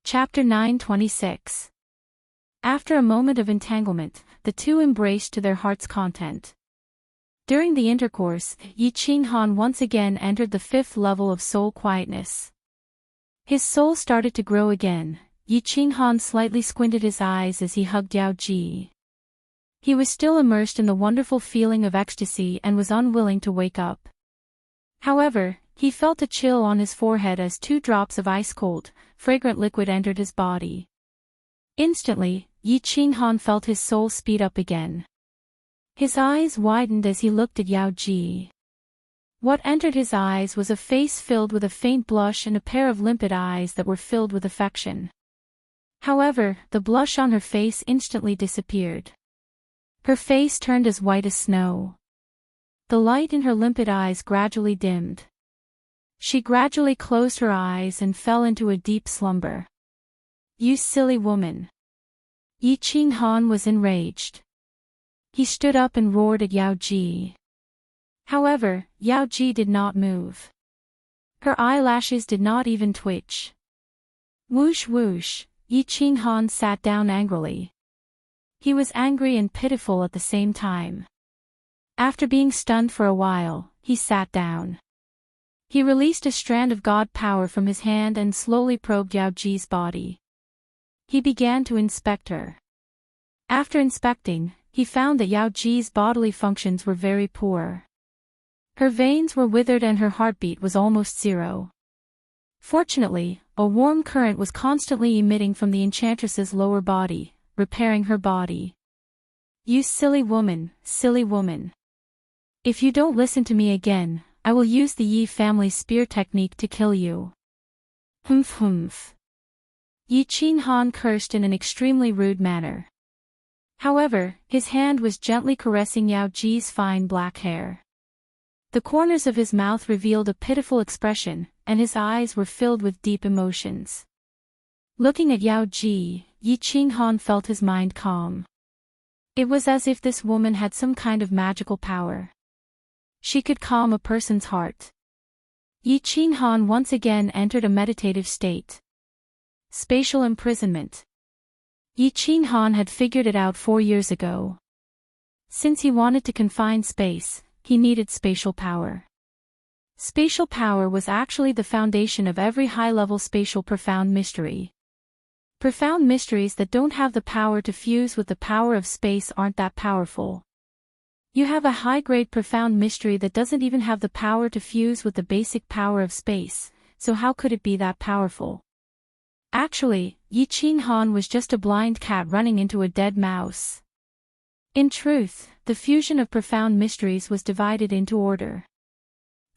Chapter 926. After a moment of entanglement, the two embraced to their heart's content. During the intercourse, Yi Qinghan once again entered the fifth level of soul quietness. His soul started to grow again. Yi Qinghan slightly squinted his eyes as he hugged Yao Ji. He was still immersed in the wonderful feeling of ecstasy and was unwilling to wake up. However, he felt a chill on his forehead as 2 drops of ice-cold, fragrant liquid entered his body. Instantly, Yi Qinghan felt his soul speed up again. His eyes widened as he looked at Yao Ji. What entered his eyes was a face filled with a faint blush and a pair of limpid eyes that were filled with affection. However, the blush on her face instantly disappeared. Her face turned as white as snow. The light in her limpid eyes gradually dimmed. She gradually closed her eyes and fell into a deep slumber. "You silly woman!" Yi Qinghan was enraged. He stood up and roared at Yao Ji. However, Yao Ji did not move. Her eyelashes did not even twitch. Whoosh whoosh, Yi Qinghan sat down angrily. He was angry and pitiful at the same time. After being stunned for a while, he sat down. He released a strand of god power from his hand and slowly probed Yao Ji's body. He began to inspect her. After inspecting, he found that Yao Ji's bodily functions were very poor. Her veins were withered and her heartbeat was almost 0. Fortunately, a warm current was constantly emitting from the enchantress's lower body, repairing her body. "You silly woman, silly woman. If you don't listen to me again, I will use the Yi family spear technique to kill you." Humph humph. Yi Qinghan cursed in an extremely rude manner. However, his hand was gently caressing Yao Ji's fine black hair. The corners of his mouth revealed a pitiful expression, and his eyes were filled with deep emotions. Looking at Yao Ji, Yi Qinghan felt his mind calm. It was as if this woman had some kind of magical power. She could calm a person's heart. Yi Qinghan once again entered a meditative state. Spatial imprisonment. Yi Qinghan had figured it out 4 years ago. Since he wanted to confine space, he needed spatial power. Spatial power was actually the foundation of every high-level spatial profound mystery. Profound mysteries that don't have the power to fuse with the power of space aren't that powerful. You have a high-grade profound mystery that doesn't even have the power to fuse with the basic power of space, so how could it be that powerful? Actually, Yi Qinghan was just a blind cat running into a dead mouse. In truth, the fusion of profound mysteries was divided into order.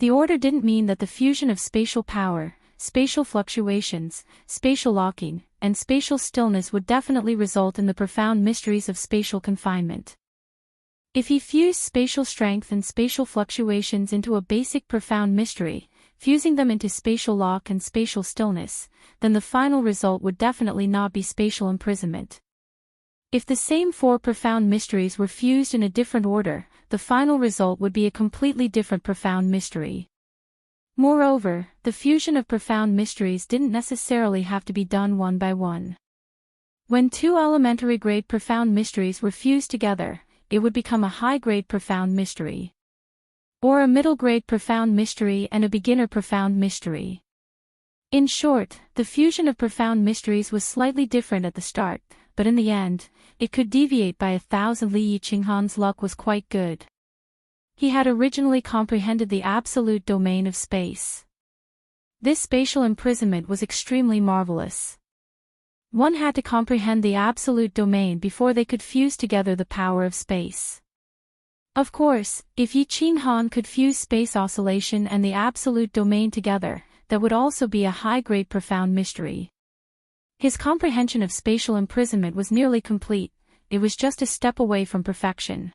The order didn't mean that the fusion of spatial power, spatial fluctuations, spatial locking, and spatial stillness would definitely result in the profound mysteries of spatial confinement. If he fused spatial strength and spatial fluctuations into a basic profound mystery, fusing them into spatial lock and spatial stillness, then the final result would definitely not be spatial imprisonment. If the same 4 profound mysteries were fused in a different order, the final result would be a completely different profound mystery. Moreover, the fusion of profound mysteries didn't necessarily have to be done one by one. When 2 elementary grade profound mysteries were fused together, it would become a high-grade profound mystery. Or a middle-grade profound mystery and a beginner profound mystery. In short, the fusion of profound mysteries was slightly different at the start, but in the end, it could deviate by 1,000 li. Yi Qinghan's luck was quite good. He had originally comprehended the absolute domain of space. This spatial imprisonment was extremely marvelous. One had to comprehend the absolute domain before they could fuse together the power of space. Of course, if Yi Qinghan could fuse space oscillation and the absolute domain together, that would also be a high-grade profound mystery. His comprehension of spatial imprisonment was nearly complete, it was just a step away from perfection.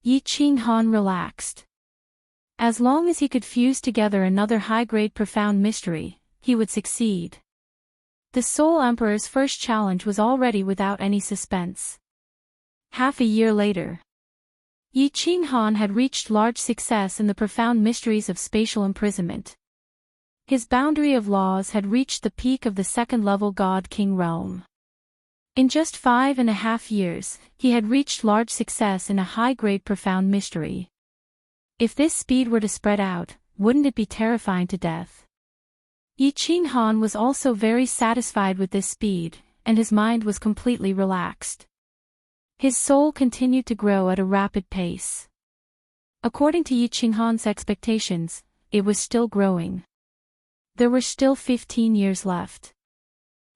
Yi Qinghan relaxed. As long as he could fuse together another high-grade profound mystery, he would succeed. The Soul Emperor's first challenge was already without any suspense. Half a year later, Yi Qinghan had reached large success in the profound mysteries of spatial imprisonment. His boundary of laws had reached the peak of the second-level God-King realm. In just 5.5 years, he had reached large success in a high-grade profound mystery. If this speed were to spread out, wouldn't it be terrifying to death? Yi Qinghan was also very satisfied with this speed, and his mind was completely relaxed. His soul continued to grow at a rapid pace. According to Yi Qinghan's expectations, it was still growing. There were still 15 years left.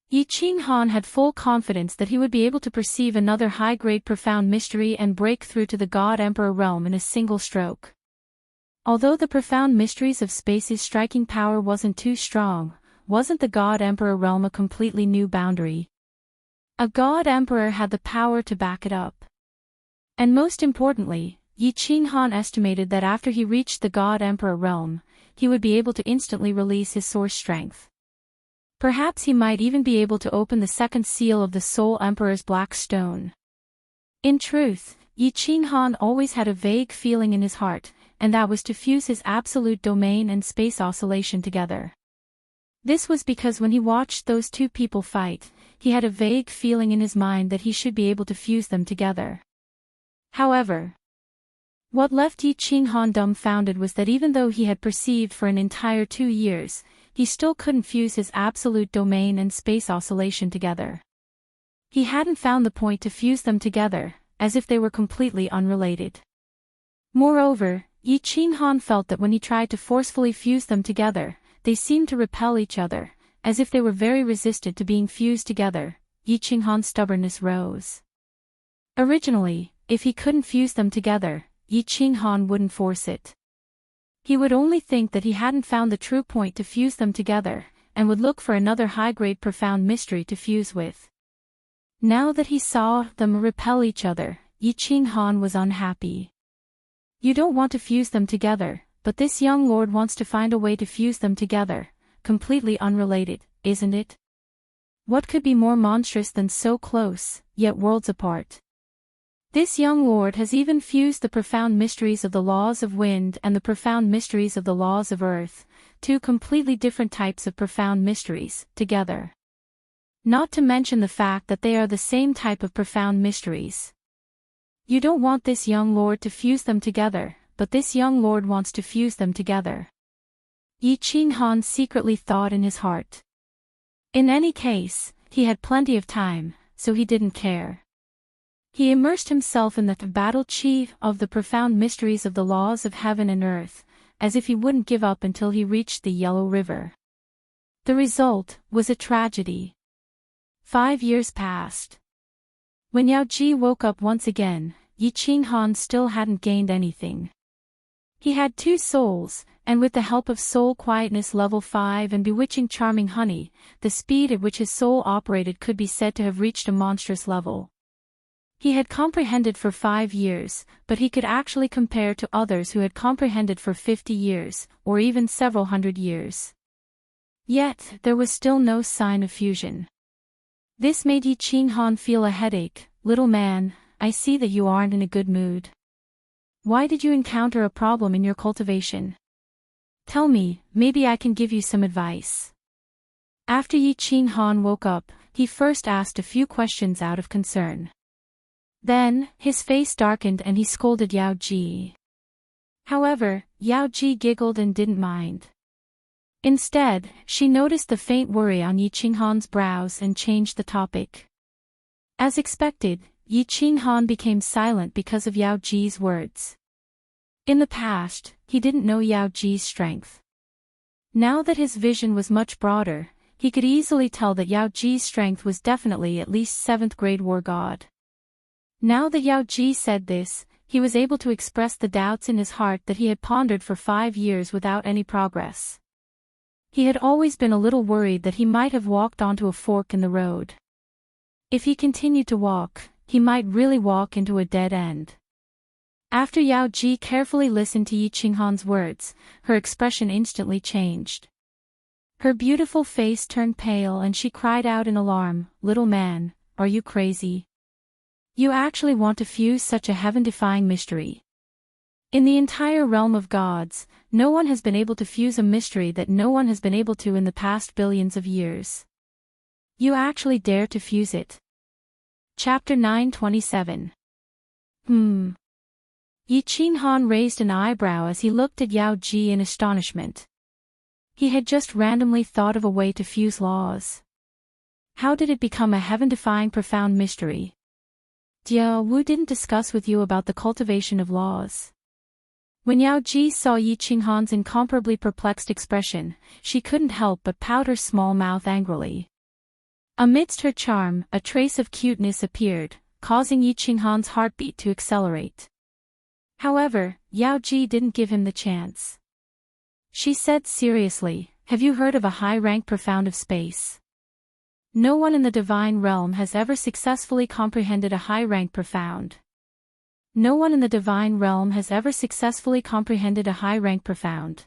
Yi Qinghan had full confidence that he would be able to perceive another high-grade profound mystery and break through to the God Emperor realm in a single stroke. Although the profound mysteries of space's striking power wasn't too strong, wasn't the God Emperor realm a completely new boundary? A God Emperor had the power to back it up. And most importantly, Yi Qinghan estimated that after he reached the God Emperor realm, he would be able to instantly release his source strength. Perhaps he might even be able to open the second seal of the Soul Emperor's black stone. In truth, Yi Qinghan always had a vague feeling in his heart, and that was to fuse his absolute domain and space oscillation together. This was because when he watched those two people fight, he had a vague feeling in his mind that he should be able to fuse them together. However, what left Yi Qinghan dumbfounded was that even though he had perceived for an entire 2 years, he still couldn't fuse his absolute domain and space oscillation together. He hadn't found the point to fuse them together, as if they were completely unrelated. Moreover, Yi Qinghan felt that when he tried to forcefully fuse them together, they seemed to repel each other, as if they were very resistant to being fused together. Yi Qinghan's stubbornness rose. Originally, if he couldn't fuse them together, Yi Qinghan wouldn't force it. He would only think that he hadn't found the true point to fuse them together, and would look for another high-grade profound mystery to fuse with. Now that he saw them repel each other, Yi Qinghan was unhappy. You don't want to fuse them together, but this young lord wants to find a way to fuse them together, completely unrelated, isn't it? What could be more monstrous than so close, yet worlds apart? This young lord has even fused the profound mysteries of the laws of wind and the profound mysteries of the laws of earth, two completely different types of profound mysteries, together. Not to mention the fact that they are the same type of profound mysteries. You don't want this young lord to fuse them together, but this young lord wants to fuse them together. Yi Qinghan secretly thought in his heart. In any case, he had plenty of time, so he didn't care. He immersed himself in the battle chi of the profound mysteries of the laws of heaven and earth, as if he wouldn't give up until he reached the Yellow River. The result was a tragedy. 5 years passed. When Yao Ji woke up once again, Yi Qinghan still hadn't gained anything. He had 2 souls, and with the help of Soul Quietness Level 5 and Bewitching Charming Honey, the speed at which his soul operated could be said to have reached a monstrous level. He had comprehended for 5 years, but he could actually compare to others who had comprehended for 50 years, or even several hundred years. Yet, there was still no sign of fusion. This made Yi Qinghan feel a headache. Little man, I see that you aren't in a good mood. Why did you encounter a problem in your cultivation? Tell me, maybe I can give you some advice. After Yi Qinghan woke up, he first asked a few questions out of concern. Then, his face darkened and he scolded Yao Ji. However, Yao Ji giggled and didn't mind. Instead, she noticed the faint worry on Yi Qinghan's brows and changed the topic. As expected, Yi Qinghan became silent because of Yao Ji's words. In the past, he didn't know Yao Ji's strength. Now that his vision was much broader, he could easily tell that Yao Ji's strength was definitely at least 7th grade war god. Now that Yao Ji said this, he was able to express the doubts in his heart that he had pondered for 5 years without any progress. He had always been a little worried that he might have walked onto a fork in the road. If he continued to walk, he might really walk into a dead end. After Yao Ji carefully listened to Yi Qinghan's words, her expression instantly changed. Her beautiful face turned pale and she cried out in alarm, "Little man, are you crazy? You actually want to fuse such a heaven-defying mystery? In the entire realm of gods, no one has been able to fuse a mystery that no one has been able to in the past billions of years. You actually dare to fuse it. Chapter 927. Yi Qinghan raised an eyebrow as he looked at Yao Ji in astonishment. He had just randomly thought of a way to fuse laws. How did it become a heaven-defying profound mystery? Diao Wu didn't discuss with you about the cultivation of laws. When Yao Ji saw Yi Qinghan's incomparably perplexed expression, she couldn't help but pout her small mouth angrily. Amidst her charm, a trace of cuteness appeared, causing Yi Qinghan's heartbeat to accelerate. However, Yao Ji didn't give him the chance. She said seriously, "Have you heard of a high rank profound of space? No one in the divine realm has ever successfully comprehended a high rank profound. No one in the divine realm has ever successfully comprehended a high rank profound."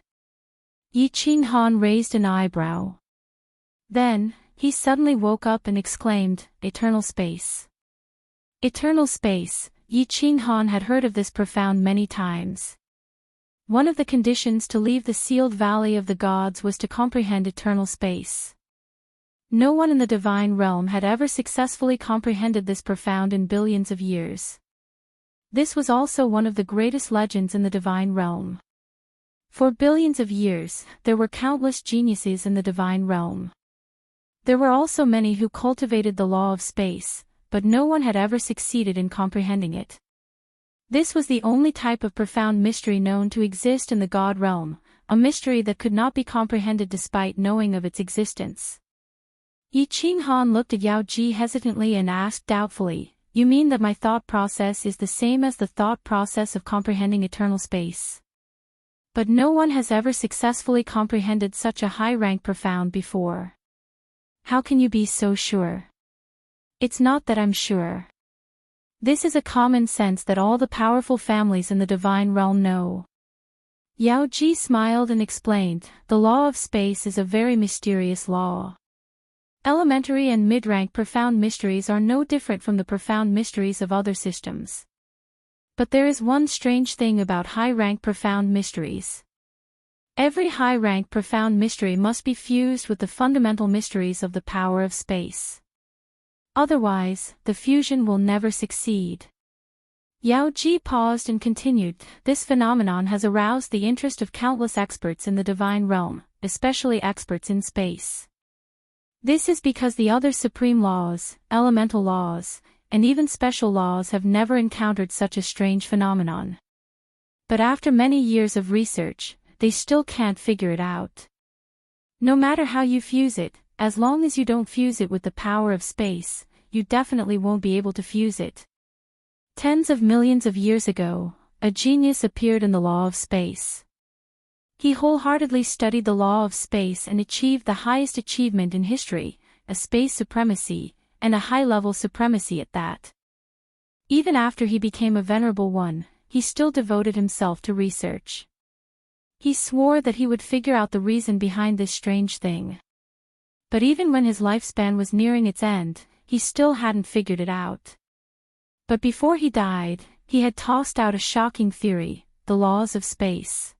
Yi Qinghan raised an eyebrow. Then, he suddenly woke up and exclaimed, "Eternal space." Eternal space. Yi Qinghan had heard of this profound many times. One of the conditions to leave the sealed valley of the gods was to comprehend eternal space. No one in the divine realm had ever successfully comprehended this profound in billions of years. This was also one of the greatest legends in the divine realm. For billions of years, there were countless geniuses in the divine realm. There were also many who cultivated the law of space, but no one had ever succeeded in comprehending it. This was the only type of profound mystery known to exist in the god realm, a mystery that could not be comprehended despite knowing of its existence. Yi Qinghan looked at Yao Ji hesitantly and asked doubtfully, "You mean that my thought process is the same as the thought process of comprehending eternal space? But no one has ever successfully comprehended such a high-rank profound before. How can you be so sure?" "It's not that I'm sure. This is a common sense that all the powerful families in the divine realm know." Yao Ji smiled and explained, "The law of space is a very mysterious law. Elementary and mid-rank profound mysteries are no different from the profound mysteries of other systems. But there is one strange thing about high-rank profound mysteries. Every high-rank profound mystery must be fused with the fundamental mysteries of the power of space. Otherwise, the fusion will never succeed." Yao Ji paused and continued, "This phenomenon has aroused the interest of countless experts in the divine realm, especially experts in space. This is because the other supreme laws, elemental laws, and even special laws have never encountered such a strange phenomenon. But after many years of research, they still can't figure it out. No matter how you fuse it, as long as you don't fuse it with the power of space, you definitely won't be able to fuse it. Tens of millions of years ago, a genius appeared in the law of space. He wholeheartedly studied the law of space and achieved the highest achievement in history, a space supremacy, and a high-level supremacy at that. Even after he became a venerable one, he still devoted himself to research. He swore that he would figure out the reason behind this strange thing. But even when his lifespan was nearing its end, he still hadn't figured it out. But before he died, he had tossed out a shocking theory, the laws of space.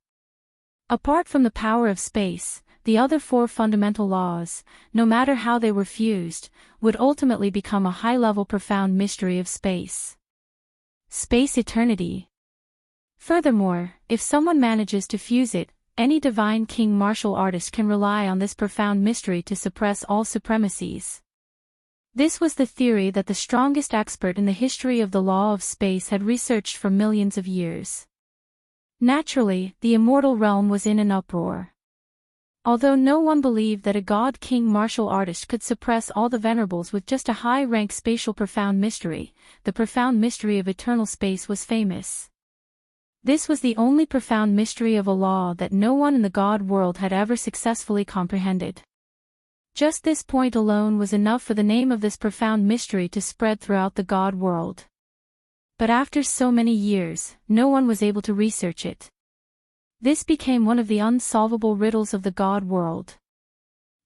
Apart from the power of space, the other four fundamental laws, no matter how they were fused, would ultimately become a high-level profound mystery of space. Space eternity. Furthermore, if someone manages to fuse it, any divine king martial artist can rely on this profound mystery to suppress all supremacies. This was the theory that the strongest expert in the history of the law of space had researched for millions of years. Naturally, the immortal realm was in an uproar. Although no one believed that a god-king martial artist could suppress all the venerables with just a high-rank spatial profound mystery, the profound mystery of eternal space was famous. This was the only profound mystery of a law that no one in the god world had ever successfully comprehended. Just this point alone was enough for the name of this profound mystery to spread throughout the god world. But after so many years, no one was able to research it. This became one of the unsolvable riddles of the god world.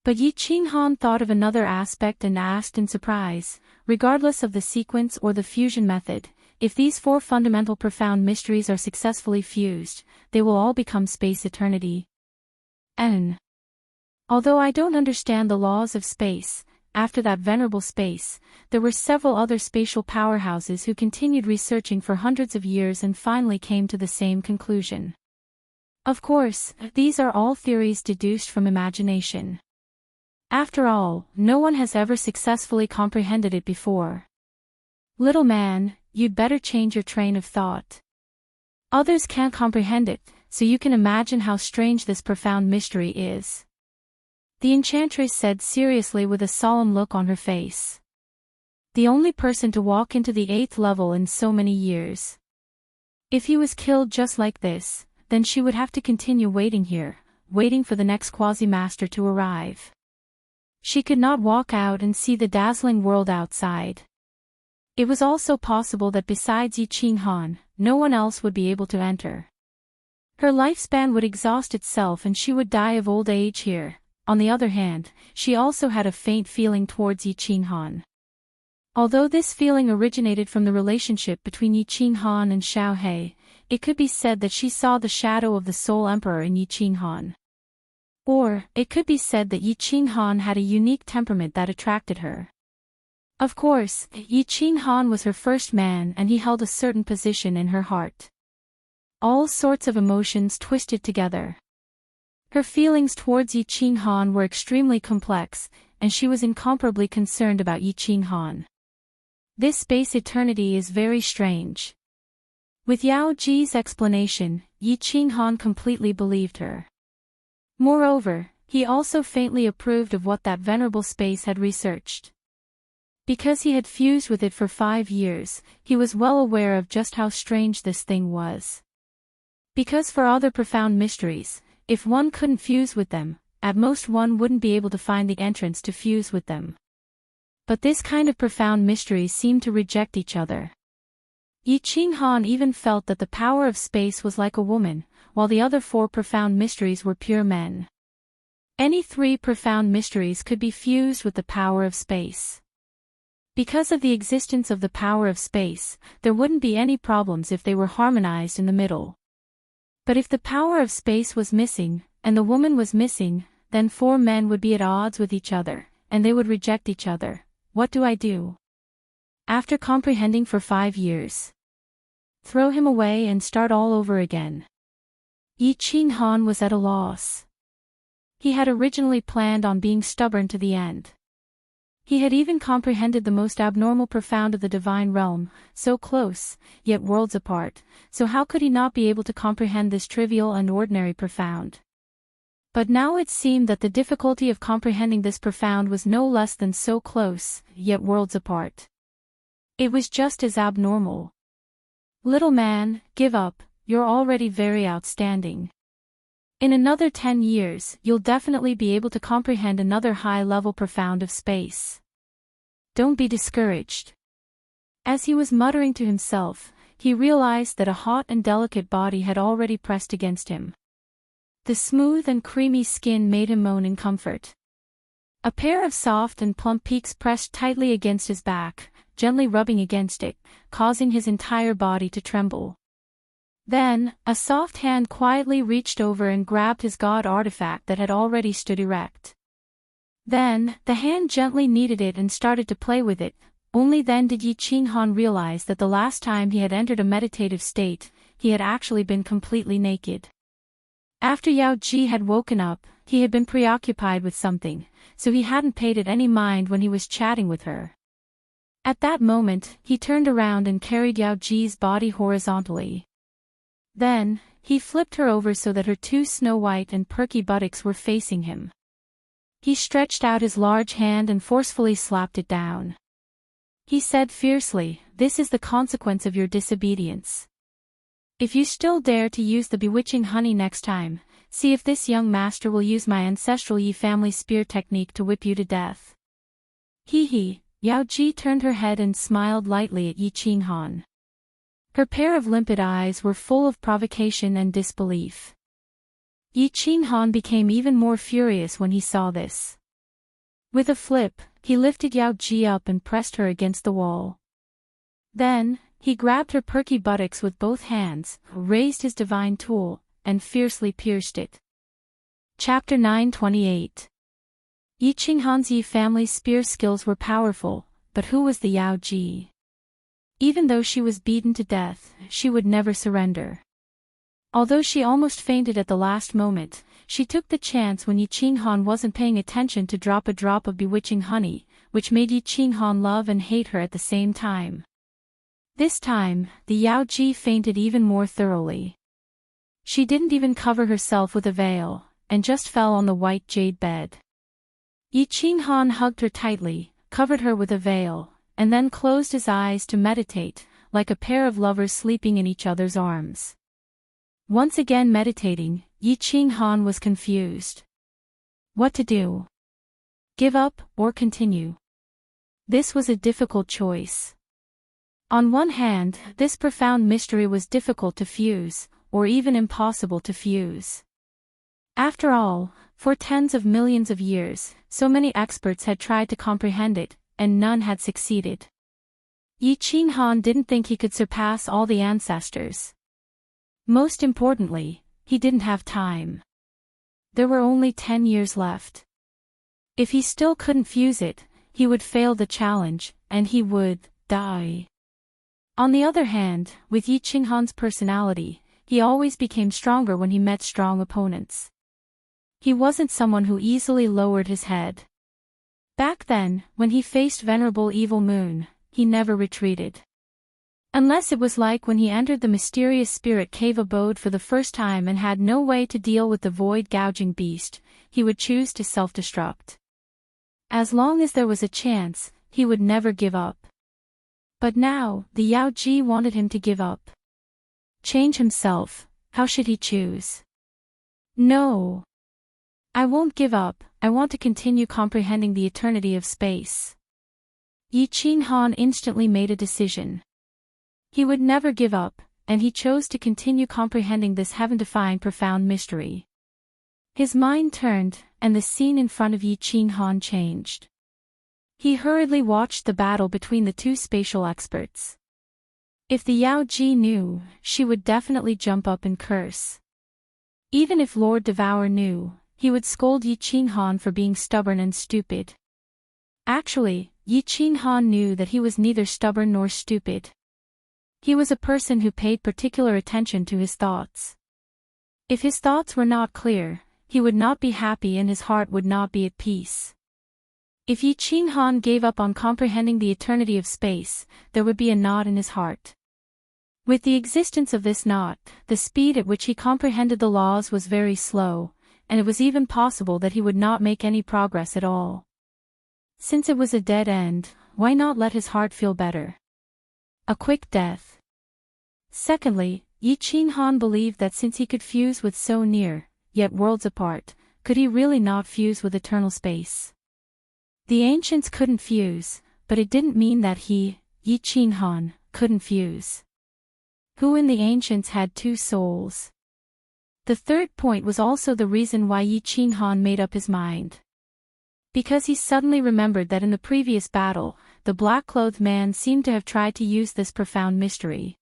But Yi Qinghan thought of another aspect and asked in surprise, regardless of the sequence or the fusion method, if these four fundamental profound mysteries are successfully fused, they will all become space eternity. Although I don't understand the laws of space, after that venerable space, there were several other spatial powerhouses who continued researching for hundreds of years and finally came to the same conclusion. Of course, these are all theories deduced from imagination. After all, no one has ever successfully comprehended it before. Little man, you'd better change your train of thought. Others can't comprehend it, so you can imagine how strange this profound mystery is. The enchantress said seriously with a solemn look on her face. The only person to walk into the 8th level in so many years. If he was killed just like this, then she would have to continue waiting here, waiting for the next quasi-master to arrive. She could not walk out and see the dazzling world outside. It was also possible that besides Yi Qinghan, no one else would be able to enter. Her lifespan would exhaust itself and she would die of old age here. On the other hand, she also had a faint feeling towards Yi Qinghan. Although this feeling originated from the relationship between Yi Qinghan and Xiao He, it could be said that she saw the shadow of the Soul Emperor in Yi Qinghan. Or, it could be said that Yi Qinghan had a unique temperament that attracted her. Of course, Yi Qinghan was her first man and he held a certain position in her heart. All sorts of emotions twisted together. Her feelings towards Yi Qinghan were extremely complex, and she was incomparably concerned about Yi Qinghan. This space eternity is very strange. With Yao Ji's explanation, Yi Qinghan completely believed her. Moreover, he also faintly approved of what that venerable space had researched. Because he had fused with it for 5 years, he was well aware of just how strange this thing was. Because for other profound mysteries, if one couldn't fuse with them, at most one wouldn't be able to find the entrance to fuse with them. But this kind of profound mysteries seemed to reject each other. Yi Qinghan even felt that the power of space was like a woman, while the other 4 profound mysteries were pure men. Any 3 profound mysteries could be fused with the power of space. Because of the existence of the power of space, there wouldn't be any problems if they were harmonized in the middle. But if the power of space was missing, and the woman was missing, then 4 men would be at odds with each other, and they would reject each other. What do I do? After comprehending for 5 years. Throw him away and start all over again. Yi Qinghan was at a loss. He had originally planned on being stubborn to the end. He had even comprehended the most abnormal profound of the divine realm, so close, yet worlds apart, so how could he not be able to comprehend this trivial and ordinary profound? But now it seemed that the difficulty of comprehending this profound was no less than so close, yet worlds apart. It was just as abnormal. Little man, give up, you're already very outstanding. In another 10 years, you'll definitely be able to comprehend another high-level profound of space. Don't be discouraged. As he was muttering to himself, he realized that a hot and delicate body had already pressed against him. The smooth and creamy skin made him moan in comfort. A pair of soft and plump peaks pressed tightly against his back, gently rubbing against it, causing his entire body to tremble. Then, a soft hand quietly reached over and grabbed his god artifact that had already stood erect. Then, the hand gently kneaded it and started to play with it. Only then did Yi Qinghan realize that the last time he had entered a meditative state, he had actually been completely naked. After Yao Ji had woken up, he had been preoccupied with something, so he hadn't paid it any mind when he was chatting with her. At that moment, he turned around and carried Yao Ji's body horizontally. Then, he flipped her over so that her 2 snow-white and perky buttocks were facing him. He stretched out his large hand and forcefully slapped it down. He said fiercely, "This is the consequence of your disobedience. If you still dare to use the bewitching honey next time, see if this young master will use my ancestral Yi family spear technique to whip you to death." Hee hee, Yao Ji turned her head and smiled lightly at Yi Qinghan. Her pair of limpid eyes were full of provocation and disbelief. Yi Qinghan became even more furious when he saw this. With a flip, he lifted Yao Ji up and pressed her against the wall. Then, He grabbed her perky buttocks with both hands, raised his divine tool, and fiercely pierced it. Chapter 928. Yi Qinghan's Yi family's spear skills were powerful, but who was the Yao Ji? Even though she was beaten to death, she would never surrender. Although she almost fainted at the last moment, she took the chance when Yi Qinghan wasn't paying attention to drop a drop of bewitching honey, which made Yi Qinghan love and hate her at the same time. This time, the Yao Ji fainted even more thoroughly. She didn't even cover herself with a veil, and just fell on the white jade bed. Yi Qinghan hugged her tightly, covered her with a veil, and then closed his eyes to meditate, like a pair of lovers sleeping in each other's arms. Once again meditating, Yi Qinghan was confused. What to do? Give up, or continue? This was a difficult choice. On one hand, this profound mystery was difficult to fuse, or even impossible to fuse. After all, for tens of millions of years, so many experts had tried to comprehend it, and none had succeeded. Yi Qinghan didn't think he could surpass all the ancestors. Most importantly, he didn't have time. There were only 10 years left. If he still couldn't fuse it, he would fail the challenge, and he would die. On the other hand, with Yi Qinghan's personality, he always became stronger when he met strong opponents. He wasn't someone who easily lowered his head. Back then, when he faced Venerable Evil Moon, he never retreated. Unless it was like when he entered the mysterious spirit cave abode for the first time and had no way to deal with the void-gouging beast, he would choose to self-destruct. As long as there was a chance, he would never give up. But now, the Yao Ji wanted him to give up. Change himself, how should he choose? No. I won't give up, I want to continue comprehending the eternity of space. Yi Qinghan instantly made a decision. He would never give up, and he chose to continue comprehending this heaven-defying profound mystery. His mind turned, and the scene in front of Yi Qinghan changed. He hurriedly watched the battle between the two spatial experts. If the Yao Ji knew, she would definitely jump up and curse. Even if Lord Devour knew, he would scold Yi Qinghan for being stubborn and stupid. Actually, Yi Qinghan knew that he was neither stubborn nor stupid. He was a person who paid particular attention to his thoughts. If his thoughts were not clear, he would not be happy and his heart would not be at peace. If Yi Qinghan gave up on comprehending the eternity of space, there would be a knot in his heart. With the existence of this knot, the speed at which he comprehended the laws was very slow, and it was even possible that he would not make any progress at all. Since it was a dead end, why not let his heart feel better? A quick death. Secondly, Yi Qinghan believed that since he could fuse with so near, yet worlds apart, could he really not fuse with eternal space? The ancients couldn't fuse, but it didn't mean that he, Yi Qinghan, couldn't fuse. Who in the ancients had two souls? The third point was also the reason why Yi Qinghan made up his mind. Because he suddenly remembered that in the previous battle, the black-clothed man seemed to have tried to use this profound mystery.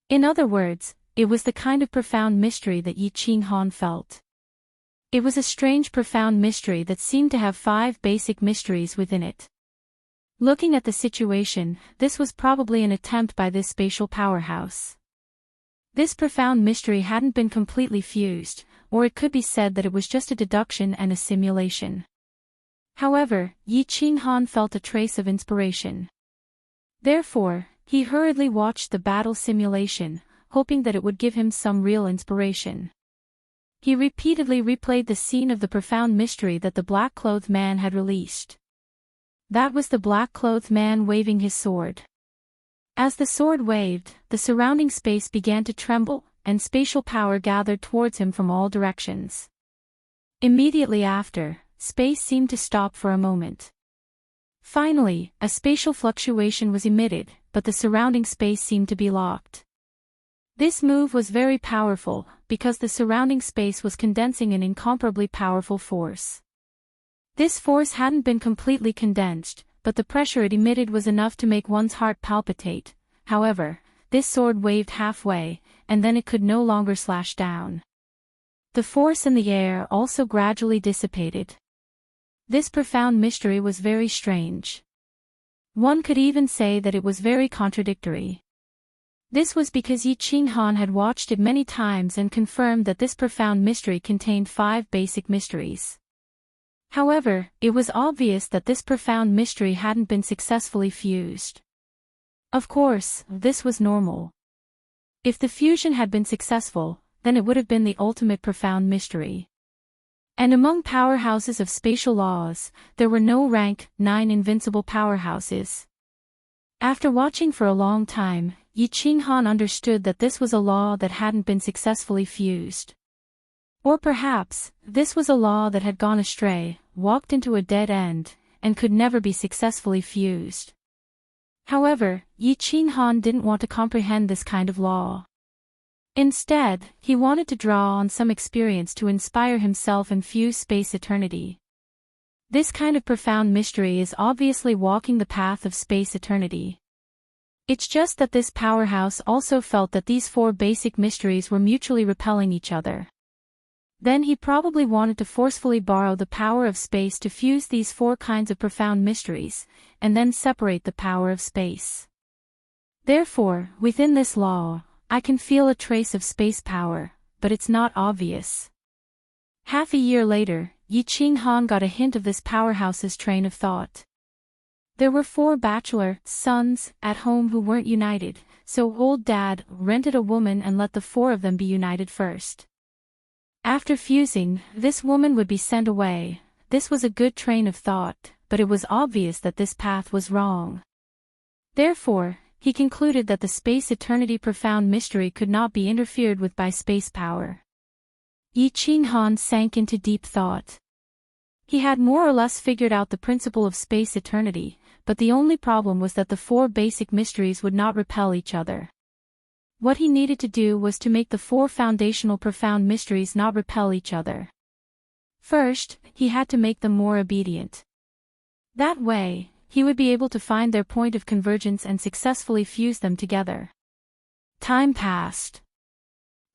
In other words, it was the kind of profound mystery that Yi Qinghan felt. It was a strange profound mystery that seemed to have 5 basic mysteries within it. Looking at the situation, this was probably an attempt by this spatial powerhouse. This profound mystery hadn't been completely fused, or it could be said that it was just a deduction and a simulation. However, Yi Qinghan felt a trace of inspiration. Therefore, he hurriedly watched the battle simulation, hoping that it would give him some real inspiration. He repeatedly replayed the scene of the profound mystery that the black-clothed man had released. That was the black-clothed man waving his sword. As the sword waved, the surrounding space began to tremble, and spatial power gathered towards him from all directions. Immediately after, space seemed to stop for a moment. Finally, a spatial fluctuation was emitted, but the surrounding space seemed to be locked. This move was very powerful, because the surrounding space was condensing an incomparably powerful force. This force hadn't been completely condensed, but the pressure it emitted was enough to make one's heart palpitate, However, this sword waved halfway, and then it could no longer slash down. The force in the air also gradually dissipated. This profound mystery was very strange. One could even say that it was very contradictory. This was because Yi Qinghan had watched it many times and confirmed that this profound mystery contained 5 basic mysteries. However, it was obvious that this profound mystery hadn't been successfully fused. Of course, this was normal. If the fusion had been successful, then it would have been the ultimate profound mystery. And among powerhouses of spatial laws, there were no rank 9 invincible powerhouses. After watching for a long time, Yi Qinghan understood that this was a law that hadn't been successfully fused. Or perhaps, this was a law that had gone astray, walked into a dead end, and could never be successfully fused. However, Yi Qinghan didn't want to comprehend this kind of law. Instead, he wanted to draw on some experience to inspire himself and fuse space eternity. This kind of profound mystery is obviously walking the path of space eternity. It's just that this powerhouse also felt that these 4 basic mysteries were mutually repelling each other. Then he probably wanted to forcefully borrow the power of space to fuse these 4 kinds of profound mysteries, and then separate the power of space. Therefore, within this law, I can feel a trace of space power, but it's not obvious. Half a year later, Yi Qinghan got a hint of this powerhouse's train of thought. There were 4 bachelor sons at home who weren't united, so old dad rented a woman and let the 4 of them be united first. After fusing, this woman would be sent away. This was a good train of thought, but it was obvious that this path was wrong. Therefore, he concluded that the space eternity profound mystery could not be interfered with by space power. Yi Qinghan sank into deep thought. He had more or less figured out the principle of space eternity, but the only problem was that the 4 basic mysteries would not repel each other. What he needed to do was to make the 4 foundational profound mysteries not repel each other. First, he had to make them more obedient. That way, he would be able to find their point of convergence and successfully fuse them together. Time passed.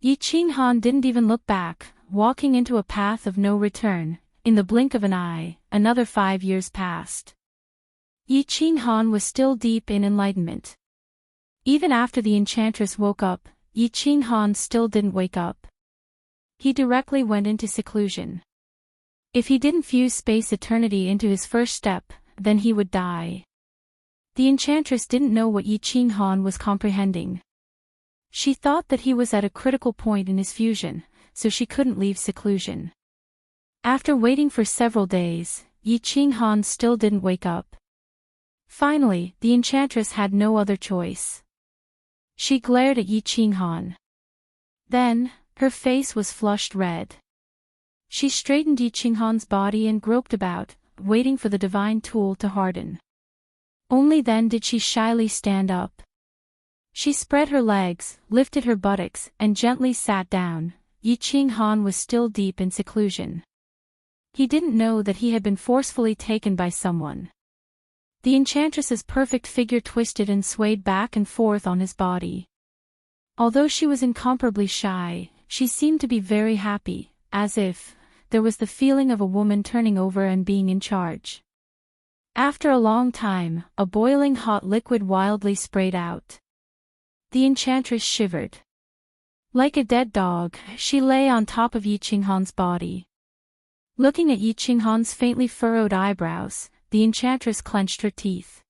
Yi Qinghan didn't even look back, walking into a path of no return. In the blink of an eye, another 5 years passed. Yi Qinghan was still deep in enlightenment. Even after the enchantress woke up, Yi Qinghan still didn't wake up. He directly went into seclusion. If he didn't fuse space eternity into his first step, then he would die. The enchantress didn't know what Yi Qinghan was comprehending. She thought that he was at a critical point in his fusion, so she couldn't leave seclusion. After waiting for several days, Yi Qinghan still didn't wake up. Finally, the enchantress had no other choice. She glared at Yi Qinghan. Then, her face was flushed red. She straightened Yi Qinghan's body and groped about, waiting for the divine tool to harden. Only then did she shyly stand up. She spread her legs, lifted her buttocks, and gently sat down. Yi Qinghan was still deep in seclusion. He didn't know that he had been forcefully taken by someone. The enchantress's perfect figure twisted and swayed back and forth on his body. Although she was incomparably shy, she seemed to be very happy, as if there was the feeling of a woman turning over and being in charge. After a long time, a boiling hot liquid wildly sprayed out. The enchantress shivered. Like a dead dog, she lay on top of Yi Qinghan's body. Looking at Yi Qinghan's faintly furrowed eyebrows, the enchantress clenched her teeth.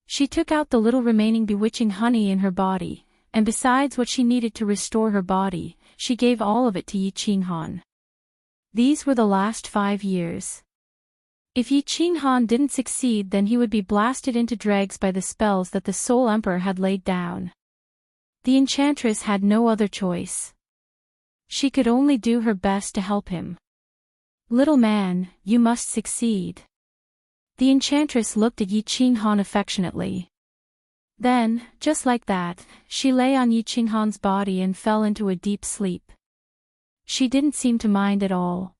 She took out the little remaining bewitching honey in her body, and besides what she needed to restore her body, she gave all of it to Yi Qinghan. These were the last 5 years. If Yi Qinghan didn't succeed, then he would be blasted into dregs by the spells that the Soul Emperor had laid down. The enchantress had no other choice. She could only do her best to help him. "Little man, you must succeed." The enchantress looked at Yi Qinghan affectionately. Then, just like that, she lay on Yi Qinghan's body and fell into a deep sleep. She didn't seem to mind at all.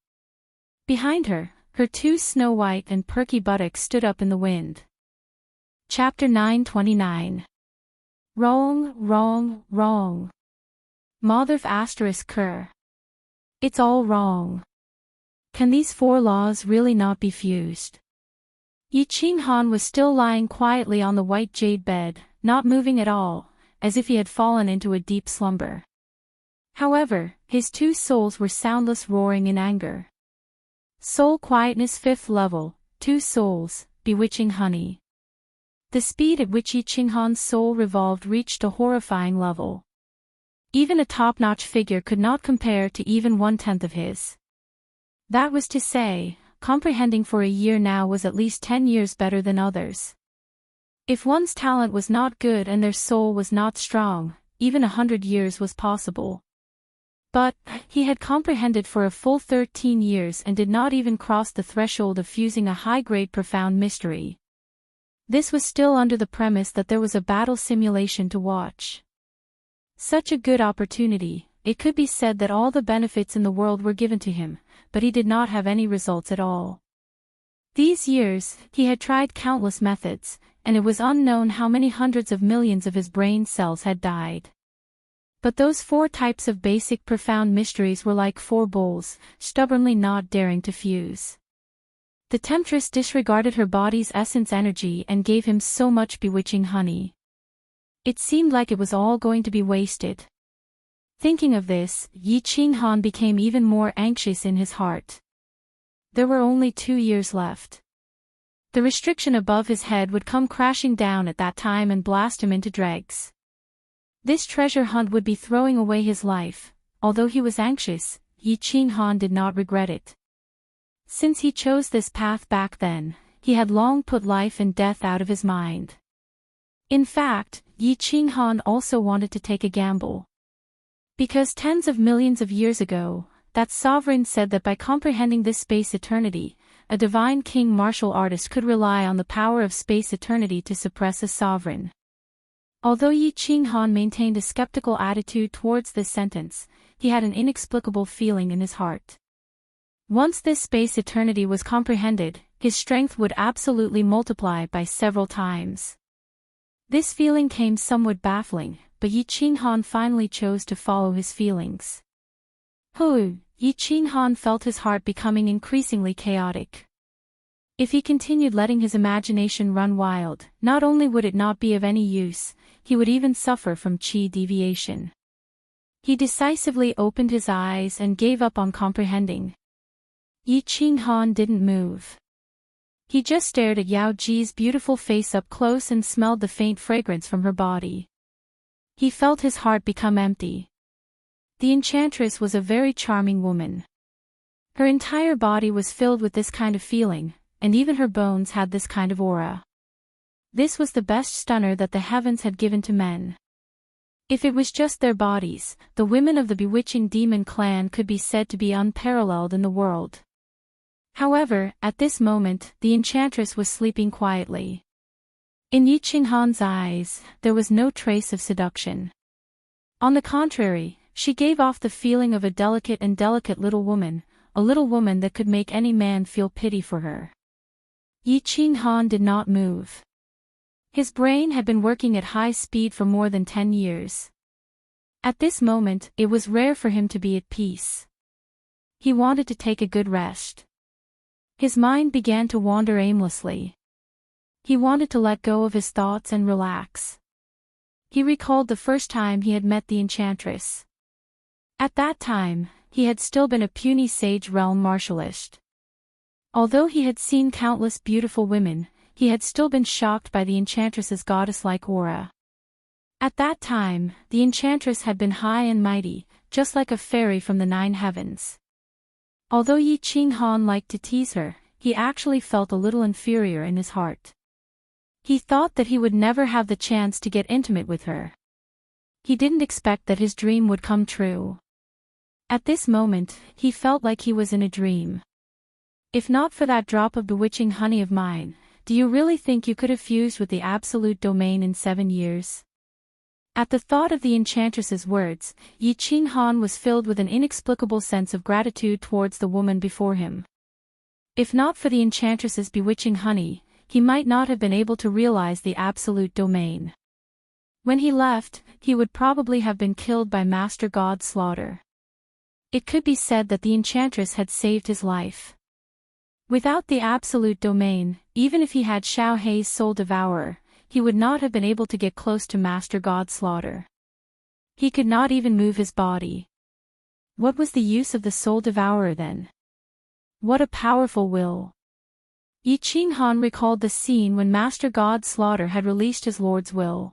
Behind her, her 2 snow-white and perky buttocks stood up in the wind. Chapter 929. Wrong, wrong, wrong. Motherf asterisk cur. It's all wrong. Can these four laws really not be fused? Yi Qinghan was still lying quietly on the white jade bed, not moving at all, as if he had fallen into a deep slumber. However, his two souls were soundless roaring in anger. Soul quietness 5th level, 2 souls, bewitching honey. The speed at which Yi Qinghan's soul revolved reached a horrifying level. Even a top-notch figure could not compare to even 1/10 of his. That was to say, comprehending for a year now was at least 10 years better than others. If one's talent was not good and their soul was not strong, even 100 years was possible. But, he had comprehended for a full 13 years and did not even cross the threshold of fusing a high-grade profound mystery. This was still under the premise that there was a battle simulation to watch. Such a good opportunity, it could be said that all the benefits in the world were given to him, but he did not have any results at all. These years, he had tried countless methods, and it was unknown how many hundreds of millions of his brain cells had died. But those 4 types of basic profound mysteries were like 4 bowls, stubbornly not daring to fuse. The temptress disregarded her body's essence energy and gave him so much bewitching honey. It seemed like it was all going to be wasted. Thinking of this, Yi Qinghan became even more anxious in his heart. There were only 2 years left. The restriction above his head would come crashing down at that time and blast him into dregs. This treasure hunt would be throwing away his life. Although he was anxious, Yi Qinghan did not regret it. Since he chose this path back then, he had long put life and death out of his mind. In fact, Yi Qinghan also wanted to take a gamble. Because tens of millions of years ago, that sovereign said that by comprehending this space eternity, a divine king martial artist could rely on the power of space eternity to suppress a sovereign. Although Yi Qinghan maintained a skeptical attitude towards this sentence, he had an inexplicable feeling in his heart. Once this space eternity was comprehended, his strength would absolutely multiply by several times. This feeling came somewhat baffling, but Yi Qinghan finally chose to follow his feelings. Yi Qinghan felt his heart becoming increasingly chaotic. If he continued letting his imagination run wild, not only would it not be of any use, he would even suffer from qi deviation. He decisively opened his eyes and gave up on comprehending. Yi Qinghan didn't move. He just stared at Yao Ji's beautiful face up close and smelled the faint fragrance from her body. He felt his heart become empty. The enchantress was a very charming woman. Her entire body was filled with this kind of feeling, and even her bones had this kind of aura. This was the best stunner that the heavens had given to men. If it was just their bodies, the women of the bewitching demon clan could be said to be unparalleled in the world. However, at this moment, the enchantress was sleeping quietly. In Yi Qinghan's eyes, there was no trace of seduction. On the contrary, she gave off the feeling of a delicate little woman, a little woman that could make any man feel pity for her. Yi Qinghan did not move. His brain had been working at high speed for more than 10 years. At this moment, it was rare for him to be at peace. He wanted to take a good rest. His mind began to wander aimlessly. He wanted to let go of his thoughts and relax. He recalled the first time he had met the enchantress. At that time, he had still been a puny sage realm martialist. Although he had seen countless beautiful women, he had still been shocked by the enchantress's goddess-like aura. At that time, the enchantress had been high and mighty, just like a fairy from the 9 heavens. Although Yi Qinghan liked to tease her, he actually felt a little inferior in his heart. He thought that he would never have the chance to get intimate with her. He didn't expect that his dream would come true. At this moment, he felt like he was in a dream. If not for that drop of bewitching honey of mine, do you really think you could have fused with the absolute domain in 7 years? At the thought of the enchantress's words, Yi Qinghan was filled with an inexplicable sense of gratitude towards the woman before him. If not for the enchantress's bewitching honey, he might not have been able to realize the absolute domain. When he left, he would probably have been killed by Master God Slaughter. It could be said that the enchantress had saved his life. Without the absolute domain, even if he had Xiao Hei's soul devourer, he would not have been able to get close to Master God Slaughter. He could not even move his body. What was the use of the soul devourer then? What a powerful will! Yi Qinghan recalled the scene when Master God Slaughter had released his lord's will.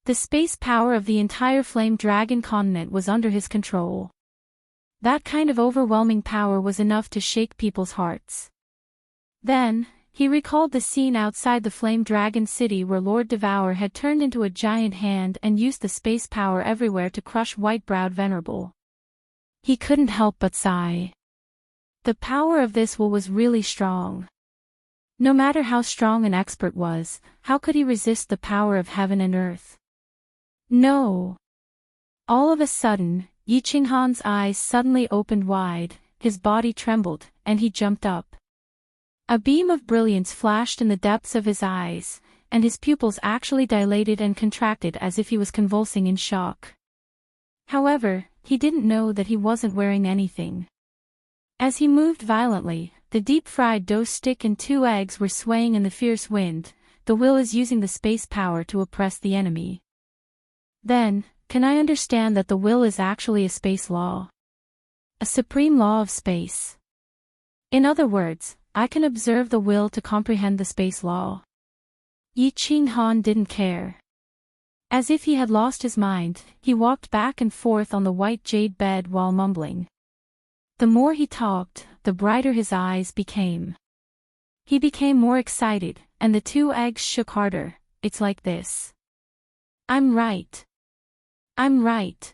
The space power of the entire Flame Dragon continent was under his control. That kind of overwhelming power was enough to shake people's hearts. Then, he recalled the scene outside the Flame Dragon city where Lord Devour had turned into a giant hand and used the space power everywhere to crush White-Browed Venerable. He couldn't help but sigh. The power of this will was really strong. No matter how strong an expert was, how could he resist the power of heaven and earth? No. All of a sudden, Yi Qinghan's eyes suddenly opened wide, his body trembled, and he jumped up. A beam of brilliance flashed in the depths of his eyes, and his pupils actually dilated and contracted as if he was convulsing in shock. However, he didn't know that he wasn't wearing anything. As he moved violently, the deep-fried dough stick and 2 eggs were swaying in the fierce wind. The will is using the space power to oppress the enemy. Then, can I understand that the will is actually a space law? A supreme law of space. In other words, I can observe the will to comprehend the space law. Yi Qinghan didn't care. As if he had lost his mind, he walked back and forth on the white jade bed while mumbling. The more he talked, the brighter his eyes became. He became more excited, and the 2 eggs shook harder. It's like this. I'm right. I'm right.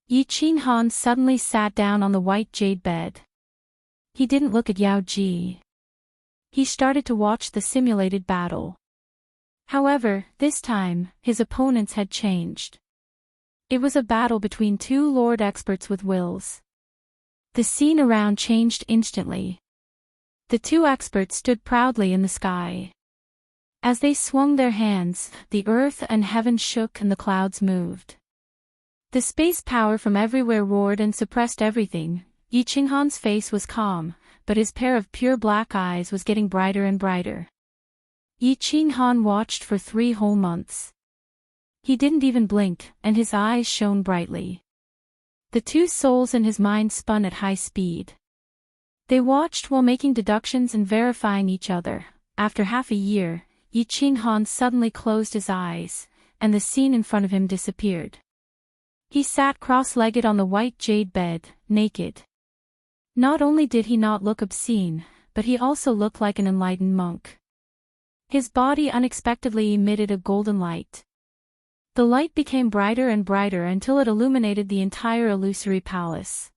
Yi Qinghan suddenly sat down on the white jade bed. He didn't look at Yao Ji. He started to watch the simulated battle. However, this time, his opponents had changed. It was a battle between 2 lord experts with wills. The scene around changed instantly. The 2 experts stood proudly in the sky. As they swung their hands, the earth and heaven shook and the clouds moved. The space power from everywhere roared and suppressed everything. Yi Qinghan's face was calm, but his pair of pure black eyes was getting brighter and brighter. Yi Qinghan watched for 3 whole months. He didn't even blink, and his eyes shone brightly. The 2 souls in his mind spun at high speed. They watched while making deductions and verifying each other. After half a year, Yi Qinghan suddenly closed his eyes, and the scene in front of him disappeared. He sat cross-legged on the white jade bed, naked. Not only did he not look obscene, but he also looked like an enlightened monk. His body unexpectedly emitted a golden light. The light became brighter and brighter until it illuminated the entire illusory palace.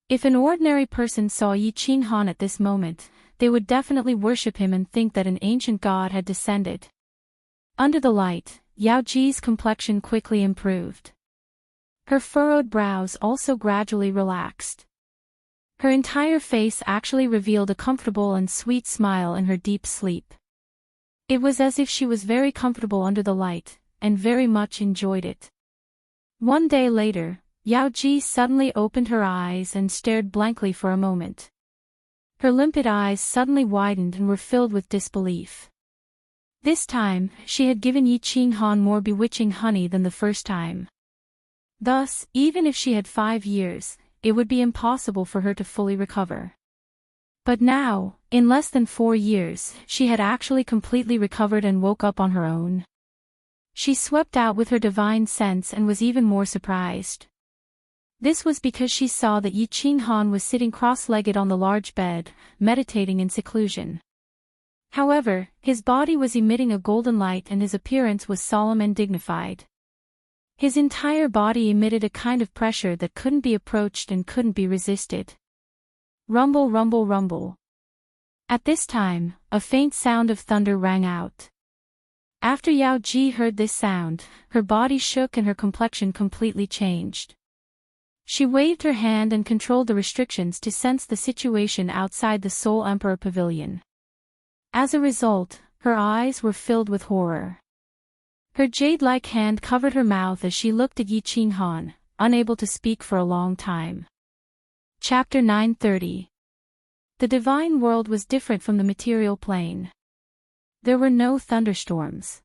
If an ordinary person saw Yi Qinghan at this moment, they would definitely worship him and think that an ancient god had descended. Under the light, Yao Ji's complexion quickly improved. Her furrowed brows also gradually relaxed. Her entire face actually revealed a comfortable and sweet smile in her deep sleep. It was as if she was very comfortable under the light, and very much enjoyed it. One day later, Yao Ji suddenly opened her eyes and stared blankly for a moment. Her limpid eyes suddenly widened and were filled with disbelief. This time, she had given Yi Qinghan more bewitching honey than the first time. Thus, even if she had 5 years, it would be impossible for her to fully recover. But now, in less than 4 years, she had actually completely recovered and woke up on her own. She swept out with her divine sense and was even more surprised. This was because she saw that Yi Qinghan was sitting cross-legged on the large bed, meditating in seclusion. However, his body was emitting a golden light and his appearance was solemn and dignified. His entire body emitted a kind of pressure that couldn't be approached and couldn't be resisted. Rumble, rumble, rumble. At this time, a faint sound of thunder rang out. After Yao Ji heard this sound, her body shook and her complexion completely changed. She waved her hand and controlled the restrictions to sense the situation outside the Soul Emperor Pavilion. As a result, her eyes were filled with horror. Her jade-like hand covered her mouth as she looked at Yi Qinghan, unable to speak for a long time. Chapter 930. The divine world was different from the material plane. There were no thunderstorms.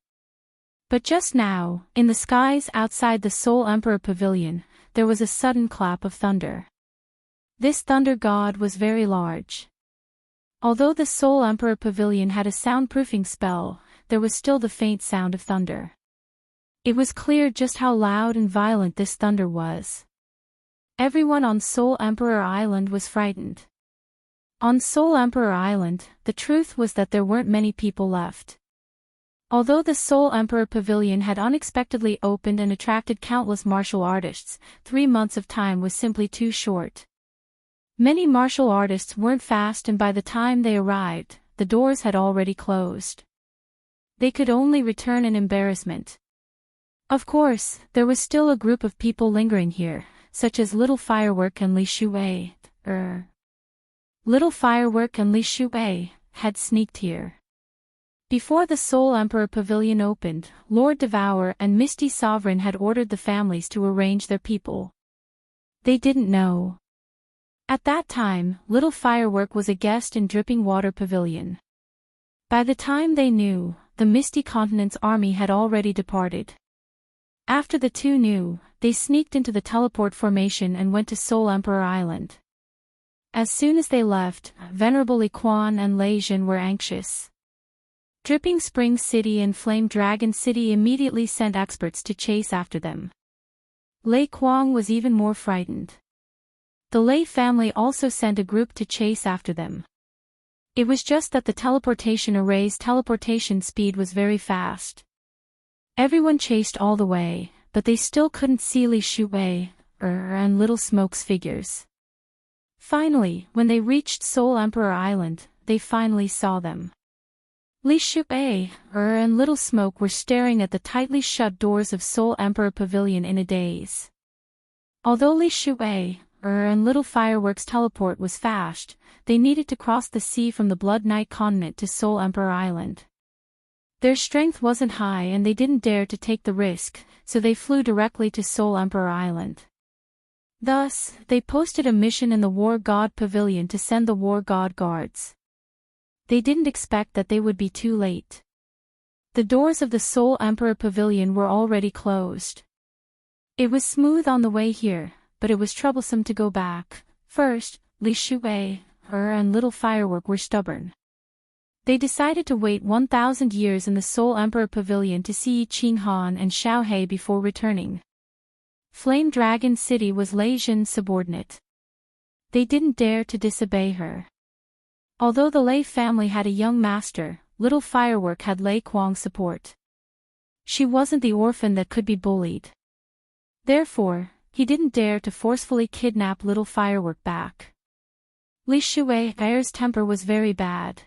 But just now, in the skies outside the Soul Emperor Pavilion, there was a sudden clap of thunder. This thunder god was very large. Although the Soul Emperor Pavilion had a soundproofing spell, there was still the faint sound of thunder. It was clear just how loud and violent this thunder was. Everyone on Soul Emperor Island was frightened. On Soul Emperor Island, the truth was that there weren't many people left. Although the Soul Emperor Pavilion had unexpectedly opened and attracted countless martial artists, 3 months of time was simply too short. Many martial artists weren't fast, and by the time they arrived, the doors had already closed. They could only return in embarrassment. Of course, there was still a group of people lingering here, such as Little Firework and Li Shuwei. Little Firework and Li Shuwei had sneaked here. Before the Soul Emperor Pavilion opened, Lord Devourer and Misty Sovereign had ordered the families to arrange their people. They didn't know. At that time, Little Firework was a guest in Dripping Water Pavilion. By the time they knew, the Misty Continent's army had already departed. After the two knew, they sneaked into the teleport formation and went to Soul Emperor Island. As soon as they left, Venerable Li Quan and Lei Jin were anxious. Dripping Spring City and Flame Dragon City immediately sent experts to chase after them. Lei Kuang was even more frightened. The Lei family also sent a group to chase after them. It was just that the teleportation array's teleportation speed was very fast. Everyone chased all the way, but they still couldn't see Li Shuwei and Little Smoke's figures. Finally, when they reached Soul Emperor Island, they finally saw them. Li Shuwei and Little Smoke were staring at the tightly shut doors of Soul Emperor Pavilion in a daze. Although Li Shuwei and Little Firework's teleport was fast, they needed to cross the sea from the Blood Knight continent to Soul Emperor Island. Their strength wasn't high and they didn't dare to take the risk, so they flew directly to Soul Emperor Island. Thus, they posted a mission in the War God Pavilion to send the War God guards. They didn't expect that they would be too late. The doors of the Soul Emperor Pavilion were already closed. It was smooth on the way here, but it was troublesome to go back. First, Li Shuwei and Little Firework were stubborn. They decided to wait 1,000 years in the Soul Emperor Pavilion to see Yi Qinghan and Xiaohei before returning. Flame Dragon City was Lei Jin's subordinate. They didn't dare to disobey her. Although the Lei family had a young master, Little Firework had Lei Kuang's support. She wasn't the orphan that could be bullied. Therefore, he didn't dare to forcefully kidnap Little Firework back. Li Shuwei's temper was very bad.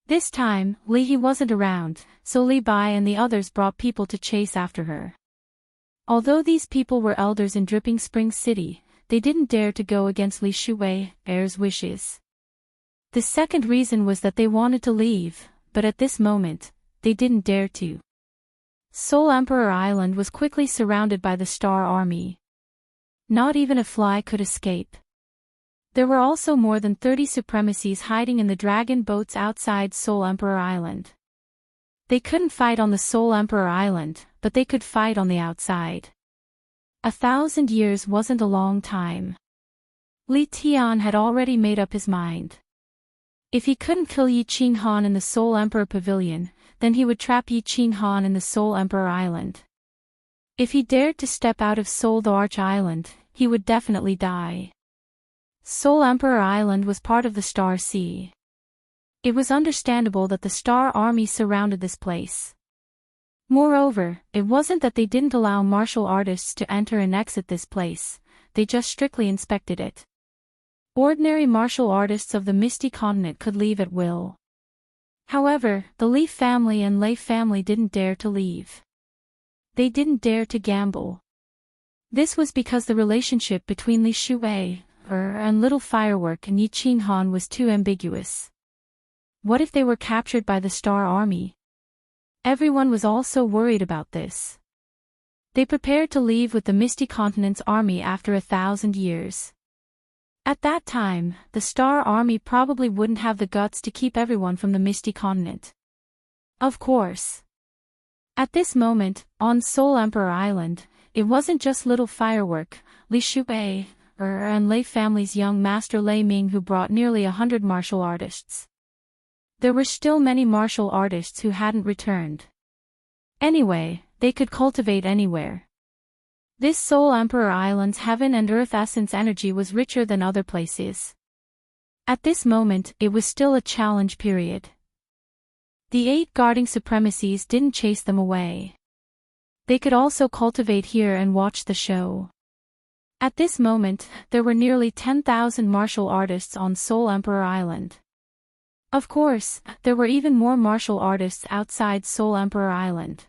This time, Li He wasn't around, so Li Bai and the others brought people to chase after her. Although these people were elders in Dripping Spring City, they didn't dare to go against Li Shuwei's wishes. The second reason was that they wanted to leave, but at this moment, they didn't dare to. Soul Emperor Island was quickly surrounded by the Star Army. Not even a fly could escape. There were also more than 30 supremacies hiding in the dragon boats outside Soul Emperor Island. They couldn't fight on the Soul Emperor Island, but they could fight on the outside. 1,000 years wasn't a long time. Li Tian had already made up his mind. If he couldn't kill Yi Qinghan in the Soul Emperor Pavilion, then he would trap Yi Qinghan in the Soul Emperor Island. If he dared to step out of Soul the Arch Island, he would definitely die. Soul Emperor Island was part of the Star Sea. It was understandable that the Star Army surrounded this place. Moreover, it wasn't that they didn't allow martial artists to enter and exit this place, they just strictly inspected it. Ordinary martial artists of the Misty Continent could leave at will. However, the Li family and Lei family didn't dare to leave. They didn't dare to gamble. This was because the relationship between Li Shuwei and Little Firework and Yi Qinghan was too ambiguous. What if they were captured by the Star Army? Everyone was also worried about this. They prepared to leave with the Misty Continent's army after 1,000 years. At that time, the Star Army probably wouldn't have the guts to keep everyone from the Misty Continent. Of course. At this moment, on Soul Emperor Island, it wasn't just little firework, Li Shubai, and Lei family's young master Lei Ming who brought nearly 100 martial artists. There were still many martial artists who hadn't returned. Anyway, they could cultivate anywhere. This Soul Emperor Island's heaven and earth essence energy was richer than other places. At this moment, it was still a challenge period. The 8 guarding supremacies didn't chase them away. They could also cultivate here and watch the show. At this moment, there were nearly 10,000 martial artists on Soul Emperor Island. Of course, there were even more martial artists outside Soul Emperor Island.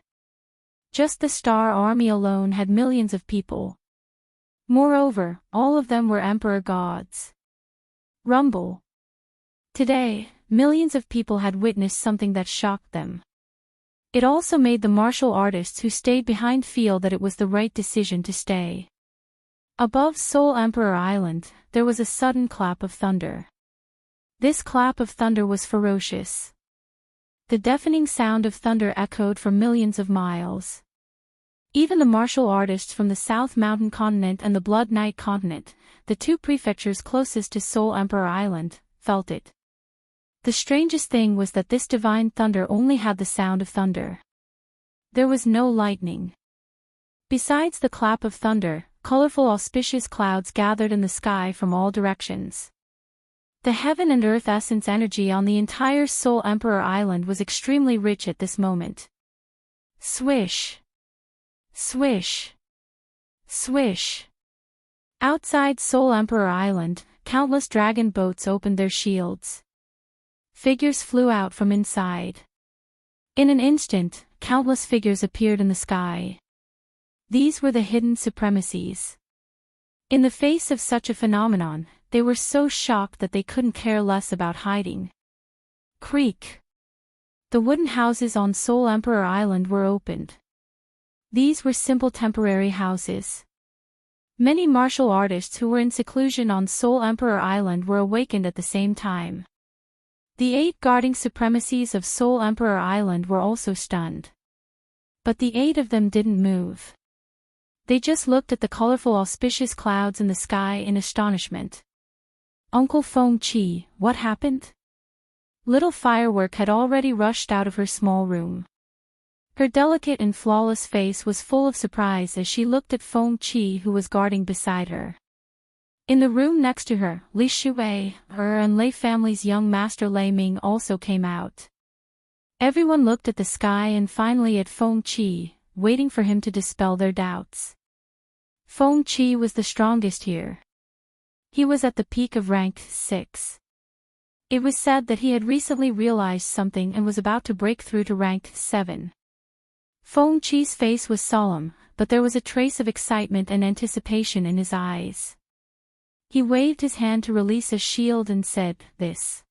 Just the Star Army alone had millions of people. Moreover, all of them were Emperor gods. Rumble. Today, millions of people had witnessed something that shocked them. It also made the martial artists who stayed behind feel that it was the right decision to stay. Above Soul Emperor Island, there was a sudden clap of thunder. This clap of thunder was ferocious. The deafening sound of thunder echoed for millions of miles. Even the martial artists from the South Mountain Continent and the Blood Knight Continent, the 2 prefectures closest to Soul Emperor Island, felt it. The strangest thing was that this divine thunder only had the sound of thunder. There was no lightning. Besides the clap of thunder, colorful auspicious clouds gathered in the sky from all directions. The heaven and earth essence energy on the entire Soul Emperor Island was extremely rich at this moment. Swish. Swish. Swish. Outside Soul Emperor Island, countless dragon boats opened their shields. Figures flew out from inside. In an instant, countless figures appeared in the sky. These were the hidden supremacies. In the face of such a phenomenon, they were so shocked that they couldn't care less about hiding. Creak. The wooden houses on Soul Emperor Island were opened. These were simple temporary houses. Many martial artists who were in seclusion on Soul Emperor Island were awakened at the same time. The 8 guarding supremacies of Soul Emperor Island were also stunned. But the 8 of them didn't move. They just looked at the colorful auspicious clouds in the sky in astonishment. Uncle Feng Chi, what happened? Little Firework had already rushed out of her small room. Her delicate and flawless face was full of surprise as she looked at Feng Chi who was guarding beside her. In the room next to her, Li Shuai, and Lei family's young master Lei Ming also came out. Everyone looked at the sky and finally at Feng Chi, waiting for him to dispel their doubts. Feng Chi was the strongest here. He was at the peak of rank 6. It was said that he had recently realized something and was about to break through to rank 7. Feng Chi's face was solemn, but there was a trace of excitement and anticipation in his eyes. He waved his hand to release a shield and said, "This.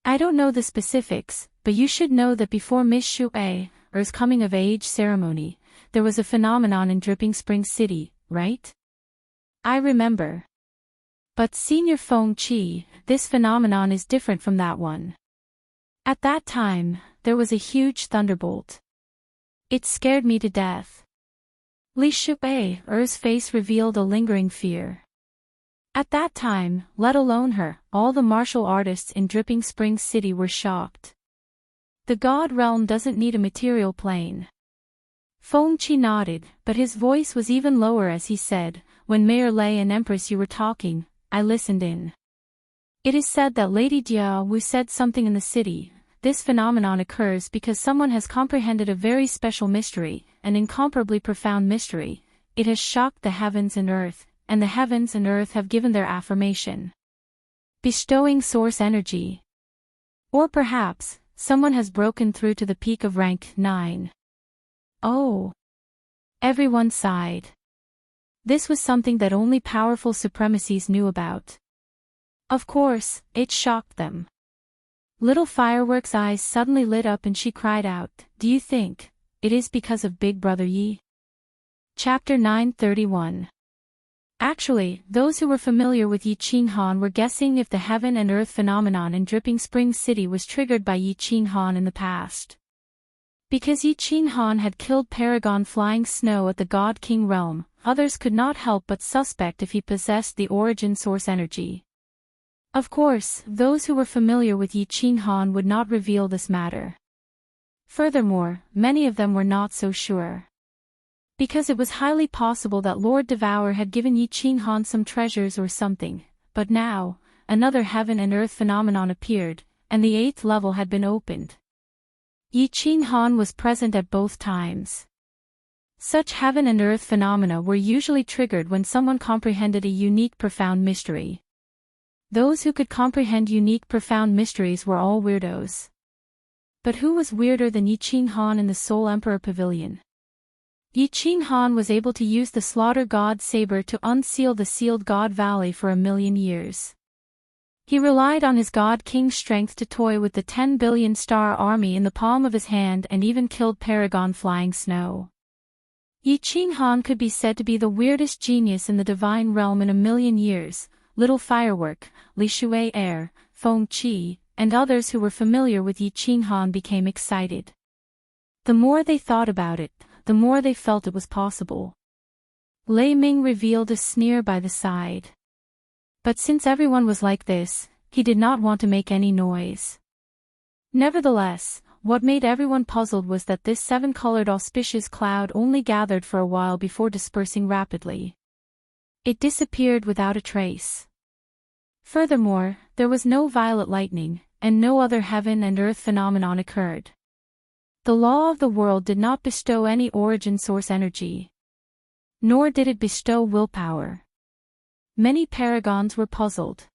I don't know the specifics, but you should know that before Miss Shuai's coming-of-age ceremony, there was a phenomenon in Dripping Spring City, right?" "I remember. But Senior Feng Chi, this phenomenon is different from that one. At that time, there was a huge thunderbolt. It scared me to death." Li Shuai's face revealed a lingering fear. At that time, let alone her, all the martial artists in Dripping Spring City were shocked. The God realm doesn't need a material plane. Feng Chi nodded, but his voice was even lower as he said, "When Mayor Lei and Empress you were talking, I listened in. It is said that Lady Jia Wu said something in the city. This phenomenon occurs because someone has comprehended a very special mystery, an incomparably profound mystery. It has shocked the heavens and earth, and the heavens and earth have given their affirmation. Bestowing source energy. Or perhaps, someone has broken through to the peak of rank 9. Oh." Everyone sighed. This was something that only powerful supremacies knew about. Of course, it shocked them. Little Firework's eyes suddenly lit up and she cried out, "Do you think it is because of Big Brother Yi?" Chapter 931. Actually, those who were familiar with Yi Qinghan were guessing if the heaven and earth phenomenon in Dripping Springs City was triggered by Yi Qinghan in the past. Because Yi Qinghan had killed Paragon Flying Snow at the God King realm, others could not help but suspect if he possessed the origin source energy. Of course, those who were familiar with Yi Qinghan would not reveal this matter. Furthermore, many of them were not so sure. Because it was highly possible that Lord Devour had given Yi Qinghan some treasures or something, but now, another heaven and earth phenomenon appeared, and the 8th level had been opened. Yi Qinghan was present at both times. Such heaven and earth phenomena were usually triggered when someone comprehended a unique profound mystery. Those who could comprehend unique profound mysteries were all weirdos. But who was weirder than Yi Qinghan in the Soul Emperor Pavilion? Yi Qinghan was able to use the Slaughter God Saber to unseal the sealed God Valley for 1,000,000 years. He relied on his God King's strength to toy with the 10 billion star army in the palm of his hand and even killed Paragon Flying Snow. Yi Qinghan could be said to be the weirdest genius in the divine realm in 1,000,000 years. Little Firework, Li Shui Air, Feng Qi, and others who were familiar with Yi Qinghan became excited. The more they thought about it, the more they felt it was possible. Lei Ming revealed a sneer by the side. But since everyone was like this, he did not want to make any noise. Nevertheless, what made everyone puzzled was that this 7-colored auspicious cloud only gathered for a while before dispersing rapidly. It disappeared without a trace. Furthermore, there was no violet lightning, and no other heaven and earth phenomenon occurred. The law of the world did not bestow any origin source energy. Nor did it bestow willpower. Many paragons were puzzled.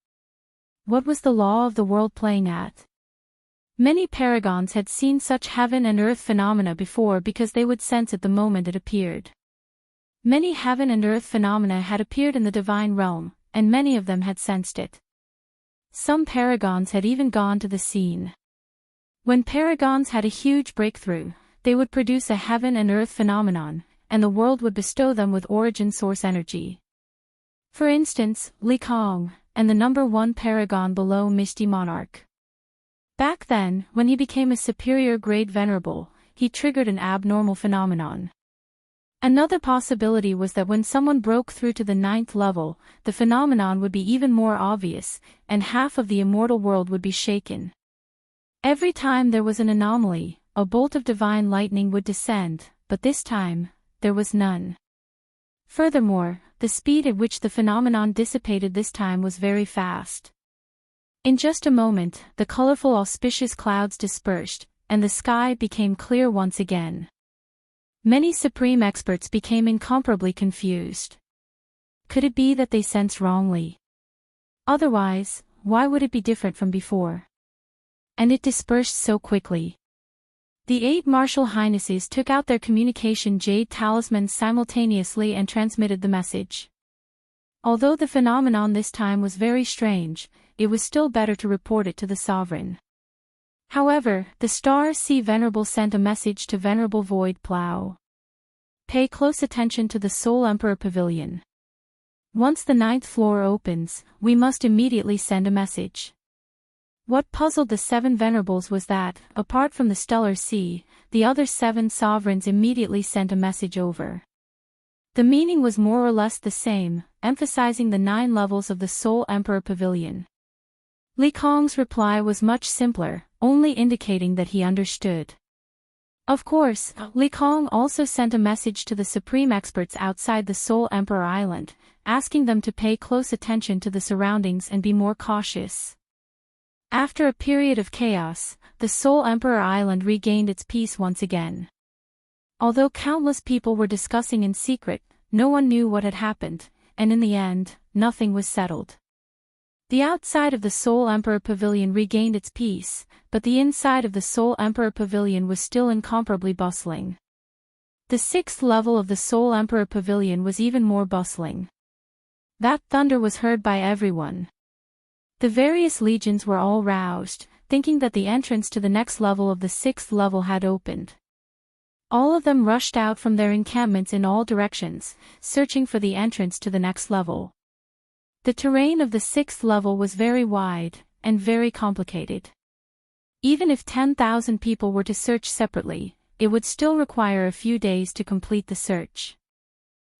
What was the law of the world playing at? Many paragons had seen such heaven and earth phenomena before because they would sense it the moment it appeared. Many heaven and earth phenomena had appeared in the divine realm, and many of them had sensed it. Some paragons had even gone to the scene. When paragons had a huge breakthrough, they would produce a heaven and earth phenomenon, and the world would bestow them with origin source energy. For instance, Li Kong, and the number 1 paragon below Misty Monarch. Back then, when he became a superior grade venerable, he triggered an abnormal phenomenon. Another possibility was that when someone broke through to the 9th level, the phenomenon would be even more obvious, and half of the immortal world would be shaken. Every time there was an anomaly, a bolt of divine lightning would descend, but this time, there was none. Furthermore, the speed at which the phenomenon dissipated this time was very fast. In just a moment, the colorful auspicious clouds dispersed, and the sky became clear once again. Many supreme experts became incomparably confused. Could it be that they sensed wrongly? Otherwise, why would it be different from before? And it dispersed so quickly. The 8 martial highnesses took out their communication jade talismans simultaneously and transmitted the message. Although the phenomenon this time was very strange, it was still better to report it to the sovereign. However, the Star Sea Venerable sent a message to Venerable Void Plow. Pay close attention to the Soul Emperor Pavilion. Once the 9th floor opens, we must immediately send a message. What puzzled the 7 venerables was that, apart from the Stellar Sea, the other 7 sovereigns immediately sent a message over. The meaning was more or less the same, emphasizing the 9 levels of the Soul Emperor Pavilion. Li Kong's reply was much simpler, only indicating that he understood. Of course, Li Kong also sent a message to the supreme experts outside the Soul Emperor Island, asking them to pay close attention to the surroundings and be more cautious. After a period of chaos, the Soul Emperor Island regained its peace once again. Although countless people were discussing in secret, no one knew what had happened, and in the end, nothing was settled. The outside of the Soul Emperor Pavilion regained its peace, but the inside of the Soul Emperor Pavilion was still incomparably bustling. The 6th level of the Soul Emperor Pavilion was even more bustling. That thunder was heard by everyone. The various legions were all roused, thinking that the entrance to the next level of the 6th level had opened. All of them rushed out from their encampments in all directions, searching for the entrance to the next level. The terrain of the 6th level was very wide, and very complicated. Even if 10,000 people were to search separately, it would still require a few days to complete the search.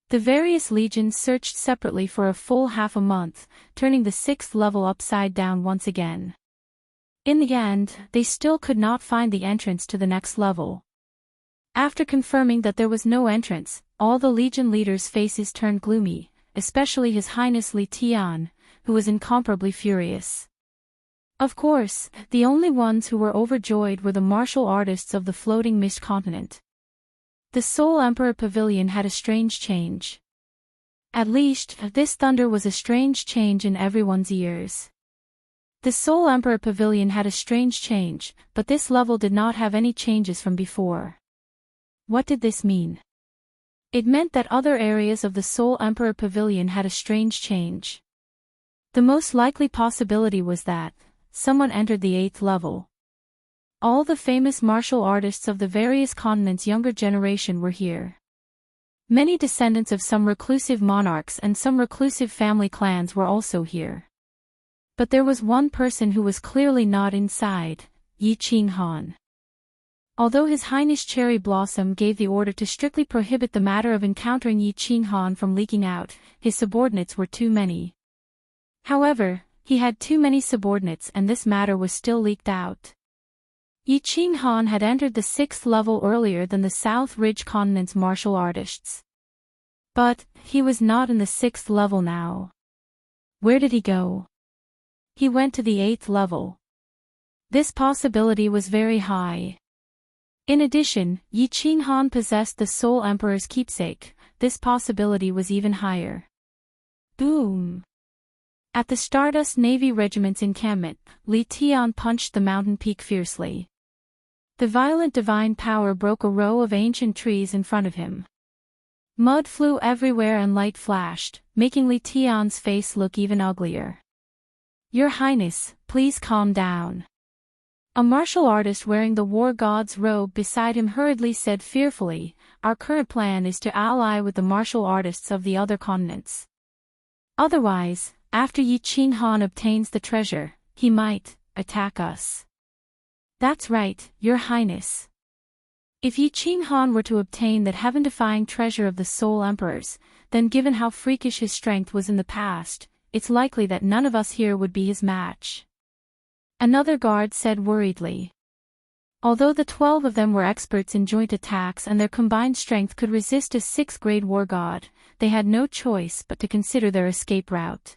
The various legions searched separately for a full half a month, turning the 6th level upside down once again. In the end, they still could not find the entrance to the next level. After confirming that there was no entrance, all the legion leaders' faces turned gloomy, especially His Highness Li Tian, who was incomparably furious. Of course, the only ones who were overjoyed were the martial artists of the floating mist continent. The Soul Emperor Pavilion had a strange change. At least, this thunder was a strange change in everyone's ears. The Soul Emperor Pavilion had a strange change, but this level did not have any changes from before. What did this mean? It meant that other areas of the Soul Emperor Pavilion had a strange change. The most likely possibility was that someone entered the 8th level. All the famous martial artists of the various continents' younger generation were here. Many descendants of some reclusive monarchs and some reclusive family clans were also here. But there was one person who was clearly not inside, Yi Qinghan. Although His Highness Cherry Blossom gave the order to strictly prohibit the matter of encountering Yi Qinghan from leaking out, his subordinates were too many. However, he had too many subordinates and this matter was still leaked out. Yi Qinghan had entered the 6th level earlier than the South Ridge Continent's martial artists. But, he was not in the 6th level now. Where did he go? He went to the 8th level. This possibility was very high. In addition, Yi Qinghan possessed the Soul Emperor's keepsake, this possibility was even higher. Boom! At the Stardust Navy Regiment's encampment, Li Tian punched the mountain peak fiercely. The violent divine power broke a row of ancient trees in front of him. Mud flew everywhere and light flashed, making Li Tian's face look even uglier. Your Highness, please calm down. A martial artist wearing the war god's robe beside him hurriedly said fearfully, our current plan is to ally with the martial artists of the other continents. Otherwise, after Yi Qinghan obtains the treasure, he might attack us. That's right, Your Highness. If Yi Qinghan were to obtain that heaven-defying treasure of the Soul Emperors, then given how freakish his strength was in the past, it's likely that none of us here would be his match. Another guard said worriedly. Although the 12 of them were experts in joint attacks and their combined strength could resist a 6th-grade war god, they had no choice but to consider their escape route.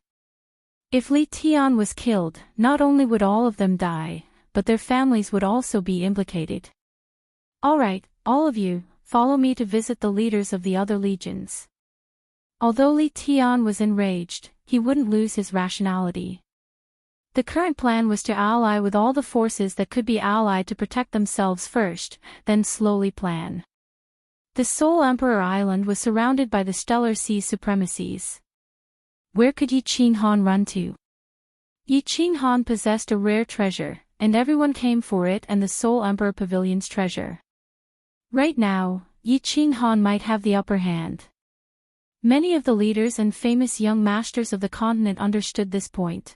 If Li Tian was killed, not only would all of them die, but their families would also be implicated. Alright, all of you, follow me to visit the leaders of the other legions. Although Li Tian was enraged, he wouldn't lose his rationality. The current plan was to ally with all the forces that could be allied to protect themselves first, then slowly plan. The Soul Emperor Island was surrounded by the stellar sea supremacies. Where could Yi Qinghan run to? Yi Qinghan possessed a rare treasure, and everyone came for it and the Soul Emperor Pavilion's treasure. Right now, Yi Qinghan might have the upper hand. Many of the leaders and famous young masters of the continent understood this point.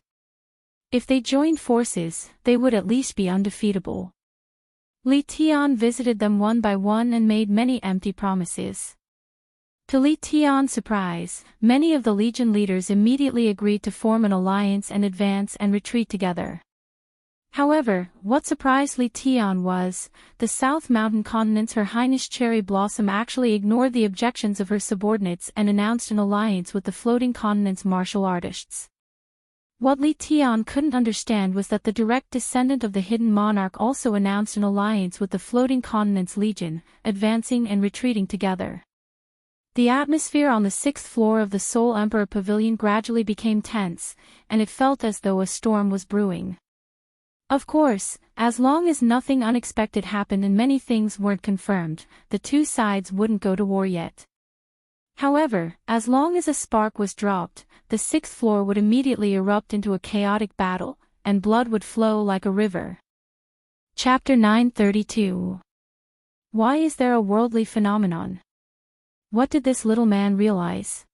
If they joined forces, they would at least be undefeatable. Li Tian visited them one by one and made many empty promises. To Li Tian's surprise, many of the legion leaders immediately agreed to form an alliance and advance and retreat together. However, what surprised Li Tian was, the South Mountain Continent's Her Highness Cherry Blossom actually ignored the objections of her subordinates and announced an alliance with the floating continent's martial artists. What Li Tian couldn't understand was that the direct descendant of the hidden monarch also announced an alliance with the floating continent's legion, advancing and retreating together. The atmosphere on the 6th floor of the Soul Emperor Pavilion gradually became tense, and it felt as though a storm was brewing. Of course, as long as nothing unexpected happened and many things weren't confirmed, the two sides wouldn't go to war yet. However, as long as a spark was dropped, the 6th floor would immediately erupt into a chaotic battle, and blood would flow like a river. Chapter 932. Why is there a worldly phenomenon? What did this little man realize?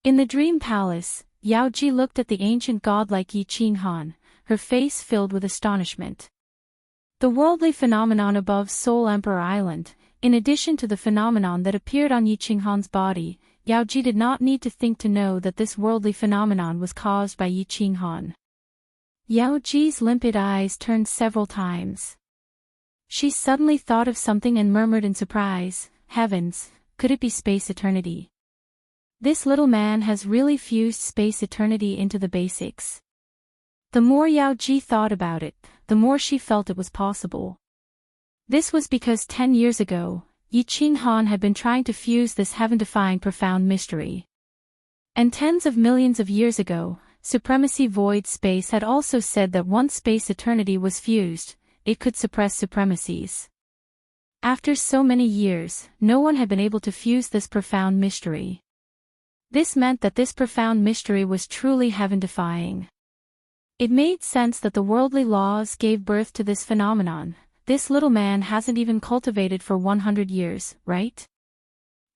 In the dream palace, Yao Ji looked at the ancient godlike Yi Qin Han, her face filled with astonishment. The worldly phenomenon above Soul Emperor Island, in addition to the phenomenon that appeared on Yi Qin Han's body, Yao Ji did not need to think to know that this worldly phenomenon was caused by Yi Qin Han. Yao Ji's limpid eyes turned several times. She suddenly thought of something and murmured in surprise, "Heavens, could it be space eternity? This little man has really fused space eternity into the basics." The more Yao Ji thought about it, the more she felt it was possible. This was because 10 years ago, Yi Qin Han had been trying to fuse this heaven-defying profound mystery. And tens of millions of years ago, Supremacy Void Space had also said that once space eternity was fused, it could suppress supremacies. After so many years, no one had been able to fuse this profound mystery. This meant that this profound mystery was truly heaven-defying. It made sense that the worldly laws gave birth to this phenomenon. This little man hasn't even cultivated for 100 years, right?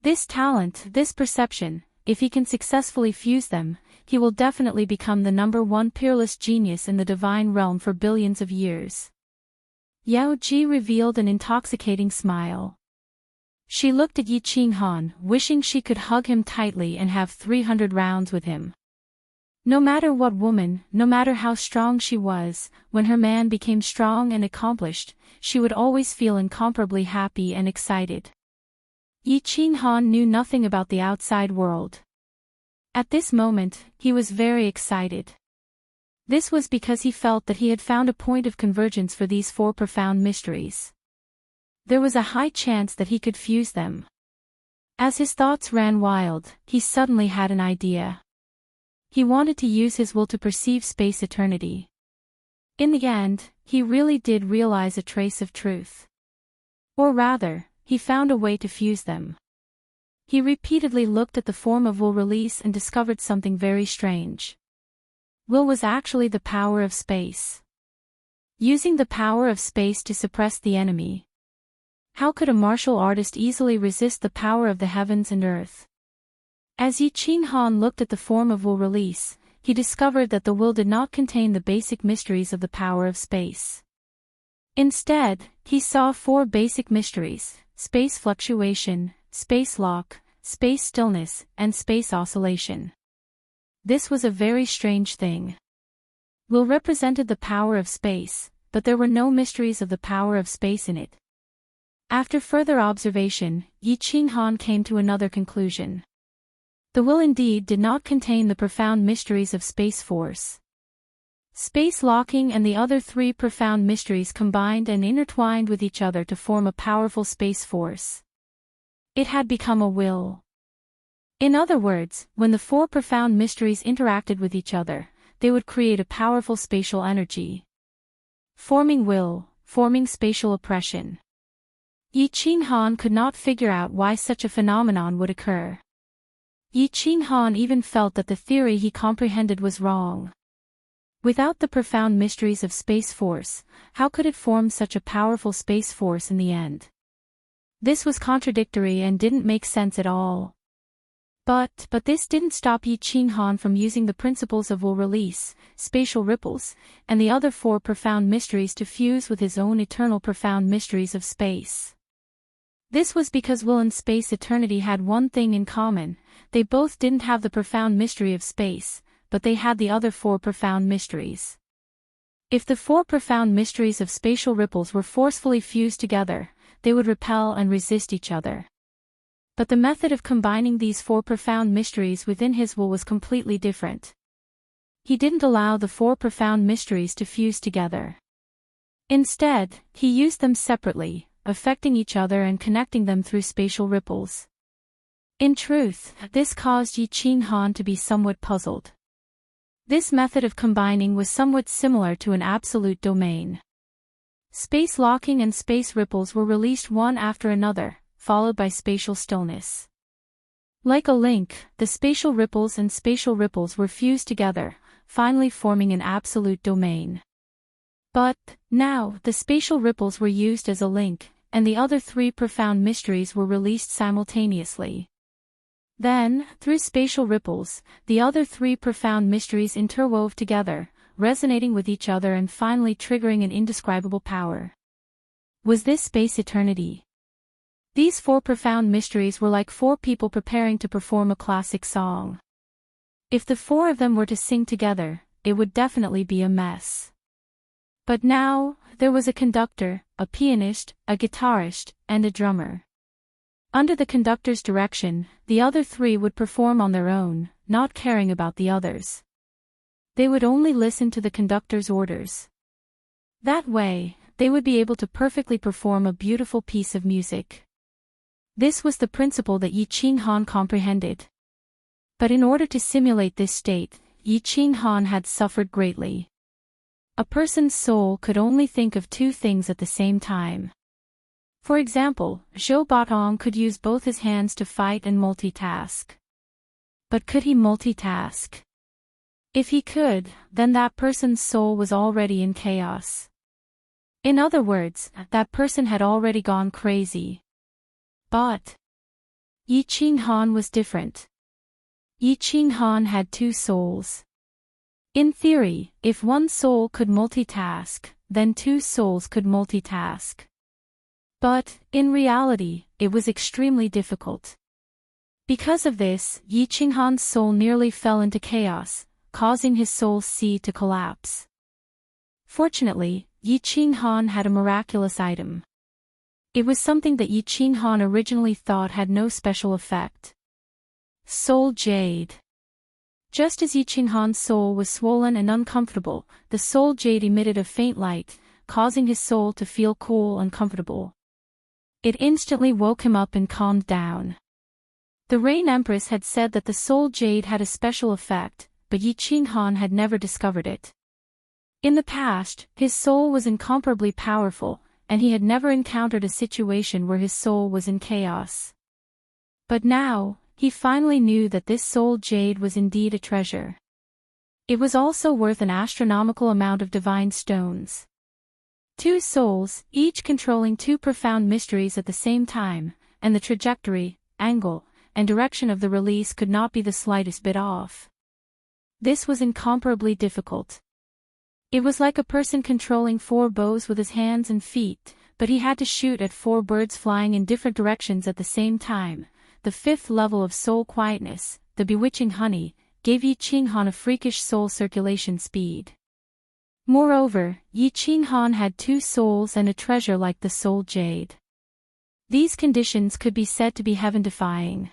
This talent, this perception, if he can successfully fuse them, he will definitely become the #1 peerless genius in the divine realm for billions of years. Yao Ji revealed an intoxicating smile. She looked at Yi Qin Han, wishing she could hug him tightly and have 300 rounds with him. No matter what woman, no matter how strong she was, when her man became strong and accomplished, she would always feel incomparably happy and excited. Yi Qin Han knew nothing about the outside world. At this moment, he was very excited. This was because he felt that he had found a point of convergence for these 4 profound mysteries. There was a high chance that he could fuse them. As his thoughts ran wild, he suddenly had an idea. He wanted to use his will to perceive space eternity. In the end, he really did realize a trace of truth. Or rather, he found a way to fuse them. He repeatedly looked at the form of will release and discovered something very strange. Will was actually the power of space. Using the power of space to suppress the enemy. How could a martial artist easily resist the power of the heavens and earth? As Yi Qin Han looked at the form of will release, he discovered that the will did not contain the basic mysteries of the power of space. Instead, he saw 4 basic mysteries: space fluctuation, space lock, space stillness, and space oscillation. This was a very strange thing. Will represented the power of space, but there were no mysteries of the power of space in it. After further observation, Yi Qin Han came to another conclusion. The will indeed did not contain the profound mysteries of space force. Space locking and the other 3 profound mysteries combined and intertwined with each other to form a powerful space force. It had become a will. In other words, when the 4 profound mysteries interacted with each other, they would create a powerful spatial energy. Forming will, forming spatial oppression. Yi Qin Han could not figure out why such a phenomenon would occur. Yi Qin Han even felt that the theory he comprehended was wrong. Without the profound mysteries of space force, how could it form such a powerful space force in the end? This was contradictory and didn't make sense at all. But this didn't stop Yi Qin Han from using the principles of will release, spatial ripples, and the other 4 profound mysteries to fuse with his own eternal profound mysteries of space. This was because will and space eternity had one thing in common: they both didn't have the profound mystery of space, but they had the other 4 profound mysteries. If the 4 profound mysteries of spatial ripples were forcefully fused together, they would repel and resist each other. But the method of combining these 4 profound mysteries within his will was completely different. He didn't allow the 4 profound mysteries to fuse together. Instead, he used them separately, affecting each other and connecting them through spatial ripples. In truth, this caused Yi Qin Han to be somewhat puzzled. This method of combining was somewhat similar to an absolute domain. Space locking and space ripples were released one after another, followed by spatial stillness. Like a link, the spatial ripples and spatial ripples were fused together, finally forming an absolute domain. But, now, the spatial ripples were used as a link, and the other three profound mysteries were released simultaneously. Then, through spatial ripples, the other three profound mysteries interwove together, resonating with each other and finally triggering an indescribable power. Was this space eternity? These four profound mysteries were like four people preparing to perform a classic song. If the four of them were to sing together, it would definitely be a mess. But now, there was a conductor, a pianist, a guitarist, and a drummer. Under the conductor's direction, the other three would perform on their own, not caring about the others. They would only listen to the conductor's orders. That way, they would be able to perfectly perform a beautiful piece of music. This was the principle that Yi Ching Han comprehended. But in order to simulate this state, Yi Ching Han had suffered greatly. A person's soul could only think of two things at the same time. For example, Zhou Batong could use both his hands to fight and multitask. But could he multitask? If he could, then that person's soul was already in chaos. In other words, that person had already gone crazy. But Yi Ching Han was different. Yi Ching Han had two souls. In theory, if one soul could multitask, then two souls could multitask. But, in reality, it was extremely difficult. Because of this, Yi Ching Han's soul nearly fell into chaos, causing his soul sea to collapse. Fortunately, Yi Ching Han had a miraculous item. It was something that Yi Ching Han originally thought had no special effect. Soul Jade. Just as Yi Ching Han's soul was swollen and uncomfortable, the soul jade emitted a faint light, causing his soul to feel cool and comfortable. It instantly woke him up and calmed down. The Rain Empress had said that the soul jade had a special effect, but Yi Ching Han had never discovered it. In the past, his soul was incomparably powerful, and he had never encountered a situation where his soul was in chaos. But now, he finally knew that this soul jade was indeed a treasure. It was also worth an astronomical amount of divine stones. Two souls, each controlling two profound mysteries at the same time, and the trajectory, angle, and direction of the release could not be the slightest bit off. This was incomparably difficult. It was like a person controlling four bows with his hands and feet, but he had to shoot at four birds flying in different directions at the same time. The fifth level of soul quietness, the bewitching honey, gave Yi Ching Han a freakish soul circulation speed. Moreover, Yi Ching Han had two souls and a treasure like the soul jade. These conditions could be said to be heaven-defying.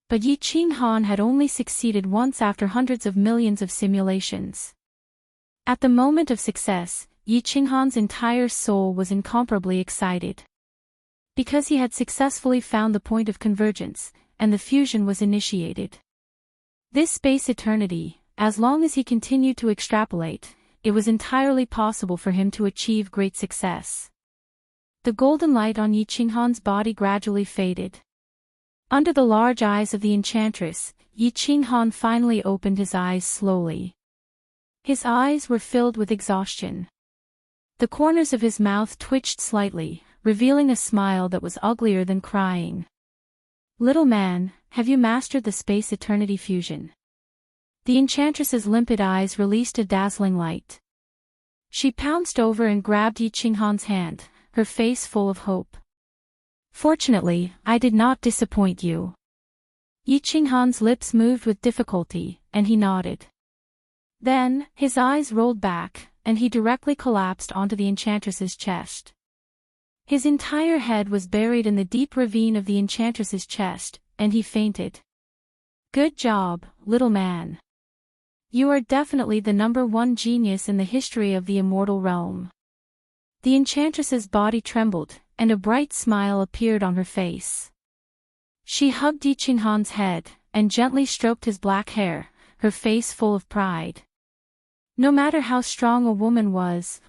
But Yi Ching Han had only succeeded once after hundreds of millions of simulations. At the moment of success, Yi Ching Han's entire soul was incomparably excited. Because he had successfully found the point of convergence, and the fusion was initiated. This space eternity, as long as he continued to extrapolate, it was entirely possible for him to achieve great success. The golden light on Yi Ching Han's body gradually faded. Under the large eyes of the enchantress, Yi Ching Han finally opened his eyes slowly. His eyes were filled with exhaustion. The corners of his mouth twitched slightly, revealing a smile that was uglier than crying. Little man, have you mastered the space eternity fusion? The enchantress's limpid eyes released a dazzling light. She pounced over and grabbed Yi Ching Han's hand, her face full of hope. Fortunately, I did not disappoint you. Yi Ching Han's lips moved with difficulty, and he nodded. Then, his eyes rolled back, and he directly collapsed onto the enchantress's chest. His entire head was buried in the deep ravine of the enchantress's chest, and he fainted. Good job, little man. You are definitely the #1 genius in the history of the immortal realm. The enchantress's body trembled, and a bright smile appeared on her face. She hugged Yi Ching Han's head, and gently stroked his black hair, her face full of pride. No matter how strong a woman was,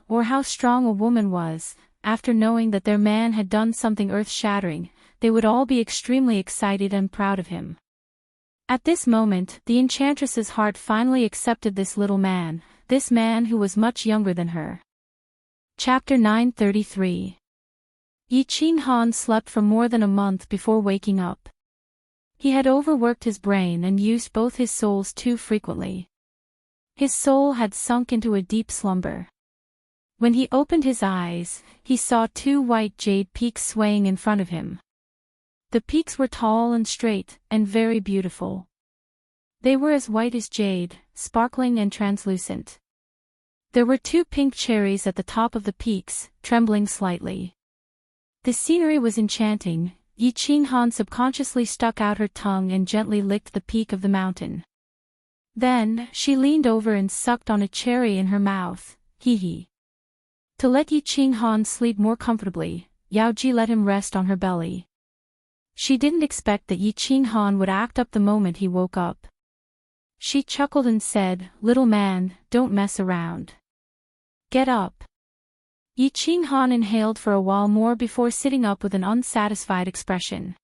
after knowing that their man had done something earth-shattering, they would all be extremely excited and proud of him. At this moment, the enchantress's heart finally accepted this little man, this man who was much younger than her. Chapter 933. Yi Qinghan slept for more than a month before waking up. He had overworked his brain and used both his souls too frequently. His soul had sunk into a deep slumber. When he opened his eyes, he saw two white jade peaks swaying in front of him. The peaks were tall and straight, and very beautiful. They were as white as jade, sparkling and translucent. There were two pink cherries at the top of the peaks, trembling slightly. The scenery was enchanting. Yi Qinghan subconsciously stuck out her tongue and gently licked the peak of the mountain. Then, she leaned over and sucked on a cherry in her mouth. Hee. To let Yi Qinghan sleep more comfortably, Yao Ji let him rest on her belly. She didn't expect that Yi Qinghan would act up the moment he woke up. She chuckled and said, "Little man, don't mess around. Get up." Yi Qinghan inhaled for a while more before sitting up with an unsatisfied expression.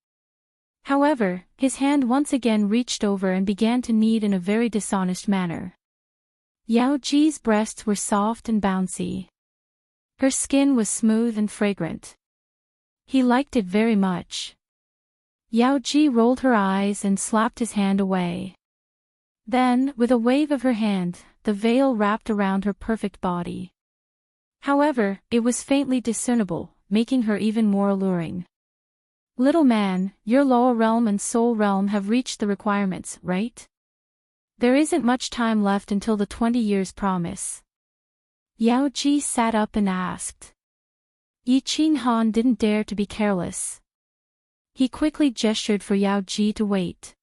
However, his hand once again reached over and began to knead in a very dishonest manner. Yao Ji's breasts were soft and bouncy. Her skin was smooth and fragrant. He liked it very much. Yao Ji rolled her eyes and slapped his hand away. Then, with a wave of her hand, the veil wrapped around her perfect body. However, it was faintly discernible, making her even more alluring. "Little man, your lower realm and soul realm have reached the requirements, right? There isn't much time left until the 20 years promise." Yao Ji sat up and asked. Yi Qinghan didn't dare to be careless. He quickly gestured for Yao Ji to wait.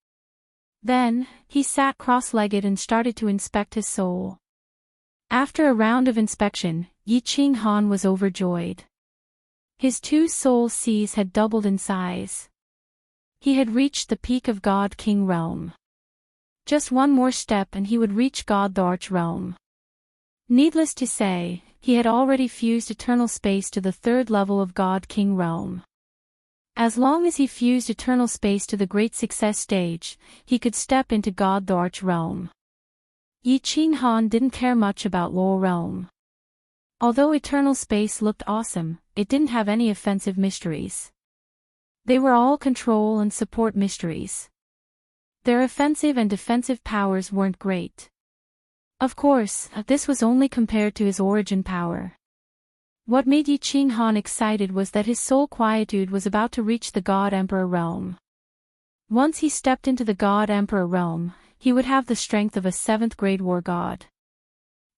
Then, he sat cross-legged and started to inspect his soul. After a round of inspection, Yi Qinghan was overjoyed. His two soul seas had doubled in size. He had reached the peak of God King Realm. Just one more step and he would reach God the Arch Realm. Needless to say, he had already fused eternal space to the third level of God King Realm. As long as he fused eternal space to the Great Success stage, he could step into God the Arch Realm. Yi Qinghan didn't care much about Lower Realm. Although eternal space looked awesome, it didn't have any offensive mysteries. They were all control and support mysteries. Their offensive and defensive powers weren't great. Of course, this was only compared to his origin power. What made Yi Qinghan excited was that his soul quietude was about to reach the God Emperor realm. Once he stepped into the God Emperor realm, he would have the strength of a 7th grade war god.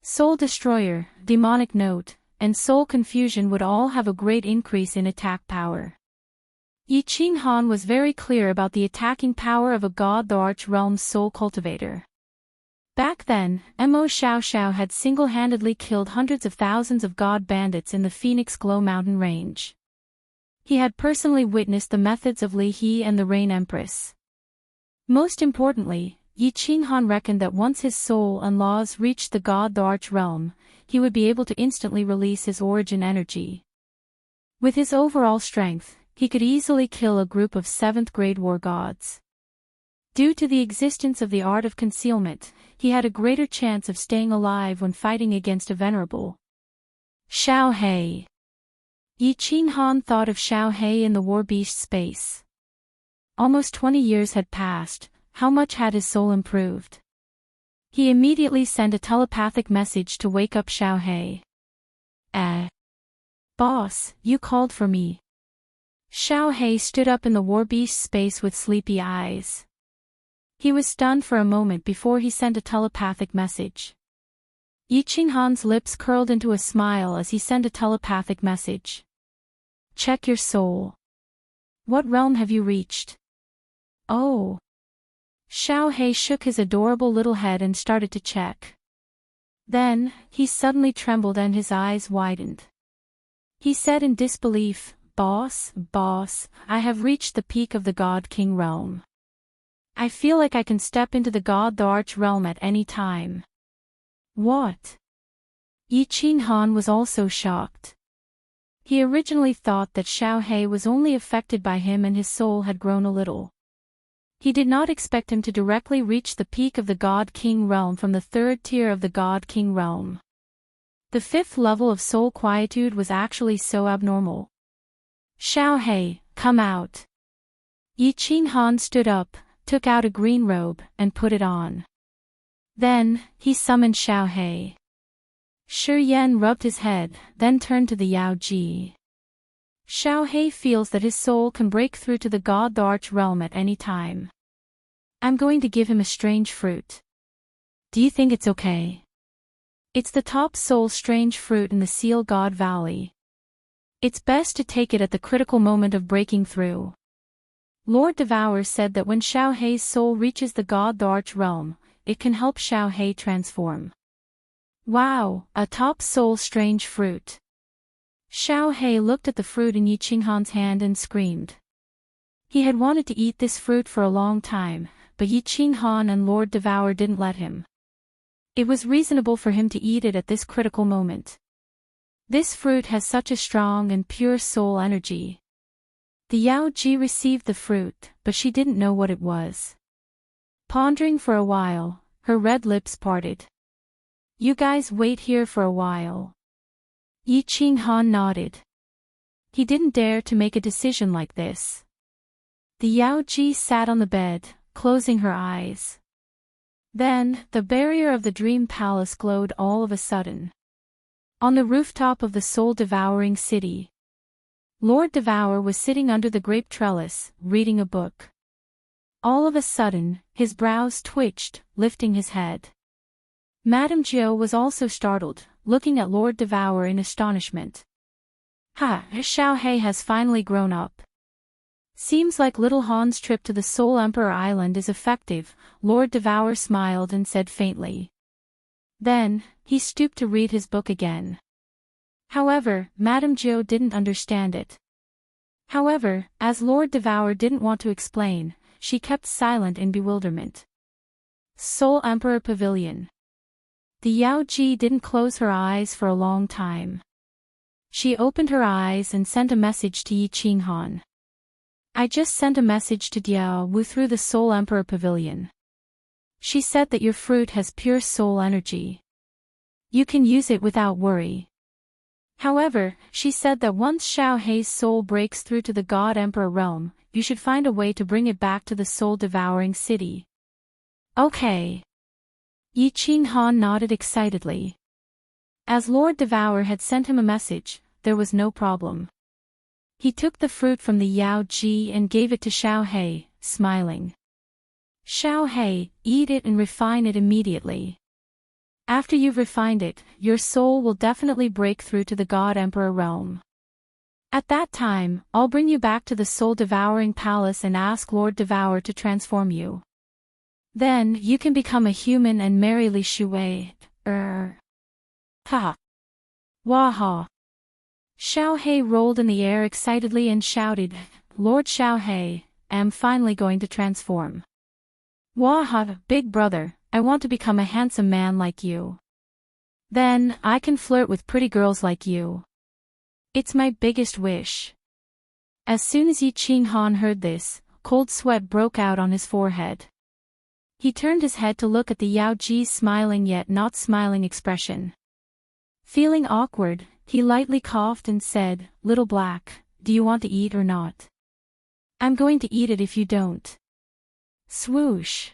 Soul Destroyer, Demonic Note, and Soul Confusion would all have a great increase in attack power. Yi Qinghan was very clear about the attacking power of a God the Arch Realm's Soul Cultivator. Back then, Mo Xiaoxiao had single-handedly killed hundreds of thousands of god bandits in the Phoenix Glow mountain range. He had personally witnessed the methods of Li He and the Rain Empress. Most importantly, Yi Qinghan reckoned that once his soul and laws reached the God the Arch Realm, he would be able to instantly release his origin energy. With his overall strength, he could easily kill a group of 7th grade war gods. Due to the existence of the art of concealment, he had a greater chance of staying alive when fighting against a venerable Xiao He. Yi Qinghan thought of Xiao He in the war beast space. Almost 20 years had passed. How much had his soul improved? He immediately sent a telepathic message to wake up Xiao He. Boss, you called for me. Xiao He stood up in the war beast space with sleepy eyes. He was stunned for a moment before he sent a telepathic message. Yi Qinghan's lips curled into a smile as he sent a telepathic message. Check your soul. What realm have you reached? Oh. Xiao He shook his adorable little head and started to check. Then, he suddenly trembled and his eyes widened. He said in disbelief, Boss, I have reached the peak of the God King realm. I feel like I can step into the God the Arch realm at any time. What? Yi Qinghan was also shocked. He originally thought that Xiao He was only affected by him and his soul had grown a little. He did not expect him to directly reach the peak of the God King realm from the 3rd tier of the God King realm. The fifth level of soul quietude was actually so abnormal. Xiaohei, come out. Yi Qinghan stood up, took out a green robe, and put it on. Then, he summoned Xiaohei. Shi Yan rubbed his head, then turned to the Yao Ji. Xiaohei feels that his soul can break through to the God the Arch realm at any time. I'm going to give him a strange fruit. Do you think it's okay? It's the top soul strange fruit in the Seal God Valley. It's best to take it at the critical moment of breaking through. Lord Devour said that when Xiaohei's soul reaches the God the Arch realm, it can help Xiaohei transform. Wow, a top soul strange fruit. Xiaohei looked at the fruit in Yi Qinghan's hand and screamed. He had wanted to eat this fruit for a long time, but Yi Qinghan and Lord Devour didn't let him. It was reasonable for him to eat it at this critical moment. This fruit has such a strong and pure soul energy. The Yao Ji received the fruit, but she didn't know what it was. Pondering for a while, her red lips parted. You guys wait here for a while. Yi Qinghan nodded. He didn't dare to make a decision like this. The Yao Ji sat on the bed, closing her eyes. Then, the barrier of the dream palace glowed all of a sudden. On the rooftop of the soul-devouring city, Lord Devour was sitting under the grape trellis, reading a book. All of a sudden, his brows twitched, lifting his head. Madame Jiao was also startled, looking at Lord Devour in astonishment. Ha, Xiaohei has finally grown up. Seems like little Han's trip to the Soul Emperor Island is effective, Lord Devour smiled and said faintly. Then, he stooped to read his book again. However, Madame Jiao didn't understand it. However, as Lord Devour didn't want to explain, she kept silent in bewilderment. Soul Emperor Pavilion. The Yao Ji didn't close her eyes for a long time. She opened her eyes and sent a message to Yi Qinghan. I just sent a message to Diao Wu through the Soul Emperor Pavilion. She said that your fruit has pure soul energy. You can use it without worry. However, she said that once Xiaohei's soul breaks through to the God Emperor realm, you should find a way to bring it back to the soul-devouring city. Okay. Yi Qinghan nodded excitedly. As Lord Devour had sent him a message, there was no problem. He took the fruit from the Yao Ji and gave it to Xiaohei, smiling. Xiaohei, eat it and refine it immediately. After you've refined it, your soul will definitely break through to the God Emperor realm. At that time, I'll bring you back to the soul-devouring palace and ask Lord Devour to transform you. Then, you can become a human and marry Li Shuwei. Ha! Waha! Xiaohei rolled in the air excitedly and shouted, Lord Xiaohei, I'm finally going to transform. Waha, big brother, I want to become a handsome man like you. Then, I can flirt with pretty girls like you. It's my biggest wish. As soon as Yi Qinghan heard this, cold sweat broke out on his forehead. He turned his head to look at the Yao Ji's smiling yet not smiling expression. Feeling awkward, he lightly coughed and said, Little Black, do you want to eat or not? I'm going to eat it if you don't. Swoosh.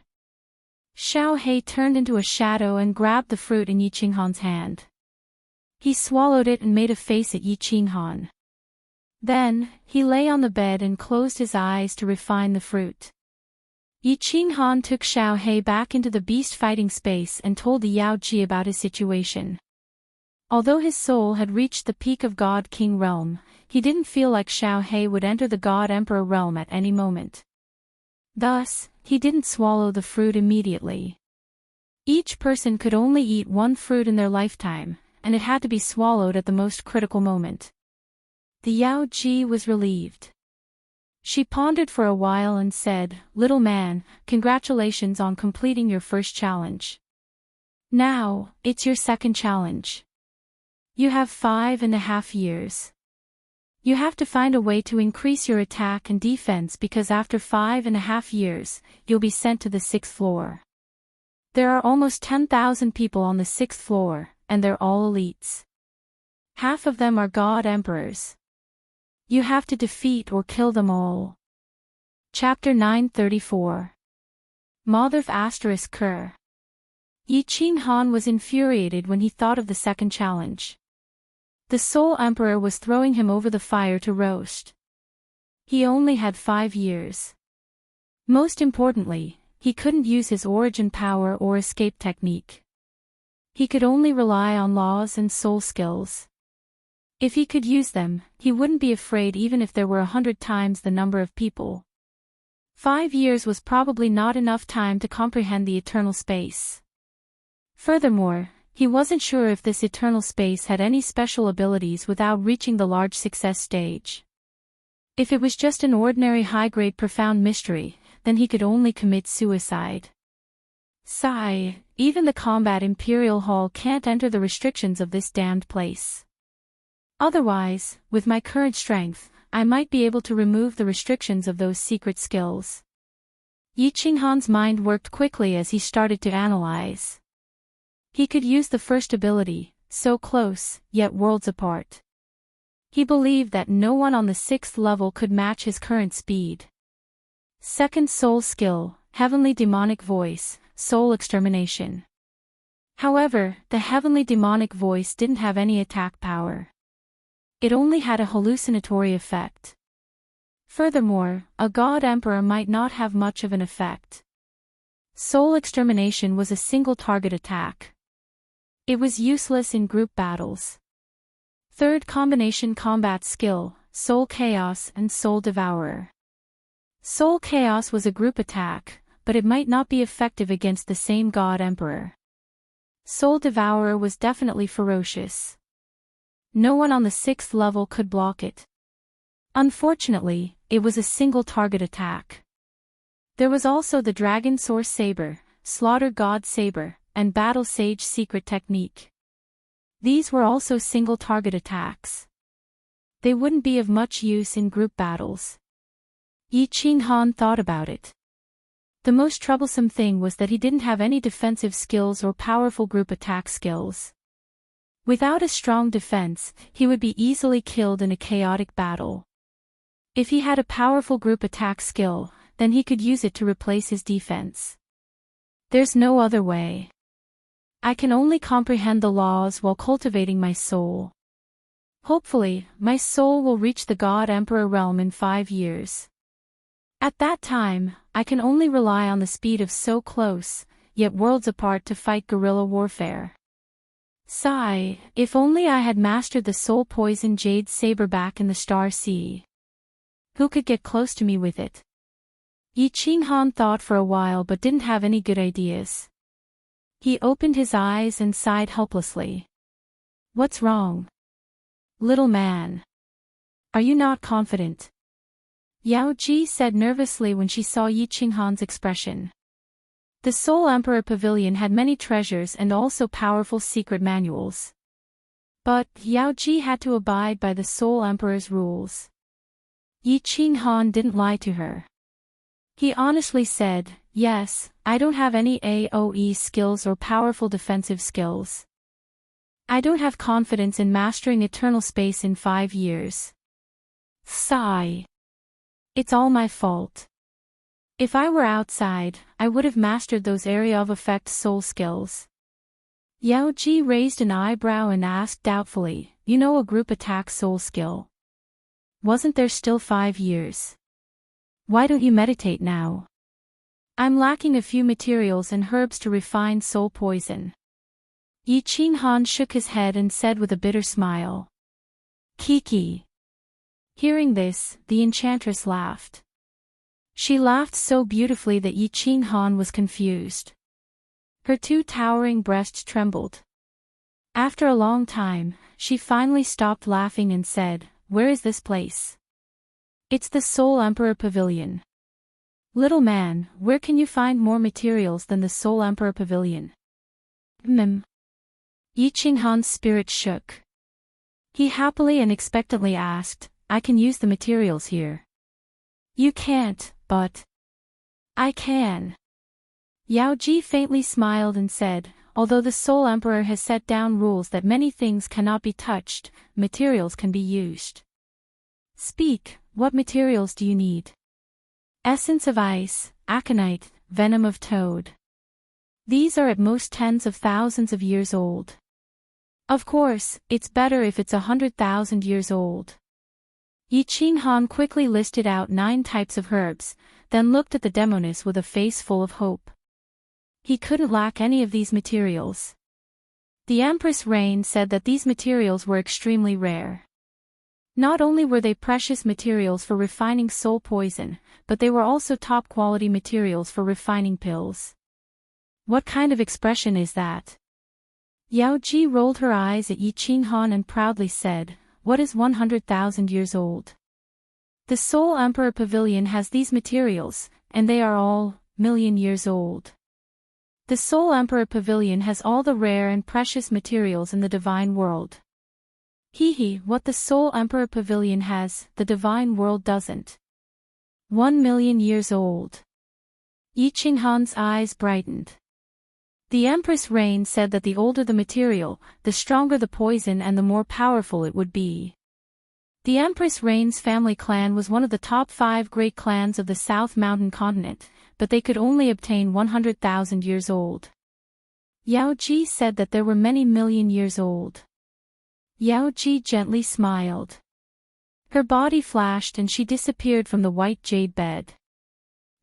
Xiaohei turned into a shadow and grabbed the fruit in Yi Qinghan's hand. He swallowed it and made a face at Yi Qinghan. Then, he lay on the bed and closed his eyes to refine the fruit. Yi Qinghan took Xiaohei back into the beast fighting space and told the Yao Ji about his situation. Although his soul had reached the peak of God King realm, he didn't feel like Xiaohei would enter the God Emperor realm at any moment. Thus, he didn't swallow the fruit immediately. Each person could only eat one fruit in their lifetime, and it had to be swallowed at the most critical moment. The Yao Ji was relieved. She pondered for a while and said, Little man, congratulations on completing your first challenge. Now, it's your second challenge. You have 5.5 years. You have to find a way to increase your attack and defense because after 5.5 years, you'll be sent to the 6th floor. There are almost 10,000 people on the 6th floor, and they're all elites. Half of them are God Emperors. You have to defeat or kill them all. Chapter 934. Motherf asterisk Kerr. Yi Qinghan was infuriated when he thought of the second challenge. The Soul Emperor was throwing him over the fire to roast. He only had 5 years. Most importantly, he couldn't use his origin power or escape technique. He could only rely on laws and soul skills. If he could use them, he wouldn't be afraid even if there were 100 times the number of people. 5 years was probably not enough time to comprehend the eternal space. Furthermore, he wasn't sure if this eternal space had any special abilities without reaching the large success stage. If it was just an ordinary high-grade profound mystery, then he could only commit suicide. Sigh, even the combat Imperial Hall can't enter the restrictions of this damned place. Otherwise, with my current strength, I might be able to remove the restrictions of those secret skills. Yi Qinghan's mind worked quickly as he started to analyze. He could use the first ability, so close, yet worlds apart. He believed that no one on the 6th level could match his current speed. Second soul skill, Heavenly Demonic Voice, Soul Extermination. However, the Heavenly Demonic Voice didn't have any attack power. It only had a hallucinatory effect. Furthermore, a God Emperor might not have much of an effect. Soul Extermination was a single target attack. It was useless in group battles. Third combination combat skill, Soul Chaos and Soul Devourer. Soul Chaos was a group attack, but it might not be effective against the same God Emperor. Soul Devourer was definitely ferocious. No one on the 6th level could block it. Unfortunately, it was a single target attack. There was also the Dragon Source Saber, Slaughter God Saber, and Battle Sage Secret Technique. These were also single target attacks. They wouldn't be of much use in group battles. Yi Qinghan thought about it. The most troublesome thing was that he didn't have any defensive skills or powerful group attack skills. Without a strong defense, he would be easily killed in a chaotic battle. If he had a powerful group attack skill, then he could use it to replace his defense. There's no other way. I can only comprehend the laws while cultivating my soul. Hopefully, my soul will reach the God Emperor realm in 5 years. At that time, I can only rely on the speed of so close, yet worlds apart to fight guerrilla warfare. Sigh, if only I had mastered the soul poison jade saber back in the Star Sea. Who could get close to me with it? Yi Qinghan thought for a while but didn't have any good ideas. He opened his eyes and sighed helplessly. What's wrong? Little man. Are you not confident? Yao Ji said nervously when she saw Yi Qinghan's expression. The Soul Emperor Pavilion had many treasures and also powerful secret manuals. But Yao Ji had to abide by the Soul Emperor's rules. Yi Qinghan didn't lie to her. He honestly said, yes, I don't have any AoE skills or powerful defensive skills. I don't have confidence in mastering eternal space in 5 years. Sigh. It's all my fault. If I were outside, I would have mastered those area of effect soul skills. Yao Ji raised an eyebrow and asked doubtfully, you know a group attack soul skill? Wasn't there still 5 years? Why don't you meditate now? I'm lacking a few materials and herbs to refine soul poison. Yi Qinghan shook his head and said with a bitter smile. Kiki. Hearing this, the enchantress laughed. She laughed so beautifully that Yi Qinghan was confused. Her 2 towering breasts trembled. After a long time, she finally stopped laughing and said, where is this place? It's the Soul Emperor Pavilion. Little man, where can you find more materials than the Soul Emperor Pavilion? Yi Qinghan's spirit shook. He happily and expectantly asked, I can use the materials here. You can't, but I can. Yao Ji faintly smiled and said, Although the Soul Emperor has set down rules that many things cannot be touched, materials can be used. Speak, what materials do you need? Essence of ice, aconite, venom of toad. These are at most tens of thousands of years old. Of course, it's better if it's 100,000 years old. Yi Qinghan quickly listed out 9 types of herbs, then looked at the demoness with a face full of hope. He couldn't lack any of these materials. The Empress Rain said that these materials were extremely rare. Not only were they precious materials for refining soul poison, but they were also top-quality materials for refining pills. What kind of expression is that? Yao Ji rolled her eyes at Yi Qinghan and proudly said, "What is 100,000 years old?" The Soul Emperor Pavilion has these materials, and they are all million years old. The Soul Emperor Pavilion has all the rare and precious materials in the divine world. What the Soul Emperor Pavilion has, the divine world doesn't. 1 million years old. Yi Qinghan's eyes brightened. The Empress Rain said that the older the material, the stronger the poison and the more powerful it would be. The Empress Rain's family clan was one of the top 5 great clans of the South Mountain continent, but they could only obtain 100,000 years old. Yao Ji said that there were many million years old. Yao Ji gently smiled. Her body flashed and she disappeared from the white jade bed.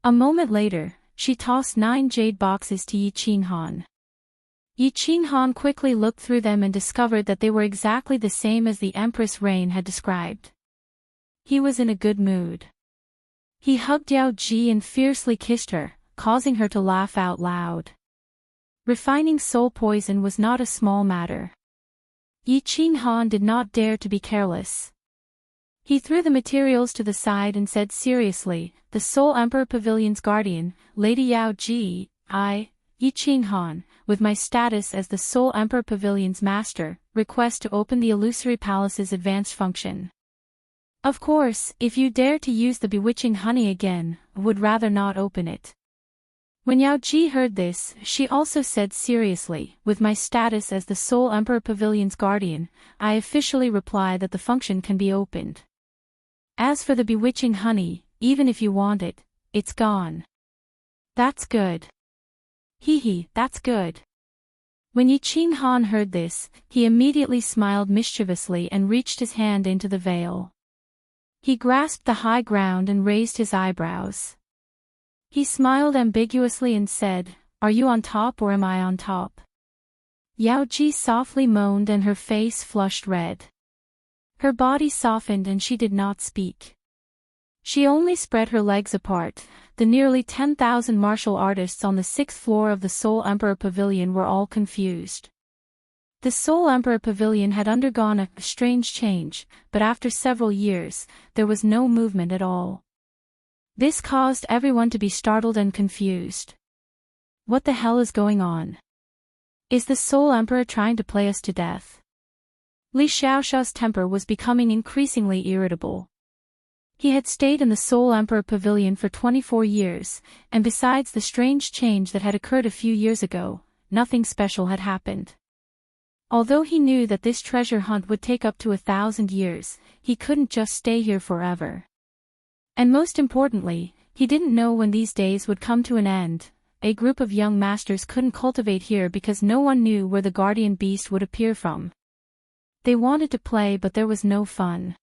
A moment later, she tossed 9 jade boxes to Yi Qinghan. Yi Qinghan quickly looked through them and discovered that they were exactly the same as the Empress Rain had described. He was in a good mood. He hugged Yao Ji and fiercely kissed her, causing her to laugh out loud. Refining soul poison was not a small matter. Yi Qinghan did not dare to be careless. He threw the materials to the side and said seriously, "The Soul Emperor Pavilion's guardian, Lady Yao Ji, I, Yi Qinghan, with my status as the Soul Emperor Pavilion's master, request to open the Illusory Palace's advanced function. Of course, if you dare to use the bewitching honey again, would rather not open it." When Yao Ji heard this, she also said seriously, "With my status as the Soul Emperor Pavilion's guardian, I officially reply that the function can be opened. As for the bewitching honey, even if you want it, it's gone." "That's good. That's good." When Yi Qinghan heard this, he immediately smiled mischievously and reached his hand into the veil. He grasped the high ground and raised his eyebrows. He smiled ambiguously and said, "Are you on top or am I on top?" Yao Ji softly moaned and her face flushed red. Her body softened and she did not speak. She only spread her legs apart. The nearly 10,000 martial artists on the 6th floor of the Soul Emperor Pavilion were all confused. The Soul Emperor Pavilion had undergone a strange change, but after several years, there was no movement at all. This caused everyone to be startled and confused. What the hell is going on? Is the Soul Emperor trying to play us to death? Li Xiaoxiao's temper was becoming increasingly irritable. He had stayed in the Soul Emperor Pavilion for 24 years, and besides the strange change that had occurred a few years ago, nothing special had happened. Although he knew that this treasure hunt would take up to 1,000 years, he couldn't just stay here forever. And most importantly, he didn't know when these days would come to an end. A group of young masters couldn't cultivate here because no one knew where the guardian beast would appear from. They wanted to play but there was no fun.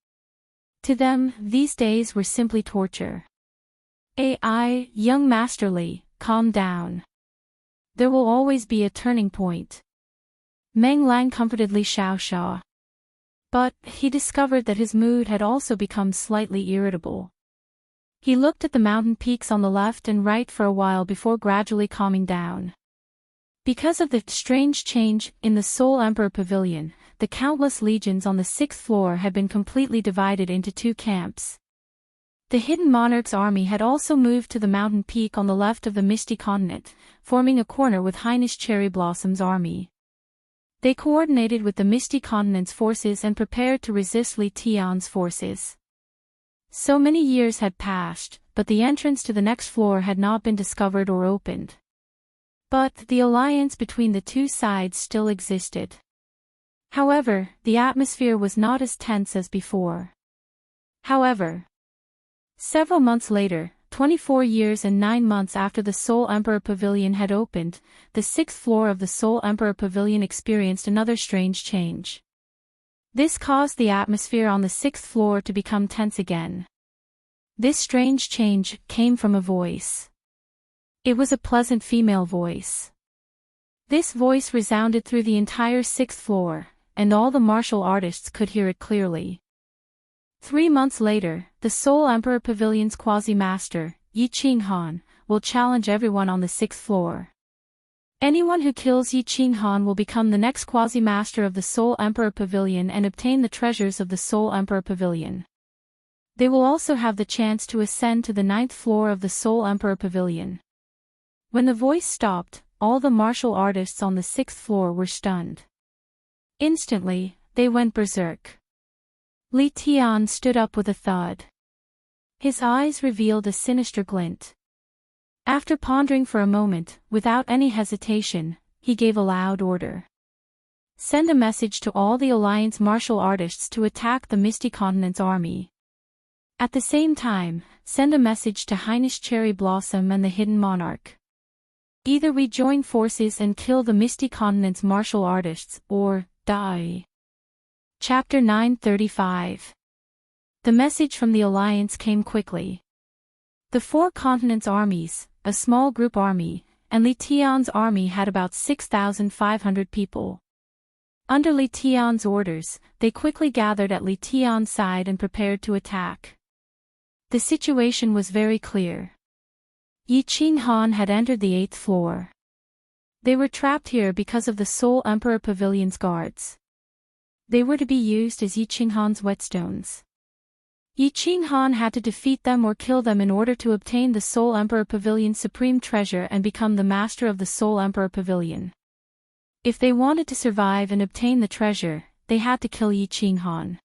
To them, these days were simply torture. Young Master Li, calm down. There will always be a turning point. Meng Lang comforted Li Xiaoxia. But, he discovered that his mood had also become slightly irritable. He looked at the mountain peaks on the left and right for a while before gradually calming down. Because of the strange change in the Soul Emperor Pavilion, the countless legions on the 6th floor had been completely divided into 2 camps. The Hidden Monarch's army had also moved to the mountain peak on the left of the Misty Continent, forming a corner with Highness Cherry Blossom's army. They coordinated with the Misty Continent's forces and prepared to resist Li Tian's forces. So many years had passed, but the entrance to the next floor had not been discovered or opened. But the alliance between the two sides still existed. However, the atmosphere was not as tense as before. However, several months later, 24 years and 9 months after the Soul Emperor Pavilion had opened, the 6th floor of the Soul Emperor Pavilion experienced another strange change. This caused the atmosphere on the 6th floor to become tense again. This strange change came from a voice. It was a pleasant female voice. This voice resounded through the entire 6th floor, and all the martial artists could hear it clearly. 3 months later, the Soul Emperor Pavilion's quasi-master, Yi Qinghan, will challenge everyone on the 6th floor. Anyone who kills Yi Qinghan will become the next quasi-master of the Soul Emperor Pavilion and obtain the treasures of the Soul Emperor Pavilion. They will also have the chance to ascend to the 9th floor of the Soul Emperor Pavilion. When the voice stopped, all the martial artists on the 6th floor were stunned. Instantly, they went berserk. Li Tian stood up with a thud. His eyes revealed a sinister glint. After pondering for a moment, without any hesitation, he gave a loud order. Send a message to all the Alliance martial artists to attack the Misty Continent's army. At the same time, send a message to Highness Cherry Blossom and the Hidden Monarch. Either we join forces and kill the Misty Continent's martial artists, or die. Chapter 935. The message from the Alliance came quickly. The 4 continents' armies, a small group army, and Li Tian's army had about 6,500 people. Under Li Tian's orders, they quickly gathered at Li Tian's side and prepared to attack. The situation was very clear. Yi Qinghan had entered the 8th floor. They were trapped here because of the Soul Emperor Pavilion's guards. They were to be used as Yi Qinghan's whetstones. Yi Qinghan had to defeat them or kill them in order to obtain the Soul Emperor Pavilion's supreme treasure and become the master of the Soul Emperor Pavilion. If they wanted to survive and obtain the treasure, they had to kill Yi Qinghan.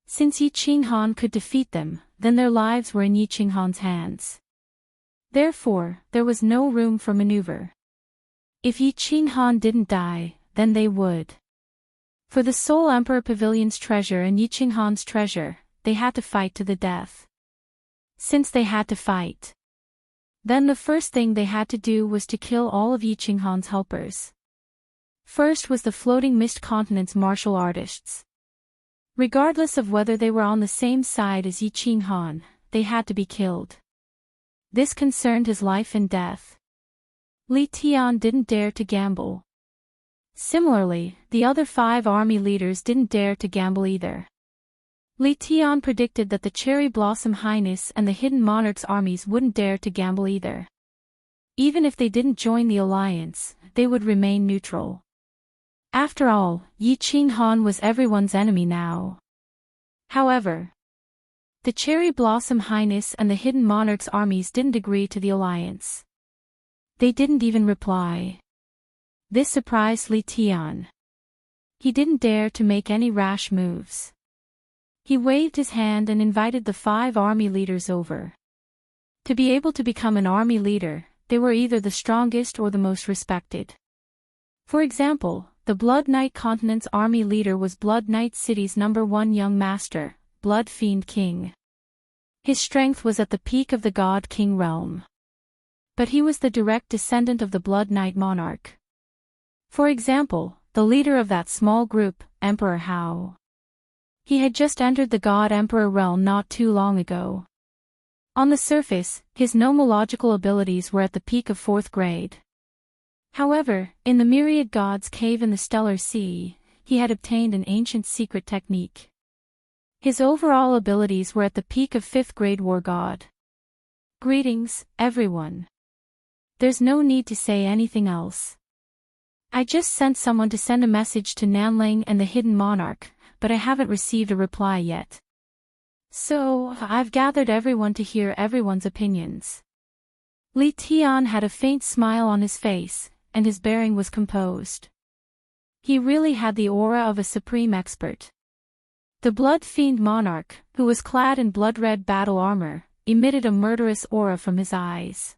Since Yi Qinghan could defeat them, then their lives were in Yi Qinghan's hands. Therefore, there was no room for maneuver. If Yi Qinghan didn't die, then they would. For the Soul Emperor Pavilion's treasure and Yi Qinghan's treasure, they had to fight to the death. Since they had to fight, then the first thing they had to do was to kill all of Yi Qinghan's helpers. First was the Floating Mist Continent's martial artists. Regardless of whether they were on the same side as Yi Qinghan, they had to be killed. This concerned his life and death. Li Tian didn't dare to gamble. Similarly, the other 5 army leaders didn't dare to gamble either. Li Tian predicted that the Cherry Blossom Highness and the Hidden Monarch's armies wouldn't dare to gamble either. Even if they didn't join the alliance, they would remain neutral. After all, Yi Qinghan was everyone's enemy now. However, the Cherry Blossom Highness and the Hidden Monarch's armies didn't agree to the alliance. They didn't even reply. This surprised Li Tian. He didn't dare to make any rash moves. He waved his hand and invited the 5 army leaders over. To be able to become an army leader, they were either the strongest or the most respected. For example, the Blood Knight Continent's army leader was Blood Knight City's #1 young master, Blood Fiend King. His strength was at the peak of the God King realm. But he was the direct descendant of the Blood Knight monarch. For example, the leader of that small group, Emperor Hao. He had just entered the God Emperor realm not too long ago. On the surface, his nomological abilities were at the peak of 4th grade. However, in the Myriad Gods Cave in the Stellar Sea, he had obtained an ancient secret technique. His overall abilities were at the peak of 5th grade War God. Greetings, everyone. There's no need to say anything else. I just sent someone to send a message to Nanling and the Hidden Monarch, but I haven't received a reply yet. So, I've gathered everyone to hear everyone's opinions. Li Tian had a faint smile on his face, and his bearing was composed. He really had the aura of a supreme expert. The Blood Fiend Monarch, who was clad in blood-red battle armor, emitted a murderous aura from his eyes.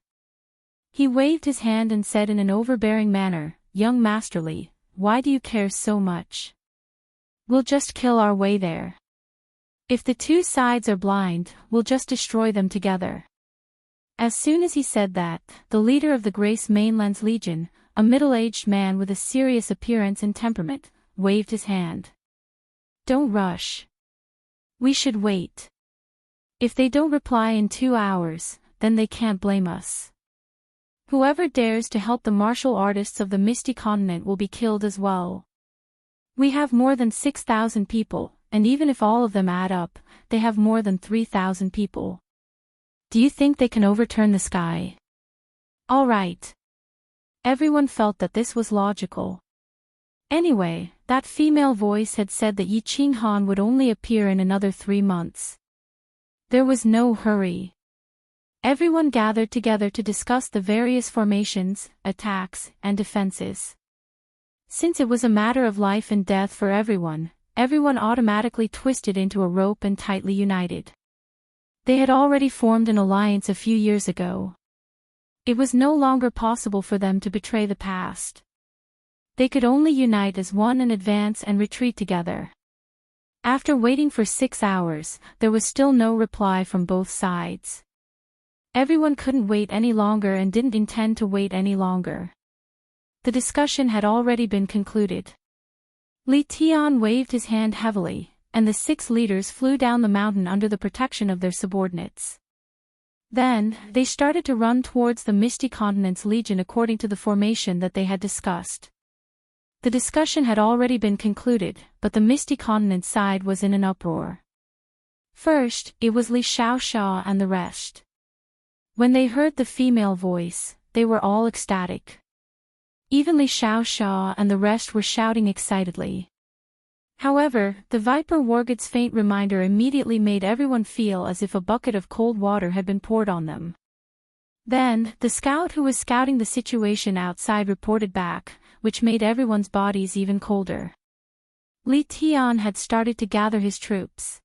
He waved his hand and said in an overbearing manner, "Young Masterly, why do you care so much? We'll just kill our way there. If the two sides are blind, we'll just destroy them together." As soon as he said that, the leader of the Grace Mainland's Legion, a middle-aged man with a serious appearance and temperament, waved his hand. "Don't rush. We should wait. If they don't reply in 2 hours, then they can't blame us. Whoever dares to help the martial artists of the Misty Continent will be killed as well. We have more than 6,000 people, and even if all of them add up, they have more than 3,000 people. Do you think they can overturn the sky?" All right. Everyone felt that this was logical. Anyway, that female voice had said that Yi Qinghan would only appear in another 3 months. There was no hurry. Everyone gathered together to discuss the various formations, attacks, and defenses. Since it was a matter of life and death for everyone automatically twisted into a rope and tightly united. They had already formed an alliance a few years ago. It was no longer possible for them to betray the past. They could only unite as one and advance and retreat together. After waiting for 6 hours, there was still no reply from both sides. Everyone couldn't wait any longer and didn't intend to wait any longer. The discussion had already been concluded. Li Tian waved his hand heavily, and the 6 leaders flew down the mountain under the protection of their subordinates. Then, they started to run towards the Misty Continent's Legion according to the formation that they had discussed. The discussion had already been concluded, but the Misty Continent side was in an uproar. First, it was Li Xiaoxia and the rest. When they heard the female voice, they were all ecstatic. Even Li Xiaoxia and the rest were shouting excitedly. However, the Viper Wargid's faint reminder immediately made everyone feel as if a bucket of cold water had been poured on them. Then, the scout who was scouting the situation outside reported back, which made everyone's bodies even colder. Li Tian had started to gather his troops.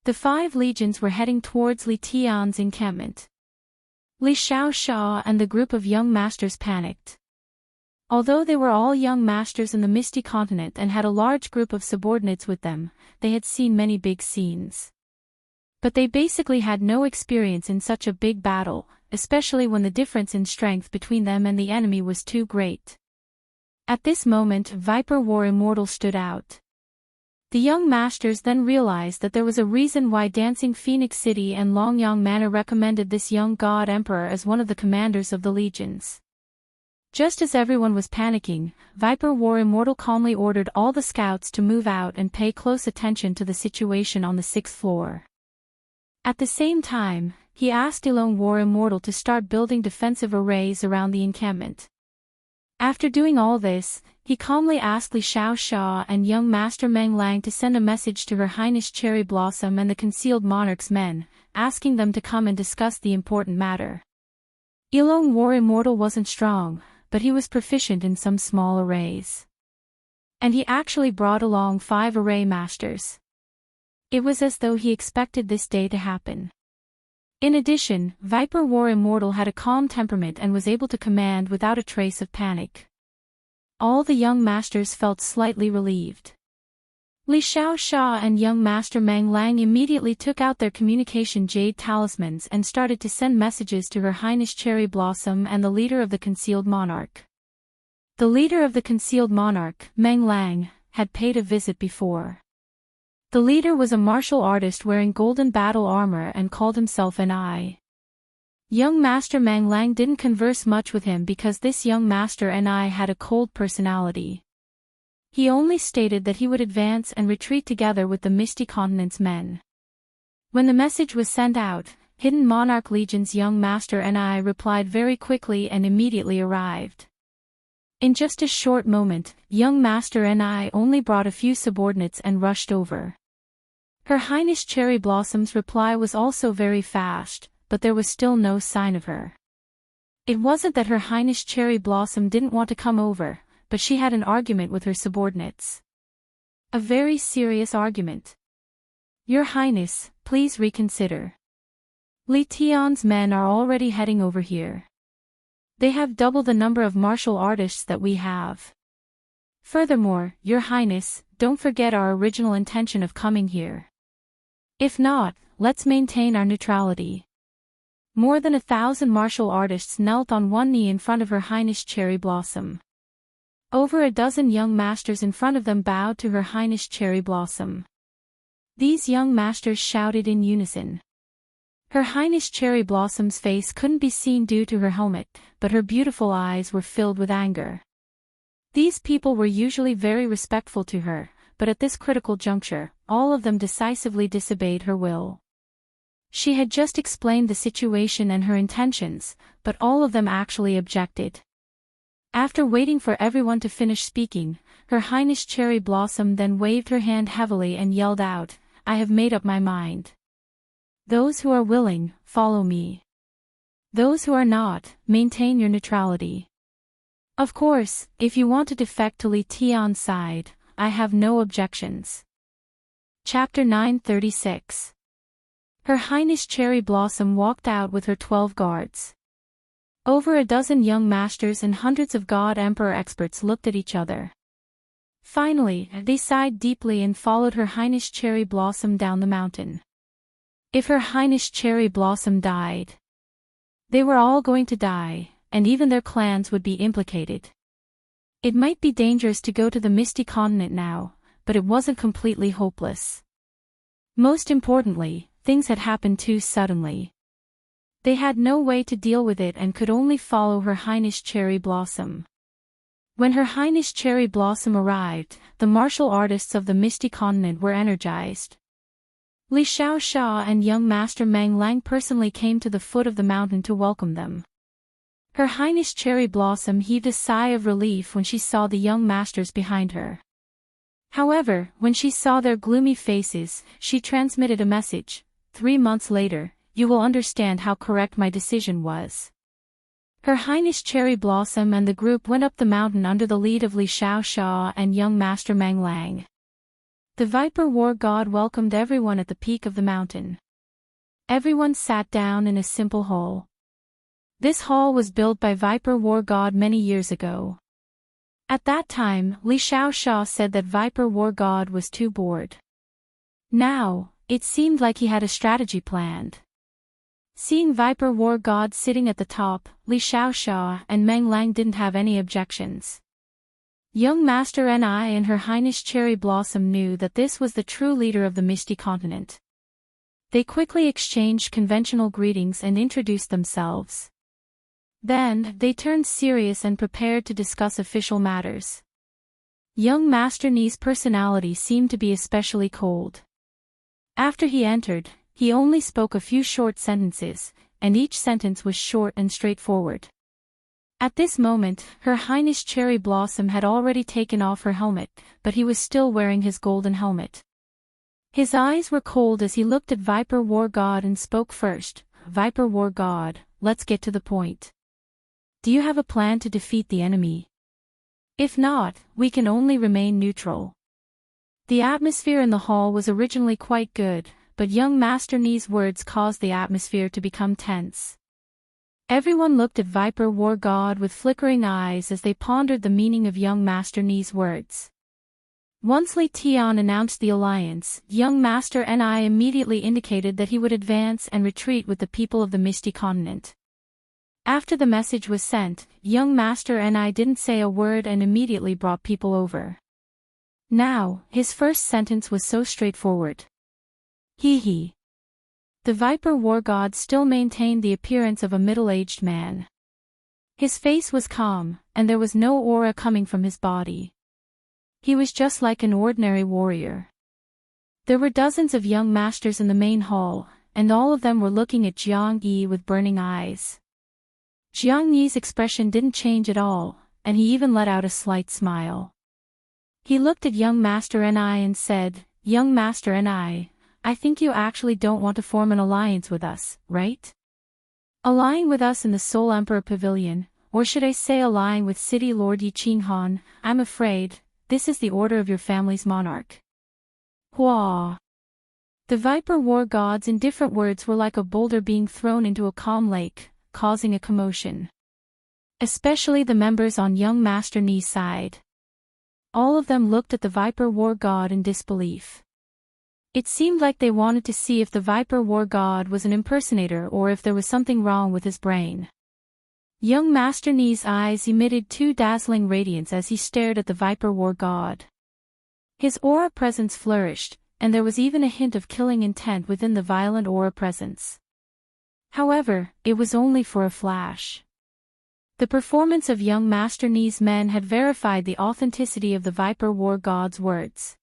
The 5 legions were heading towards Li Tian's encampment. Li Xiaoxia and the group of young masters panicked. Although they were all young masters in the Misty Continent and had a large group of subordinates with them, they had seen many big scenes. But they basically had no experience in such a big battle, especially when the difference in strength between them and the enemy was too great. At this moment, Viper War Immortal stood out. The young masters then realized that there was a reason why Dancing Phoenix City and Longyang Manor recommended this young god emperor as one of the commanders of the legions. Just as everyone was panicking, Viper War Immortal calmly ordered all the scouts to move out and pay close attention to the situation on the 6th floor. At the same time, he asked Elong War Immortal to start building defensive arrays around the encampment. After doing all this, he calmly asked Li Xiaoxia and young Master Meng Lang to send a message to Her Highness Cherry Blossom and the Concealed Monarch's men, asking them to come and discuss the important matter. Elong War Immortal wasn't strong, but he was proficient in some small arrays. And he actually brought along 5 array masters. It was as though he expected this day to happen. In addition, Viper War Immortal had a calm temperament and was able to command without a trace of panic. All the young masters felt slightly relieved. Li Xiaoxia and young Master Meng Lang immediately took out their communication jade talismans and started to send messages to Her Highness Cherry Blossom and the leader of the Concealed Monarch. The leader of the Concealed Monarch, Meng Lang, had paid a visit before. The leader was a martial artist wearing golden battle armor and called himself Ni. Young Master Meng Lang didn't converse much with him because this young Master Ni had a cold personality. He only stated that he would advance and retreat together with the Misty Continent's men. When the message was sent out, Hidden Monarch Legion's young Master Ni replied very quickly and immediately arrived. In just a short moment, young Master Ni only brought a few subordinates and rushed over. Her Highness Cherry Blossom's reply was also very fast, but there was still no sign of her. It wasn't that Her Highness Cherry Blossom didn't want to come over, but she had an argument with her subordinates. A very serious argument. Your Highness, please reconsider. Li Tian's men are already heading over here. They have double the number of martial artists that we have. Furthermore, Your Highness, don't forget our original intention of coming here. If not, let's maintain our neutrality. More than 1,000 martial artists knelt on one knee in front of Her Highness Cherry Blossom. Over a dozen young masters in front of them bowed to Her Highness Cherry Blossom. These young masters shouted in unison. Her Highness Cherry Blossom's face couldn't be seen due to her helmet, but her beautiful eyes were filled with anger. These people were usually very respectful to her, but at this critical juncture, all of them decisively disobeyed her will. She had just explained the situation and her intentions, but all of them actually objected. After waiting for everyone to finish speaking, Her Highness Cherry Blossom then waved her hand heavily and yelled out, "I have made up my mind. Those who are willing, follow me. Those who are not, maintain your neutrality. Of course, if you want to defect to Li Tian's side, I have no objections." Chapter 936. Her Highness Cherry Blossom walked out with her 12 guards. Over a dozen young masters and hundreds of God Emperor experts looked at each other. Finally, they sighed deeply and followed Her Highness Cherry Blossom down the mountain. If Her Highness Cherry Blossom died, they were all going to die, and even their clans would be implicated. It might be dangerous to go to the Misty Continent now, but it wasn't completely hopeless. Most importantly, things had happened too suddenly. They had no way to deal with it and could only follow Her Highness Cherry Blossom. When Her Highness Cherry Blossom arrived, the martial artists of the Misty Continent were energized. Li Xiaosha and young Master Meng Lang personally came to the foot of the mountain to welcome them. Her Highness Cherry Blossom heaved a sigh of relief when she saw the young masters behind her. However, when she saw their gloomy faces, she transmitted a message: 3 months later, you will understand how correct my decision was. Her Highness Cherry Blossom and the group went up the mountain under the lead of Li Xiaosha and young Master Meng Lang. The Viper War God welcomed everyone at the peak of the mountain. Everyone sat down in a simple hall. This hall was built by Viper War God many years ago. At that time, Li Xiaosha said that Viper War God was too bored. Now, it seemed like he had a strategy planned. Seeing Viper War God sitting at the top, Li Xiaosha and Meng Lang didn't have any objections. Young Master Ni and Her Highness Cherry Blossom knew that this was the true leader of the Misty Continent. They quickly exchanged conventional greetings and introduced themselves. Then, they turned serious and prepared to discuss official matters. Young Master Ni's personality seemed to be especially cold. After he entered, he only spoke a few short sentences, and each sentence was short and straightforward. At this moment, Her Highness Cherry Blossom had already taken off her helmet, but he was still wearing his golden helmet. His eyes were cold as he looked at Viper War God and spoke first. "Viper War God, let's get to the point. Do you have a plan to defeat the enemy? If not, we can only remain neutral." The atmosphere in the hall was originally quite good, but young Master Ni's words caused the atmosphere to become tense. Everyone looked at Viper War God with flickering eyes as they pondered the meaning of young Master Ni's words. Once Li Tian announced the alliance, young Master Ni immediately indicated that he would advance and retreat with the people of the Misty Continent. After the message was sent, young Master Ni didn't say a word and immediately brought people over. Now, his first sentence was so straightforward. He. The Viper War God still maintained the appearance of a middle-aged man. His face was calm, and there was no aura coming from his body. He was just like an ordinary warrior. There were dozens of young masters in the main hall, and all of them were looking at Jiang Yi with burning eyes. Jiang Yi's expression didn't change at all, and he even let out a slight smile. He looked at young Master Ni and said, "Young Master Ni, I think you actually don't want to form an alliance with us, right? Allying with us in the Soul Emperor Pavilion, or should I say allying with City Lord Yi Qinghan, I'm afraid, this is the order of your family's monarch." Hua! The Viper War God's indifferent words were like a boulder being thrown into a calm lake, causing a commotion. especially the members on young Master Ni's side. All of them looked at the Viper War God in disbelief. It seemed like they wanted to see if the Viper War God was an impersonator or if there was something wrong with his brain. Young Master Ni's eyes emitted two dazzling radiance as he stared at the Viper War God. His aura presence flourished, and there was even a hint of killing intent within the violent aura presence. However, it was only for a flash. The performance of young Master Ni's men had verified the authenticity of the Viper War God's words.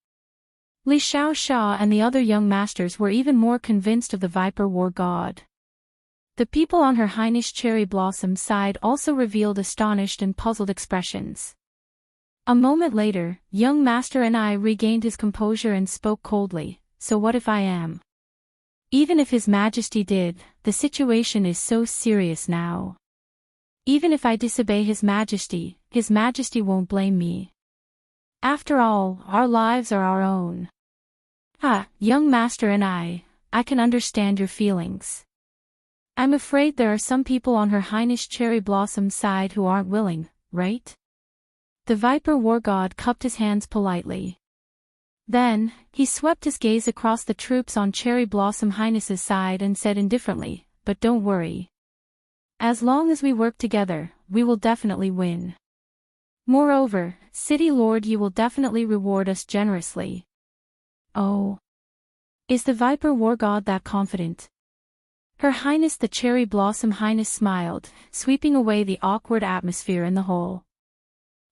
Li Xiaosha and the other young masters were even more convinced of the Viper War God. The people on Her Highness Cherry Blossom's side also revealed astonished and puzzled expressions. A moment later, young Master Ni regained his composure and spoke coldly, "So what if I am? Even if His Majesty did, the situation is so serious now. Even if I disobey His Majesty won't blame me. After all, our lives are our own." Young Master Ni, I can understand your feelings. I'm afraid there are some people on Her Highness Cherry Blossom's side who aren't willing, right? The Viper War God cupped his hands politely. Then, he swept his gaze across the troops on Cherry Blossom Highness's side and said indifferently, "But don't worry. As long as we work together, we will definitely win. Moreover, City Lord Yi will definitely reward us generously." Oh. Is the Viper War God that confident? Her Highness the Cherry Blossom Highness smiled, sweeping away the awkward atmosphere in the hall.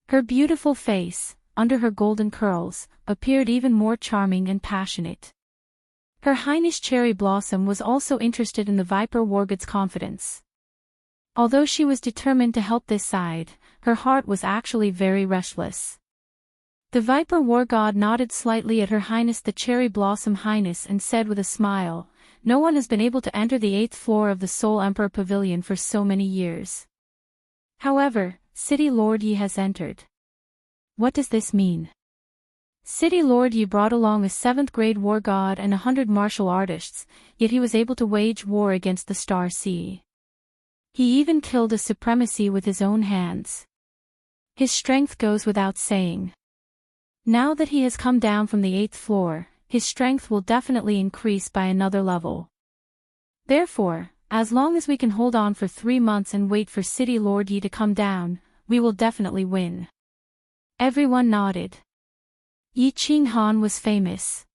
Her beautiful face, under her golden curls, appeared even more charming and passionate. Her Highness Cherry Blossom was also interested in the Viper War God's confidence. Although she was determined to help this side, her heart was actually very restless. The Viper War God nodded slightly at Her Highness the Cherry Blossom Highness and said with a smile, "No one has been able to enter the 8th floor of the Soul Emperor Pavilion for so many years. However, City Lord Yi has entered." What does this mean? City Lord Yi brought along a 7th grade war god and 100 martial artists, yet he was able to wage war against the Star Sea. He even killed a supremacy with his own hands. His strength goes without saying. Now that he has come down from the 8th floor, his strength will definitely increase by another level. Therefore, as long as we can hold on for 3 months and wait for City Lord Yi to come down, we will definitely win. Everyone nodded. Yi Qinghan was famous.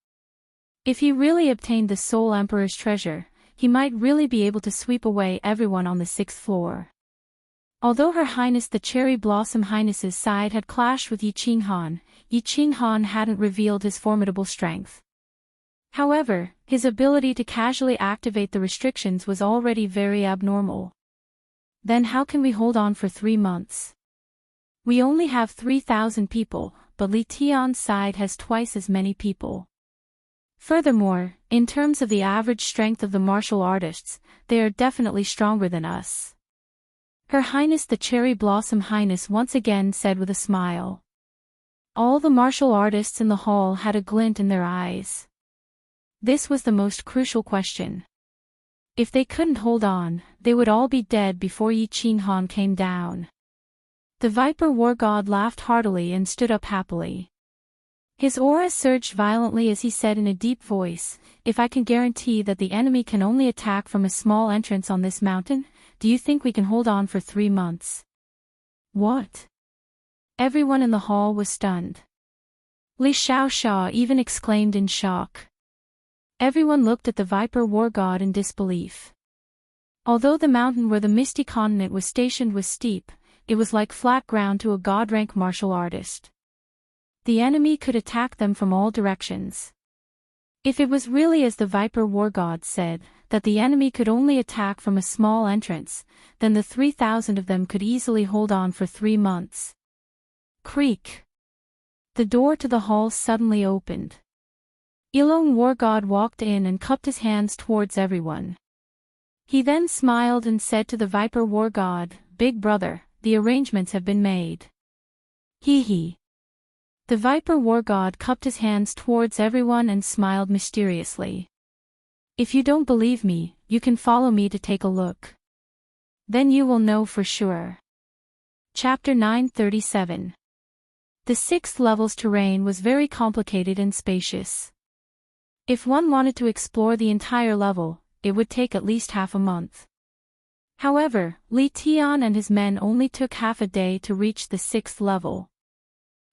If he really obtained the Soul Emperor's treasure, he might really be able to sweep away everyone on the 6th floor. Although Her Highness the Cherry Blossom Highness's side had clashed with Yi Qinghan hadn't revealed his formidable strength. However, his ability to casually activate the restrictions was already very abnormal. Then how can we hold on for 3 months? We only have 3,000 people, but Li Tian's side has twice as many people. Furthermore, in terms of the average strength of the martial artists, they are definitely stronger than us. Her Highness the Cherry Blossom Highness once again said with a smile. All the martial artists in the hall had a glint in their eyes. This was the most crucial question. If they couldn't hold on, they would all be dead before Yi Qinghan came down. The Viper War God laughed heartily and stood up happily. His aura surged violently as he said in a deep voice, "If I can guarantee that the enemy can only attack from a small entrance on this mountain, do you think we can hold on for 3 months?" What? Everyone in the hall was stunned. Li Xiaosha even exclaimed in shock. Everyone looked at the Viper War God in disbelief. Although the mountain where the Misty Continent was stationed was steep, it was like flat ground to a god-rank martial artist. The enemy could attack them from all directions. If it was really as the Viper War God said, that the enemy could only attack from a small entrance, then the 3,000 of them could easily hold on for 3 months. Creak. The door to the hall suddenly opened. Ilong War God walked in and cupped his hands towards everyone. He then smiled and said to the Viper War God, "Big brother, the arrangements have been made." Hee. The Viper War God cupped his hands towards everyone and smiled mysteriously. "If you don't believe me, you can follow me to take a look. Then you will know for sure." Chapter 937. The sixth level's terrain was very complicated and spacious. If one wanted to explore the entire level, it would take at least half a month. However, Li Tian and his men only took half a day to reach the sixth level.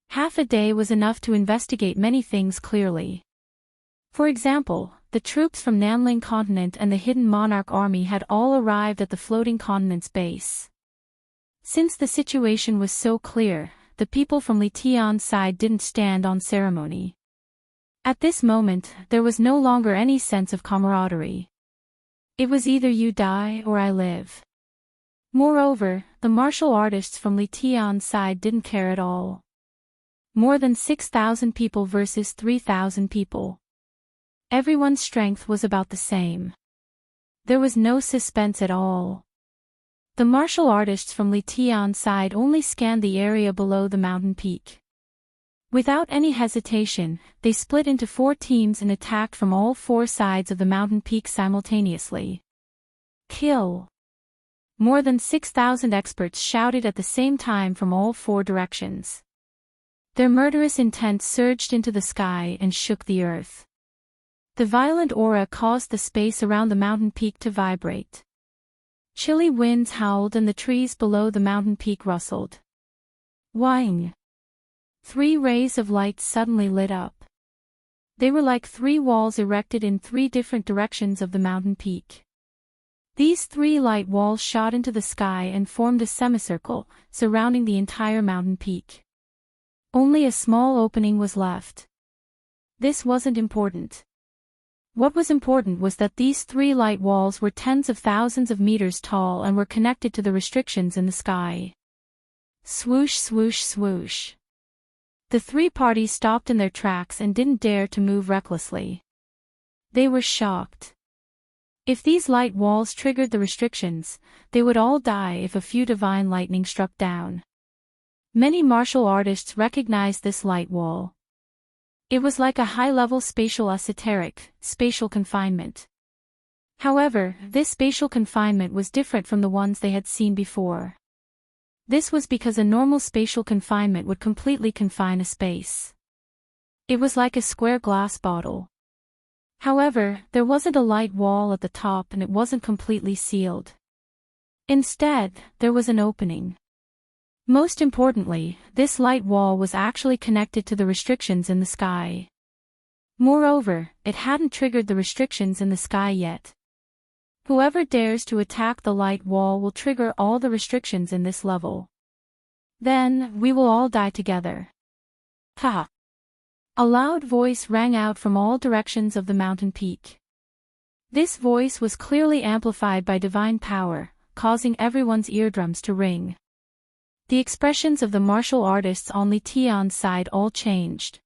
Half a day was enough to investigate many things clearly. For example, the troops from Nanling Continent and the Hidden Monarch Army had all arrived at the floating continent's base. Since the situation was so clear, the people from Li Tian's side didn't stand on ceremony. At this moment, there was no longer any sense of camaraderie. It was either you die or I live. Moreover, the martial artists from Li Tian's side didn't care at all. More than 6,000 people versus 3,000 people. Everyone's strength was about the same. There was no suspense at all. The martial artists from Li Tian's side only scanned the area below the mountain peak. Without any hesitation, they split into 4 teams and attacked from all 4 sides of the mountain peak simultaneously. Kill! More than 6,000 experts shouted at the same time from all 4 directions. Their murderous intent surged into the sky and shook the earth. The violent aura caused the space around the mountain peak to vibrate. Chilly winds howled and the trees below the mountain peak rustled. Whing! 3 rays of light suddenly lit up. They were like 3 walls erected in 3 different directions of the mountain peak. These 3 light walls shot into the sky and formed a semicircle, surrounding the entire mountain peak. Only a small opening was left. This wasn't important. What was important was that these 3 light walls were tens of thousands of meters tall and were connected to the restrictions in the sky. Swoosh, swoosh, swoosh. The 3 parties stopped in their tracks and didn't dare to move recklessly. They were shocked. If these light walls triggered the restrictions, they would all die if a few divine lightning struck down. Many martial artists recognized this light wall. It was like a high-level spatial esoteric, spatial confinement. However, this spatial confinement was different from the ones they had seen before. This was because a normal spatial confinement would completely confine a space. It was like a square glass bottle. However, there wasn't a light wall at the top and it wasn't completely sealed. Instead, there was an opening. Most importantly, this light wall was actually connected to the restrictions in the sky. Moreover, it hadn't triggered the restrictions in the sky yet. Whoever dares to attack the light wall will trigger all the restrictions in this level. Then, we will all die together. Ha! A loud voice rang out from all directions of the mountain peak. This voice was clearly amplified by divine power, causing everyone's eardrums to ring. The expressions of the martial artists on Li Tian's side all changed.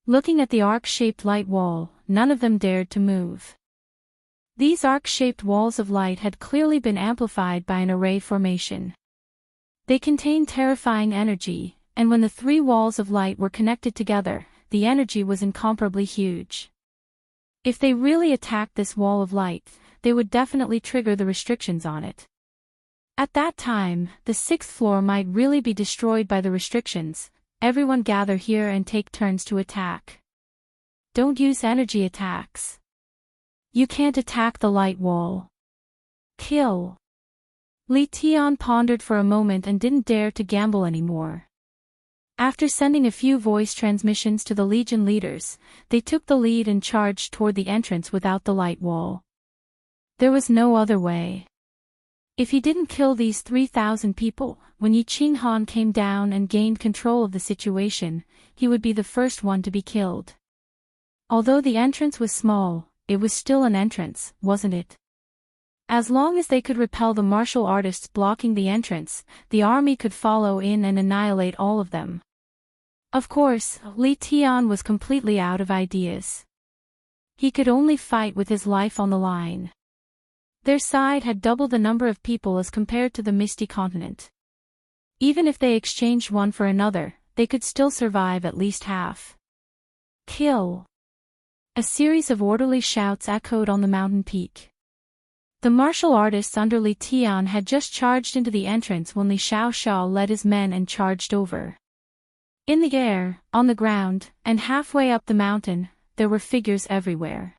Looking at the arc-shaped light wall, none of them dared to move. These arc-shaped walls of light had clearly been amplified by an array formation. They contained terrifying energy, and when the 3 walls of light were connected together, the energy was incomparably huge. If they really attacked this wall of light, they would definitely trigger the restrictions on it. At that time, the 6th floor might really be destroyed by the restrictions. Everyone gather here and take turns to attack. Don't use energy attacks. You can't attack the light wall. Kill. Li Tian pondered for a moment and didn't dare to gamble anymore. After sending a few voice transmissions to the Legion leaders, they took the lead and charged toward the entrance without the light wall. There was no other way. If he didn't kill these 3,000 people, when Yi Qinghan came down and gained control of the situation, he would be the first one to be killed. Although the entrance was small, it was still an entrance, wasn't it? As long as they could repel the martial artists blocking the entrance, the army could follow in and annihilate all of them. Of course, Li Tian was completely out of ideas. He could only fight with his life on the line. Their side had double the number of people as compared to the Misty Continent. Even if they exchanged one for another, they could still survive at least half. Kill! A series of orderly shouts echoed on the mountain peak. The martial artists under Li Tian had just charged into the entrance when Li Xiaoxia led his men and charged over. In the air, on the ground, and halfway up the mountain, there were figures everywhere.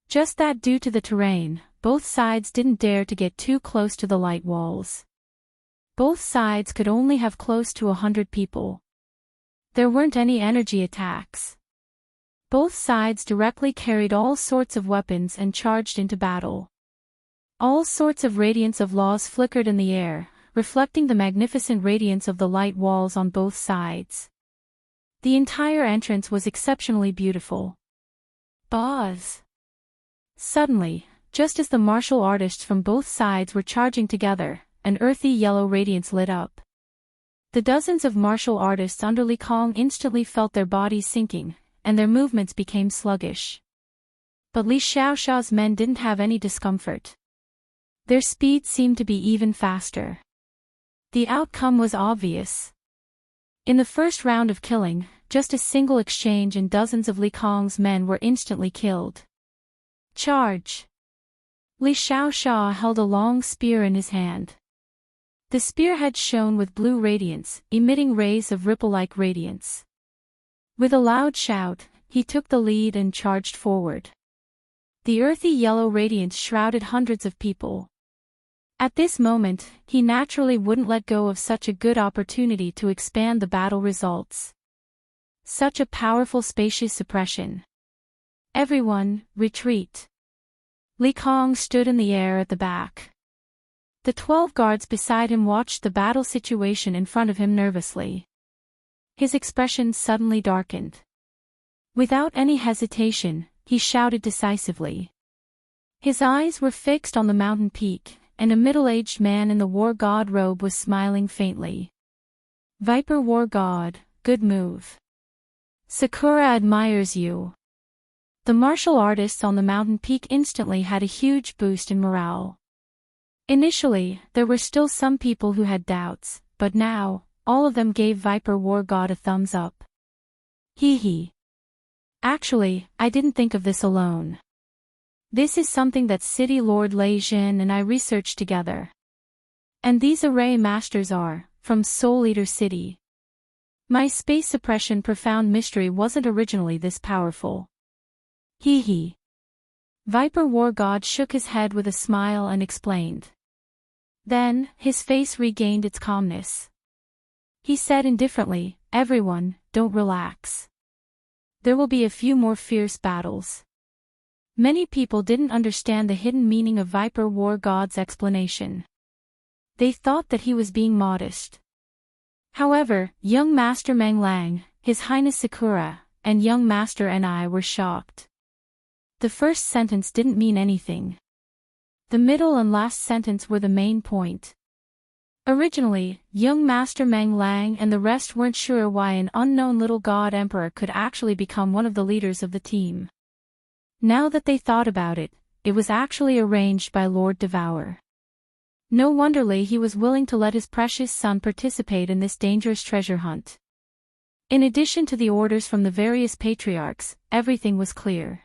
Just that due to the terrain, both sides didn't dare to get too close to the light walls. Both sides could only have close to 100 people. There weren't any energy attacks. Both sides directly carried all sorts of weapons and charged into battle. All sorts of radiance of laws flickered in the air, reflecting the magnificent radiance of the light walls on both sides. The entire entrance was exceptionally beautiful. Buzz! Suddenly, just as the martial artists from both sides were charging together, an earthy yellow radiance lit up. The dozens of martial artists under Li Kong instantly felt their bodies sinking, and their movements became sluggish. But Li Xiaoxia's men didn't have any discomfort. Their speed seemed to be even faster. The outcome was obvious. In the first round of killing, just a single exchange and dozens of Li Kong's men were instantly killed. Charge! Li Xiaoxia held a long spear in his hand. The spearhead shone with blue radiance, emitting rays of ripple-like radiance. With a loud shout, he took the lead and charged forward. The earthy yellow radiance shrouded hundreds of people. At this moment, he naturally wouldn't let go of such a good opportunity to expand the battle results. Such a powerful spacious suppression. Everyone, retreat. Li Kong stood in the air at the back. The 12 guards beside him watched the battle situation in front of him nervously. His expression suddenly darkened. Without any hesitation, he shouted decisively. His eyes were fixed on the mountain peak, and a middle-aged man in the war god robe was smiling faintly. Viper War God, good move. Sakura admires you. The martial artists on the mountain peak instantly had a huge boost in morale. Initially, there were still some people who had doubts, but now, all of them gave Viper War God a thumbs up. Hee hee. Actually, I didn't think of this alone. This is something that City Lord Lei Jin and I researched together. And these array masters are, from Soul Eater City. My space suppression profound mystery wasn't originally this powerful. Hee hee. Viper War God shook his head with a smile and explained. Then, his face regained its calmness. He said indifferently, everyone, don't relax. There will be a few more fierce battles. Many people didn't understand the hidden meaning of Viper War God's explanation. They thought that he was being modest. However, young Master Meng Lang, His Highness Sakura, and young Master and I were shocked. The first sentence didn't mean anything. The middle and last sentence were the main point. Originally, young Master Meng Lang and the rest weren't sure why an unknown little god emperor could actually become one of the leaders of the team. Now that they thought about it, it was actually arranged by Lord Devour. No wonderly he was willing to let his precious son participate in this dangerous treasure hunt. In addition to the orders from the various patriarchs, everything was clear.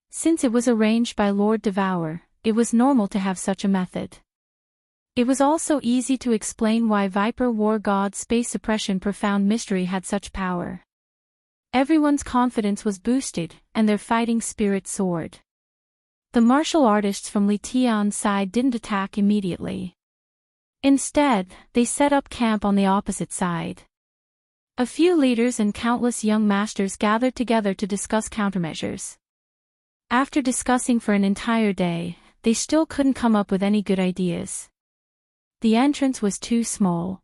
Since it was arranged by Lord Devour, it was normal to have such a method. It was also easy to explain why Viper War God's space suppression profound mystery had such power. Everyone's confidence was boosted, and their fighting spirit soared. The martial artists from Li Tian's side didn't attack immediately. Instead, they set up camp on the opposite side. A few leaders and countless young masters gathered together to discuss countermeasures. After discussing for an entire day, they still couldn't come up with any good ideas. The entrance was too small.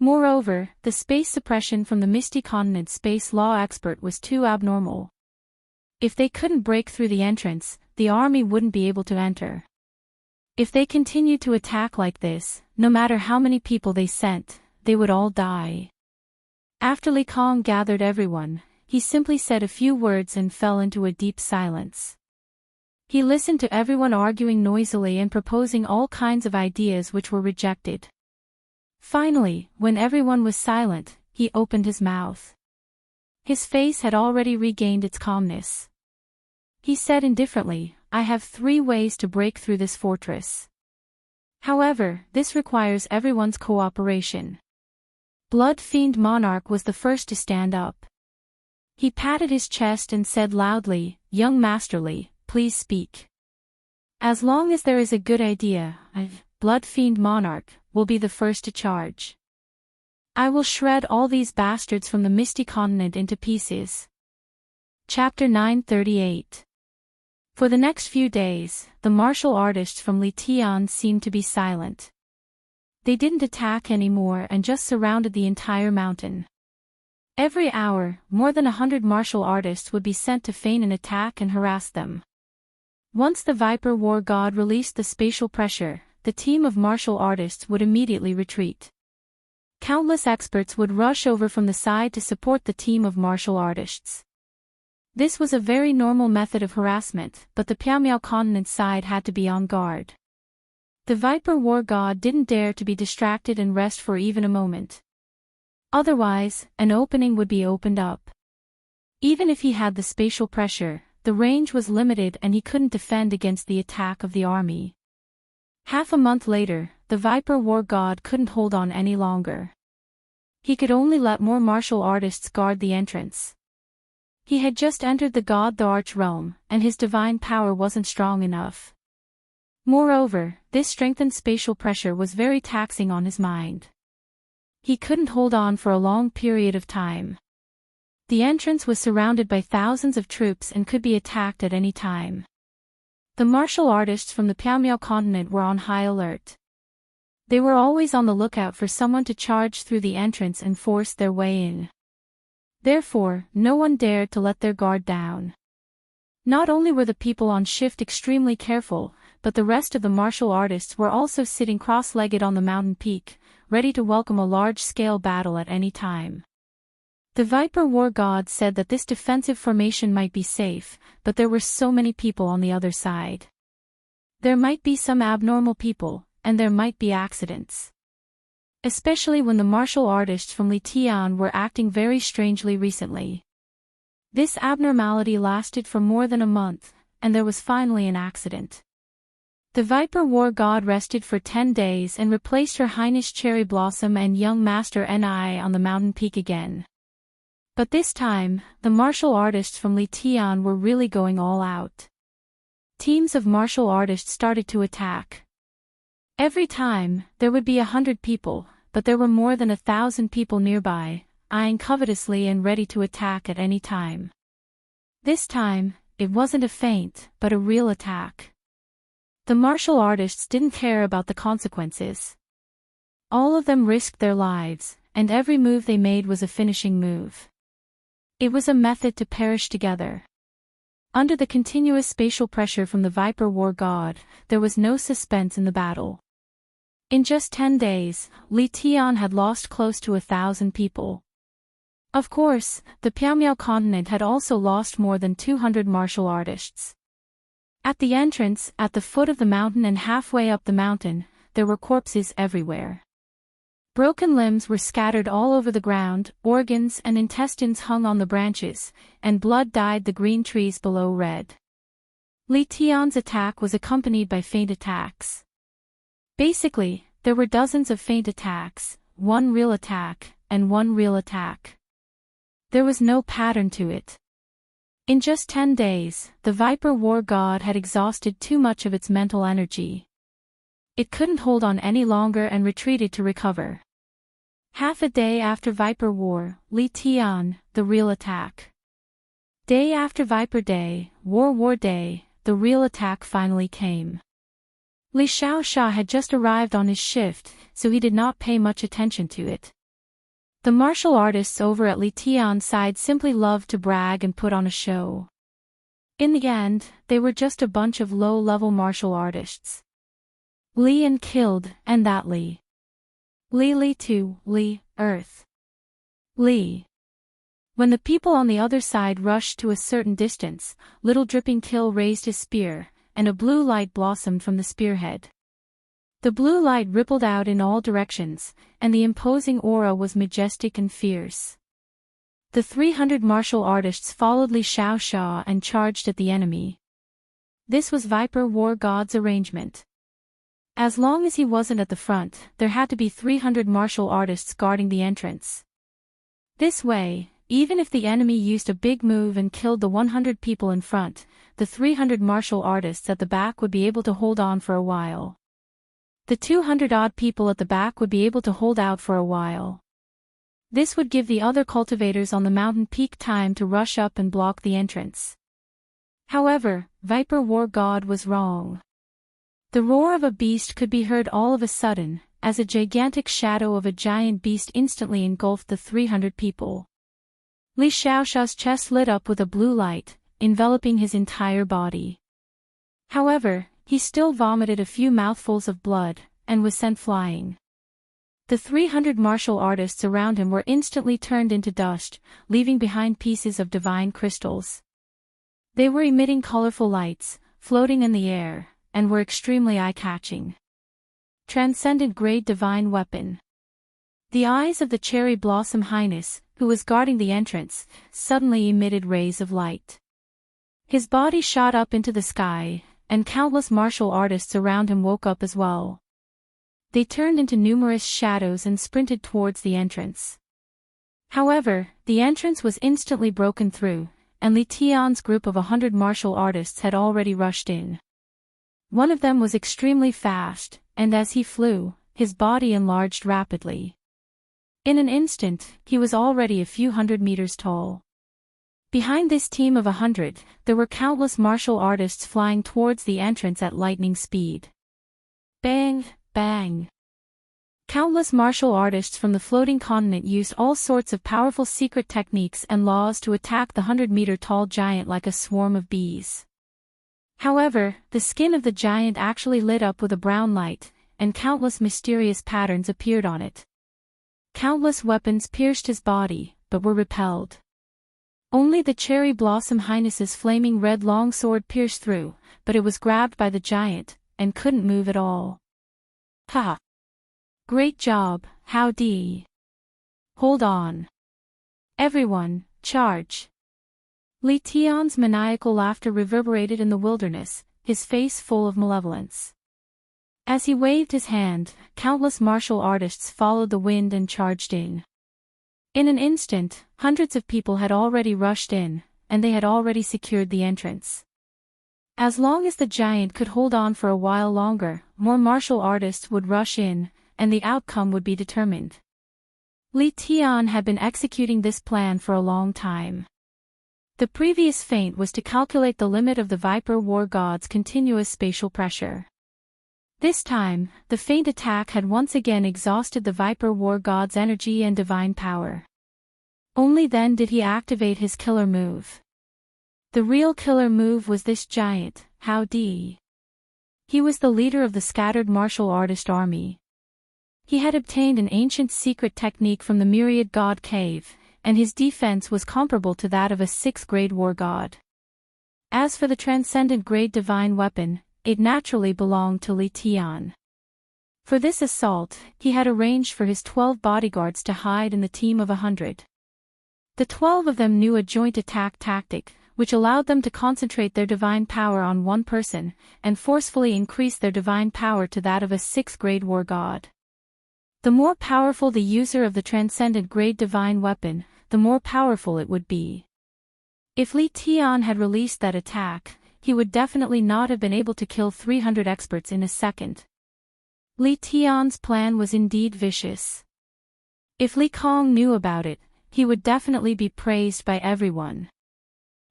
Moreover, the space suppression from the Misty Continent space law expert was too abnormal. If they couldn't break through the entrance, the army wouldn't be able to enter. If they continued to attack like this, no matter how many people they sent, they would all die. After Li Kong gathered everyone, he simply said a few words and fell into a deep silence. He listened to everyone arguing noisily and proposing all kinds of ideas which were rejected. Finally, when everyone was silent, he opened his mouth. His face had already regained its calmness. He said indifferently, I have 3 ways to break through this fortress. However, this requires everyone's cooperation. Blood Fiend Monarch was the first to stand up. He patted his chest and said loudly, "Young Masterly, please speak. As long as there is a good idea, Blood Fiend Monarch will be the first to charge. I will shred all these bastards from the Misty Continent into pieces." Chapter 938. For the next few days, the martial artists from Litian seemed to be silent. They didn't attack anymore and just surrounded the entire mountain. Every hour, more than 100 martial artists would be sent to feign an attack and harass them. Once the Viper War God released the spatial pressure, the team of martial artists would immediately retreat. Countless experts would rush over from the side to support the team of martial artists. This was a very normal method of harassment, but the Piamiao continent side had to be on guard. The Viper War God didn't dare to be distracted and rest for even a moment. Otherwise, an opening would be opened up. Even if he had the spatial pressure, the range was limited and he couldn't defend against the attack of the army. Half a month later, the Viper War God couldn't hold on any longer. He could only let more martial artists guard the entrance. He had just entered the Arch realm, and his divine power wasn't strong enough. Moreover, this strengthened spatial pressure was very taxing on his mind. He couldn't hold on for a long period of time. The entrance was surrounded by thousands of troops and could be attacked at any time. The martial artists from the Piamiao continent were on high alert. They were always on the lookout for someone to charge through the entrance and force their way in. Therefore, no one dared to let their guard down. Not only were the people on shift extremely careful, but the rest of the martial artists were also sitting cross-legged on the mountain peak, ready to welcome a large-scale battle at any time. The Viper War God said that this defensive formation might be safe, but there were so many people on the other side. There might be some abnormal people, and there might be accidents. Especially when the martial artists from Litian were acting very strangely recently. This abnormality lasted for more than a month, and there was finally an accident. The Viper War God rested for 10 days and replaced Her Highness Cherry Blossom and Young Master Ni on the mountain peak again. But this time, the martial artists from Litian were really going all out. Teams of martial artists started to attack. Every time, there would be 100 people, but there were more than 1,000 people nearby, eyeing covetously and ready to attack at any time. This time, it wasn't a feint, but a real attack. The martial artists didn't care about the consequences. All of them risked their lives, and every move they made was a finishing move. It was a method to perish together. Under the continuous spatial pressure from the Viper War God, there was no suspense in the battle. In just 10 days, Litian had lost close to 1,000 people. Of course, the Piamiao continent had also lost more than 200 martial artists. At the entrance, at the foot of the mountain and halfway up the mountain, there were corpses everywhere. Broken limbs were scattered all over the ground, organs and intestines hung on the branches, and blood dyed the green trees below red. Litian's attack was accompanied by feint attacks. Basically, there were dozens of feint attacks, one real attack, and one real attack. There was no pattern to it. In just 10 days, the Viper War God had exhausted too much of its mental energy. It couldn't hold on any longer and retreated to recover. Half a day after Viper War, Litian, the real attack. Day after Viper Day, War Day, the real attack finally came. Li Xiaosha had just arrived on his shift, so he did not pay much attention to it. The martial artists over at Litian's side simply loved to brag and put on a show. In the end, they were just a bunch of low-level martial artists. Li and killed, and that Li. Li 2, Li, Earth. Li. When the people on the other side rushed to a certain distance, little Dripping Kill raised his spear, and a blue light blossomed from the spearhead. The blue light rippled out in all directions, and the imposing aura was majestic and fierce. The 300 martial artists followed Li Xiaosha and charged at the enemy. This was Viper War God's arrangement. As long as he wasn't at the front, there had to be 300 martial artists guarding the entrance. This way, even if the enemy used a big move and killed the 100 people in front, the 300 martial artists at the back would be able to hold on for a while. The 200-odd people at the back would be able to hold out for a while. This would give the other cultivators on the mountain peak time to rush up and block the entrance. However, Viper War God was wrong. The roar of a beast could be heard all of a sudden, as a gigantic shadow of a giant beast instantly engulfed the 300 people. Li Xiaoshao's chest lit up with a blue light, enveloping his entire body. However, he still vomited a few mouthfuls of blood, and was sent flying. The 300 martial artists around him were instantly turned into dust, leaving behind pieces of divine crystals. They were emitting colorful lights, floating in the air, and were extremely eye-catching. Transcendent Grade Divine Weapon. The eyes of the Cherry Blossom Highness, who was guarding the entrance, suddenly emitted rays of light. His body shot up into the sky, and countless martial artists around him woke up as well. They turned into numerous shadows and sprinted towards the entrance. However, the entrance was instantly broken through, and Li Tian's group of 100 martial artists had already rushed in. One of them was extremely fast, and as he flew, his body enlarged rapidly. In an instant, he was already a few hundred meters tall. Behind this team of 100, there were countless martial artists flying towards the entrance at lightning speed. Bang, bang. Countless martial artists from the floating continent used all sorts of powerful secret techniques and laws to attack the 100-meter-tall giant like a swarm of bees. However, the skin of the giant actually lit up with a brown light, and countless mysterious patterns appeared on it. Countless weapons pierced his body, but were repelled. Only the Cherry Blossom Highness's flaming red longsword pierced through, but it was grabbed by the giant, and couldn't move at all. Ha! Great job, howdy. Hold on. Everyone, charge. Li Tian's maniacal laughter reverberated in the wilderness, his face full of malevolence. As he waved his hand, countless martial artists followed the wind and charged in. In an instant, hundreds of people had already rushed in, and they had already secured the entrance. As long as the giant could hold on for a while longer, more martial artists would rush in, and the outcome would be determined. Li Tian had been executing this plan for a long time. The previous feint was to calculate the limit of the Viper War God's continuous spatial pressure. This time, the feint attack had once again exhausted the Viper War God's energy and divine power. Only then did he activate his killer move. The real killer move was this giant, howdy. He was the leader of the scattered martial artist army. He had obtained an ancient secret technique from the Myriad God Cave, and his defense was comparable to that of a 6th-grade war god. As for the transcendent grade divine weapon, it naturally belonged to Li Tian. For this assault, he had arranged for his 12 bodyguards to hide in the team of 100. The 12 of them knew a joint attack tactic, which allowed them to concentrate their divine power on one person, and forcefully increase their divine power to that of a 6th-grade war god. The more powerful the user of the transcendent grade divine weapon, the more powerful it would be. If Li Tian had released that attack, he would definitely not have been able to kill 300 experts in a second. Li Tian's plan was indeed vicious. If Li Kong knew about it, he would definitely be praised by everyone.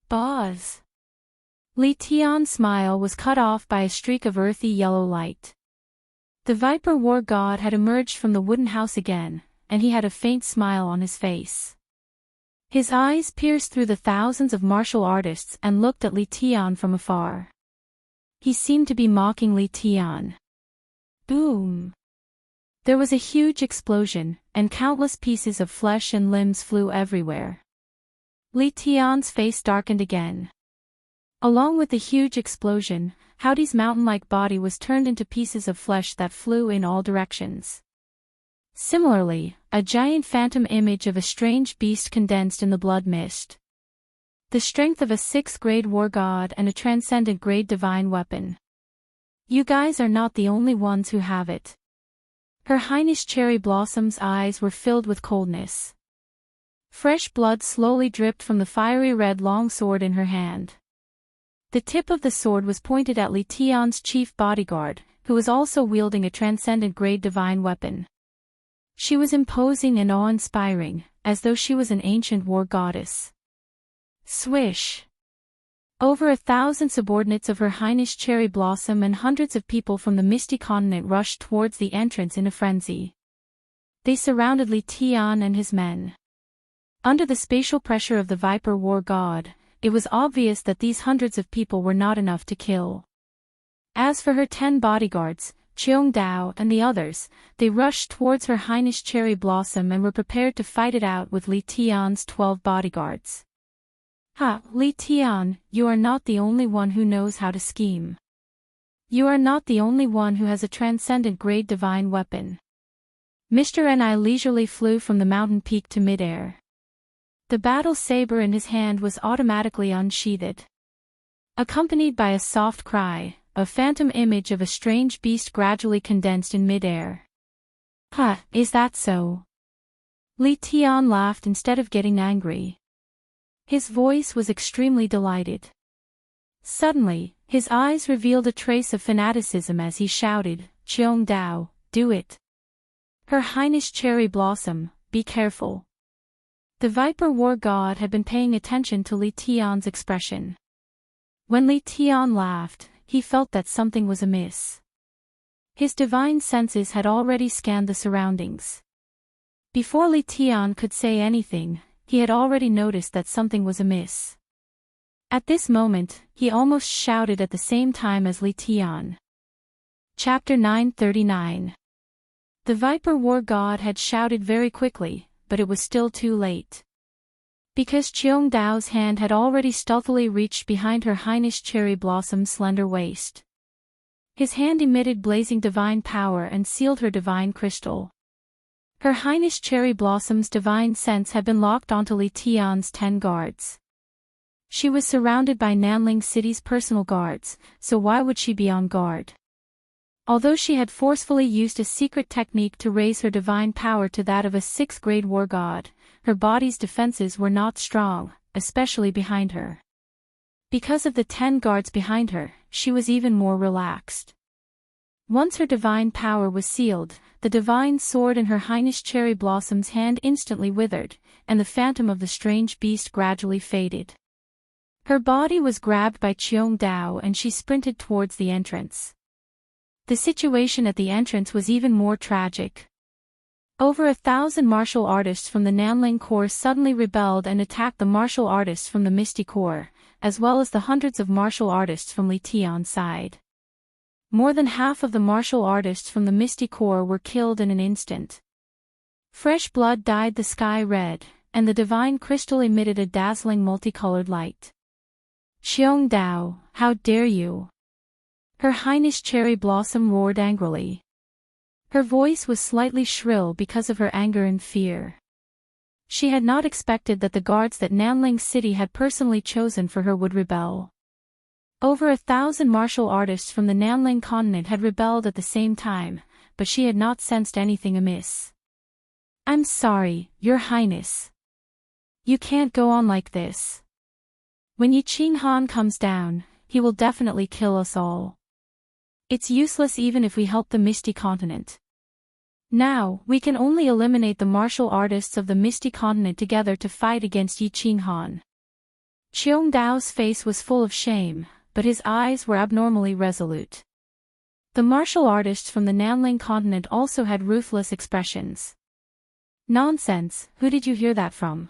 Boss. Li Tian's smile was cut off by a streak of earthy yellow light. The Viper War God had emerged from the wooden house again, and he had a faint smile on his face. His eyes pierced through the thousands of martial artists and looked at Li Tian from afar. He seemed to be mocking Li Tian. Boom! There was a huge explosion, and countless pieces of flesh and limbs flew everywhere. Li Tian's face darkened again. Along with the huge explosion, Howdy's mountain-like body was turned into pieces of flesh that flew in all directions. Similarly, a giant phantom image of a strange beast condensed in the blood mist. The strength of a 6th grade war god and a transcendent grade divine weapon. You guys are not the only ones who have it. Her Highness Cherry Blossom's eyes were filled with coldness. Fresh blood slowly dripped from the fiery red long sword in her hand. The tip of the sword was pointed at Li Tian's chief bodyguard, who was also wielding a transcendent grade divine weapon. She was imposing and awe-inspiring, as though she was an ancient war goddess. Swish! Over 1,000 subordinates of Her Highness Cherry Blossom and hundreds of people from the Misty Continent rushed towards the entrance in a frenzy. They surrounded Li Tian and his men. Under the spatial pressure of the Viper War God, it was obvious that these hundreds of people were not enough to kill. As for her 10 bodyguards, Cheong Dao and the others, they rushed towards Her Highness Cherry Blossom and were prepared to fight it out with Li Tian's 12 bodyguards. Ha, Li Tian, you are not the only one who knows how to scheme. You are not the only one who has a transcendent grade divine weapon. Mr. Ni leisurely flew from the mountain peak to midair. The battle saber in his hand was automatically unsheathed. Accompanied by a soft cry, a phantom image of a strange beast gradually condensed in midair. Huh, is that so? Li Tian laughed instead of getting angry. His voice was extremely delighted. Suddenly, his eyes revealed a trace of fanaticism as he shouted, Cheong Dao, do it. Her Highness Cherry Blossom, be careful. The Viper War God had been paying attention to Li Tian's expression. When Li Tian laughed, he felt that something was amiss. His divine senses had already scanned the surroundings. Before Li Tian could say anything, he had already noticed that something was amiss. At this moment, he almost shouted at the same time as Li Tian. Chapter 939. The Viper War God had shouted very quickly, but it was still too late. Because Cheong Dao's hand had already stealthily reached behind Her Highness Cherry Blossom's slender waist. His hand emitted blazing divine power and sealed her divine crystal. Her Highness Cherry Blossom's divine sense had been locked onto Li Tian's 10 guards. She was surrounded by Nanling City's personal guards, so why would she be on guard? Although she had forcefully used a secret technique to raise her divine power to that of a 6th grade war god, her body's defenses were not strong, especially behind her. Because of the 10 guards behind her, she was even more relaxed. Once her divine power was sealed, the divine sword in Her Highness Cherry Blossom's hand instantly withered, and the phantom of the strange beast gradually faded. Her body was grabbed by Cheong Dao and she sprinted towards the entrance. The situation at the entrance was even more tragic. Over 1,000 martial artists from the Nanling Corps suddenly rebelled and attacked the martial artists from the Misty Corps, as well as the hundreds of martial artists from Li Tian's side. More than half of the martial artists from the Misty Corps were killed in an instant. Fresh blood dyed the sky red, and the divine crystal emitted a dazzling multicolored light. Cheong Dao, how dare you! Her Highness Cherry Blossom roared angrily. Her voice was slightly shrill because of her anger and fear. She had not expected that the guards that Nanling City had personally chosen for her would rebel. Over 1,000 martial artists from the Nanling continent had rebelled at the same time, but she had not sensed anything amiss. I'm sorry, Your Highness. You can't go on like this. When Yi Qing Han comes down, he will definitely kill us all. It's useless even if we help the Misty Continent. Now, we can only eliminate the martial artists of the Misty Continent together to fight against Yi Qing Han. Cheong Dao's face was full of shame, but his eyes were abnormally resolute. The martial artists from the Nanling continent also had ruthless expressions. Nonsense, who did you hear that from?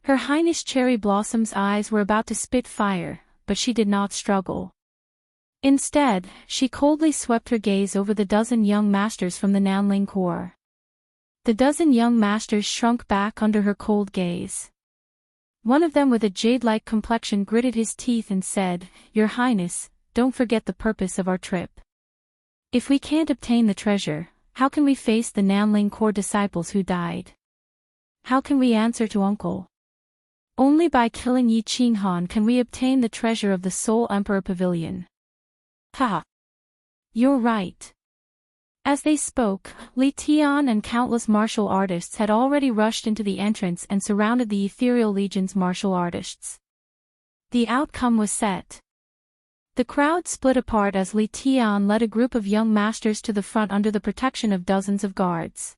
Her Highness Cherry Blossom's eyes were about to spit fire, but she did not struggle. Instead, she coldly swept her gaze over the dozen young masters from the Nanling Corps. The dozen young masters shrunk back under her cold gaze. One of them with a jade-like complexion gritted his teeth and said, Your Highness, don't forget the purpose of our trip. If we can't obtain the treasure, how can we face the Nanling Corps disciples who died? How can we answer to Uncle? Only by killing Yi Qinghan can we obtain the treasure of the Soul Emperor Pavilion. Ha! You're right. As they spoke, Li Tian and countless martial artists had already rushed into the entrance and surrounded the Ethereal Legion's martial artists. The outcome was set. The crowd split apart as Li Tian led a group of young masters to the front under the protection of dozens of guards.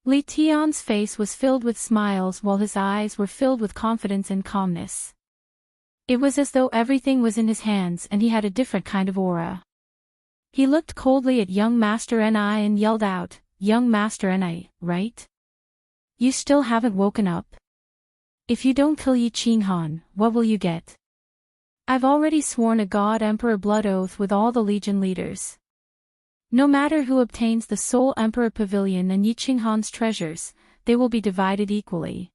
Li Tian's face was filled with smiles while his eyes were filled with confidence and calmness. It was as though everything was in his hands and he had a different kind of aura. He looked coldly at young Master Ni and yelled out, "Young Master Ni, right? You still haven't woken up? If you don't kill Yi Qinghan, what will you get? I've already sworn a God Emperor blood oath with all the Legion leaders. No matter who obtains the Soul Emperor Pavilion and Yi Qinghan's treasures, they will be divided equally.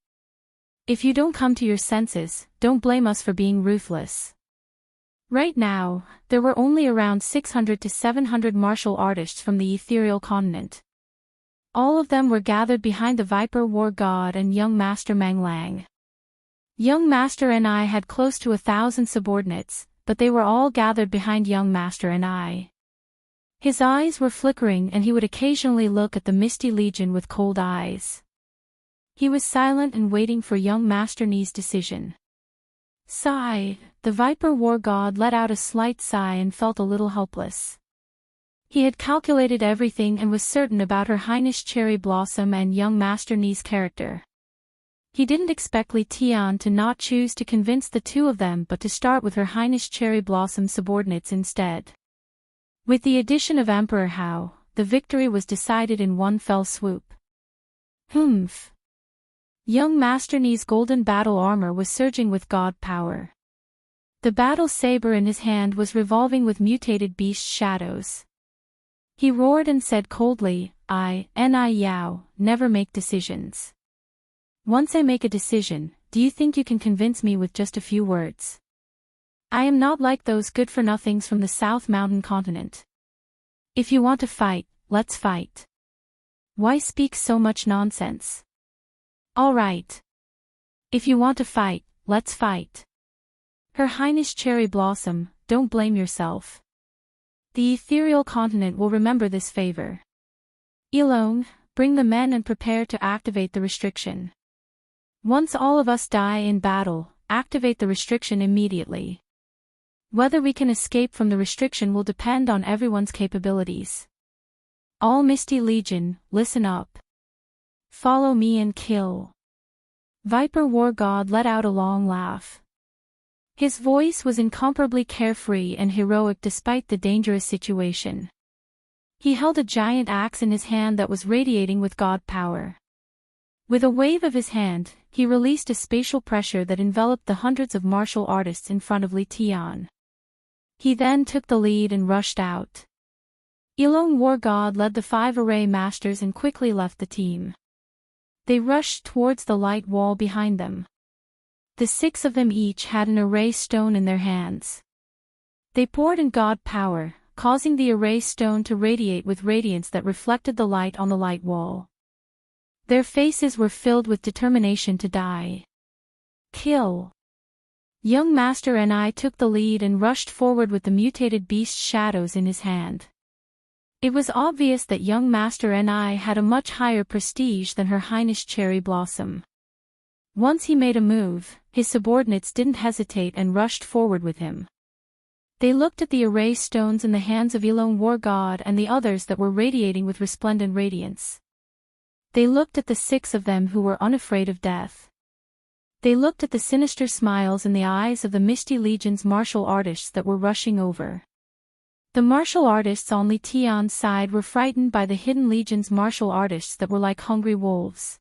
If you don't come to your senses, don't blame us for being ruthless." Right now, there were only around 600 to 700 martial artists from the ethereal continent. All of them were gathered behind the Viper War God and young Master Mang Lang. Young Master Ni had close to 1,000 subordinates, but they were all gathered behind young Master Ni. His eyes were flickering and he would occasionally look at the Misty Legion with cold eyes. He was silent and waiting for young Master Ni's decision. Sigh, the Viper War God let out a slight sigh and felt a little helpless. He had calculated everything and was certain about Her Highness Cherry Blossom and young Master Ni's character. He didn't expect Li Tian to not choose to convince the two of them but to start with Her Highness Cherry Blossom's subordinates instead. With the addition of Emperor Hao, the victory was decided in one fell swoop. Humph! Young Master Ni's golden battle armor was surging with god power. The battle saber in his hand was revolving with mutated beast shadows. He roared and said coldly, Ni Yao, never make decisions. Once I make a decision, do you think you can convince me with just a few words? I am not like those good-for-nothings from the South Mountain continent. If you want to fight, let's fight. Why speak so much nonsense? All right. If you want to fight, let's fight. Her Highness Cherry Blossom, don't blame yourself. The ethereal continent will remember this favor. Ilong, bring the men and prepare to activate the restriction. Once all of us die in battle, activate the restriction immediately. Whether we can escape from the restriction will depend on everyone's capabilities. All Misty Legion, listen up. Follow me and kill. Viper War God let out a long laugh. His voice was incomparably carefree and heroic despite the dangerous situation. He held a giant axe in his hand that was radiating with god power. With a wave of his hand, he released a spatial pressure that enveloped the hundreds of martial artists in front of Li Tian. He then took the lead and rushed out. Ilong War God led the 5 array masters and quickly left the team. They rushed towards the light wall behind them. The 6 of them each had an array stone in their hands. They poured in god power, causing the array stone to radiate with radiance that reflected the light on the light wall. Their faces were filled with determination to die. Kill. Young Master Ni took the lead and rushed forward with the mutated beast shadows in his hand. It was obvious that young Master Ni had a much higher prestige than Her Highness Cherry Blossom. Once he made a move, his subordinates didn't hesitate and rushed forward with him. They looked at the array stones in the hands of Ilong War God and the others that were radiating with resplendent radiance. They looked at the 6 of them who were unafraid of death. They looked at the sinister smiles in the eyes of the Misty Legion's martial artists that were rushing over. The martial artists on Li Tian's side were frightened by the Hidden Legion's martial artists that were like hungry wolves.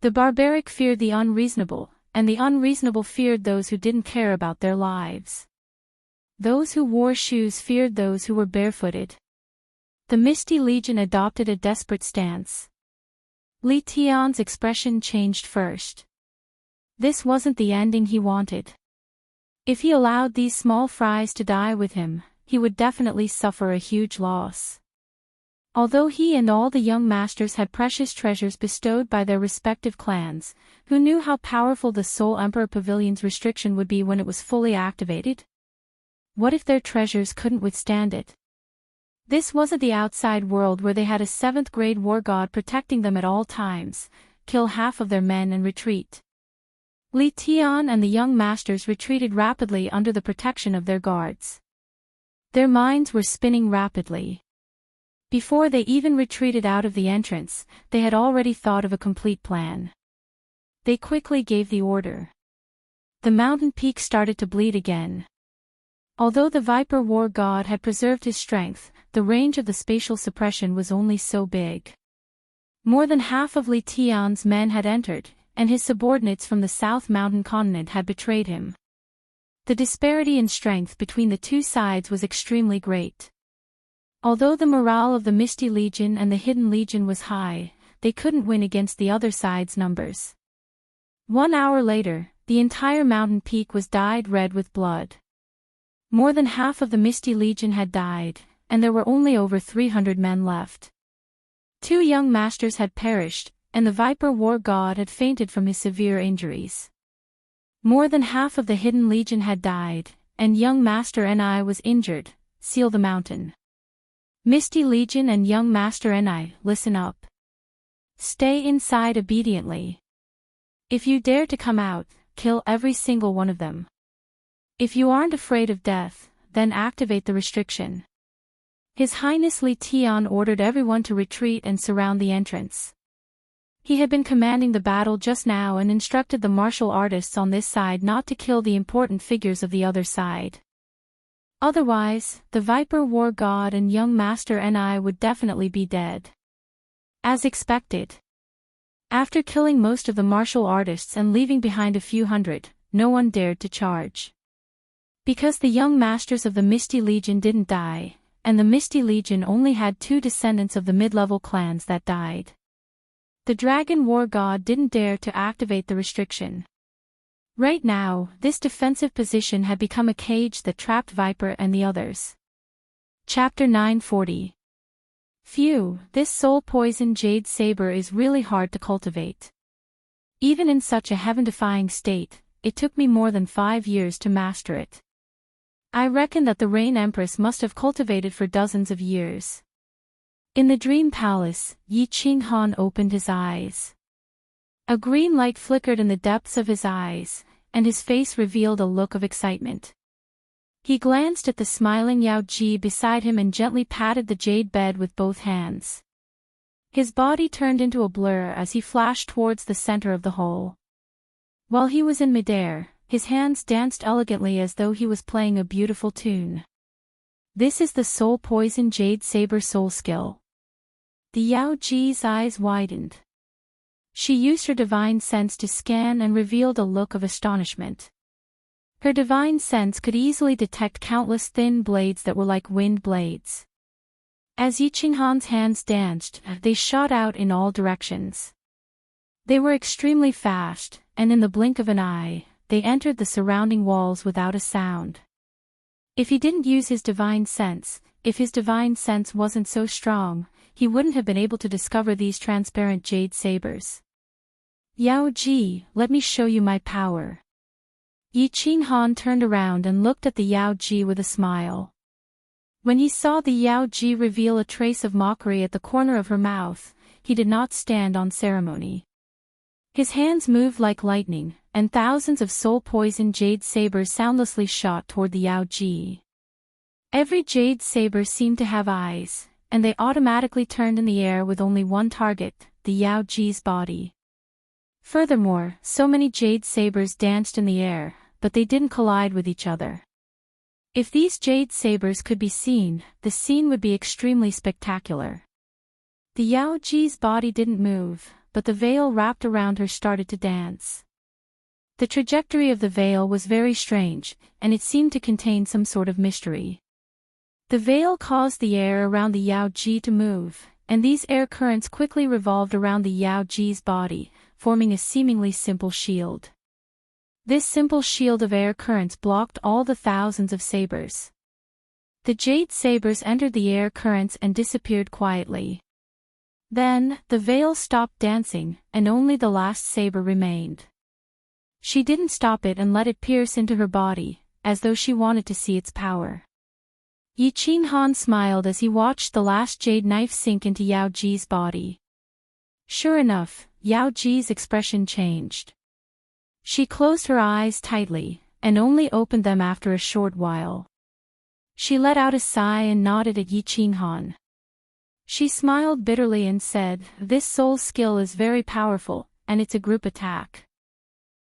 The barbaric feared the unreasonable, and the unreasonable feared those who didn't care about their lives. Those who wore shoes feared those who were barefooted. The Misty Legion adopted a desperate stance. Li Tian's expression changed first. This wasn't the ending he wanted. If he allowed these small fries to die with him, he would definitely suffer a huge loss. Although he and all the young masters had precious treasures bestowed by their respective clans, who knew how powerful the Soul Emperor Pavilion's restriction would be when it was fully activated? What if their treasures couldn't withstand it? This wasn't the outside world where they had a 7th grade war god protecting them at all times, kill half of their men and retreat. Li Tian and the young masters retreated rapidly under the protection of their guards. Their minds were spinning rapidly. Before they even retreated out of the entrance, they had already thought of a complete plan. They quickly gave the order. The mountain peak started to bleed again. Although the Viper War God had preserved his strength, the range of the spatial suppression was only so big. More than half of Li Tian's men had entered, and his subordinates from the South Mountain continent had betrayed him. The disparity in strength between the two sides was extremely great. Although the morale of the Misty Legion and the Hidden Legion was high, they couldn't win against the other side's numbers. 1 hour later, the entire mountain peak was dyed red with blood. More than half of the Misty Legion had died, and there were only over 300 men left. 2 young masters had perished, and the Viper War God had fainted from his severe injuries. More than half of the Hidden Legion had died, and young Master Ni was injured. Seal the mountain. Misty Legion and young Master Ni, listen up. Stay inside obediently. If you dare to come out, kill every single one of them. If you aren't afraid of death, then activate the restriction. His Highness Li Tian ordered everyone to retreat and surround the entrance. He had been commanding the battle just now and instructed the martial artists on this side not to kill the important figures of the other side. Otherwise, the Viper War God and young Master Ni would definitely be dead. As expected. After killing most of the martial artists and leaving behind a few hundred, no one dared to charge. Because the young masters of the Misty Legion didn't die, and the Misty Legion only had 2 descendants of the mid-level clans that died. The Dragon War God didn't dare to activate the restriction. Right now, this defensive position had become a cage that trapped Viper and the others. Chapter 940. Phew, this soul poison jade saber is really hard to cultivate. Even in such a heaven-defying state, it took me more than 5 years to master it. I reckon that the Rain Empress must have cultivated for dozens of years. In the Dream Palace, Yi Qinghan opened his eyes. A green light flickered in the depths of his eyes, and his face revealed a look of excitement. He glanced at the smiling Yao Ji beside him and gently patted the jade bed with both hands. His body turned into a blur as he flashed towards the center of the hole. While he was in midair, his hands danced elegantly as though he was playing a beautiful tune. This is the Soul Poison Jade Saber soul skill. The Yao Ji's eyes widened. She used her divine sense to scan and revealed a look of astonishment. Her divine sense could easily detect countless thin blades that were like wind blades. As Yi Qinghan's hands danced, they shot out in all directions. They were extremely fast, and in the blink of an eye, they entered the surrounding walls without a sound. If he didn't use his divine sense, if his divine sense wasn't so strong, he wouldn't have been able to discover these transparent jade sabers. Yao Ji, let me show you my power. Yi Qinghan turned around and looked at the Yao Ji with a smile. When he saw the Yao Ji reveal a trace of mockery at the corner of her mouth, he did not stand on ceremony. His hands moved like lightning, and thousands of soul-poisoned jade sabers soundlessly shot toward the Yao Ji. Every jade saber seemed to have eyes, and they automatically turned in the air with only one target, the Yao Ji's body. Furthermore, so many jade sabers danced in the air, but they didn't collide with each other. If these jade sabers could be seen, the scene would be extremely spectacular. The Yao Ji's body didn't move, but the veil wrapped around her started to dance. The trajectory of the veil was very strange, and it seemed to contain some sort of mystery. The veil caused the air around the Yao Ji to move, and these air currents quickly revolved around the Yao Ji's body, forming a seemingly simple shield. This simple shield of air currents blocked all the thousands of sabers. The jade sabers entered the air currents and disappeared quietly. Then, the veil stopped dancing, and only the last saber remained. She didn't stop it and let it pierce into her body, as though she wanted to see its power. Yi Qinghan smiled as he watched the last jade knife sink into Yao Ji's body. Sure enough, Yao Ji's expression changed. She closed her eyes tightly, and only opened them after a short while. She let out a sigh and nodded at Yi Qinghan. She smiled bitterly and said, "This soul skill is very powerful, and it's a group attack.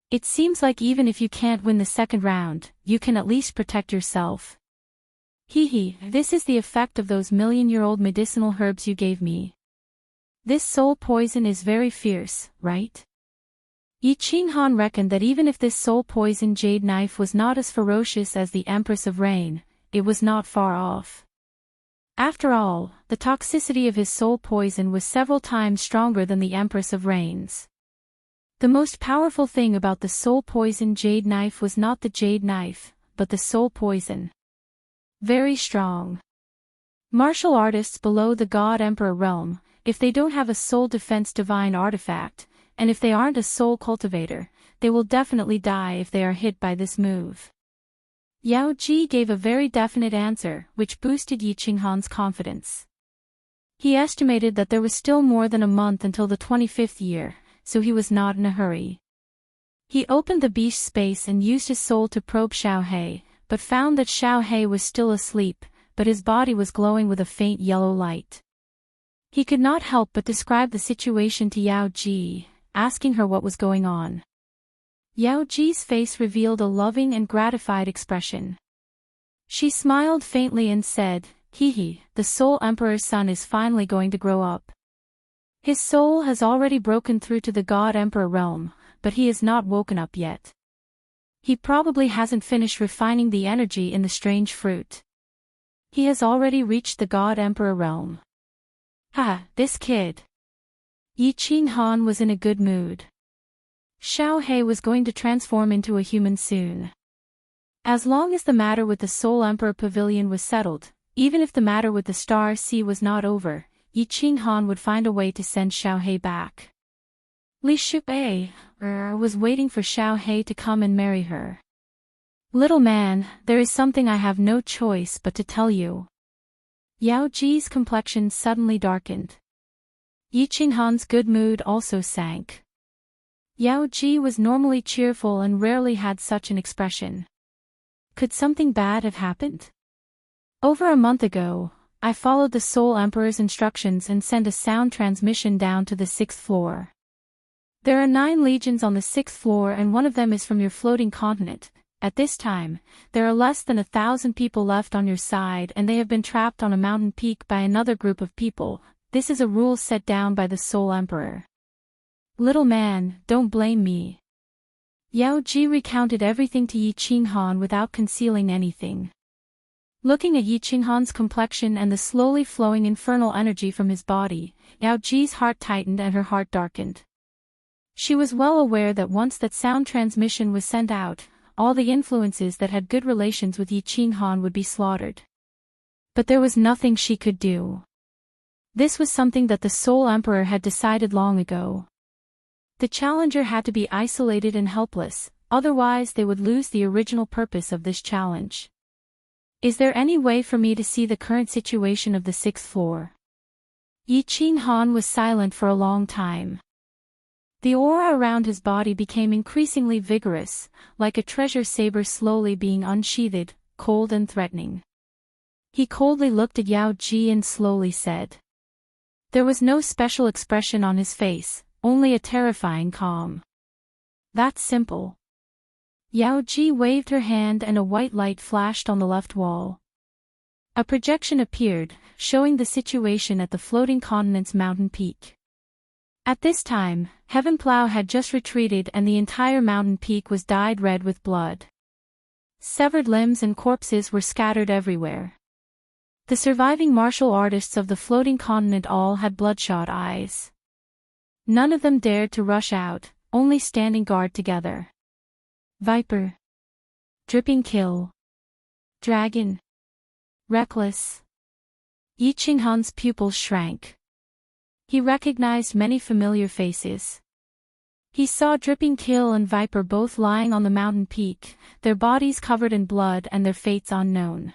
It seems like even if you can't win the second round, you can at least protect yourself. Hee, this is the effect of those million-year-old medicinal herbs you gave me. This soul poison is very fierce, right?" Yi Qinghan reckoned that even if this soul poison jade knife was not as ferocious as the Empress of Rain, it was not far off. After all, the toxicity of his soul poison was several times stronger than the Empress of Rain's. The most powerful thing about the soul poison jade knife was not the jade knife, but the soul poison. Very strong. Martial artists below the God Emperor realm, if they don't have a soul defense divine artifact, and if they aren't a soul cultivator, they will definitely die if they are hit by this move. Yao Ji gave a very definite answer, which boosted Yi Qinghan's confidence. He estimated that there was still more than a month until the 25th year, so he was not in a hurry. He opened the beast space and used his soul to probe Xiaohei, but found that Xiaohei was still asleep, but his body was glowing with a faint yellow light. He could not help but describe the situation to Yao Ji, asking her what was going on. Yao Ji's face revealed a loving and gratified expression. She smiled faintly and said, "Hee, the Soul Emperor's son is finally going to grow up. His soul has already broken through to the God Emperor realm, but he has not woken up yet. He probably hasn't finished refining the energy in the strange fruit. He has already reached the God Emperor realm." This kid. Yi Qinghan was in a good mood. Xiaohei was going to transform into a human soon. As long as the matter with the Soul Emperor Pavilion was settled, even if the matter with the Star Sea was not over, Yi Qinghan would find a way to send Xiaohei back. Li Shubai was waiting for Xiaohei to come and marry her. "Little man, there is something I have no choice but to tell you." Yao Ji's complexion suddenly darkened. Yi Qinghan's good mood also sank. Yao Ji was normally cheerful and rarely had such an expression. Could something bad have happened? Over a month ago, I followed the Soul Emperor's instructions and sent a sound transmission down to the 6th floor. There are 9 legions on the 6th floor and one of them is from your floating continent. At this time, there are less than 1,000 people left on your side and they have been trapped on a mountain peak by another group of people. This is a rule set down by the Soul Emperor. Little man, don't blame me. Yao Ji recounted everything to Yi Qinghan without concealing anything. Looking at Yi Qinghan's complexion and the slowly flowing infernal energy from his body, Yao Ji's heart tightened and her heart darkened. She was well aware that once that sound transmission was sent out, all the influences that had good relations with Yi Qinghan would be slaughtered. But there was nothing she could do. This was something that the Soul Emperor had decided long ago. The challenger had to be isolated and helpless, otherwise they would lose the original purpose of this challenge. Is there any way for me to see the current situation of the 6th floor? Yi Qinghan was silent for a long time. The aura around his body became increasingly vigorous, like a treasure saber slowly being unsheathed, cold and threatening. He coldly looked at Yao Ji and slowly said. There was no special expression on his face, only a terrifying calm. That's simple. Yao Ji waved her hand and a white light flashed on the left wall. A projection appeared, showing the situation at the floating continent's mountain peak. At this time, Heavenplow had just retreated and the entire mountain peak was dyed red with blood. Severed limbs and corpses were scattered everywhere. The surviving martial artists of the floating continent all had bloodshot eyes. None of them dared to rush out, only standing guard together. Viper. Dripping kill. Dragon. reckless. Yi Qinghan's pupils shrank. He recognized many familiar faces. He saw Dripping Kill and Viper both lying on the mountain peak, their bodies covered in blood and their fates unknown.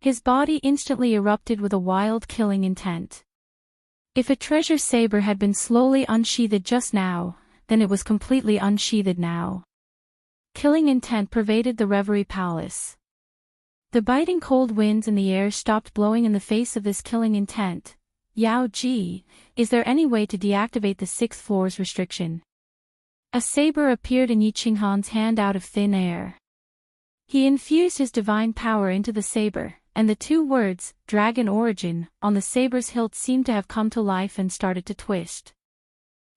His body instantly erupted with a wild killing intent. If a treasure saber had been slowly unsheathed just now, then it was completely unsheathed now. Killing intent pervaded the Reverie Palace. The biting cold winds in the air stopped blowing in the face of this killing intent. Yao Ji, is there any way to deactivate the 6th floor's restriction? A saber appeared in Yi Qinghan's hand out of thin air. He infused his divine power into the saber, and the 2 words, Dragon Origin, on the saber's hilt seemed to have come to life and started to twist.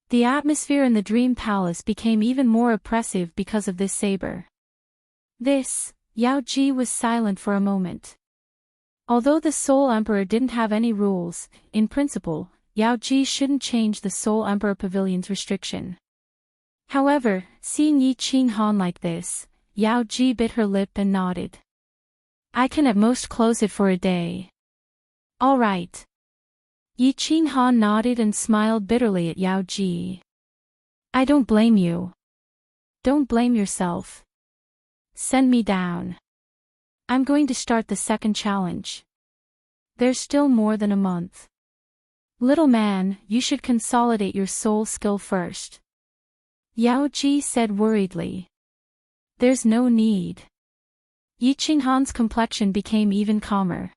The atmosphere in the Dream Palace became even more oppressive because of this saber. Yao Ji was silent for a moment. Although the Soul Emperor didn't have any rules, in principle, Yao Ji shouldn't change the Soul Emperor Pavilion's restriction. However, seeing Yi Qinghan like this, Yao Ji bit her lip and nodded. I can at most close it for a day. All right. Yi Qinghan nodded and smiled bitterly at Yao Ji. I don't blame you. Don't blame yourself. Send me down. I'm going to start the 2nd challenge. There's still more than a month. Little man, you should consolidate your soul skill first. Yao Ji said worriedly. There's no need. Yi Qinghan's complexion became even calmer.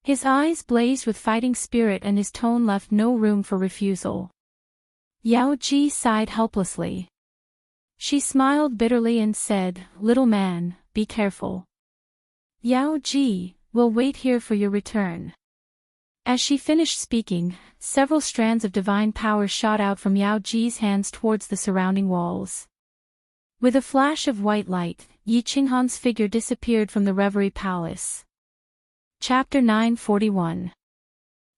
His eyes blazed with fighting spirit and his tone left no room for refusal. Yao Ji sighed helplessly. She smiled bitterly and said, Little man, be careful. Yao Ji, we'll wait here for your return. As she finished speaking, several strands of divine power shot out from Yao Ji's hands towards the surrounding walls. With a flash of white light, Yi Qinghan's figure disappeared from the Reverie Palace. Chapter 941.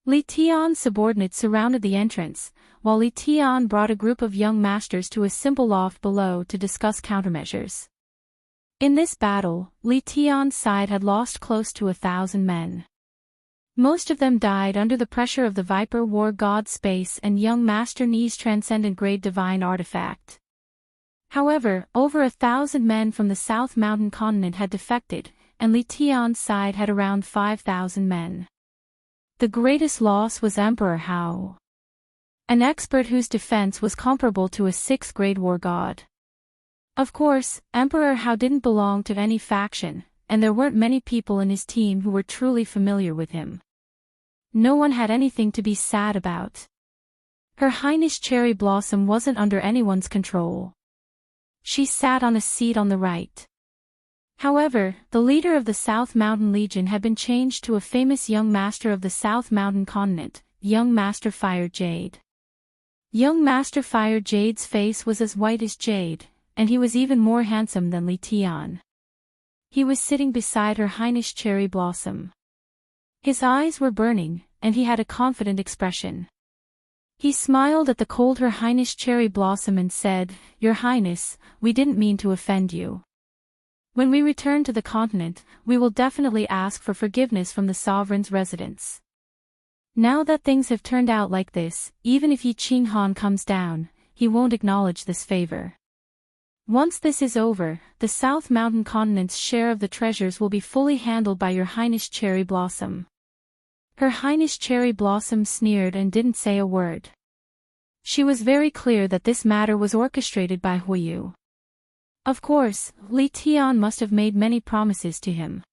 Li Tian's subordinates surrounded the entrance, while Li Tian brought a group of young masters to a simple loft below to discuss countermeasures. In this battle, Li Tian's side had lost close to 1,000 men. Most of them died under the pressure of the Viper War God Space and young Master Ni's transcendent grade divine artifact. However, over 1,000 men from the South Mountain continent had defected, and Li Tian's side had around 5,000 men. The greatest loss was Emperor Hao, an expert whose defense was comparable to a 6th-grade war god. Of course, Emperor Hao didn't belong to any faction, and there weren't many people in his team who were truly familiar with him. No one had anything to be sad about. Her Highness Cherry Blossom wasn't under anyone's control. She sat on a seat on the right. However, the leader of the South Mountain Legion had been changed to a famous young master of the South Mountain continent, young Master Fire Jade. Young Master Fire Jade's face was as white as jade, and he was even more handsome than Li Tian. He was sitting beside Her Highness Cherry Blossom. His eyes were burning, and he had a confident expression. He smiled at the cold Her Highness Cherry Blossom and said, Your Highness, we didn't mean to offend you. When we return to the continent, we will definitely ask for forgiveness from the sovereign's residence. Now that things have turned out like this, even if Yi Qinghan comes down, he won't acknowledge this favor. Once this is over, the South Mountain continent's share of the treasures will be fully handled by Your Highness Cherry Blossom. Her Highness Cherry Blossom sneered and didn't say a word. She was very clear that this matter was orchestrated by Huiyu. Of course, Li Tian must have made many promises to him.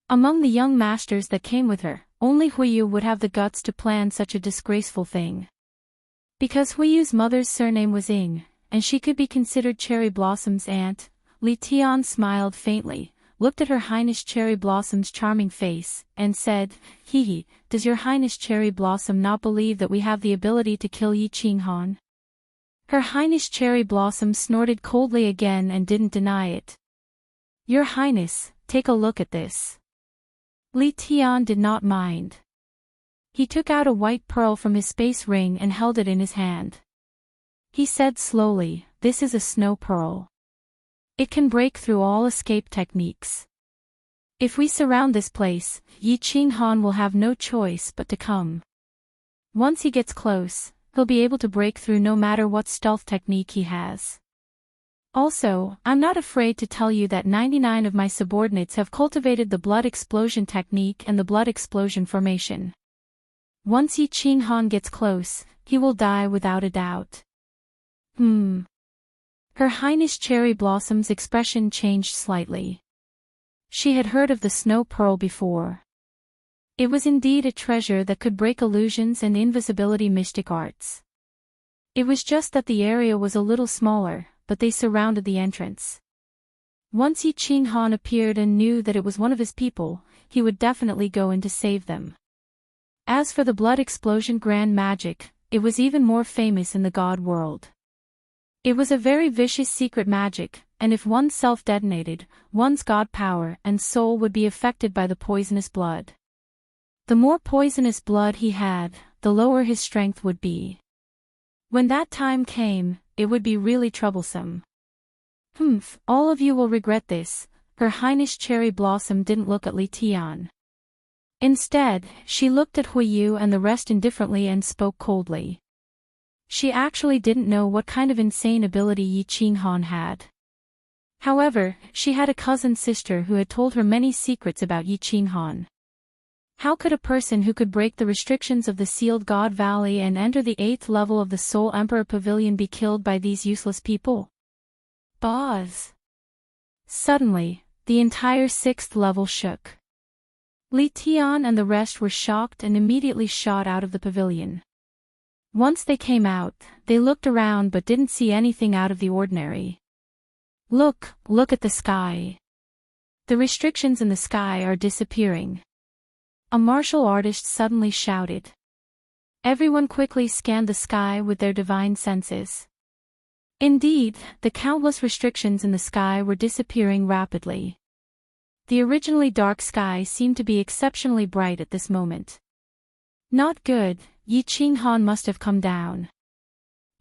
Among the young masters that came with her, only Huiyu would have the guts to plan such a disgraceful thing. Because Huiyu's mother's surname was Ying, and she could be considered Cherry Blossom's aunt, Li Tian smiled faintly, looked at Her Highness Cherry Blossom's charming face, and said, Hee, does Your Highness Cherry Blossom not believe that we have the ability to kill Yi Qinghan? Her Highness Cherry Blossom snorted coldly again and didn't deny it. Your Highness, take a look at this. Li Tian did not mind. He took out a white pearl from his space ring and held it in his hand. He said slowly, This is a snow pearl. It can break through all escape techniques. If we surround this place, Yi Qinghan will have no choice but to come. Once he gets close, he'll be able to break through no matter what stealth technique he has. Also, I'm not afraid to tell you that 99 of my subordinates have cultivated the blood explosion technique and the blood explosion formation. Once Yi Qinghan gets close, he will die without a doubt. Her Highness Cherry Blossom's expression changed slightly. She had heard of the snow pearl before. It was indeed a treasure that could break illusions and invisibility mystic arts. It was just that the area was a little smaller, but they surrounded the entrance. Once Yi Qinghan appeared and knew that it was one of his people, he would definitely go in to save them. As for the blood explosion grand magic, it was even more famous in the god world. It was a very vicious secret magic, and if one self-detonated, one's god power and soul would be affected by the poisonous blood. The more poisonous blood he had, the lower his strength would be. When that time came, it would be really troublesome. All of you will regret this. Her Highness Cherry Blossom didn't look at Li Tian. Instead, she looked at Huiyu and the rest indifferently and spoke coldly. She actually didn't know what kind of insane ability Yi Qinghan had. However, she had a cousin sister who had told her many secrets about Yi Qinghan. How could a person who could break the restrictions of the Sealed God Valley and enter the 8th level of the Soul Emperor Pavilion be killed by these useless people? Boz. Suddenly, the entire 6th level shook. Li Tian and the rest were shocked and immediately shot out of the pavilion. Once they came out, they looked around but didn't see anything out of the ordinary. Look at the sky. The restrictions in the sky are disappearing. A martial artist suddenly shouted. Everyone quickly scanned the sky with their divine senses. Indeed, the countless restrictions in the sky were disappearing rapidly. The originally dark sky seemed to be exceptionally bright at this moment. Not good, Yi Qinghan must have come down.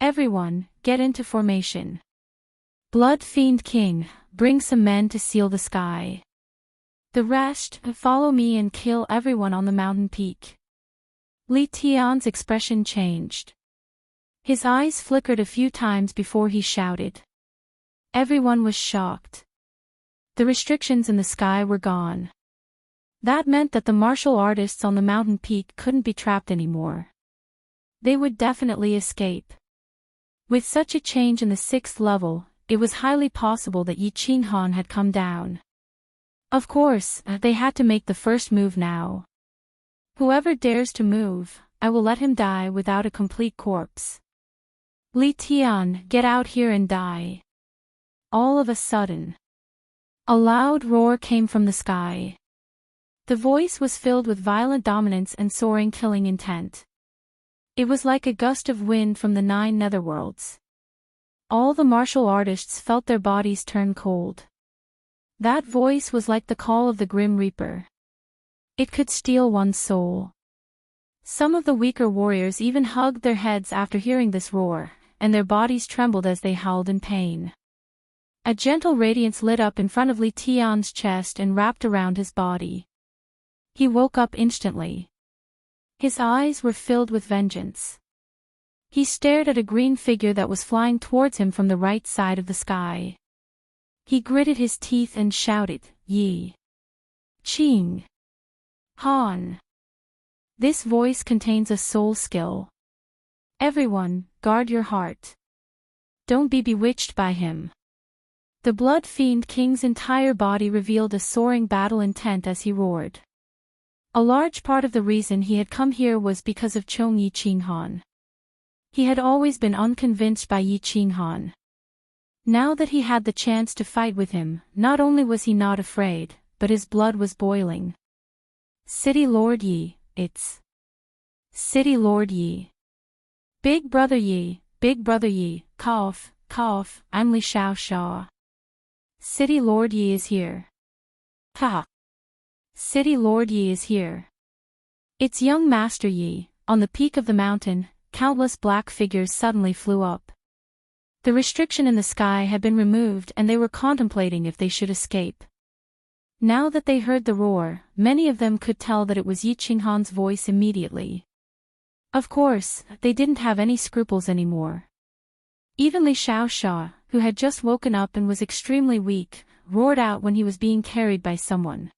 Everyone, get into formation. Blood Fiend King, bring some men to seal the sky. The rest, follow me and kill everyone on the mountain peak. Li Tian's expression changed. His eyes flickered a few times before he shouted. Everyone was shocked. The restrictions in the sky were gone. That meant that the martial artists on the mountain peak couldn't be trapped anymore. They would definitely escape. With such a change in the 6th level, it was highly possible that Yi Qinghan had come down. Of course, they had to make the first move now. Whoever dares to move, I will let him die without a complete corpse. Li Tian, get out here and die. All of a sudden, a loud roar came from the sky. The voice was filled with violent dominance and soaring killing intent. It was like a gust of wind from the 9 netherworlds. All the martial artists felt their bodies turn cold. That voice was like the call of the Grim Reaper. It could steal one's soul. Some of the weaker warriors even hugged their heads after hearing this roar, and their bodies trembled as they howled in pain. A gentle radiance lit up in front of Li Tian's chest and wrapped around his body. He woke up instantly. His eyes were filled with vengeance. He stared at a green figure that was flying towards him from the right side of the sky. He gritted his teeth and shouted, Yi Qinghan. This voice contains a soul skill. Everyone, guard your heart. Don't be bewitched by him. The Blood Fiend King's entire body revealed a soaring battle intent as he roared. A large part of the reason he had come here was because of Yi Qinghan. He had always been unconvinced by Yi Qinghan. Now that he had the chance to fight with him, not only was he not afraid, but his blood was boiling. City Lord Yi, it's City Lord Yi. Big Brother Yi, cough, I'm Li Xiao. City Lord Yi is here. Ha! City Lord Yi is here. It's young Master Yi. On the peak of the mountain, countless black figures suddenly flew up. The restriction in the sky had been removed and they were contemplating if they should escape. Now that they heard the roar, many of them could tell that it was Yi Qinghan's voice immediately. Of course, they didn't have any scruples anymore. Even Li Xiaoxia, who had just woken up and was extremely weak, roared out when he was being carried by someone.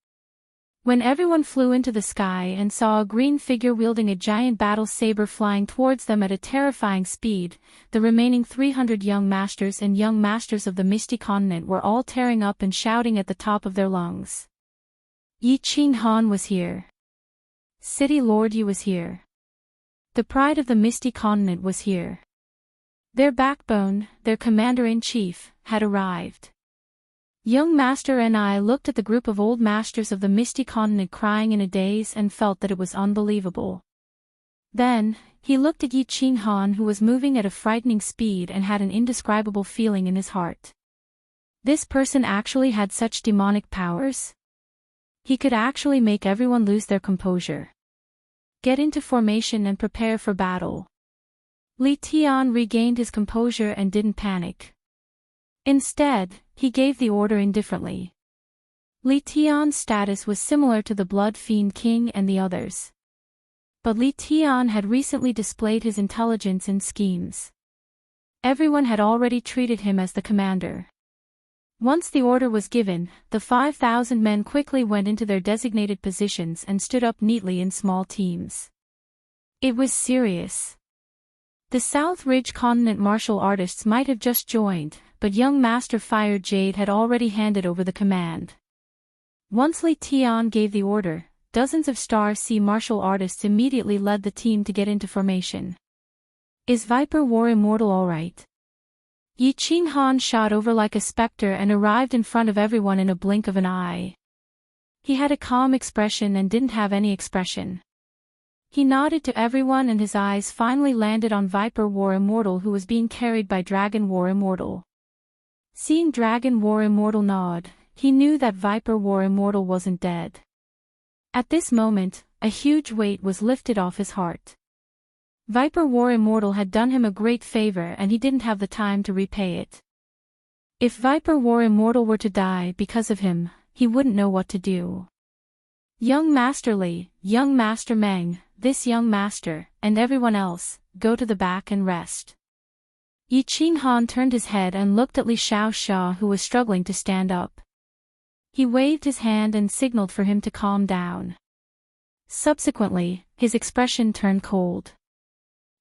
When everyone flew into the sky and saw a green figure wielding a giant battle saber flying towards them at a terrifying speed, the remaining 300 young masters and young masters of the Misty Continent were all tearing up and shouting at the top of their lungs. Yi Qinghan was here. City Lord Yi was here. The pride of the Misty Continent was here. Their backbone, their commander-in-chief, had arrived. Young Master and I looked at the group of old masters of the Misty Continent crying in a daze and felt that it was unbelievable. Then, he looked at Yi Qinghan, who was moving at a frightening speed and had an indescribable feeling in his heart. This person actually had such demonic powers? He could actually make everyone lose their composure. Get into formation and prepare for battle. Li Tian regained his composure and didn't panic. Instead, he gave the order indifferently. Li Tian's status was similar to the Blood Fiend King and the others. But Li Tian had recently displayed his intelligence and schemes. Everyone had already treated him as the commander. Once the order was given, the 5,000 men quickly went into their designated positions and stood up neatly in small teams. It was serious. The South Ridge Continent martial artists might have just joined, but young Master Fire Jade had already handed over the command. Once Li Tian gave the order, dozens of Star Sea martial artists immediately led the team to get into formation. Is Viper War Immortal alright? Yi Qinghan shot over like a specter and arrived in front of everyone in a blink of an eye. He had a calm expression and didn't have any expression. He nodded to everyone and his eyes finally landed on Viper War Immortal, who was being carried by Dragon War Immortal. Seeing Dragon War Immortal nod, he knew that Viper War Immortal wasn't dead. At this moment, a huge weight was lifted off his heart. Viper War Immortal had done him a great favor and he didn't have the time to repay it. If Viper War Immortal were to die because of him, he wouldn't know what to do. Young Master Li, Young Master Meng, this young master, and everyone else, go to the back and rest. Yi Qinghan turned his head and looked at Li Xiaoxia, who was struggling to stand up. He waved his hand and signaled for him to calm down. Subsequently, his expression turned cold.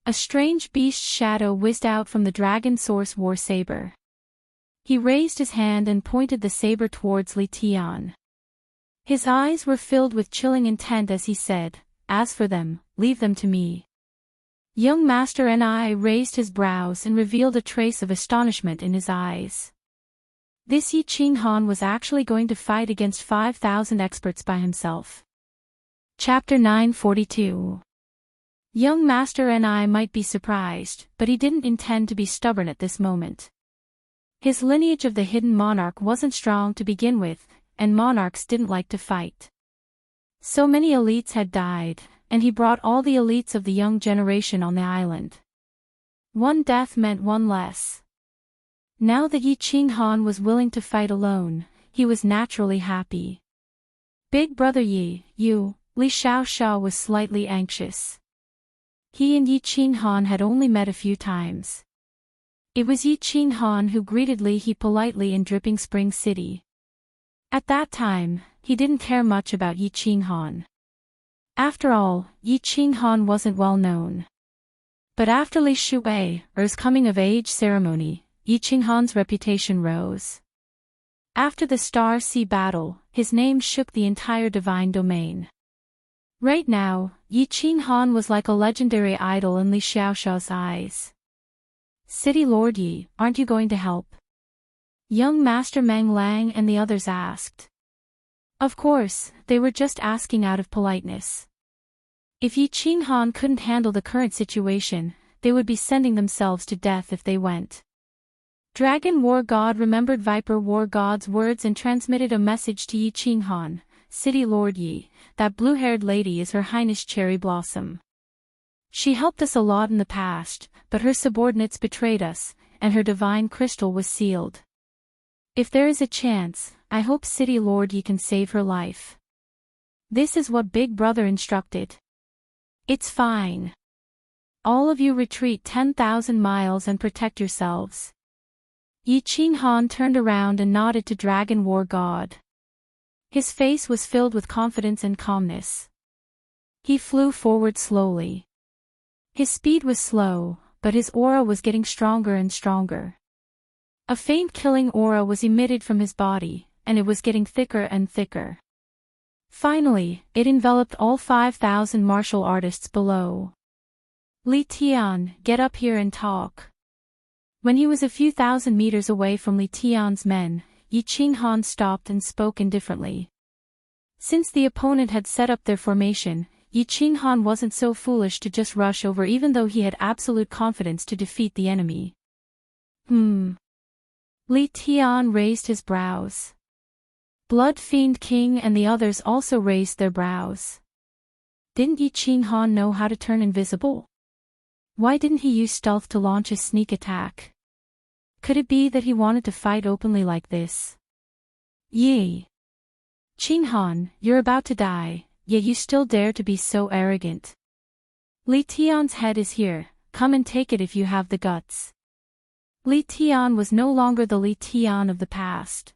A strange beast shadow whizzed out from the Dragon Source War Saber. He raised his hand and pointed the saber towards Li Tian. His eyes were filled with chilling intent as he said, "As for them, leave them to me." Young Master Ni raised his brows and revealed a trace of astonishment in his eyes. This Yi Qinghan was actually going to fight against 5,000 experts by himself. Chapter 942. Young Master Ni might be surprised, but he didn't intend to be stubborn at this moment. His lineage of the Hidden Monarch wasn't strong to begin with, and monarchs didn't like to fight. So many elites had died, and he brought all the elites of the young generation on the island. One death meant one less. Now that Yi Qinghan was willing to fight alone, he was naturally happy. Big brother Yi, Li Xiaoxia was slightly anxious. He and Yi Qinghan had only met a few times. It was Yi Qinghan who greeted Li He politely in Dripping Spring City. At that time, he didn't care much about Yi Qinghan. After all, Yi Qinghan wasn't well known. But after Li Shui's coming-of-age ceremony, Yi Qinghan's reputation rose. After the Star Sea battle, his name shook the entire divine domain. Right now, Yi Qinghan was like a legendary idol in Li Xiaoxia's eyes. "City Lord Yi, aren't you going to help?" Young Master Meng Lang and the others asked. Of course, they were just asking out of politeness. If Yi Qinghan couldn't handle the current situation, they would be sending themselves to death if they went. Dragon War God remembered Viper War God's words and transmitted a message to Yi Qinghan. "City Lord Yi, that blue-haired lady is Her Highness Cherry Blossom. She helped us a lot in the past, but her subordinates betrayed us, and her divine crystal was sealed. If there is a chance, I hope City Lord Yi can save her life. This is what Big Brother instructed. It's fine. All of you retreat 10,000 miles and protect yourselves. Yi Qinghan turned around and nodded to Dragon War God. His face was filled with confidence and calmness. He flew forward slowly. His speed was slow, but his aura was getting stronger and stronger. A faint killing aura was emitted from his body, and it was getting thicker and thicker. Finally, it enveloped all 5,000 martial artists below. Li Tian, get up here and talk. When he was a few thousand meters away from Li Tian's men, Yi Qinghan stopped and spoke indifferently. Since the opponent had set up their formation, Yi Qinghan wasn't so foolish to just rush over even though he had absolute confidence to defeat the enemy. Li Tian raised his brows. Blood Fiend King and the others also raised their brows. Didn't Yi Qinghan know how to turn invisible? Why didn't he use stealth to launch a sneak attack? Could it be that he wanted to fight openly like this? Yi Qinghan, you're about to die, yet you still dare to be so arrogant. Li Tian's head is here, come and take it if you have the guts. Li Tian was no longer the Li Tian of the past.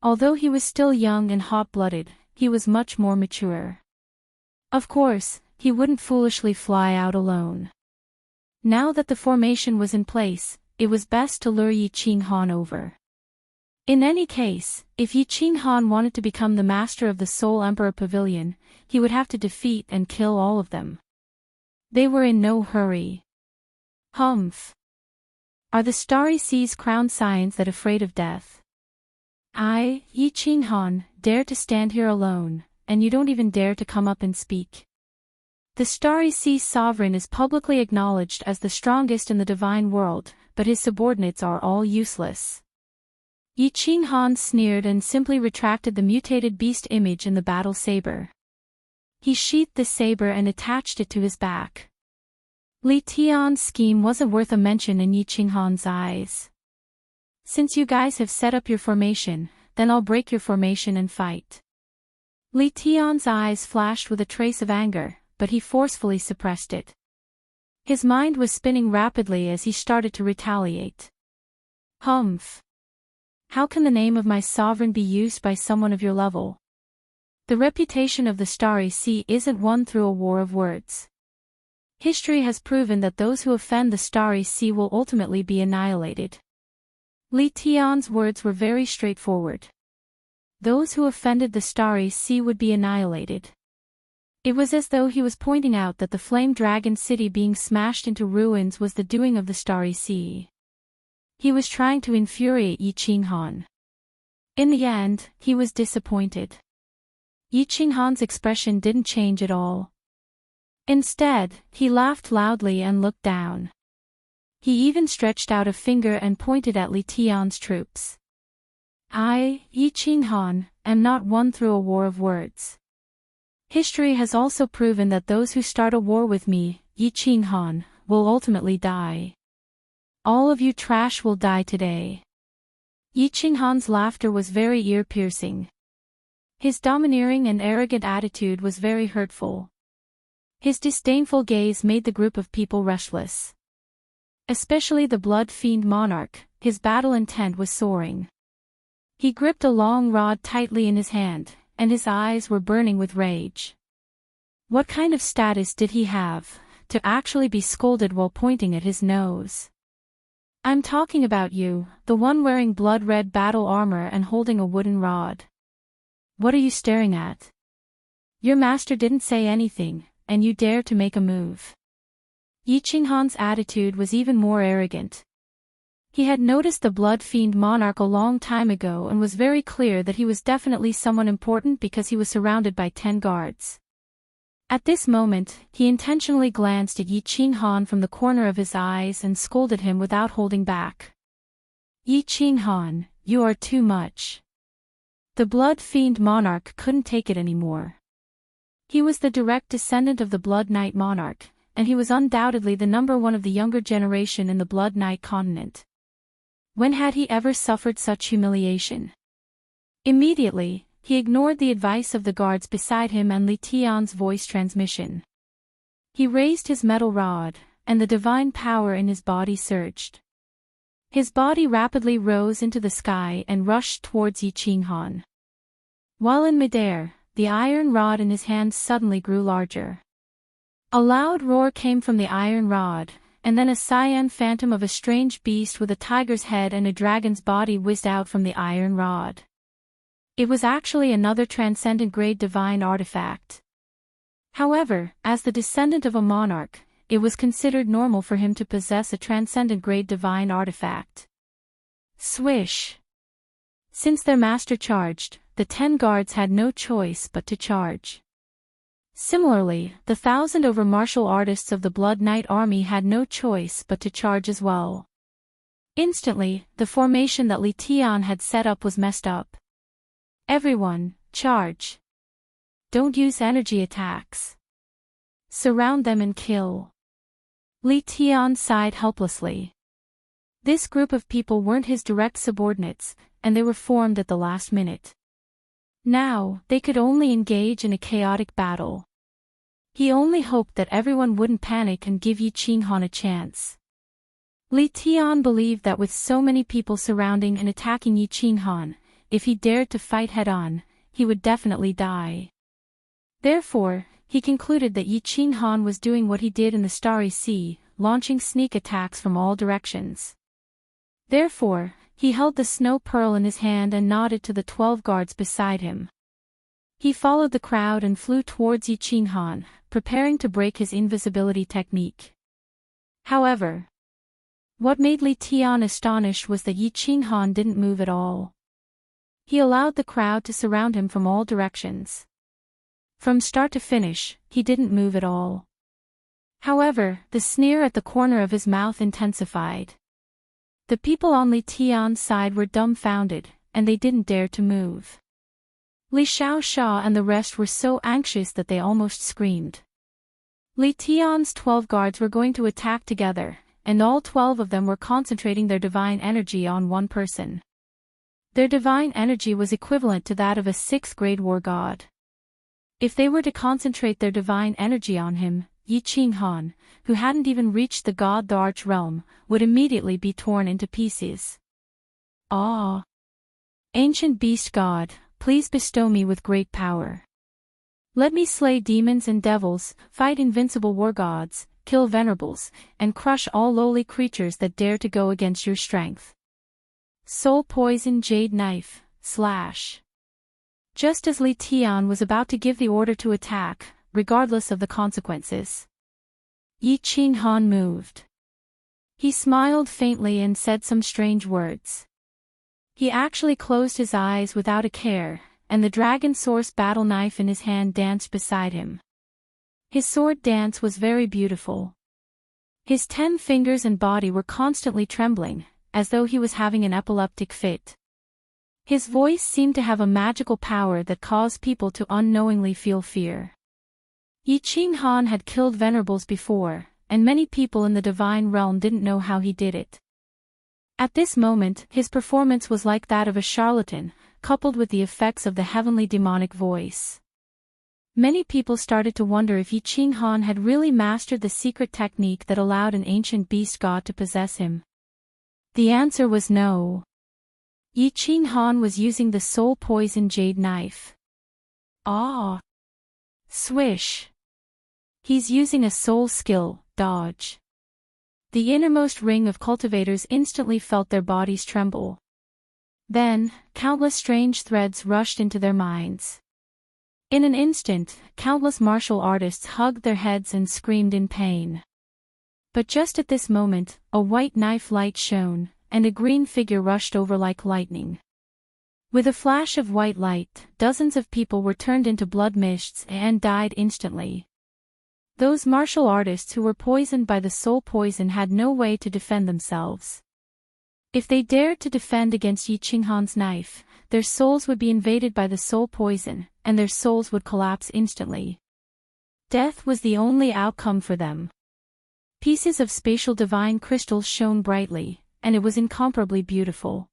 Although he was still young and hot-blooded, he was much more mature. Of course, he wouldn't foolishly fly out alone. Now that the formation was in place, it was best to lure Yi Qinghan over. In any case, if Yi Qinghan wanted to become the master of the Soul Emperor Pavilion, he would have to defeat and kill all of them. They were in no hurry. Humph. Are the starry seas crowned signs that afraid of death? I, Yi Qinghan, dare to stand here alone, and you don't even dare to come up and speak. The Starry Sea Sovereign is publicly acknowledged as the strongest in the divine world, but his subordinates are all useless. Yi Qinghan sneered and simply retracted the mutated beast image in the battle saber. He sheathed the saber and attached it to his back. Li Tian's scheme wasn't worth a mention in Yi Qinghan's eyes. Since you guys have set up your formation, then I'll break your formation and fight. Li Tian's eyes flashed with a trace of anger, but he forcefully suppressed it. His mind was spinning rapidly as he started to retaliate. Humph. How can the name of my sovereign be used by someone of your level? The reputation of the Starry Sea isn't won through a war of words. History has proven that those who offend the Starry Sea will ultimately be annihilated. Li Tian's words were very straightforward. Those who offended the Starry Sea would be annihilated. It was as though he was pointing out that the Flame Dragon City being smashed into ruins was the doing of the Starry Sea. He was trying to infuriate Yi Qinghan. In the end, he was disappointed. Yi Qinghan's expression didn't change at all. Instead, he laughed loudly and looked down. He even stretched out a finger and pointed at Li Tian's troops. I, Yi Qinghan, am not won through a war of words. History has also proven that those who start a war with me, Yi Qinghan, will ultimately die. All of you trash will die today. Yi Qinghan's laughter was very ear-piercing. His domineering and arrogant attitude was very hurtful. His disdainful gaze made the group of people restless. Especially the Blood Fiend Monarch, his battle intent was soaring. He gripped a long rod tightly in his hand, and his eyes were burning with rage. What kind of status did he have, to actually be scolded while pointing at his nose? I'm talking about you, the one wearing blood-red battle armor and holding a wooden rod. What are you staring at? Your master didn't say anything, and you dare to make a move. Yi Qinghan's attitude was even more arrogant. He had noticed the Blood Fiend Monarch a long time ago and was very clear that he was definitely someone important because he was surrounded by 10 guards. At this moment, he intentionally glanced at Yi Qinghan from the corner of his eyes and scolded him without holding back. Yi Qinghan, you are too much. The Blood Fiend Monarch couldn't take it anymore. He was the direct descendant of the Blood Knight Monarch, and he was undoubtedly the #1 of the younger generation in the Blood Knight continent. When had he ever suffered such humiliation? Immediately, he ignored the advice of the guards beside him and Li Tian's voice transmission. He raised his metal rod, and the divine power in his body surged. His body rapidly rose into the sky and rushed towards Yi Qinghan. While in midair, the iron rod in his hand suddenly grew larger. A loud roar came from the iron rod, and then a cyan phantom of a strange beast with a tiger's head and a dragon's body whizzed out from the iron rod. It was actually another transcendent-grade divine artifact. However, as the descendant of a monarch, it was considered normal for him to possess a transcendent-grade divine artifact. Swish! Since their master charged, the 10 guards had no choice but to charge. Similarly, the 1,000 over martial artists of the Blood Knight army had no choice but to charge as well. Instantly, the formation that Li Tian had set up was messed up. Everyone, charge! Don't use energy attacks. Surround them and kill. Li Tian sighed helplessly. This group of people weren't his direct subordinates, and they were formed at the last minute. Now, they could only engage in a chaotic battle. He only hoped that everyone wouldn't panic and give Yi Qinghan a chance. Li Tian believed that with so many people surrounding and attacking Yi Qinghan, if he dared to fight head-on, he would definitely die. Therefore, he concluded that Yi Qinghan was doing what he did in the Starry Sea, launching sneak attacks from all directions. Therefore, he held the snow pearl in his hand and nodded to the 12 guards beside him. He followed the crowd and flew towards Yi Qinghan, preparing to break his invisibility technique. However, what made Li Tian astonished was that Yi Qinghan didn't move at all. He allowed the crowd to surround him from all directions. From start to finish, he didn't move at all. However, the sneer at the corner of his mouth intensified. The people on Li Tian's side were dumbfounded, and they didn't dare to move. Li Xiaosha and the rest were so anxious that they almost screamed. Li Tian's 12 guards were going to attack together, and all 12 of them were concentrating their divine energy on one person. Their divine energy was equivalent to that of a 6th-grade war god. If they were to concentrate their divine energy on him, Yi Qinghan, who hadn't even reached the Arch realm, would immediately be torn into pieces. Ah! Ancient beast god, please bestow me with great power. Let me slay demons and devils, fight invincible war gods, kill venerables, and crush all lowly creatures that dare to go against your strength. Soul Poison Jade Knife, slash. Just as Li Tian was about to give the order to attack, regardless of the consequences, Yi Qinghan moved. He smiled faintly and said some strange words. He actually closed his eyes without a care, and the dragon source battle knife in his hand danced beside him. His sword dance was very beautiful. His 10 fingers and body were constantly trembling, as though he was having an epileptic fit. His voice seemed to have a magical power that caused people to unknowingly feel fear. Yi Qinghan had killed venerables before, and many people in the divine realm didn't know how he did it. At this moment, his performance was like that of a charlatan, coupled with the effects of the heavenly demonic voice. Many people started to wonder if Yi Qinghan had really mastered the secret technique that allowed an ancient beast god to possess him. The answer was no. Yi Qinghan was using the Soul Poison Jade Knife. Ah! Swish! He's using a soul skill, dodge. The innermost ring of cultivators instantly felt their bodies tremble. Then, countless strange threads rushed into their minds. In an instant, countless martial artists hugged their heads and screamed in pain. But just at this moment, a white knife light shone, and a green figure rushed over like lightning. With a flash of white light, dozens of people were turned into blood mists and died instantly. Those martial artists who were poisoned by the soul poison had no way to defend themselves. If they dared to defend against Yi Qinghan's knife, their souls would be invaded by the soul poison, and their souls would collapse instantly. Death was the only outcome for them. Pieces of spatial divine crystals shone brightly, and it was incomparably beautiful.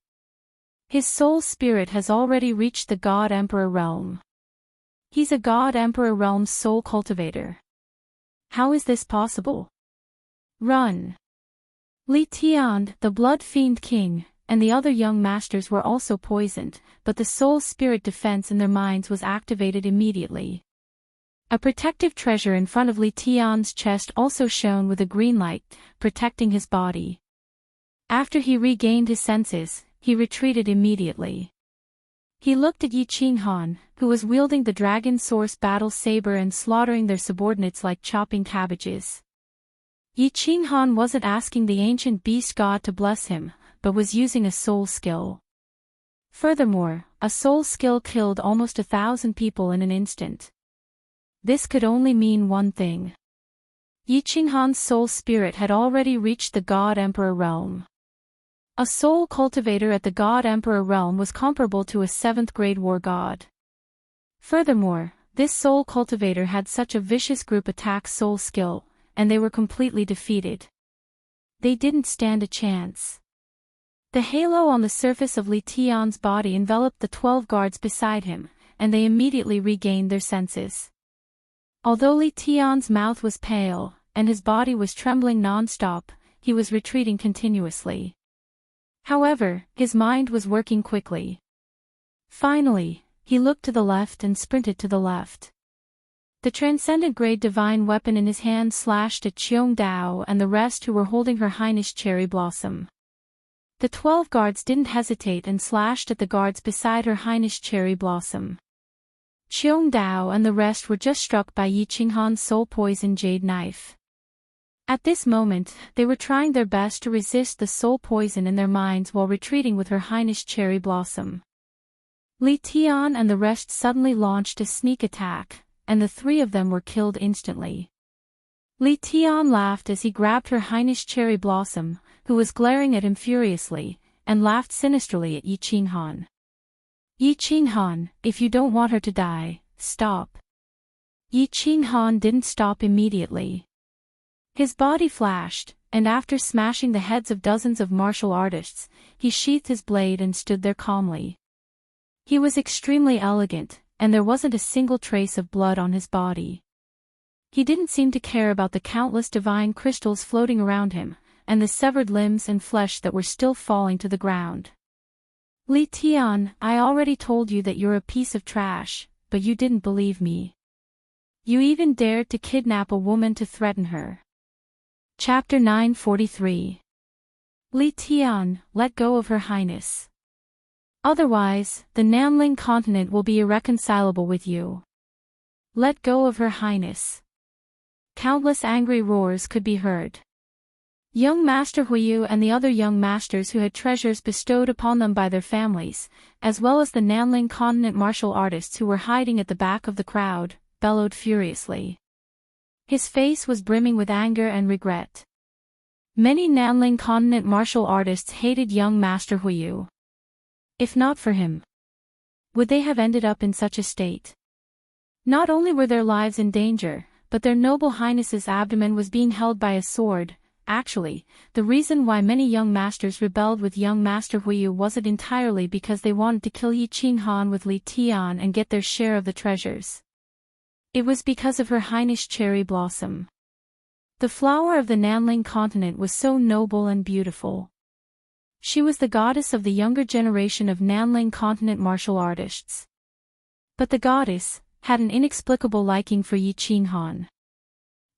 His soul spirit has already reached the God Emperor realm. He's a God Emperor realm's soul cultivator. How is this possible? Run! Li Tian, the Blood Fiend King, and the other young masters were also poisoned, but the soul spirit defense in their minds was activated immediately. A protective treasure in front of Li Tian's chest also shone with a green light, protecting his body. After he regained his senses, he retreated immediately. He looked at Yi Qinghan, who was wielding the Dragon Source battle saber and slaughtering their subordinates like chopping cabbages. Yi Qinghan wasn't asking the ancient beast god to bless him, but was using a soul skill. Furthermore, a soul skill killed almost 1,000 people in an instant. This could only mean one thing. Yi Qinghan's soul spirit had already reached the God Emperor realm. A soul cultivator at the God Emperor realm was comparable to a 7th grade war god. Furthermore, this soul cultivator had such a vicious group attack soul skill, and they were completely defeated. They didn't stand a chance. The halo on the surface of Li Tian's body enveloped the 12 guards beside him, and they immediately regained their senses. Although Li Tian's mouth was pale, and his body was trembling non-stop, he was retreating continuously. However, his mind was working quickly. Finally, he looked to the left and sprinted to the left. The transcendent grade divine weapon in his hand slashed at Qiong Dao and the rest who were holding Her Highness Cherry Blossom. The 12 guards didn't hesitate and slashed at the guards beside Her Highness Cherry Blossom. Qiong Dao and the rest were just struck by Yi Qinghan's soul poison jade knife. At this moment, they were trying their best to resist the soul poison in their minds while retreating with Her Highness Cherry Blossom. Li Tian and the rest suddenly launched a sneak attack, and the 3 of them were killed instantly. Li Tian laughed as he grabbed Her Highness Cherry Blossom, who was glaring at him furiously, and laughed sinisterly at Yi Qinghan. Yi Qinghan, if you don't want her to die, stop. Yi Qinghan didn't stop immediately. His body flashed, and after smashing the heads of dozens of martial artists, he sheathed his blade and stood there calmly. He was extremely elegant, and there wasn't a single trace of blood on his body. He didn't seem to care about the countless divine crystals floating around him, and the severed limbs and flesh that were still falling to the ground. Li Tian, I already told you that you're a piece of trash, but you didn't believe me. You even dared to kidnap a woman to threaten her. Chapter 943. Li Tian, let go of Her Highness. Otherwise, the Nanling continent will be irreconcilable with you. Let go of Her Highness. Countless angry roars could be heard. Young Master Huiyu and the other young masters who had treasures bestowed upon them by their families, as well as the Nanling continent martial artists who were hiding at the back of the crowd, bellowed furiously. His face was brimming with anger and regret. Many Nanling continent martial artists hated young Master Huiyu. If not for him, would they have ended up in such a state? Not only were their lives in danger, but their noble highness's abdomen was being held by a sword. Actually, the reason why many young masters rebelled with young Master Huiyu wasn't entirely because they wanted to kill Yi Qinghan with Li Tian and get their share of the treasures. It was because of Her Highness Cherry Blossom. The flower of the Nanling continent was so noble and beautiful. She was the goddess of the younger generation of Nanling continent martial artists. But the goddess had an inexplicable liking for Yi Qinghan.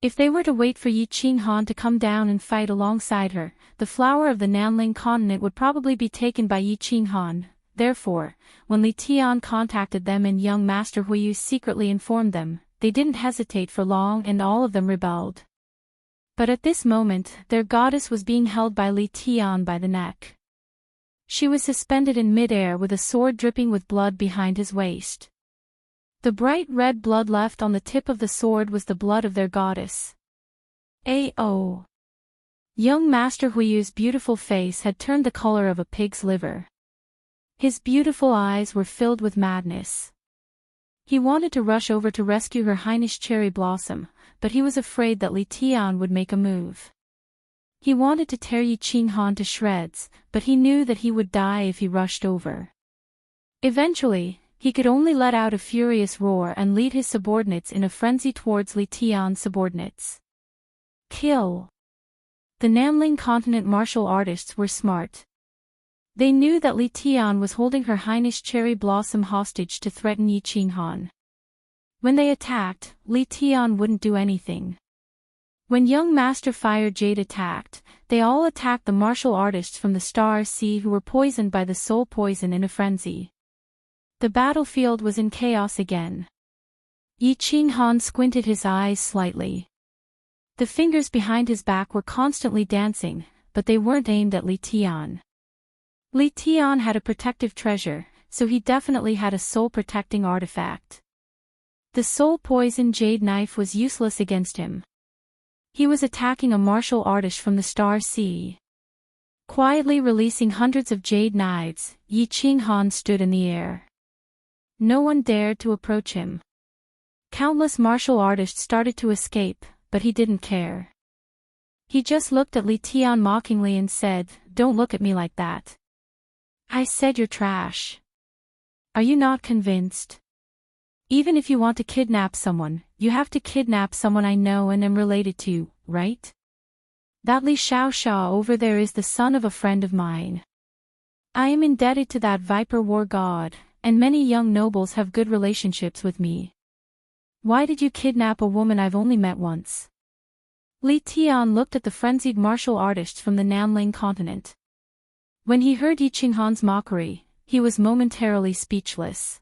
If they were to wait for Yi Qinghan to come down and fight alongside her, the flower of the Nanling continent would probably be taken by Yi Qinghan. Therefore, when Li Tian contacted them and young Master Huiyu secretly informed them, they didn't hesitate for long and all of them rebelled. But at this moment, their goddess was being held by Li Tian by the neck. She was suspended in mid-air with a sword dripping with blood behind his waist. The bright red blood left on the tip of the sword was the blood of their goddess. A.O. Young Master Huiyu's beautiful face had turned the color of a pig's liver. His beautiful eyes were filled with madness. He wanted to rush over to rescue Her Highness Cherry Blossom, but he was afraid that Li Tian would make a move. He wanted to tear Yi Qinghan to shreds, but he knew that he would die if he rushed over. Eventually, he could only let out a furious roar and lead his subordinates in a frenzy towards Li Tian's subordinates. Kill! The Namling continent martial artists were smart. They knew that Li Tian was holding Her Highness Cherry Blossom hostage to threaten Yi Qinghan. When they attacked, Li Tian wouldn't do anything. When young Master Fire Jade attacked, they all attacked the martial artists from the Star Sea who were poisoned by the soul poison in a frenzy. The battlefield was in chaos again. Yi Qinghan squinted his eyes slightly. The fingers behind his back were constantly dancing, but they weren't aimed at Li Tian. Li Tian had a protective treasure, so he definitely had a soul-protecting artifact. The soul poison jade knife was useless against him. He was attacking a martial artist from the Star Sea. Quietly releasing hundreds of jade knives, Yi Qinghan stood in the air. No one dared to approach him. Countless martial artists started to escape, but he didn't care. He just looked at Li Tian mockingly and said, "Don't look at me like that. I said you're trash. Are you not convinced? Even if you want to kidnap someone, you have to kidnap someone I know and am related to, right? That Li Xiaoxia over there is the son of a friend of mine. I am indebted to that Viper War god, and many young nobles have good relationships with me. Why did you kidnap a woman I've only met once?" Li Tian looked at the frenzied martial artists from the Namling continent. When he heard Yi Qinghan's mockery, he was momentarily speechless.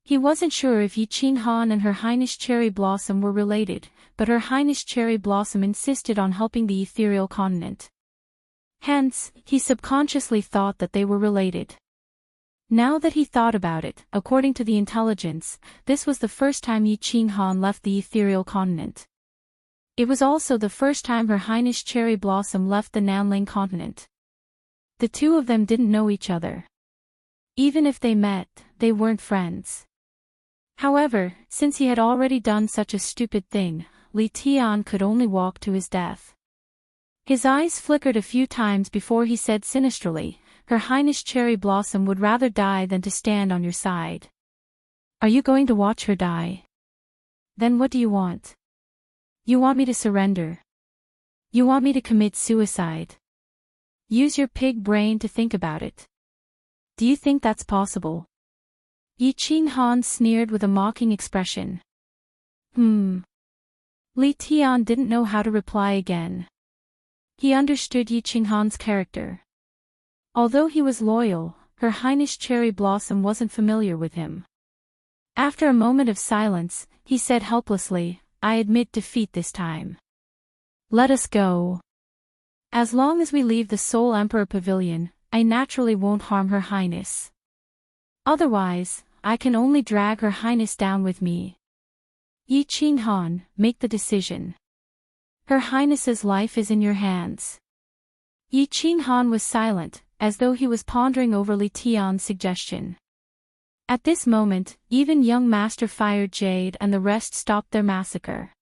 He wasn't sure if Yi Qinghan and Her Highness Cherry Blossom were related, but Her Highness Cherry Blossom insisted on helping the ethereal continent. Hence, he subconsciously thought that they were related. Now that he thought about it, according to the intelligence, this was the first time Yi Qinghan left the ethereal continent. It was also the first time Her Highness Cherry Blossom left the Namling continent. The two of them didn't know each other. Even if they met, they weren't friends. However, since he had already done such a stupid thing, Li Tian could only walk to his death. His eyes flickered a few times before he said sinisterly, "Her Highness Cherry Blossom would rather die than to stand on your side. Are you going to watch her die? Then what do you want? You want me to surrender? You want me to commit suicide? Use your pig brain to think about it. Do you think that's possible?" Yi Qinghan sneered with a mocking expression. Li Tian didn't know how to reply again. He understood Yi Qinghan's character. Although he was loyal, Her Highness Cherry Blossom wasn't familiar with him. After a moment of silence, he said helplessly, "I admit defeat this time. Let us go. As long as we leave the Soul Emperor Pavilion, I naturally won't harm Her Highness. Otherwise, I can only drag Her Highness down with me. Yi Qinghan, make the decision. Her Highness's life is in your hands." Yi Qinghan was silent, as though he was pondering over Li Tian's suggestion. At this moment, even young Master Fire Jade and the rest stopped their massacre.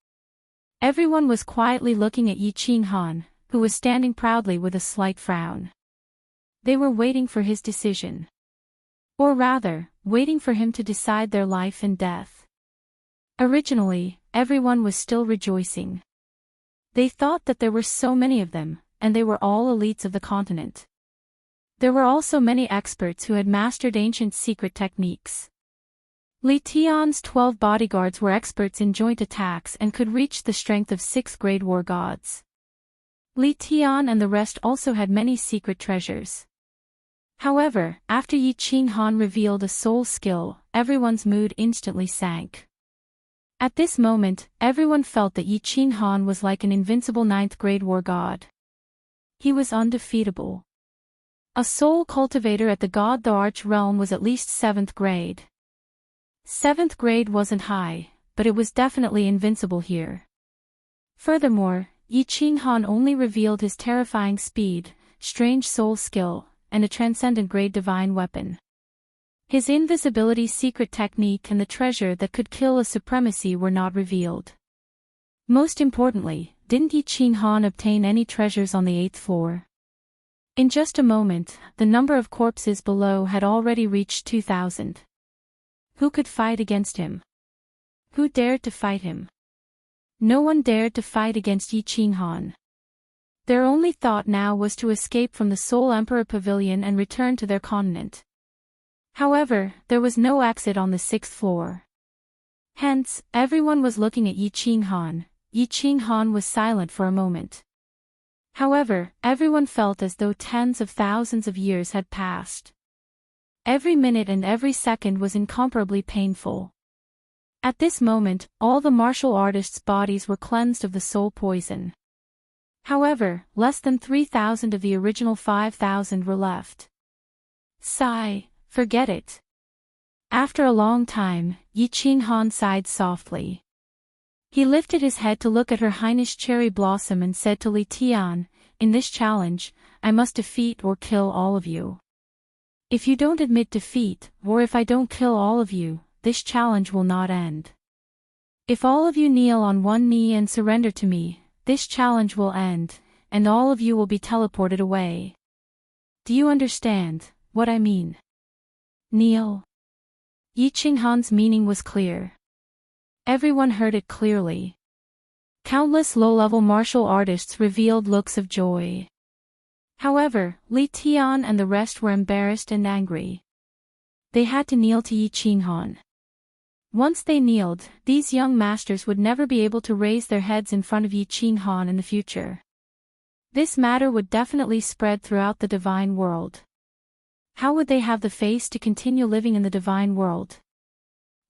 Everyone was quietly looking at Yi Qinghan, who was standing proudly with a slight frown. They were waiting for his decision. Or rather, waiting for him to decide their life and death. Originally, everyone was still rejoicing. They thought that there were so many of them, and they were all elites of the continent. There were also many experts who had mastered ancient secret techniques. Li Tian's 12 bodyguards were experts in joint attacks and could reach the strength of 6 great war gods. Li Tian and the rest also had many secret treasures. However, after Yi Qinghan revealed a soul skill, everyone's mood instantly sank. At this moment, everyone felt that Yi Qinghan was like an invincible 9th grade war god. He was undefeatable. A soul cultivator at the God the Arch realm was at least 7th grade. 7th grade wasn't high, but it was definitely invincible here. Furthermore, Yi Qinghan only revealed his terrifying speed, strange soul skill, and a transcendent grade divine weapon. His invisibility secret technique and the treasure that could kill a supremacy were not revealed. Most importantly, didn't Yi Qing Han obtain any treasures on the 8th floor? In just a moment, the number of corpses below had already reached 2,000. Who could fight against him? Who dared to fight him? No one dared to fight against Yi Qing Han. Their only thought now was to escape from the Soul Emperor Pavilion and return to their continent. However, there was no exit on the 6th floor. Hence, everyone was looking at Yi Qing Han. Yi Qing Han was silent for a moment. However, everyone felt as though tens of thousands of years had passed. Every minute and every second was incomparably painful. At this moment, all the martial artists' bodies were cleansed of the soul poison. However, less than 3,000 of the original 5,000 were left. Sigh, forget it. After a long time, Yi Qing Han sighed softly. He lifted his head to look at Her Highness Cherry Blossom and said to Li Tian, "In this challenge, I must defeat or kill all of you. If you don't admit defeat, or if I don't kill all of you, this challenge will not end. If all of you kneel on one knee and surrender to me, this challenge will end, and all of you will be teleported away. Do you understand what I mean?" Kneel. Yi Qing Han's meaning was clear. Everyone heard it clearly. Countless low-level martial artists revealed looks of joy. However, Li Tian and the rest were embarrassed and angry. They had to kneel to Yi Qing Han. Once they kneeled, these young masters would never be able to raise their heads in front of Yi Qing Han in the future. This matter would definitely spread throughout the divine world. How would they have the face to continue living in the divine world?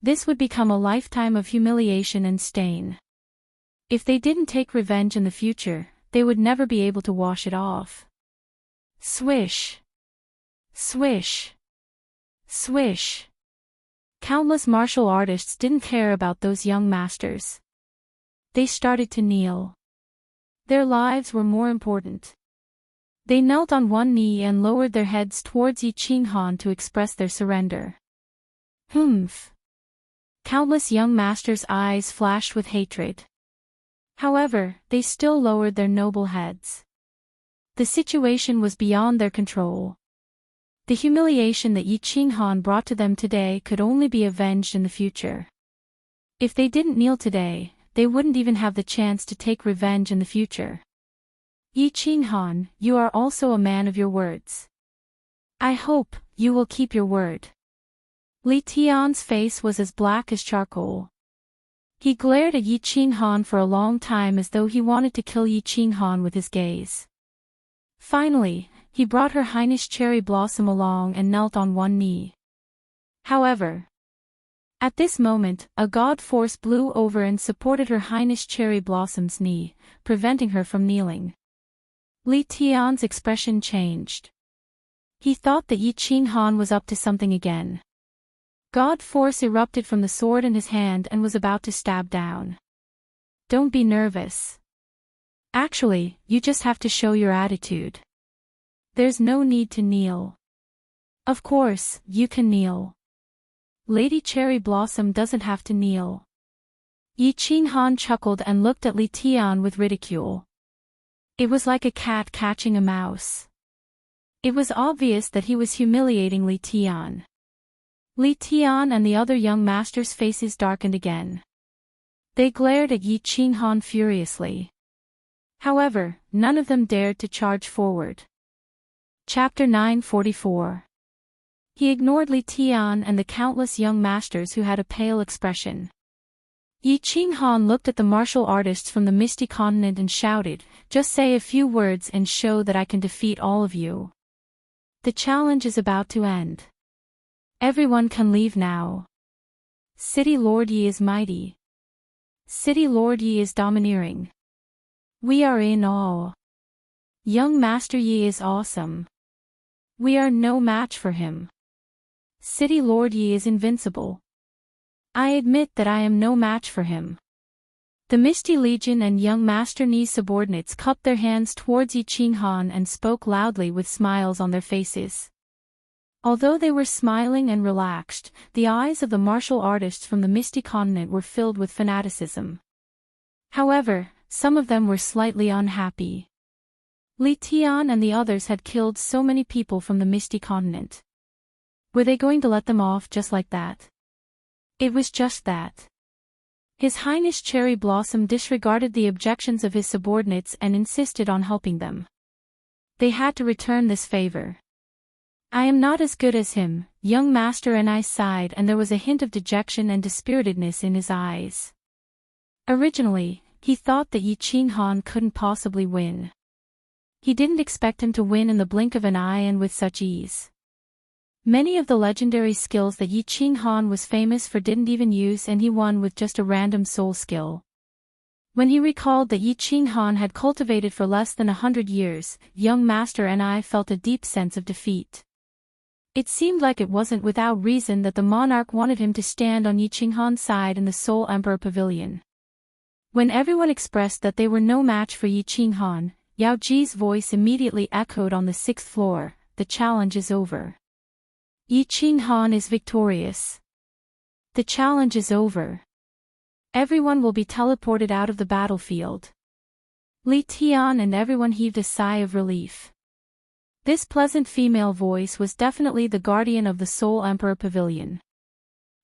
This would become a lifetime of humiliation and stain. If they didn't take revenge in the future, they would never be able to wash it off. Swish. Swish. Swish. Countless martial artists didn't care about those young masters. They started to kneel. Their lives were more important. They knelt on one knee and lowered their heads towards Yi Qing Han to express their surrender. Humph. Countless young masters' eyes flashed with hatred. However, they still lowered their noble heads. The situation was beyond their control. The humiliation that Yi Qing Han brought to them today could only be avenged in the future. If they didn't kneel today, they wouldn't even have the chance to take revenge in the future. Yi Qing Han, you are also a man of your words. I hope you will keep your word. Li Tian's face was as black as charcoal. He glared at Yi Qing Han for a long time as though he wanted to kill Yi Qing Han with his gaze. Finally, he brought Her Highness Cherry Blossom along and knelt on one knee. However, at this moment, a god force blew over and supported Her Highness Cherry Blossom's knee, preventing her from kneeling. Li Tian's expression changed. He thought that Yi Qing Han was up to something again. God force erupted from the sword in his hand and was about to stab down. Don't be nervous. Actually, you just have to show your attitude. There's no need to kneel. Of course, you can kneel. Lady Cherry Blossom doesn't have to kneel. Yi Qing Han chuckled and looked at Li Tian with ridicule. It was like a cat catching a mouse. It was obvious that he was humiliating Li Tian. Li Tian and the other young masters' faces darkened again. They glared at Yi Qing Han furiously. However, none of them dared to charge forward. Chapter 944. He ignored Li Tian and the countless young masters who had a pale expression. Yi Qing Han looked at the martial artists from the Misty Continent and shouted, "Just say a few words and show that I can defeat all of you. The challenge is about to end. Everyone can leave now. City Lord Yi is mighty. City Lord Yi is domineering. We are in awe. Young Master Yi is awesome. We are no match for him. City Lord Yi is invincible. I admit that I am no match for him." The Misty Legion and young Master Ni's subordinates cupped their hands towards Yi Qing Han and spoke loudly with smiles on their faces. Although they were smiling and relaxed, the eyes of the martial artists from the Misty Continent were filled with fanaticism. However, some of them were slightly unhappy. Li Tian and the others had killed so many people from the Misty Continent. Were they going to let them off just like that? It was just that. His Highness Cherry Blossom disregarded the objections of his subordinates and insisted on helping them. They had to return this favor. I am not as good as him, young master, and I sighed, and there was a hint of dejection and dispiritedness in his eyes. Originally, he thought that Yi Qinghan couldn't possibly win. He didn't expect him to win in the blink of an eye and with such ease. Many of the legendary skills that Yi Qinghan was famous for didn't even use, and he won with just a random soul skill. When he recalled that Yi Qinghan had cultivated for less than 100 years, young master and I felt a deep sense of defeat. It seemed like it wasn't without reason that the monarch wanted him to stand on Yi Qinghan's side in the Soul Emperor Pavilion. When everyone expressed that they were no match for Yi Qinghan, Yao Ji's voice immediately echoed on the 6th floor, "The challenge is over. Yi Qinghan is victorious. The challenge is over. Everyone will be teleported out of the battlefield." Li Tian and everyone heaved a sigh of relief. This pleasant female voice was definitely the guardian of the Soul Emperor Pavilion.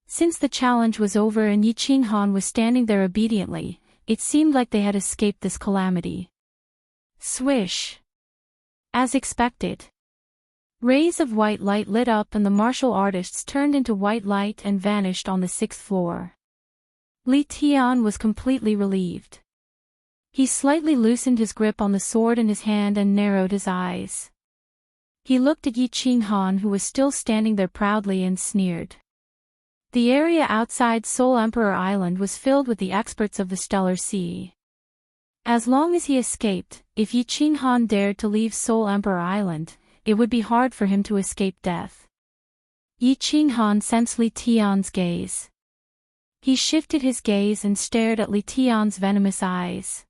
Since the challenge was over and Yi Qinghan was standing there obediently, it seemed like they had escaped this calamity. Swish! As expected. Rays of white light lit up and the martial artists turned into white light and vanished on the 6th floor. Li Tian was completely relieved. He slightly loosened his grip on the sword in his hand and narrowed his eyes. He looked at Yi Qinghan, who was still standing there proudly, and sneered. The area outside Soul Emperor Island was filled with the experts of the Stellar Sea. As long as he escaped, if Yi Qinghan dared to leave Soul Emperor Island, it would be hard for him to escape death. Yi Qinghan sensed Li Tian's gaze. He shifted his gaze and stared at Li Tian's venomous eyes.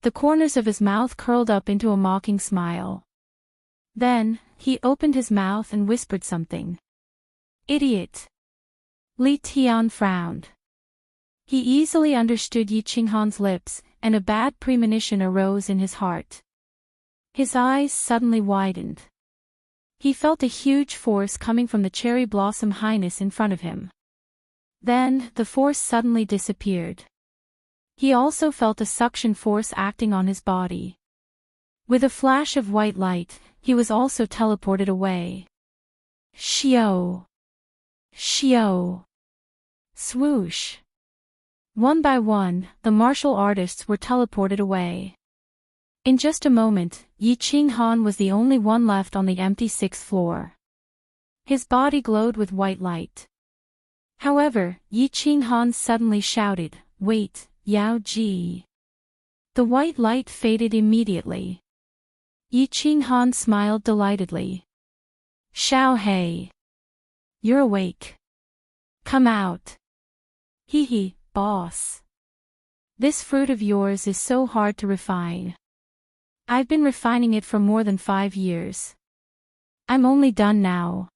The corners of his mouth curled up into a mocking smile. Then, he opened his mouth and whispered something. "Idiot!" Li Tian frowned. He easily understood Yi Qinghan's lips, and a bad premonition arose in his heart. His eyes suddenly widened. He felt a huge force coming from the Cherry Blossom Highness in front of him. Then, the force suddenly disappeared. He also felt a suction force acting on his body. With a flash of white light, he was also teleported away. Xiao! Xiao! Swoosh! One by one, the martial artists were teleported away. In just a moment, Yi Qinghan was the only one left on the empty 6th floor. His body glowed with white light. However, Yi Qinghan suddenly shouted, "Wait, Yao Ji!" The white light faded immediately. Yi Qinghan smiled delightedly. "Xiao Hei! You're awake. Come out." "Hee, boss. This fruit of yours is so hard to refine. I've been refining it for more than 5 years. I'm only done now.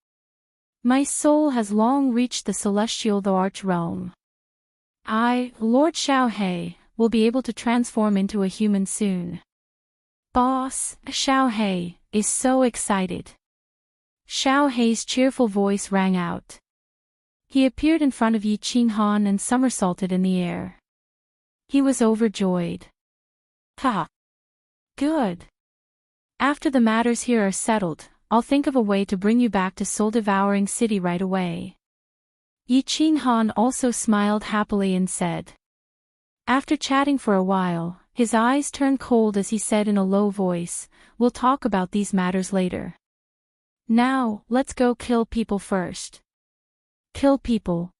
My soul has long reached the celestial the arch realm. I, Lord Xiao Hei, will be able to transform into a human soon." "Boss, Xiao Hei is so excited." Xiao Hei's cheerful voice rang out. He appeared in front of Yi Qinghan and somersaulted in the air. He was overjoyed. "Ha! Good. After the matters here are settled, I'll think of a way to bring you back to Soul-Devouring City right away." Yi Qinghan also smiled happily and said. After chatting for a while, his eyes turned cold as he said in a low voice, "We'll talk about these matters later. Now, let's go kill people first." "Kill people?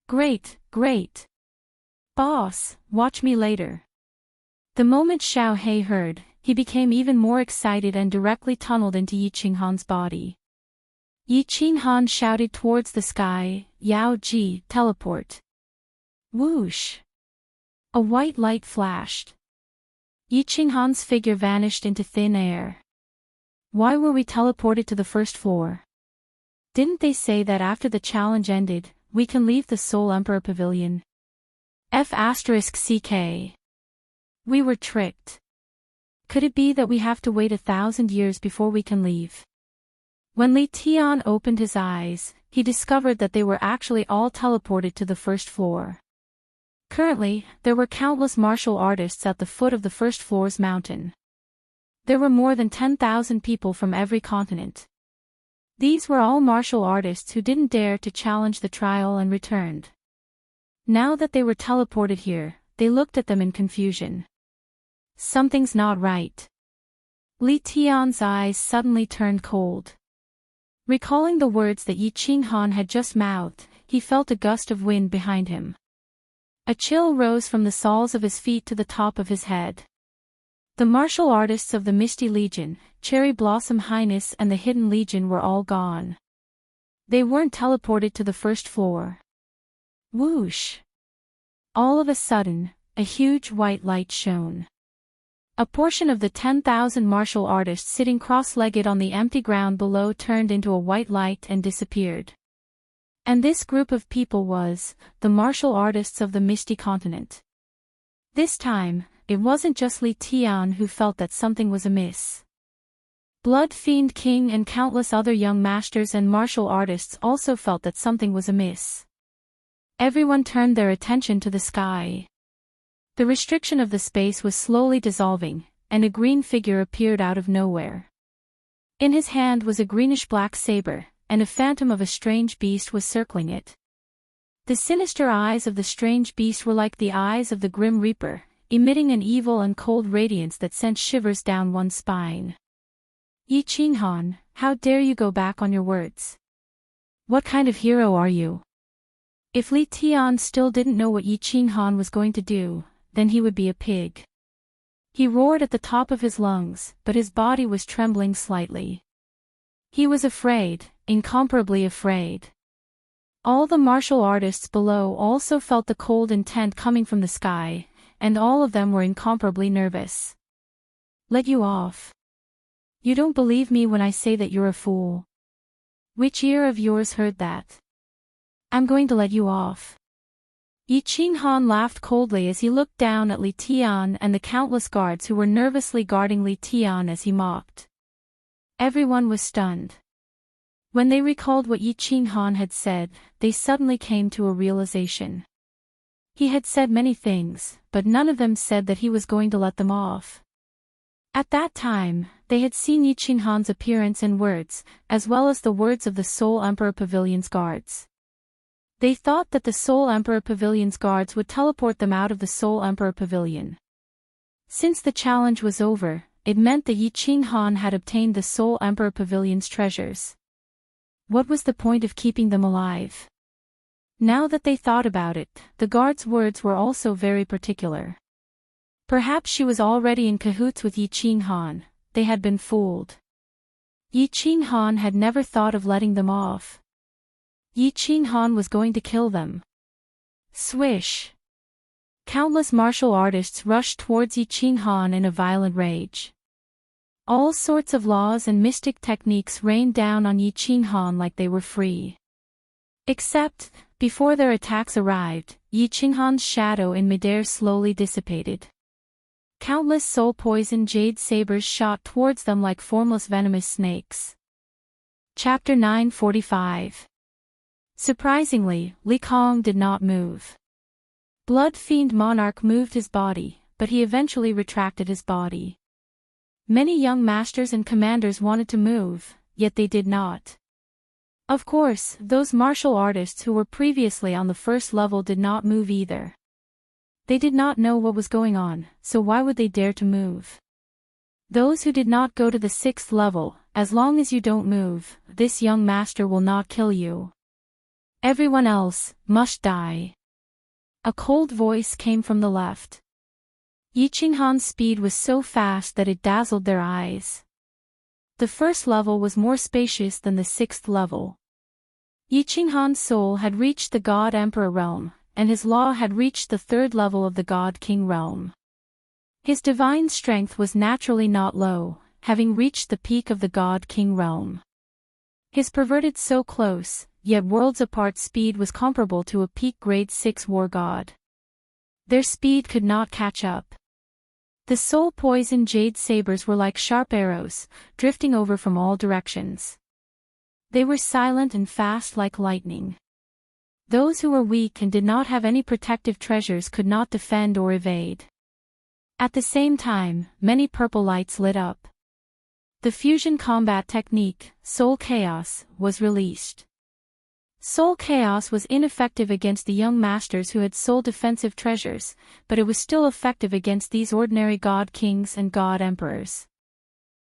Great, great. Boss, watch me later." The moment Xiao Hei heard, he became even more excited and directly tunneled into Yi Qinghan's body. Yi Qinghan shouted towards the sky, "Yao Ji, teleport." Whoosh! A white light flashed. Yi Qinghan's figure vanished into thin air. Why were we teleported to the 1st floor? Didn't they say that after the challenge ended, we can leave the Soul Emperor Pavilion? F***CK. We were tricked. Could it be that we have to wait 1,000 years before we can leave? When Li Tian opened his eyes, he discovered that they were actually all teleported to the first floor. Currently, there were countless martial artists at the foot of the first floor's mountain. There were more than 10,000 people from every continent. These were all martial artists who didn't dare to challenge the trial and returned. Now that they were teleported here, they looked at them in confusion. Something's not right. Li Tian's eyes suddenly turned cold. Recalling the words that Yi Qinghan had just mouthed, he felt a gust of wind behind him. A chill rose from the soles of his feet to the top of his head. The martial artists of the Misty Legion, Cherry Blossom Highness and the Hidden Legion were all gone. They weren't teleported to the first floor. Whoosh! All of a sudden, a huge white light shone. A portion of the 10,000 martial artists sitting cross-legged on the empty ground below turned into a white light and disappeared. And this group of people was the martial artists of the Misty Continent. This time, it wasn't just Li Tian who felt that something was amiss. Blood Fiend King and countless other young masters and martial artists also felt that something was amiss. Everyone turned their attention to the sky. The restriction of the space was slowly dissolving, and a green figure appeared out of nowhere. In his hand was a greenish-black saber, and a phantom of a strange beast was circling it. The sinister eyes of the strange beast were like the eyes of the Grim Reaper, emitting an evil and cold radiance that sent shivers down one's spine. Yi Qinghan, how dare you go back on your words? What kind of hero are you? If Li Tian still didn't know what Yi Qinghan was going to do, then he would be a pig. He roared at the top of his lungs, but his body was trembling slightly. He was afraid, incomparably afraid. All the martial artists below also felt the cold intent coming from the sky, and all of them were incomparably nervous. Let you off. You don't believe me when I say that you're a fool. Which ear of yours heard that? I'm going to let you off. Yi Qinghan laughed coldly as he looked down at Li Tian and the countless guards who were nervously guarding Li Tian as he mocked. Everyone was stunned. When they recalled what Yi Qinghan had said, they suddenly came to a realization. He had said many things, but none of them said that he was going to let them off. At that time, they had seen Yi Qinghan's appearance and words, as well as the words of the Soul Emperor Pavilion's guards. They thought that the Soul Emperor Pavilion's guards would teleport them out of the Soul Emperor Pavilion. Since the challenge was over, it meant that Yi Qinghan had obtained the Soul Emperor Pavilion's treasures. What was the point of keeping them alive? Now that they thought about it, the guard's words were also very particular. Perhaps she was already in cahoots with Yi Qinghan. They had been fooled. Yi Qinghan had never thought of letting them off. Yi Qinghan was going to kill them. Swish! Countless martial artists rushed towards Yi Qinghan in a violent rage. All sorts of laws and mystic techniques rained down on Yi Qinghan like they were free. Except, before their attacks arrived, Yi Qinghan's shadow in midair slowly dissipated. Countless soul-poisoned jade sabers shot towards them like formless venomous snakes. Chapter 945. Surprisingly, Li Kong did not move. Blood Fiend Monarch moved his body, but he eventually retracted his body. Many young masters and commanders wanted to move, yet they did not. Of course, those martial artists who were previously on the first level did not move either. They did not know what was going on, so why would they dare to move? Those who did not go to the 6th level, as long as you don't move, this young master will not kill you. Everyone else must die. A cold voice came from the left. Yi Qinghan's speed was so fast that it dazzled their eyes. The first level was more spacious than the 6th level. Yi Qinghan's soul had reached the God Emperor realm, and his law had reached the 3rd level of the God King realm. His divine strength was naturally not low, having reached the peak of the God King realm. His perverted so close, yet worlds apart speed was comparable to a peak grade 6 war god. Their speed could not catch up. The soul-poisoned jade sabers were like sharp arrows, drifting over from all directions. They were silent and fast like lightning. Those who were weak and did not have any protective treasures could not defend or evade. At the same time, many purple lights lit up. The fusion combat technique, Soul Chaos, was released. Soul Chaos was ineffective against the young masters who had soul defensive treasures, but it was still effective against these ordinary god kings and god emperors.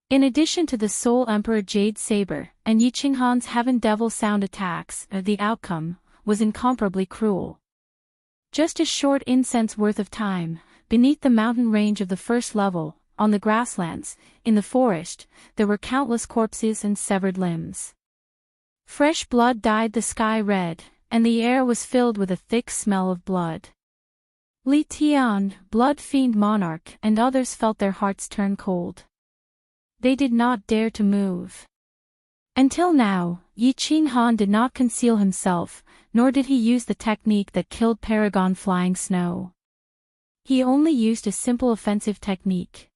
In addition to the Soul Emperor Jade Saber and Yi Qinghan's Heaven Devil Sound attacks, the outcome was incomparably cruel. Just a short incense worth of time, beneath the mountain range of the first level, on the grasslands, in the forest, there were countless corpses and severed limbs. Fresh blood dyed the sky red, and the air was filled with a thick smell of blood. Li Tian, Blood Fiend Monarch, and others felt their hearts turn cold. They did not dare to move. Until now, Yi Qinghan did not conceal himself, nor did he use the technique that killed Paragon Flying Snow. He only used a simple offensive technique.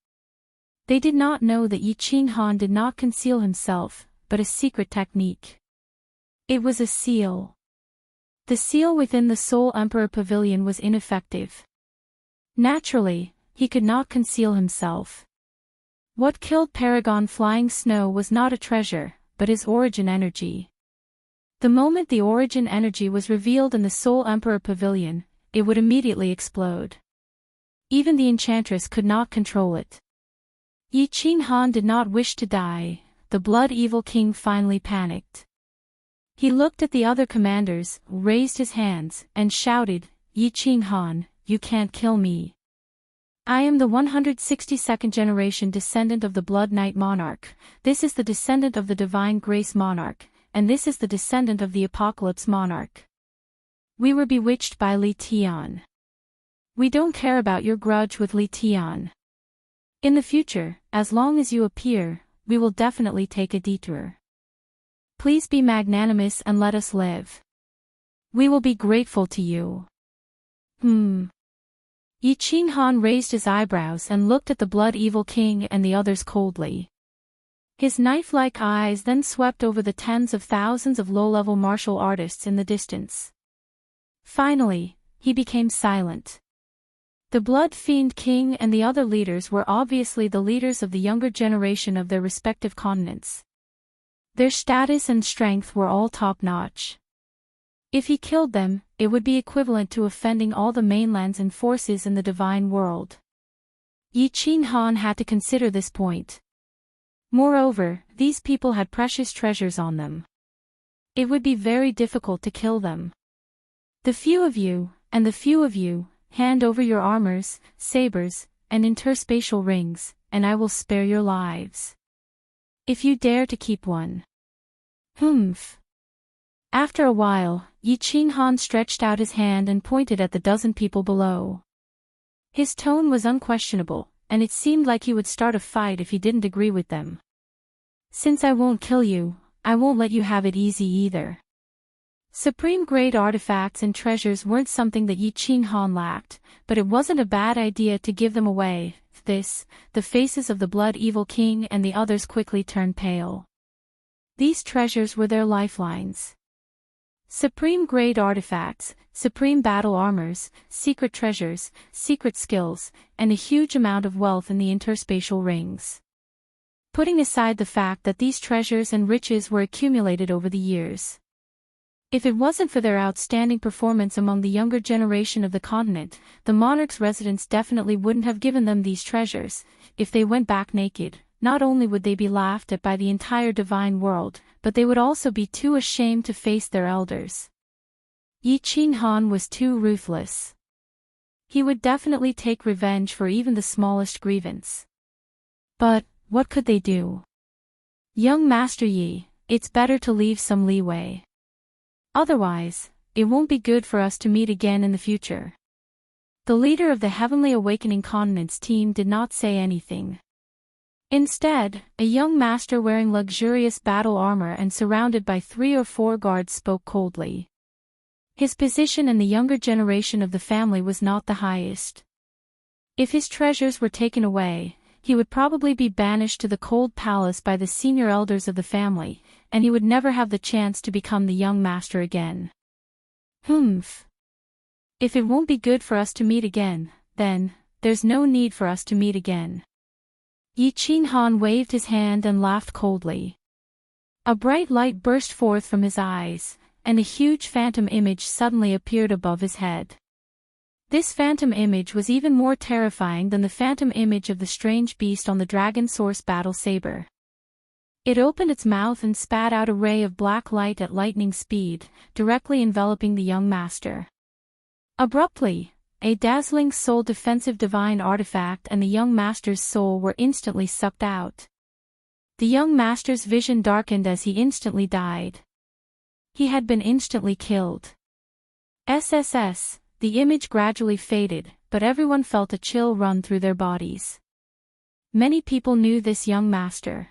They did not know that Yi Qinghan did not conceal himself, but a secret technique. It was a seal. The seal within the Soul Emperor Pavilion was ineffective. Naturally, he could not conceal himself. What killed Paragon Flying Snow was not a treasure, but his origin energy. The moment the origin energy was revealed in the Soul Emperor Pavilion, it would immediately explode. Even the enchantress could not control it. Yi Qinghan did not wish to die. The Blood Evil King finally panicked. He looked at the other commanders, raised his hands, and shouted, "Yi Qinghan, you can't kill me. I am the 162nd generation descendant of the Blood Knight Monarch, this is the descendant of the Divine Grace Monarch, and this is the descendant of the Apocalypse Monarch. We were bewitched by Li Tian. We don't care about your grudge with Li Tian. In the future, as long as you appear, we will definitely take a detour. Please be magnanimous and let us live. We will be grateful to you." Yi Qinghan raised his eyebrows and looked at the Blood Evil King and the others coldly. His knife-like eyes then swept over the tens of thousands of low-level martial artists in the distance. Finally, he became silent. The Blood Fiend King and the other leaders were obviously the leaders of the younger generation of their respective continents. Their status and strength were all top-notch. If he killed them, it would be equivalent to offending all the mainlands and forces in the divine world. Yi Qinghan had to consider this point. Moreover, these people had precious treasures on them. It would be very difficult to kill them. The few of you, hand over your armors, sabers, and interspatial rings, and I will spare your lives. If you dare to keep one. After a while, Yi Qinghan stretched out his hand and pointed at the dozen people below. His tone was unquestionable, and it seemed like he would start a fight if he didn't agree with them. Since I won't kill you, I won't let you have it easy either. Supreme-grade artifacts and treasures weren't something that Yi Qinghan lacked, but it wasn't a bad idea to give them away. The faces of the Blood Evil King and the others quickly turned pale. These treasures were their lifelines. Supreme-grade artifacts, supreme battle armors, secret treasures, secret skills, and a huge amount of wealth in the interspatial rings. Putting aside the fact that these treasures and riches were accumulated over the years. If it wasn't for their outstanding performance among the younger generation of the continent, the monarch's residents definitely wouldn't have given them these treasures. If they went back naked, not only would they be laughed at by the entire divine world, but they would also be too ashamed to face their elders. Yi Qinghan was too ruthless. He would definitely take revenge for even the smallest grievance. But, what could they do? Young Master Yi, it's better to leave some leeway. Otherwise, it won't be good for us to meet again in the future. The leader of the Heavenly Awakening Continents team did not say anything. Instead, a young master wearing luxurious battle armor and surrounded by 3 or 4 guards spoke coldly. His position in the younger generation of the family was not the highest. If his treasures were taken away, he would probably be banished to the cold palace by the senior elders of the family, and he would never have the chance to become the young master again. Humph. If it won't be good for us to meet again, then, there's no need for us to meet again. Yi Qinghan waved his hand and laughed coldly. A bright light burst forth from his eyes, and a huge phantom image suddenly appeared above his head. This phantom image was even more terrifying than the phantom image of the strange beast on the Dragon Source battle saber. It opened its mouth and spat out a ray of black light at lightning speed, directly enveloping the young master. Abruptly, a dazzling soul defensive divine artifact and the young master's soul were instantly sucked out. The young master's vision darkened as he instantly died. He had been instantly killed. SSS, the image gradually faded, but everyone felt a chill run through their bodies. Many people knew this young master.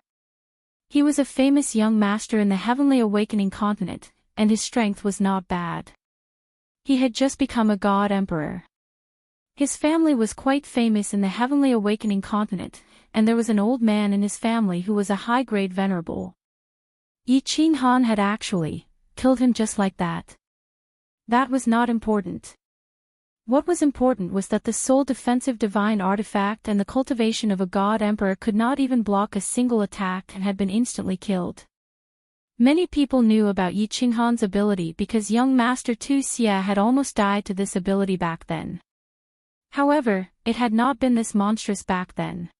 He was a famous young master in the Heavenly Awakening continent, and his strength was not bad. He had just become a god emperor. His family was quite famous in the Heavenly Awakening continent, and there was an old man in his family who was a high-grade venerable. Yi Qinghan had actually killed him just like that. That was not important. What was important was that the soul defensive divine artifact and the cultivation of a god emperor could not even block a single attack and had been instantly killed. Many people knew about Yi Qinghan's ability because young Master Tu Xia had almost died to this ability back then. However, it had not been this monstrous back then.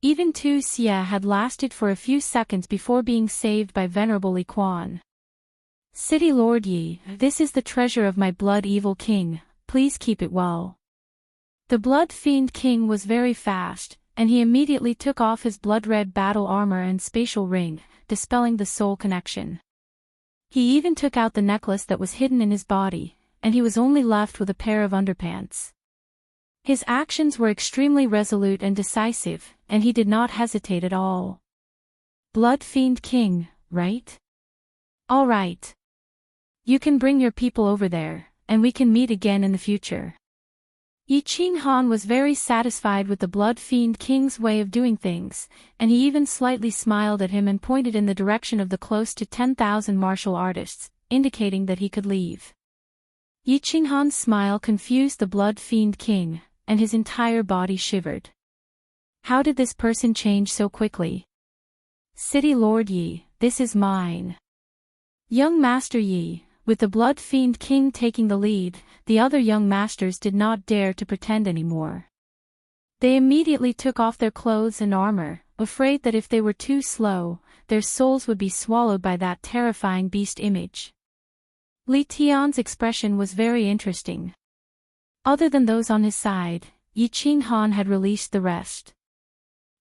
Even Tu Xia had lasted for a few seconds before being saved by Venerable Li Quan. City Lord Yi, this is the treasure of my blood evil king, please keep it well. The blood fiend king was very fast, and he immediately took off his blood-red battle armor and spatial ring, dispelling the soul connection. He even took out the necklace that was hidden in his body, and he was only left with a pair of underpants. His actions were extremely resolute and decisive, and he did not hesitate at all. Blood Fiend King, right? All right. You can bring your people over there, and we can meet again in the future. Yi Qinghan was very satisfied with the Blood Fiend King's way of doing things, and he even slightly smiled at him and pointed in the direction of the close to 10,000 martial artists, indicating that he could leave. Yi Qinghan's smile confused the Blood Fiend King, and his entire body shivered. How did this person change so quickly? City Lord Yi, this is mine. Young Master Yi, with the Blood Fiend King taking the lead, the other young masters did not dare to pretend anymore. They immediately took off their clothes and armor, afraid that if they were too slow, their souls would be swallowed by that terrifying beast image. Li Tian's expression was very interesting. Other than those on his side, Yi Qinghan had released the rest.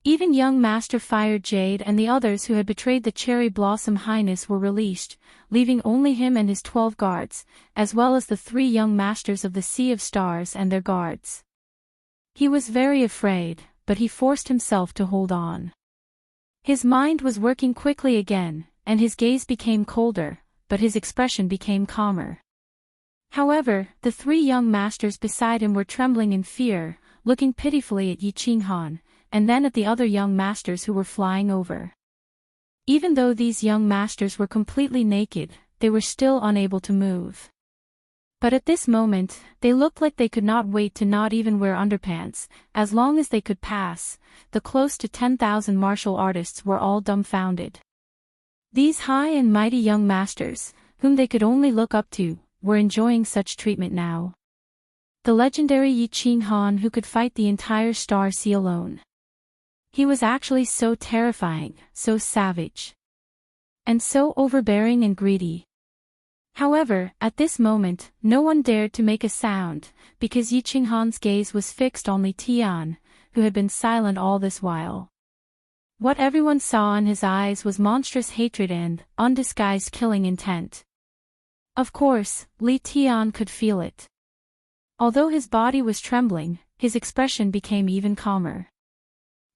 Even young Master Fire Jade and the others who had betrayed the Cherry Blossom Highness were released, leaving only him and his 12 guards, as well as the 3 young masters of the Sea of Stars and their guards. He was very afraid, but he forced himself to hold on. His mind was working quickly again, and his gaze became colder, but his expression became calmer. However, the 3 young masters beside him were trembling in fear, looking pitifully at Yi Qinghan, and then at the other young masters who were flying over. Even though these young masters were completely naked, they were still unable to move. But at this moment, they looked like they could not wait to not even wear underpants, as long as they could pass. The close to 10,000 martial artists were all dumbfounded. These high and mighty young masters, whom they could only look up to, were enjoying such treatment now. The legendary Yi Qinghan who could fight the entire Star Sea alone. He was actually so terrifying, so savage, and so overbearing and greedy. However, at this moment, no one dared to make a sound, because Yi Qinghan's gaze was fixed on Li Tian, who had been silent all this while. What everyone saw in his eyes was monstrous hatred and undisguised killing intent. Of course, Li Tian could feel it. Although his body was trembling, his expression became even calmer.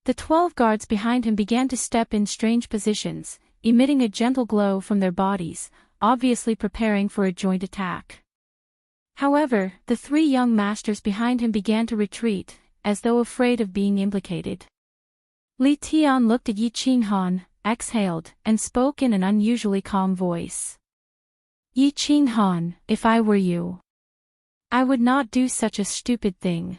The 12 guards behind him began to step in strange positions, emitting a gentle glow from their bodies, obviously preparing for a joint attack. However, the 3 young masters behind him began to retreat, as though afraid of being implicated. Li Tian looked at Yi Qinghan, exhaled, and spoke in an unusually calm voice. Yi Qinghan, if I were you, I would not do such a stupid thing.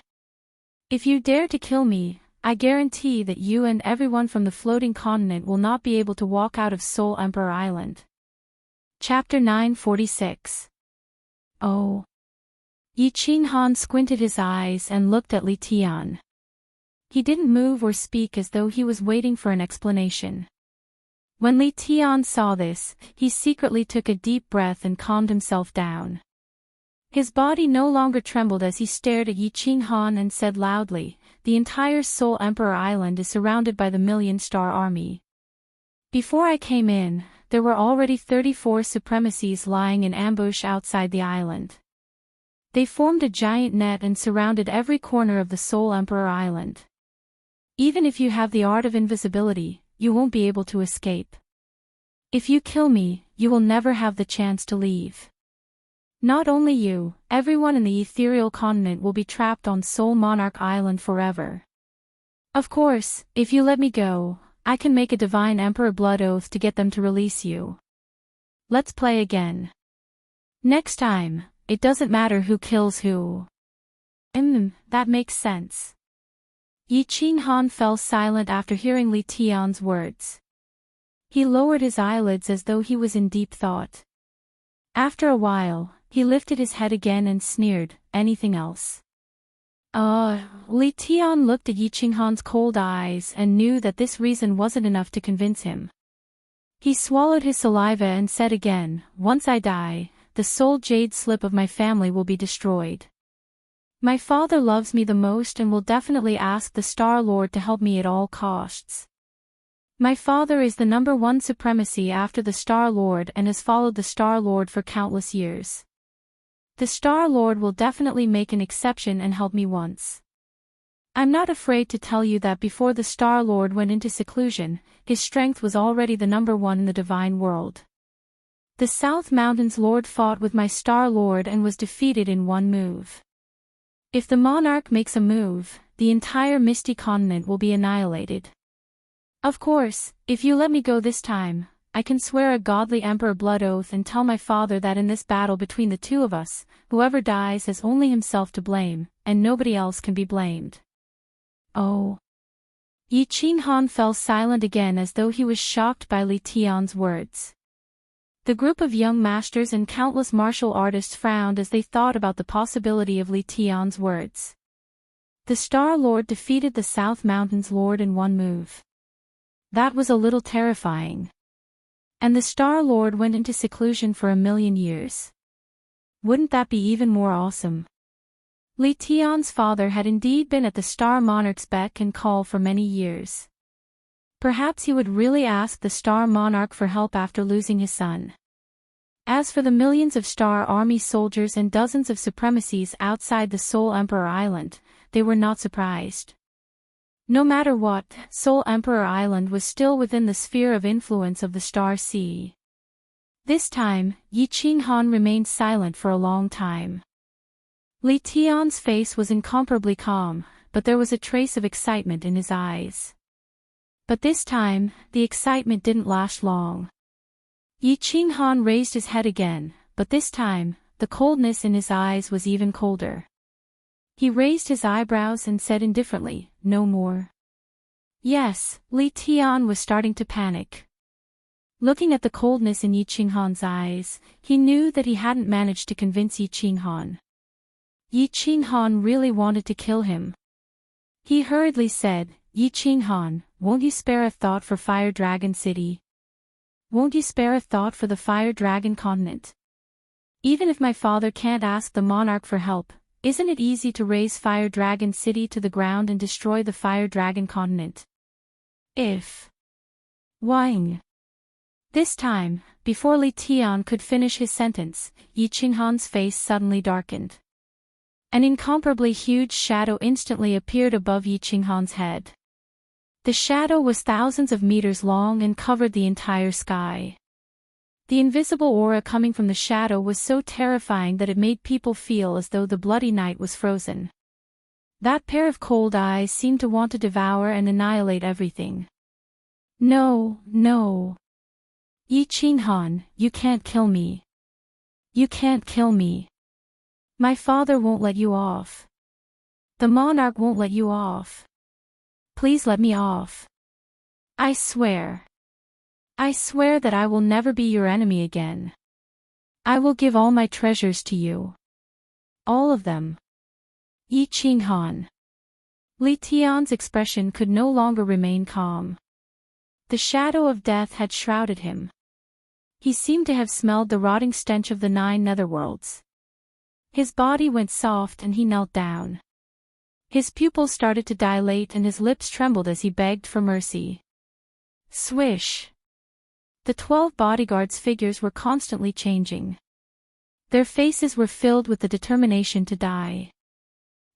If you dare to kill me, I guarantee that you and everyone from the floating continent will not be able to walk out of Soul Emperor Island. Chapter 946. Oh. Yi Qinghan squinted his eyes and looked at Li Tian. He didn't move or speak as though he was waiting for an explanation. When Li Tian saw this, he secretly took a deep breath and calmed himself down. His body no longer trembled as he stared at Yi Qinghan and said loudly, "The entire Soul Emperor Island is surrounded by the Million-Star Army. Before I came in, there were already 34 supremacies lying in ambush outside the island. They formed a giant net and surrounded every corner of the Soul Emperor Island. Even if you have the art of invisibility, you won't be able to escape. If you kill me, you will never have the chance to leave. Not only you, everyone in the ethereal continent will be trapped on Soul Monarch Island forever. Of course, if you let me go, I can make a divine emperor blood oath to get them to release you. Let's play again. Next time, it doesn't matter who kills who." That makes sense. Yi Qinghan fell silent after hearing Li Tian's words. He lowered his eyelids as though he was in deep thought. After a while, he lifted his head again and sneered, "Anything else?" Li Tian looked at Yi Qinghan's cold eyes and knew that this reason wasn't enough to convince him. He swallowed his saliva and said again, "Once I die, the soul jade slip of my family will be destroyed. My father loves me the most and will definitely ask the Star Lord to help me at all costs. My father is the #1 supremacy after the Star Lord and has followed the Star Lord for countless years. The Star Lord will definitely make an exception and help me once. I'm not afraid to tell you that before the Star Lord went into seclusion, his strength was already the #1 in the divine world. The South Mountains Lord fought with my Star Lord and was defeated in one move. If the monarch makes a move, the entire Misty Continent will be annihilated. Of course, if you let me go this time, I can swear a godly emperor blood oath and tell my father that in this battle between the two of us, whoever dies has only himself to blame, and nobody else can be blamed." Oh. Yi Qinghan fell silent again as though he was shocked by Li Tian's words. The group of young masters and countless martial artists frowned as they thought about the possibility of Li Tian's words. The Star Lord defeated the South Mountains Lord in one move. That was a little terrifying. And the Star Lord went into seclusion for 1,000,000 years. Wouldn't that be even more awesome? Li Tian's father had indeed been at the Star Monarch's beck and call for many years. Perhaps he would really ask the Star Monarch for help after losing his son. As for the millions of Star Army soldiers and dozens of supremacies outside the Soul Emperor Island, they were not surprised. No matter what, Soul Emperor Island was still within the sphere of influence of the Star Sea. This time, Yi Qinghan remained silent for a long time. Li Tian's face was incomparably calm, but there was a trace of excitement in his eyes. But this time, the excitement didn't last long. Yi Qinghan raised his head again, but this time, the coldness in his eyes was even colder. He raised his eyebrows and said indifferently, "No more." Yes, Li Tian was starting to panic. Looking at the coldness in Yi Qinghan's eyes, he knew that he hadn't managed to convince Yi Qinghan. Yi Qinghan really wanted to kill him. He hurriedly said, "Yi Qinghan, won't you spare a thought for Fire Dragon City? Won't you spare a thought for the Fire Dragon Continent? Even if my father can't ask the monarch for help, isn't it easy to raise Fire Dragon City to the ground and destroy the Fire Dragon Continent? If Wang." This time, before Li Tian could finish his sentence, Yi Qinghan's face suddenly darkened. An incomparably huge shadow instantly appeared above Yi Qinghan's head. The shadow was thousands of meters long and covered the entire sky. The invisible aura coming from the shadow was so terrifying that it made people feel as though the bloody night was frozen. That pair of cold eyes seemed to want to devour and annihilate everything. No, no. Yi Qinghan, you can't kill me. You can't kill me. My father won't let you off. The monarch won't let you off. Please let me off. I swear. I swear that I will never be your enemy again. I will give all my treasures to you. All of them. Yi Qinghan. Li Tian's expression could no longer remain calm. The shadow of death had shrouded him. He seemed to have smelled the rotting stench of the 9 netherworlds. His body went soft and he knelt down. His pupils started to dilate and his lips trembled as he begged for mercy. Swish! The 12 bodyguards' figures were constantly changing. Their faces were filled with the determination to die.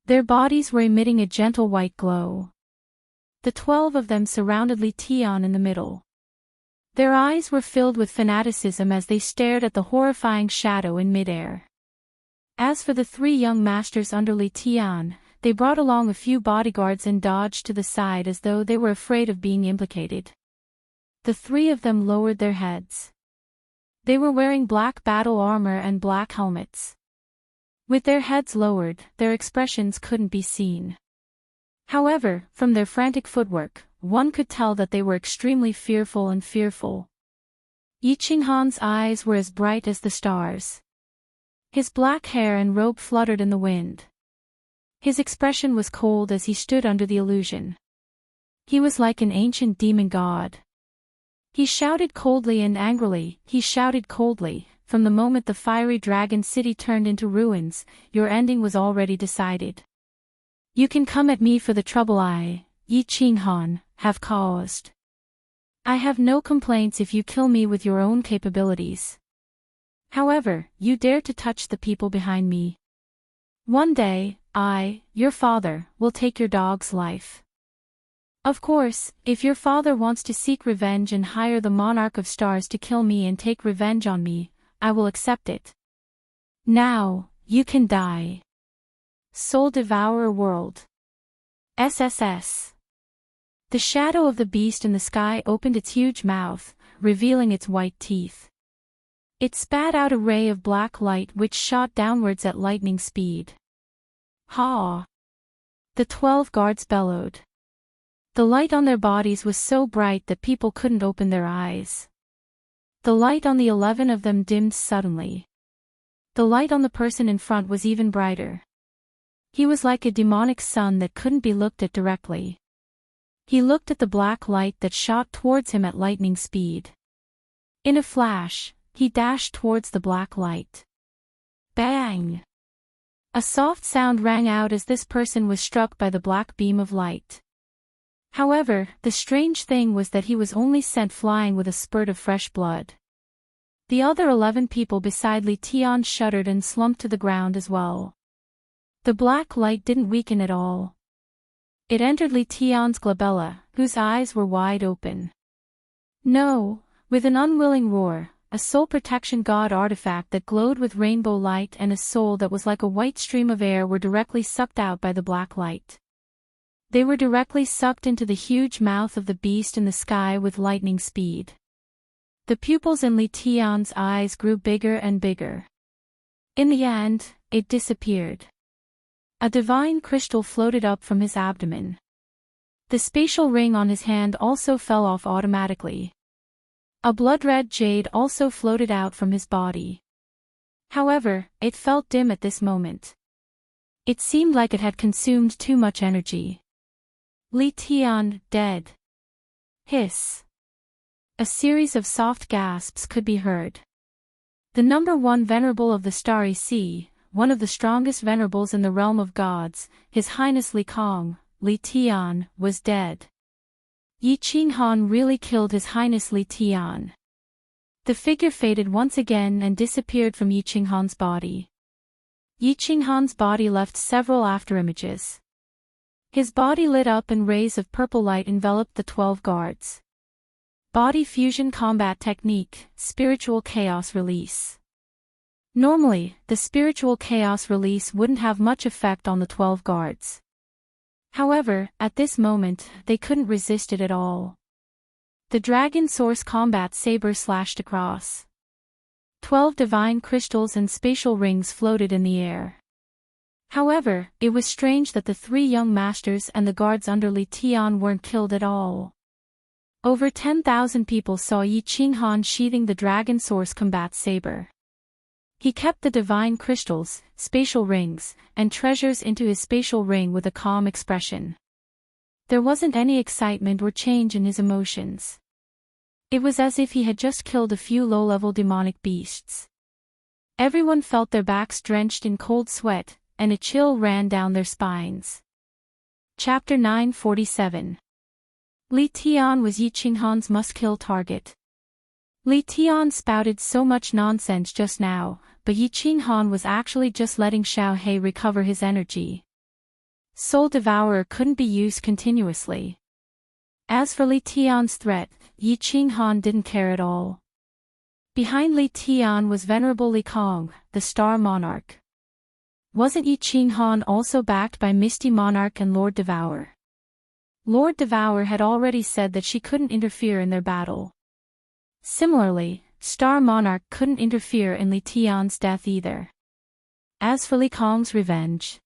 Their bodies were emitting a gentle white glow. The 12 of them surrounded Li Tian in the middle. Their eyes were filled with fanaticism as they stared at the horrifying shadow in midair. As for the 3 young masters under Li Tian, they brought along a few bodyguards and dodged to the side as though they were afraid of being implicated. The 3 of them lowered their heads. They were wearing black battle armor and black helmets. With their heads lowered, their expressions couldn't be seen. However, from their frantic footwork, one could tell that they were extremely fearful and fearful. Yi Qinghan's eyes were as bright as the stars. His black hair and robe fluttered in the wind. His expression was cold as he stood under the illusion. He was like an ancient demon god. He shouted coldly and angrily, from the moment the fiery dragon city turned into ruins, your ending was already decided. You can come at me for the trouble I, Yi Qinghan, have caused. I have no complaints if you kill me with your own capabilities. However, you dare to touch the people behind me. One day, I, your father, will take your dog's life. Of course, if your father wants to seek revenge and hire the Monarch of Stars to kill me and take revenge on me, I will accept it. Now, you can die. Soul Devourer World. SSS. The shadow of the beast in the sky opened its huge mouth, revealing its white teeth. It spat out a ray of black light which shot downwards at lightning speed. Ha! The 12 guards bellowed. The light on their bodies was so bright that people couldn't open their eyes. The light on the 11 of them dimmed suddenly. The light on the person in front was even brighter. He was like a demonic sun that couldn't be looked at directly. He looked at the black light that shot towards him at lightning speed. In a flash, he dashed towards the black light. Bang! A soft sound rang out as this person was struck by the black beam of light. However, the strange thing was that he was only sent flying with a spurt of fresh blood. The other 11 people beside Li Tian shuddered and slumped to the ground as well. The black light didn't weaken at all. It entered Li Tian's glabella, whose eyes were wide open. No! With an unwilling roar, a soul protection god artifact that glowed with rainbow light and a soul that was like a white stream of air were directly sucked out by the black light. They were directly sucked into the huge mouth of the beast in the sky with lightning speed. The pupils in Li Tian's eyes grew bigger and bigger. In the end, it disappeared. A divine crystal floated up from his abdomen. The spatial ring on his hand also fell off automatically. A blood-red jade also floated out from his body. However, it felt dim at this moment. It seemed like it had consumed too much energy. Li Tian, dead. Hiss. A series of soft gasps could be heard. The number 1 venerable of the Starry Sea, one of the strongest venerables in the realm of gods, His Highness Li Kong, Li Tian, was dead. Yi Qinghan really killed His Highness Li Tian. The figure faded once again and disappeared from Yi Qinghan's body. Yi Qinghan's body left several afterimages. His body lit up and rays of purple light enveloped the 12 guards. Body Fusion Combat Technique, Spiritual Chaos Release. Normally, the Spiritual Chaos Release wouldn't have much effect on the 12 guards. However, at this moment, they couldn't resist it at all. The Dragon Source Combat Saber slashed across. 12 divine crystals and spatial rings floated in the air. However, it was strange that the 3 young masters and the guards under Li Tian weren't killed at all. Over 10,000 people saw Yi Qinghan sheathing the Dragon Source Combat Saber. He kept the divine crystals, spatial rings, and treasures into his spatial ring with a calm expression. There wasn't any excitement or change in his emotions. It was as if he had just killed a few low-level demonic beasts. Everyone felt their backs drenched in cold sweat, and a chill ran down their spines. Chapter 947. Li Tian was Yi Qinghan's must-kill target. Li Tian spouted so much nonsense just now, but Yi Qinghan was actually just letting Xiao He recover his energy. Soul Devourer couldn't be used continuously. As for Li Tian's threat, Yi Qinghan didn't care at all. Behind Li Tian was Venerable Li Kong, the Star Monarch. Wasn't Yi Qinghan also backed by Misty Monarch and Lord Devour? Lord Devour had already said that she couldn't interfere in their battle. Similarly, Star Monarch couldn't interfere in Li Tian's death either. As for Li Kong's revenge,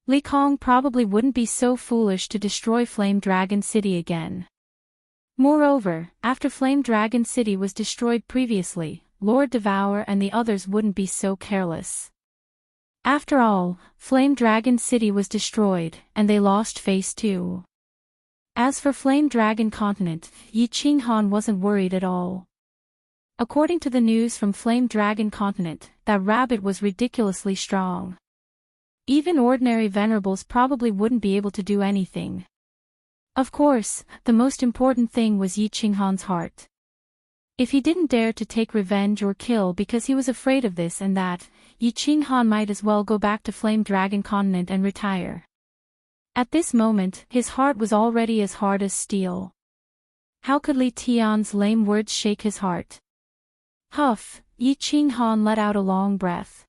Li Kong probably wouldn't be so foolish to destroy Flame Dragon City again. Moreover, after Flame Dragon City was destroyed previously, Lord Devour and the others wouldn't be so careless. After all, Flame Dragon City was destroyed, and they lost face too. As for Flame Dragon Continent, Yi Qinghan wasn't worried at all. According to the news from Flame Dragon Continent, that rabbit was ridiculously strong. Even ordinary venerables probably wouldn't be able to do anything. Of course, the most important thing was Yi Qinghan's heart. If he didn't dare to take revenge or kill because he was afraid of this and that, Yi Qinghan might as well go back to Flame Dragon Continent and retire. At this moment, his heart was already as hard as steel. How could Li Tian's lame words shake his heart? Huff, Yi Qinghan let out a long breath.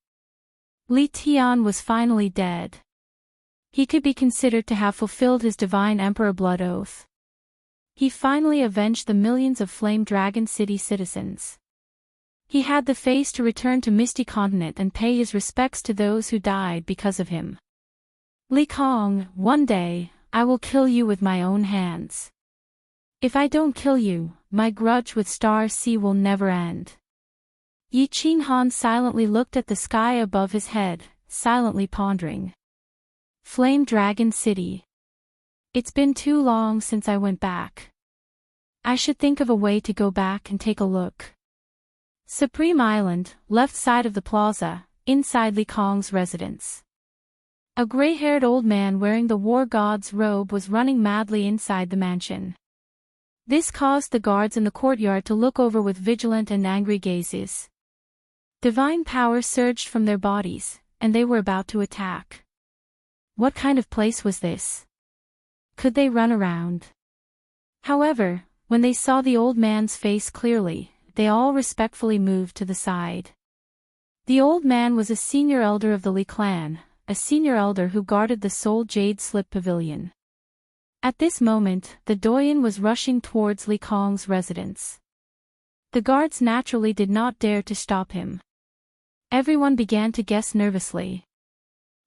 Li Tian was finally dead. He could be considered to have fulfilled his divine emperor blood oath. He finally avenged the millions of Flame Dragon City citizens. He had the face to return to Misty Continent and pay his respects to those who died because of him. Li Kong, one day, I will kill you with my own hands. If I don't kill you, my grudge with Star Sea will never end. Yi Qinghan silently looked at the sky above his head, silently pondering. Flame Dragon City. It's been too long since I went back. I should think of a way to go back and take a look. Supreme Island, left side of the plaza, inside Li Kong's residence. A gray-haired old man wearing the war god's robe was running madly inside the mansion. This caused the guards in the courtyard to look over with vigilant and angry gazes. Divine power surged from their bodies, and they were about to attack. What kind of place was this? Could they run around? However, when they saw the old man's face clearly, they all respectfully moved to the side. The old man was a senior elder of the Li clan, a senior elder who guarded the Soul Jade Slip Pavilion. At this moment, the doyen was rushing towards Li Kong's residence. The guards naturally did not dare to stop him. Everyone began to guess nervously.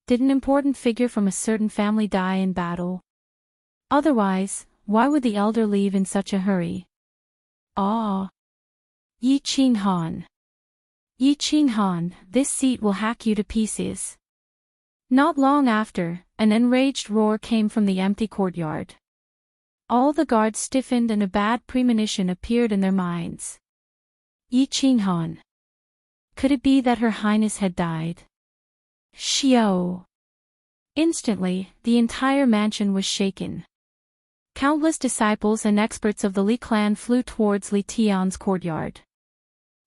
Did an important figure from a certain family die in battle? Otherwise, why would the elder leave in such a hurry? Ah! Yi Qinghan. Yi Qinghan, this seat will hack you to pieces. Not long after, an enraged roar came from the empty courtyard. All the guards stiffened and a bad premonition appeared in their minds. Yi Qinghan. Could it be that Her Highness had died? Xiao. Instantly, the entire mansion was shaken. Countless disciples and experts of the Li clan flew towards Li Tian's courtyard.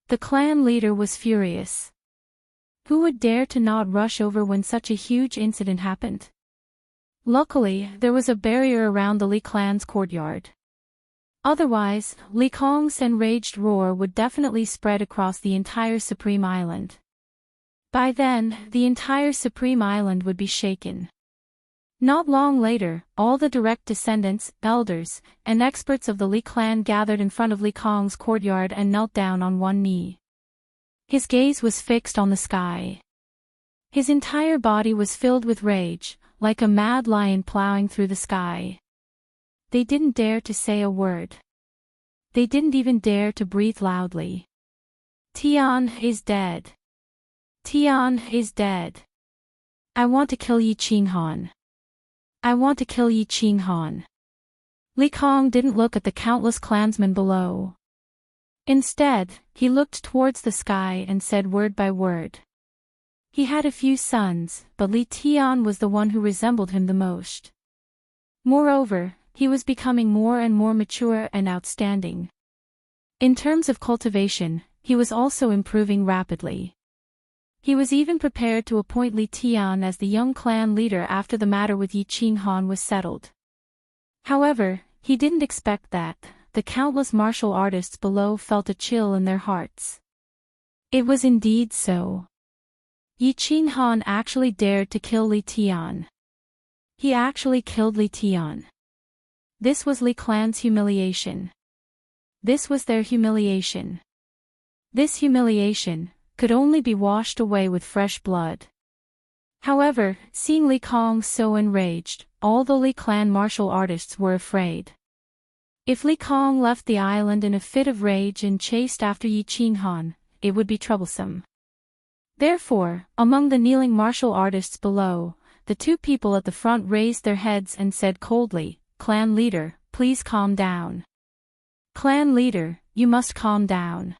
The clan leader was furious. Who would dare to not rush over when such a huge incident happened? Luckily, there was a barrier around the Li clan's courtyard. Otherwise, Li Kong's enraged roar would definitely spread across the entire Supreme Island. By then, the entire Supreme Island would be shaken. Not long later, all the direct descendants, elders, and experts of the Li clan gathered in front of Li Kong's courtyard and knelt down on one knee. His gaze was fixed on the sky. His entire body was filled with rage, like a mad lion plowing through the sky. They didn't dare to say a word. They didn't even dare to breathe loudly. Tian is dead. Tian is dead. I want to kill Yi Qinghan. I want to kill Yi Qinghan. Li Kong didn't look at the countless clansmen below. Instead, he looked towards the sky and said word by word. He had a few sons, but Li Tian was the one who resembled him the most. Moreover, he was becoming more and more mature and outstanding. In terms of cultivation, he was also improving rapidly. He was even prepared to appoint Li Tian as the young clan leader after the matter with Yi Qinghan was settled. However, he didn't expect that. The countless martial artists below felt a chill in their hearts. It was indeed so. Yi Qinghan actually dared to kill Li Tian. He actually killed Li Tian. This was Li clan's humiliation. This was their humiliation. This humiliation could only be washed away with fresh blood. However, seeing Li Kong so enraged, all the Li clan martial artists were afraid. If Li Kong left the island in a fit of rage and chased after Yi Qinghan, it would be troublesome. Therefore, among the kneeling martial artists below, the two people at the front raised their heads and said coldly, "Clan leader, please calm down. Clan leader, you must calm down.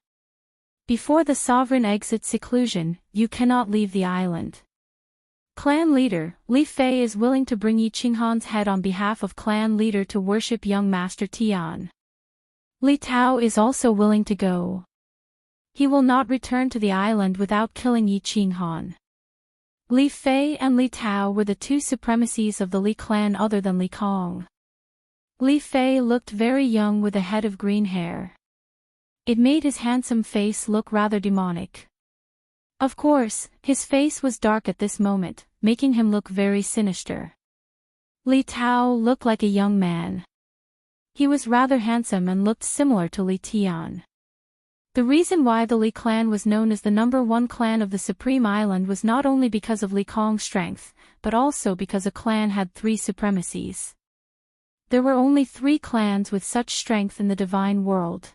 Before the sovereign exits seclusion, you cannot leave the island. Clan leader, Li Fei is willing to bring Yi Qinghan's head on behalf of clan leader to worship young Master Tian. Li Tao is also willing to go. He will not return to the island without killing Yi Qinghan." Li Fei and Li Tao were the two supremacies of the Li clan other than Li Kong. Li Fei looked very young with a head of green hair. It made his handsome face look rather demonic. Of course, his face was dark at this moment, making him look very sinister. Li Tao looked like a young man. He was rather handsome and looked similar to Li Tian. The reason why the Li clan was known as the #1 clan of the Supreme Island was not only because of Li Kong's strength, but also because a clan had 3 supremacies. There were only 3 clans with such strength in the divine world.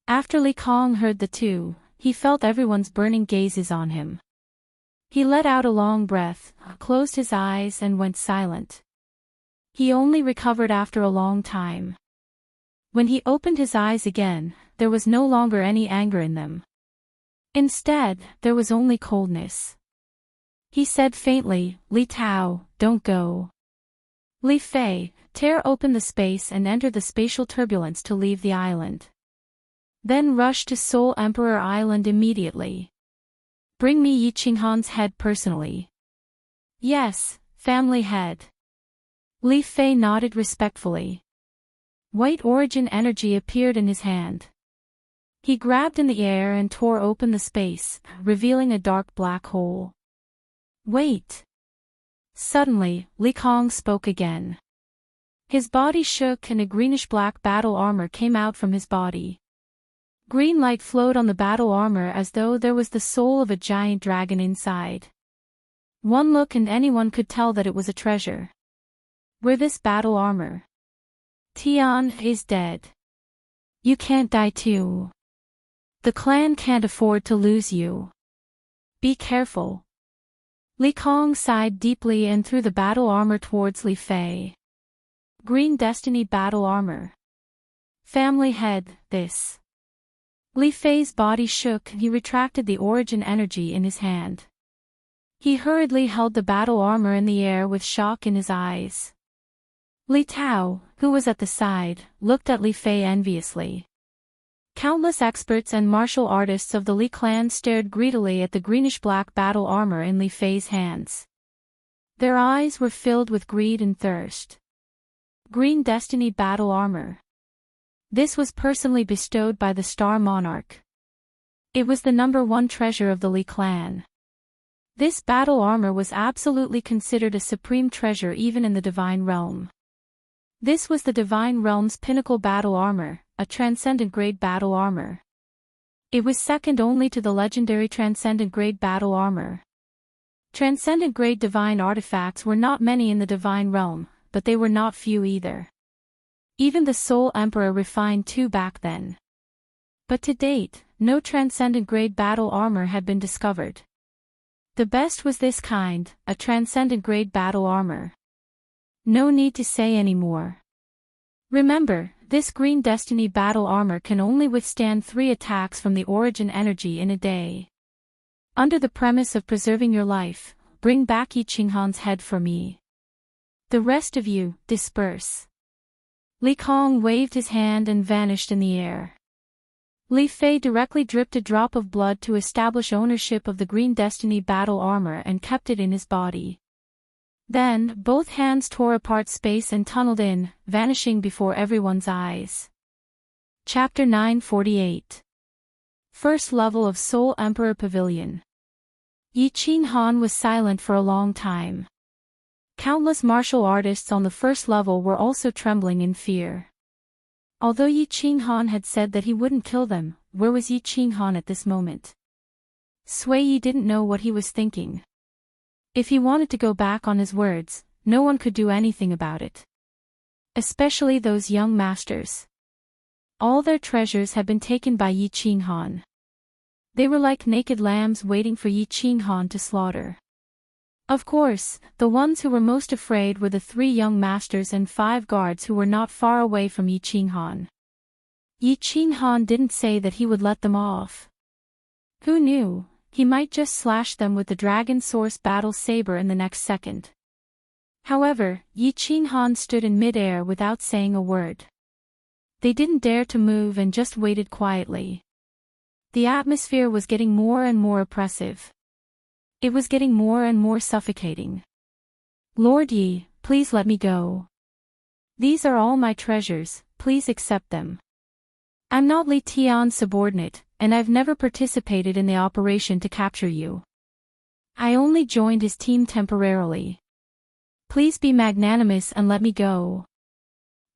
After Li Kong heard the two, he felt everyone's burning gazes on him. He let out a long breath, closed his eyes and went silent. He only recovered after a long time. When he opened his eyes again, there was no longer any anger in them. Instead, there was only coldness. He said faintly, "Li Tao, don't go. Li Fei, tear open the space and enter the spatial turbulence to leave the island. Then rush to Seoul Emperor Island immediately. Bring me Yi Qinghan's head personally." "Yes, family head." Li Fei nodded respectfully. White origin energy appeared in his hand. He grabbed in the air and tore open the space, revealing a dark black hole. "Wait." Suddenly, Li Kong spoke again. His body shook and a greenish-black battle armor came out from his body. Green light flowed on the battle armor as though there was the soul of a giant dragon inside. One look and anyone could tell that it was a treasure. Wear this battle armor. Tian is dead. You can't die too. The clan can't afford to lose you. Be careful. Li Kong sighed deeply and threw the battle armor towards Li Fei. Green Destiny battle armor. Family head, this. Li Fei's body shook and he retracted the origin energy in his hand. He hurriedly held the battle armor in the air with shock in his eyes. Li Tao, who was at the side, looked at Li Fei enviously. Countless experts and martial artists of the Li clan stared greedily at the greenish-black battle armor in Li Fei's hands. Their eyes were filled with greed and thirst. Green Destiny battle armor. This was personally bestowed by the Star Monarch. It was the #1 treasure of the Li clan. This battle armor was absolutely considered a supreme treasure even in the divine realm. This was the divine realm's pinnacle battle armor, a transcendent grade battle armor. It was second only to the legendary transcendent grade battle armor. Transcendent grade divine artifacts were not many in the divine realm, but they were not few either. Even the Soul Emperor refined two back then. But to date, no transcendent grade battle armor had been discovered. The best was this kind, a transcendent grade battle armor. No need to say any more. Remember, this Green Destiny battle armor can only withstand 3 attacks from the origin energy in a day. Under the premise of preserving your life, bring back Yi Qinghan's head for me. The rest of you, disperse. Li Kong waved his hand and vanished in the air. Li Fei directly dripped a drop of blood to establish ownership of the Green Destiny battle armor and kept it in his body. Then, both hands tore apart space and tunneled in, vanishing before everyone's eyes. Chapter 948. First level of Soul Emperor Pavilion. Yi Qinghan was silent for a long time. Countless martial artists on the first level were also trembling in fear. Although Yi Qinghan had said that he wouldn't kill them, where was Yi Qinghan at this moment? Sui Yi didn't know what he was thinking. If he wanted to go back on his words, no one could do anything about it. Especially those young masters. All their treasures had been taken by Yi Qinghan. They were like naked lambs waiting for Yi Qinghan to slaughter. Of course, the ones who were most afraid were the 3 young masters and 5 guards who were not far away from Yi Qinghan. Yi Qinghan didn't say that he would let them off. Who knew, he might just slash them with the Dragon Source Battle Saber in the next second. However, Yi Qinghan stood in mid-air without saying a word. They didn't dare to move and just waited quietly. The atmosphere was getting more and more oppressive. It was getting more and more suffocating. Lord Yi, please let me go. These are all my treasures, please accept them. I'm not Li Tian's subordinate, and I've never participated in the operation to capture you. I only joined his team temporarily. Please be magnanimous and let me go.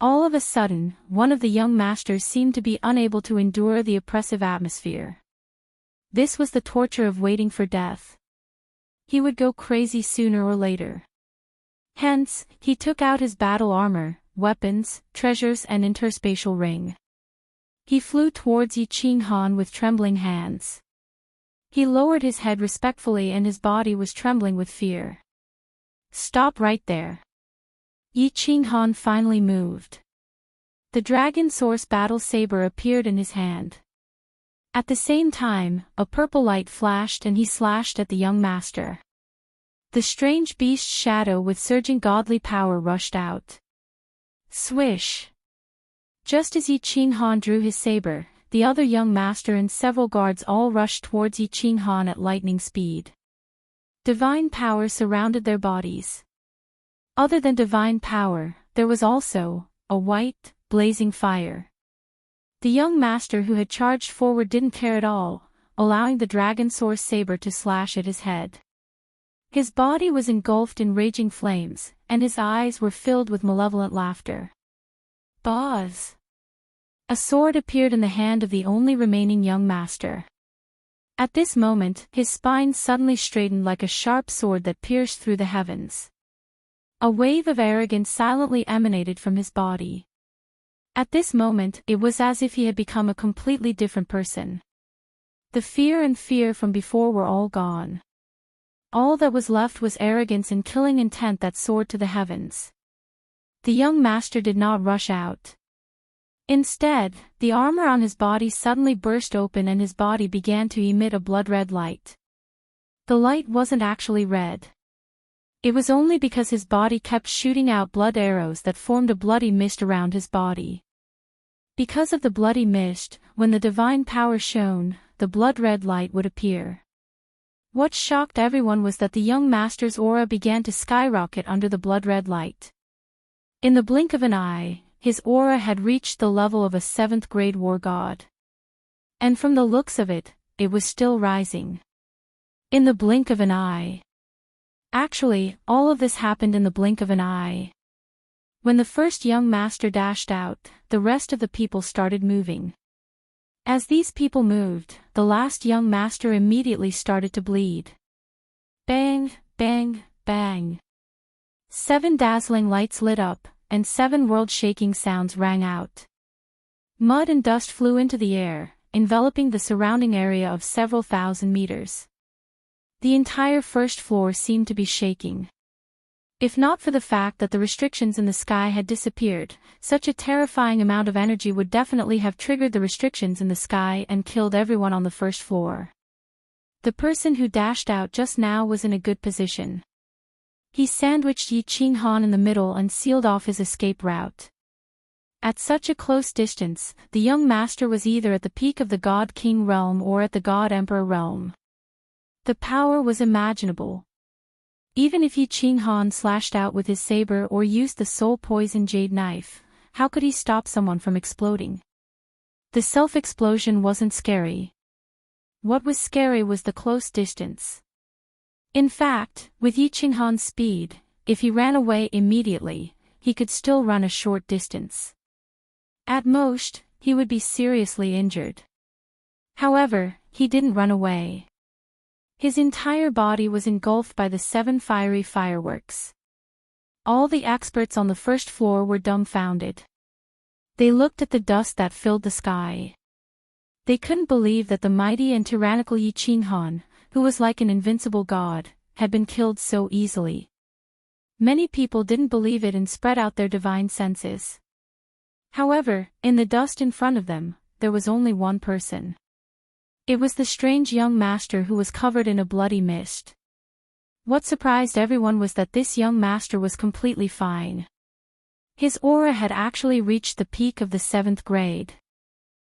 All of a sudden, one of the young masters seemed to be unable to endure the oppressive atmosphere. This was the torture of waiting for death. He would go crazy sooner or later. Hence, he took out his battle armor, weapons, treasures and interspatial ring. He flew towards Yi Qinghan with trembling hands. He lowered his head respectfully and his body was trembling with fear. Stop right there. Yi Qinghan finally moved. The Dragon Source Battle Saber appeared in his hand. At the same time, a purple light flashed and he slashed at the young master. The strange beast's shadow with surging godly power rushed out. Swish! Just as Yi Qinghan drew his saber, the other young master and several guards all rushed towards Yi Qinghan at lightning speed. Divine power surrounded their bodies. Other than divine power, there was also a white, blazing fire. The young master who had charged forward didn't care at all, allowing the Dragon Source Saber to slash at his head. His body was engulfed in raging flames, and his eyes were filled with malevolent laughter. Buzz! A sword appeared in the hand of the only remaining young master. At this moment, his spine suddenly straightened like a sharp sword that pierced through the heavens. A wave of arrogance silently emanated from his body. At this moment, it was as if he had become a completely different person. The fear and fear from before were all gone. All that was left was arrogance and killing intent that soared to the heavens. The young master did not rush out. Instead, the armor on his body suddenly burst open and his body began to emit a blood-red light. The light wasn't actually red. It was only because his body kept shooting out blood arrows that formed a bloody mist around his body. Because of the bloody mist, when the divine power shone, the blood-red light would appear. What shocked everyone was that the young master's aura began to skyrocket under the blood-red light. In the blink of an eye, his aura had reached the level of a 7th grade war god. And from the looks of it, it was still rising. In the blink of an eye. Actually, all of this happened in the blink of an eye. When the first young master dashed out, the rest of the people started moving. As these people moved, the last young master immediately started to bleed. Bang, bang, bang. 7 dazzling lights lit up, and 7 world-shaking sounds rang out. Mud and dust flew into the air, enveloping the surrounding area of several thousand meters. The entire first floor seemed to be shaking. If not for the fact that the restrictions in the sky had disappeared, such a terrifying amount of energy would definitely have triggered the restrictions in the sky and killed everyone on the first floor. The person who dashed out just now was in a good position. He sandwiched Yi Qinghan in the middle and sealed off his escape route. At such a close distance, the young master was either at the peak of the God King realm or at the God Emperor realm. The power was imaginable. Even if Yi Qinghan slashed out with his saber or used the soul poison jade knife, how could he stop someone from exploding? The self-explosion wasn't scary. What was scary was the close distance. In fact, with Yi Qinghan's speed, if he ran away immediately, he could still run a short distance. At most, he would be seriously injured. However, he didn't run away. His entire body was engulfed by the 7 fiery fireworks. All the experts on the first floor were dumbfounded. They looked at the dust that filled the sky. They couldn't believe that the mighty and tyrannical Yi Qinghan, who was like an invincible god, had been killed so easily. Many people didn't believe it and spread out their divine senses. However, in the dust in front of them, there was only one person. It was the strange young master who was covered in a bloody mist. What surprised everyone was that this young master was completely fine. His aura had actually reached the peak of the 7th grade.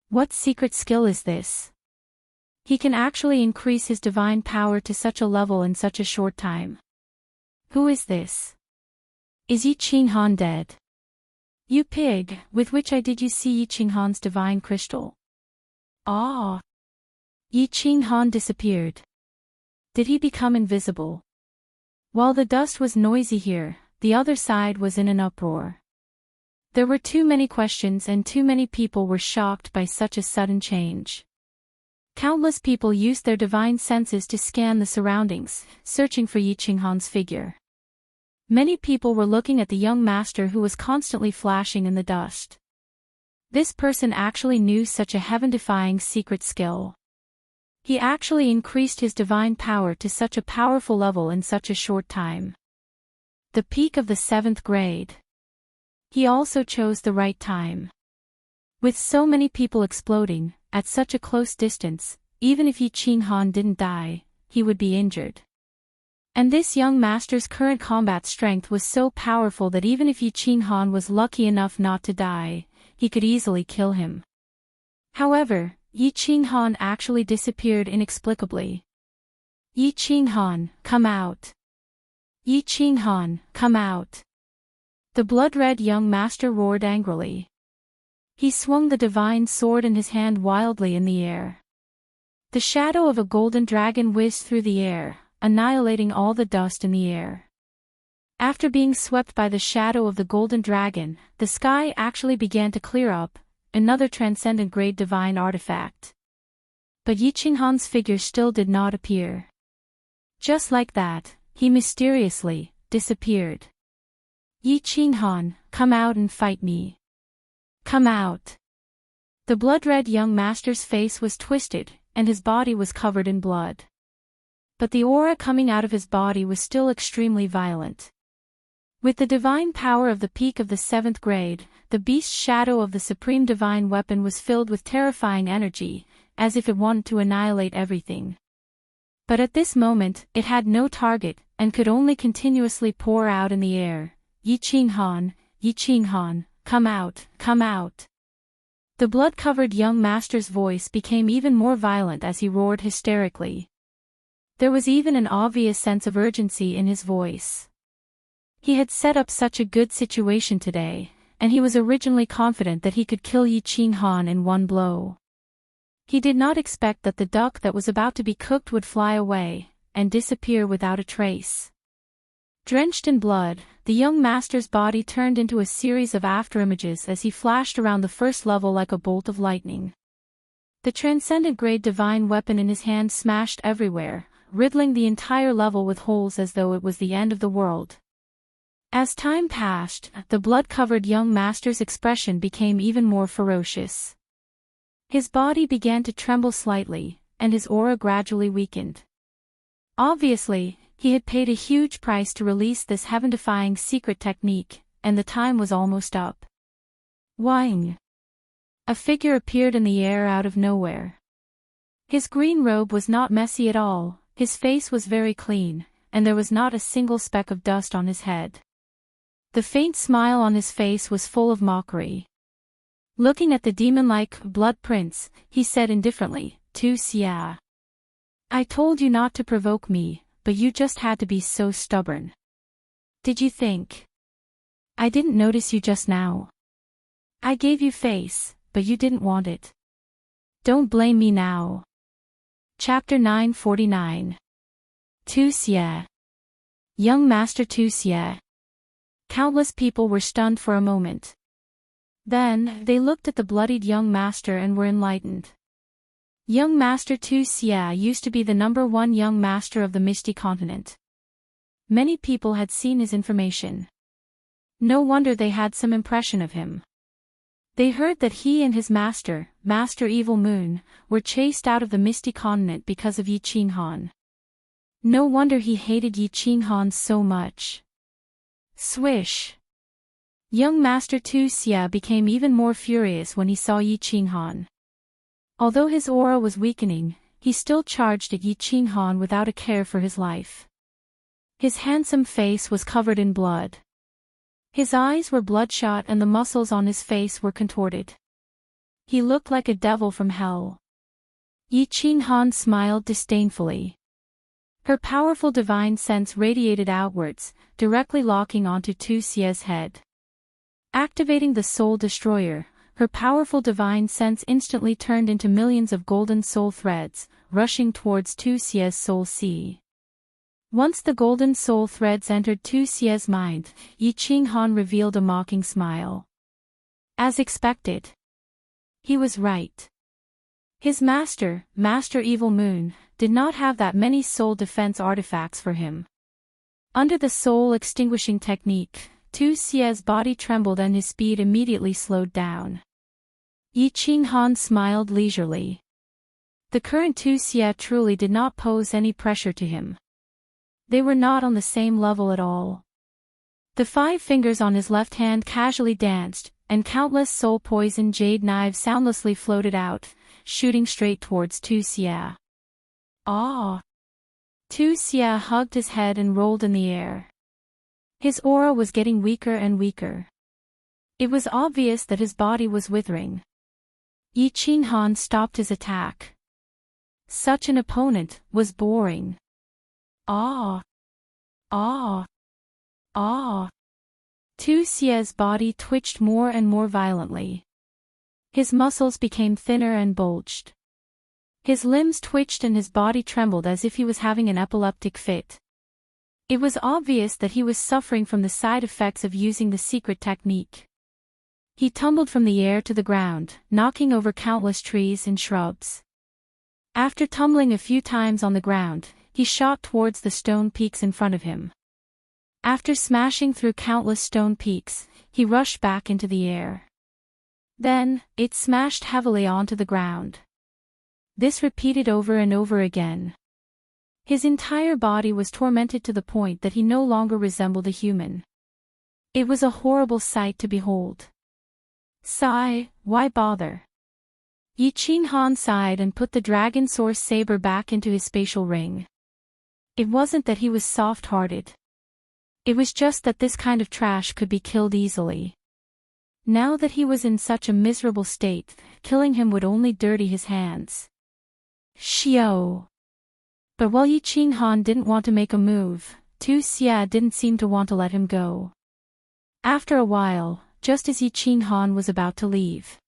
What secret skill is this? He can actually increase his divine power to such a level in such a short time. Who is this? Is Yi Qinghan dead? You pig, with which eye did you see Yi Qinghan's divine crystal? Ah! Yi Qinghan disappeared. Did he become invisible? While the dust was noisy here, the other side was in an uproar. There were too many questions and too many people were shocked by such a sudden change. Countless people used their divine senses to scan the surroundings, searching for Yi Qinghan's figure. Many people were looking at the young master who was constantly flashing in the dust. This person actually knew such a heaven-defying secret skill. He actually increased his divine power to such a powerful level in such a short time. The peak of the 7th grade. He also chose the right time. With so many people exploding, at such a close distance, even if Yi Qinghan didn't die, he would be injured. And this young master's current combat strength was so powerful that even if Yi Qinghan was lucky enough not to die, he could easily kill him. However, Yi Qinghan actually disappeared inexplicably. Yi Qinghan, come out! Yi Qinghan, come out! The blood-red young master roared angrily. He swung the divine sword in his hand wildly in the air. The shadow of a golden dragon whizzed through the air, annihilating all the dust in the air. After being swept by the shadow of the golden dragon, the sky actually began to clear up, another transcendent grade divine artifact. But Yi Qinghan's figure still did not appear. Just like that, he mysteriously disappeared. Yi Qinghan, come out and fight me. Come out. The blood-red young master's face was twisted, and his body was covered in blood. But the aura coming out of his body was still extremely violent. With the divine power of the peak of the 7th grade, the beast's shadow of the supreme divine weapon was filled with terrifying energy, as if it wanted to annihilate everything. But at this moment, it had no target, and could only continuously pour out in the air. Yi Qinghan, come out, come out. The blood-covered young master's voice became even more violent as he roared hysterically. There was even an obvious sense of urgency in his voice. He had set up such a good situation today, and he was originally confident that he could kill Yi Qinghan in one blow. He did not expect that the duck that was about to be cooked would fly away, and disappear without a trace. Drenched in blood, the young master's body turned into a series of afterimages as he flashed around the first level like a bolt of lightning. The transcendent-grade divine weapon in his hand smashed everywhere, riddling the entire level with holes as though it was the end of the world. As time passed, the blood-covered young master's expression became even more ferocious. His body began to tremble slightly, and his aura gradually weakened. Obviously, he had paid a huge price to release this heaven-defying secret technique, and the time was almost up. Whing! A figure appeared in the air out of nowhere. His green robe was not messy at all, his face was very clean, and there was not a single speck of dust on his head. The faint smile on his face was full of mockery. Looking at the demon-like blood prince, he said indifferently, "Tu xia. I told you not to provoke me, but you just had to be so stubborn. Did you think I didn't notice you just now? I gave you face, but you didn't want it. Don't blame me now." Chapter 949. Tu xia. Young Master Tu xia. Countless people were stunned for a moment. Then, they looked at the bloodied young master and were enlightened. Young Master Tu xia used to be the #1 young master of the Misty Continent. Many people had seen his information. No wonder they had some impression of him. They heard that he and his master, Master Evil Moon, were chased out of the Misty Continent because of Yi Qinghan. No wonder he hated Yi Qinghan so much. Swish! Young Master Tu xia became even more furious when he saw Yi Qinghan. Although his aura was weakening, he still charged at Yi Qinghan without a care for his life. His handsome face was covered in blood. His eyes were bloodshot and the muscles on his face were contorted. He looked like a devil from hell. Yi Qinghan smiled disdainfully. Her powerful divine sense radiated outwards, directly locking onto Tu xia's head. Activating the Soul Destroyer, her powerful divine sense instantly turned into millions of golden soul threads, rushing towards Tu xia's soul sea. Once the golden soul threads entered Tu xia's mind, Yi Qinghan revealed a mocking smile. As expected. He was right. His master, Master Evil Moon, did not have that many soul defense artifacts for him. Under the soul extinguishing technique, Tu xia's body trembled and his speed immediately slowed down. Yi Qinghan smiled leisurely. The current Tu xia truly did not pose any pressure to him. They were not on the same level at all. The 5 fingers on his left hand casually danced, and countless soul-poisoned jade knives soundlessly floated out, shooting straight towards Tu xia. Ah! Tu xia hugged his head and rolled in the air. His aura was getting weaker and weaker. It was obvious that his body was withering. Yi Qinghan stopped his attack. Such an opponent was boring. Ah! Ah! Ah! Tu xia's body twitched more and more violently. His muscles became thinner and bulged. His limbs twitched and his body trembled as if he was having an epileptic fit. It was obvious that he was suffering from the side effects of using the secret technique. He tumbled from the air to the ground, knocking over countless trees and shrubs. After tumbling a few times on the ground, he shot towards the stone peaks in front of him. After smashing through countless stone peaks, he rushed back into the air. Then, it smashed heavily onto the ground. This repeated over and over again. His entire body was tormented to the point that he no longer resembled a human. It was a horrible sight to behold. Sigh, why bother? Yi Qinghan sighed and put the dragon source saber back into his spatial ring. It wasn't that he was soft-hearted. It was just that this kind of trash could be killed easily. Now that he was in such a miserable state, killing him would only dirty his hands. Xiao! But while Yi Qinghan didn't want to make a move, Tu xia didn't seem to want to let him go. After a while, just as Yi Qinghan was about to leave,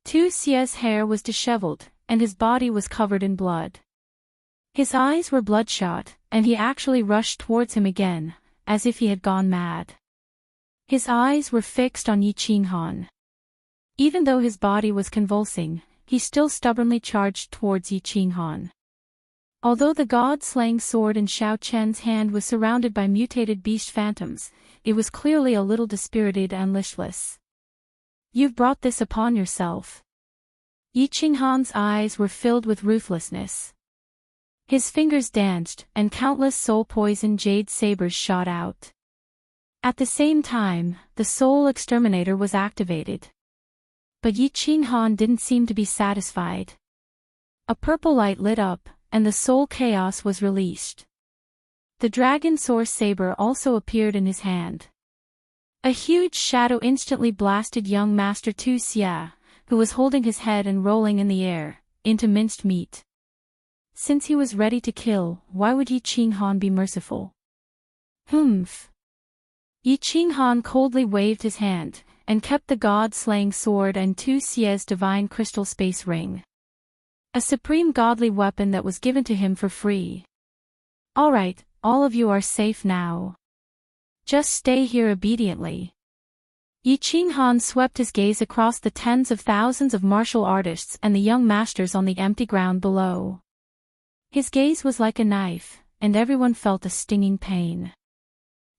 Tu xia's hair was disheveled, and his body was covered in blood. His eyes were bloodshot, and he actually rushed towards him again, as if he had gone mad. His eyes were fixed on Yi Qinghan. Even though his body was convulsing, he still stubbornly charged towards Yi Qinghan. Although the god-slaying sword in Xiao Chen's hand was surrounded by mutated beast phantoms, it was clearly a little dispirited and listless. "You've brought this upon yourself." Yi Qinghan's eyes were filled with ruthlessness. His fingers danced, and countless soul-poisoned jade sabers shot out. At the same time, the soul exterminator was activated. But Yi Qinghan didn't seem to be satisfied. A purple light lit up, and the soul chaos was released. The dragon source saber also appeared in his hand. A huge shadow instantly blasted young Master Tu Xia, who was holding his head and rolling in the air, into minced meat. Since he was ready to kill, why would Yi Qinghan be merciful? Humph. Yi Qinghan coldly waved his hand, and kept the god-slaying sword and Tu Xia's divine crystal space ring. A supreme godly weapon that was given to him for free. "All right, all of you are safe now. Just stay here obediently." Yi Qinghan swept his gaze across the tens of thousands of martial artists and the young masters on the empty ground below. His gaze was like a knife, and everyone felt a stinging pain.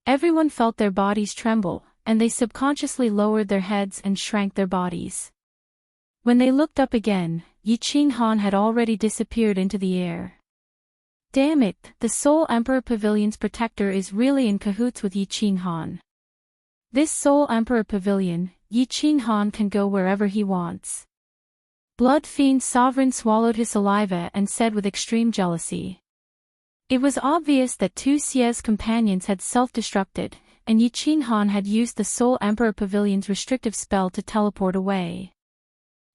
Everyone felt their bodies tremble, and they subconsciously lowered their heads and shrank their bodies. When they looked up again, Yi Qinghan had already disappeared into the air. Damn it, the Soul Emperor Pavilion's protector is really in cahoots with Yi Qinghan. This Soul Emperor Pavilion, Yi Qinghan can go wherever he wants. Blood Fiend Sovereign swallowed his saliva and said with extreme jealousy. It was obvious that Tu Xia's companions had self-destructed, and Yi Qinghan had used the Soul Emperor Pavilion's restrictive spell to teleport away.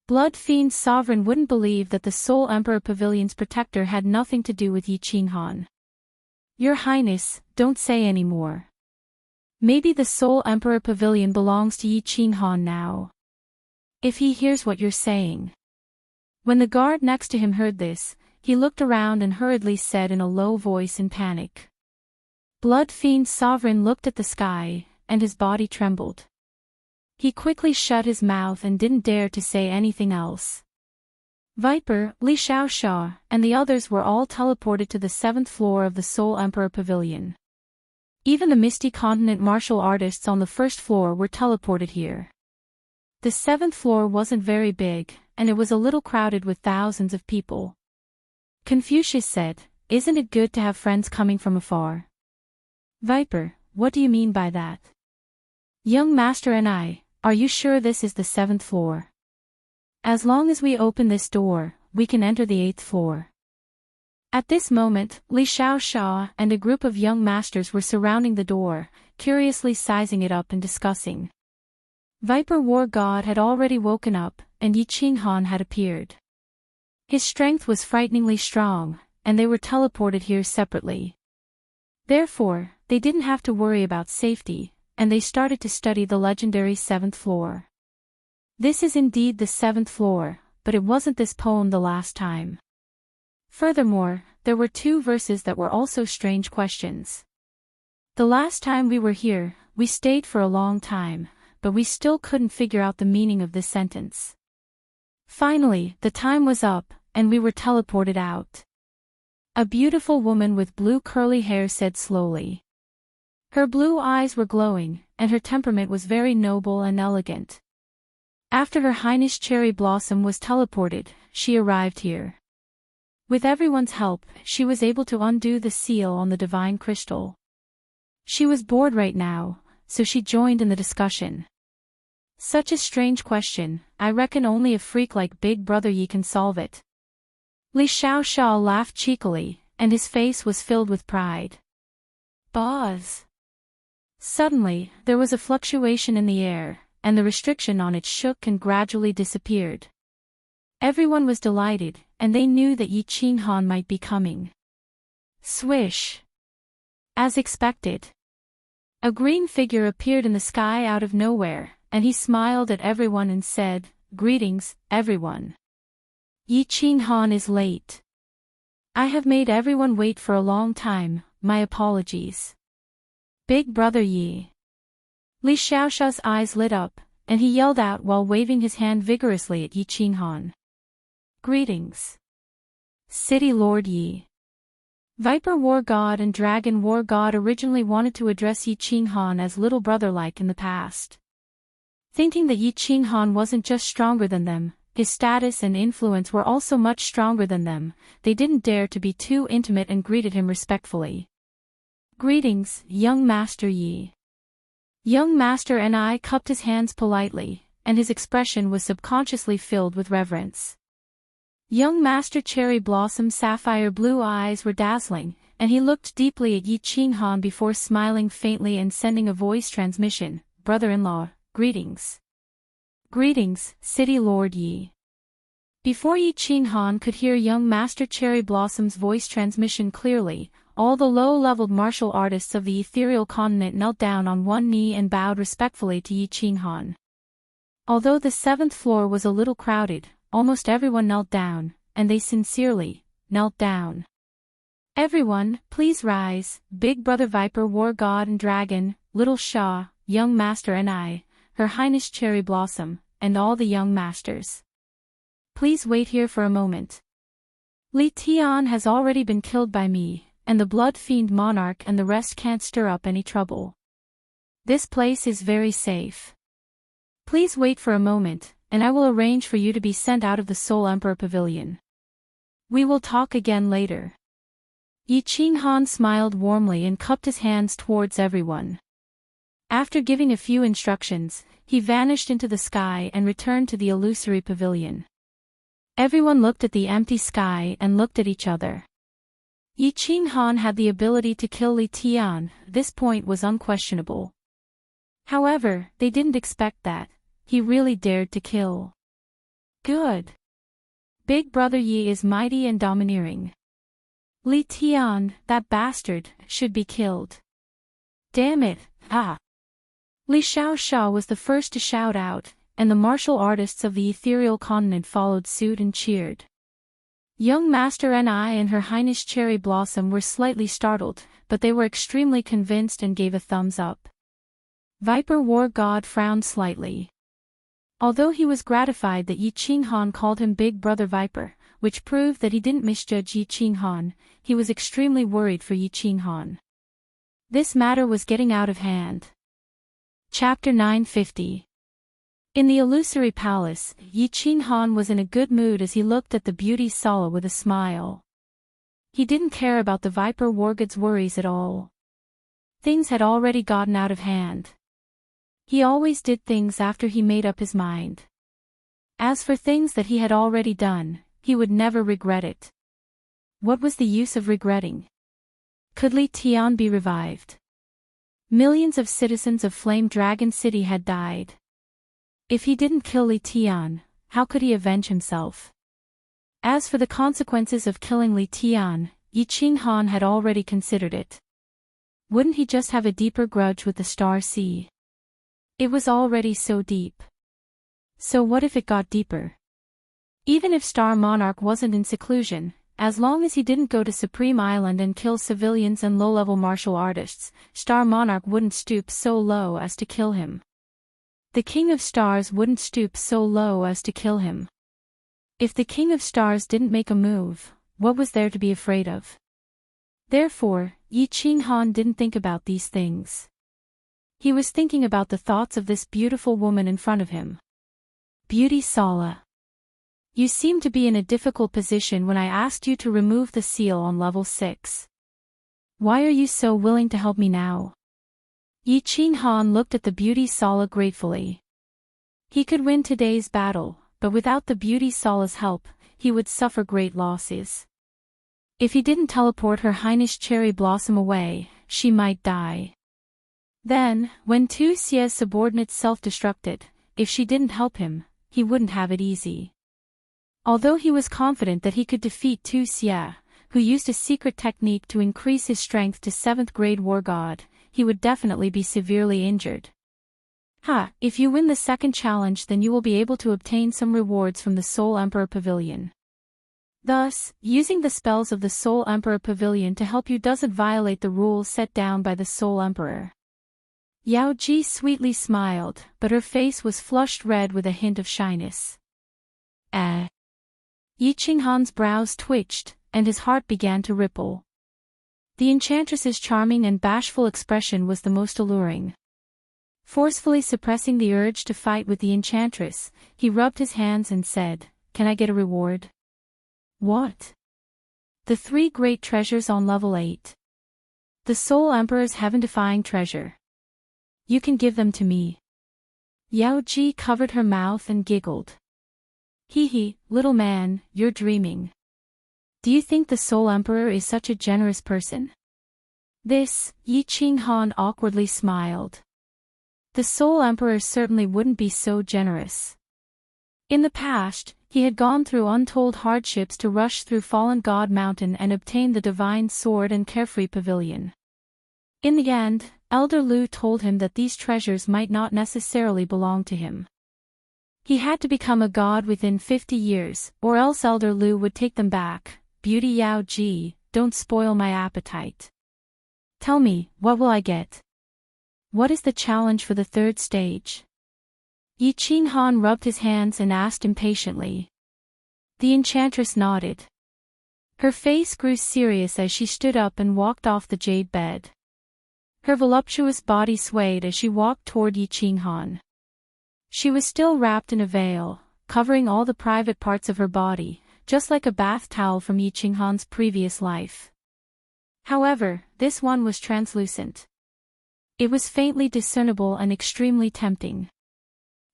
Blood Fiend Sovereign wouldn't believe that the Soul Emperor Pavilion's protector had nothing to do with Yi Qinghan. "Your Highness, don't say any more. Maybe the Soul Emperor Pavilion belongs to Yi Qinghan now. If he hears what you're saying." When the guard next to him heard this, he looked around and hurriedly said in a low voice in panic. Blood Fiend Sovereign looked at the sky, and his body trembled. He quickly shut his mouth and didn't dare to say anything else. Viper, Li Xiaoxia, and the others were all teleported to the 7th floor of the Soul Emperor Pavilion. Even the Misty Continent martial artists on the 1st floor were teleported here. The 7th floor wasn't very big, and it was a little crowded with thousands of people. Confucius said, "Isn't it good to have friends coming from afar?" Viper, what do you mean by that? Young Master and I, are you sure this is the 7th floor? As long as we open this door, we can enter the 8th floor. At this moment, Li Xiaoxia and a group of young masters were surrounding the door, curiously sizing it up and discussing. Viper War God had already woken up, and Yi Qinghan had appeared. His strength was frighteningly strong, and they were teleported here separately. Therefore, they didn't have to worry about safety, and they started to study the legendary 7th floor. This is indeed the 7th floor, but it wasn't this poem the last time. Furthermore, there were 2 verses that were also strange questions. The last time we were here, we stayed for a long time, but we still couldn't figure out the meaning of this sentence. Finally, the time was up, and we were teleported out. A beautiful woman with blue curly hair said slowly. Her blue eyes were glowing, and her temperament was very noble and elegant. After Her Highness Cherry Blossom was teleported, she arrived here. With everyone's help, she was able to undo the seal on the divine crystal. She was bored right now, so she joined in the discussion. Such a strange question, I reckon only a freak like Big Brother Yi can solve it. Li Xiaoxia laughed cheekily, and his face was filled with pride. Buzz. Suddenly, there was a fluctuation in the air, and the restriction on it shook and gradually disappeared. Everyone was delighted, and they knew that Yi Qinghan might be coming. Swish. As expected. A green figure appeared in the sky out of nowhere, and he smiled at everyone and said, "Greetings, everyone. Yi Qinghan is late. I have made everyone wait for a long time, my apologies. Big brother Yi. Li Xiaosha's eyes lit up, and he yelled out while waving his hand vigorously at Yi Qinghan. Greetings. City Lord Yi. Viper War God and Dragon War God originally wanted to address Yi Qinghan as little brother-like in the past. Thinking that Yi Qinghan wasn't just stronger than them, his status and influence were also much stronger than them, they didn't dare to be too intimate and greeted him respectfully. Greetings, young Master Yi. Young Master Ni cupped his hands politely, and his expression was subconsciously filled with reverence. Young Master Cherry Blossom's sapphire blue eyes were dazzling, and he looked deeply at Yi Qinghan before smiling faintly and sending a voice transmission, brother-in-law, greetings. Greetings, City Lord Yi. Before Yi Qinghan could hear young Master Cherry Blossom's voice transmission clearly, all the low-leveled martial artists of the ethereal continent knelt down on one knee and bowed respectfully to Yi Qinghan. Although the 7th floor was a little crowded, almost everyone knelt down, and they sincerely knelt down. Everyone, please rise, Big Brother Viper War God and Dragon, Little Shah, Young Master Ni, Her Highness Cherry Blossom, and all the young masters. Please wait here for a moment. Li Tian has already been killed by me, and the Blood Fiend Monarch and the rest can't stir up any trouble. This place is very safe. Please wait for a moment, and I will arrange for you to be sent out of the Soul Emperor Pavilion. We will talk again later. Yi Qinghan smiled warmly and cupped his hands towards everyone. After giving a few instructions, he vanished into the sky and returned to the illusory pavilion. Everyone looked at the empty sky and looked at each other. Yi Qinghan had the ability to kill Li Tian, this point was unquestionable. However, they didn't expect that. He really dared to kill. Good. Big Brother Yi is mighty and domineering. Li Tian, that bastard, should be killed. Damn it, ah! Li Xiaosha was the first to shout out, and the martial artists of the ethereal continent followed suit and cheered. Young Master Ni and Her Highness Cherry Blossom were slightly startled, but they were extremely convinced and gave a thumbs up. Viper War God frowned slightly. Although he was gratified that Yi Qinghan called him Big Brother Viper, which proved that he didn't misjudge Yi Qinghan, he was extremely worried for Yi Qinghan. This matter was getting out of hand. Chapter 950. In the illusory palace, Yi Qinghan was in a good mood as he looked at the beauty Sala with a smile. He didn't care about the Viper Wargod's worries at all. Things had already gotten out of hand. He always did things after he made up his mind. As for things that he had already done, he would never regret it. What was the use of regretting? Could Li Tian be revived? Millions of citizens of Flame Dragon City had died. If he didn't kill Li Tian, how could he avenge himself? As for the consequences of killing Li Tian, Yi Qinghan had already considered it. Wouldn't he just have a deeper grudge with the Star Sea? It was already so deep. So what if it got deeper? Even if Star Monarch wasn't in seclusion, as long as he didn't go to Supreme Island and kill civilians and low-level martial artists, Star Monarch wouldn't stoop so low as to kill him. The King of Stars wouldn't stoop so low as to kill him. If the King of Stars didn't make a move, what was there to be afraid of? Therefore, Yi Qinghan didn't think about these things. He was thinking about the thoughts of this beautiful woman in front of him. Beauty Sala. You seem to be in a difficult position when I asked you to remove the seal on level 6. Why are you so willing to help me now? Yi Qinghan looked at the Beauty Sala gratefully. He could win today's battle, but without the Beauty Sala's help, he would suffer great losses. If he didn't teleport Her Highness Cherry Blossom away, she might die. Then, when Tu Xia's subordinates self-destructed, if she didn't help him, he wouldn't have it easy. Although he was confident that he could defeat Tu Xia, who used a secret technique to increase his strength to 7th grade war god, he would definitely be severely injured. If you win the second challenge, then you will be able to obtain some rewards from the Soul Emperor Pavilion. Thus, using the spells of the Soul Emperor Pavilion to help you doesn't violate the rules set down by the Soul Emperor. Yao Ji sweetly smiled, but her face was flushed red with a hint of shyness. Yi Qinghan's brows twitched, and his heart began to ripple. The enchantress's charming and bashful expression was the most alluring. Forcefully suppressing the urge to fight with the enchantress, he rubbed his hands and said, "Can I get a reward?" "What?" "The 3 great treasures on level 8. The Soul Emperor's heaven-defying treasure. You can give them to me." Yao Ji covered her mouth and giggled. "Hee, little man, you're dreaming. Do you think the Soul Emperor is such a generous person?" This, Yi Qinghan awkwardly smiled. The Soul Emperor certainly wouldn't be so generous. In the past, he had gone through untold hardships to rush through Fallen God Mountain and obtain the Divine Sword and Carefree Pavilion. In the end, Elder Lu told him that these treasures might not necessarily belong to him. He had to become a god within 50 years, or else Elder Lu would take them back. "Beauty Yao Ji, don't spoil my appetite. Tell me, what will I get? What is the challenge for the 3rd stage?" Yi Qinghan rubbed his hands and asked impatiently. The enchantress nodded. Her face grew serious as she stood up and walked off the jade bed. Her voluptuous body swayed as she walked toward Yi Qinghan. She was still wrapped in a veil, covering all the private parts of her body, just like a bath towel from Yi Qinghan's previous life. However, this one was translucent. It was faintly discernible and extremely tempting.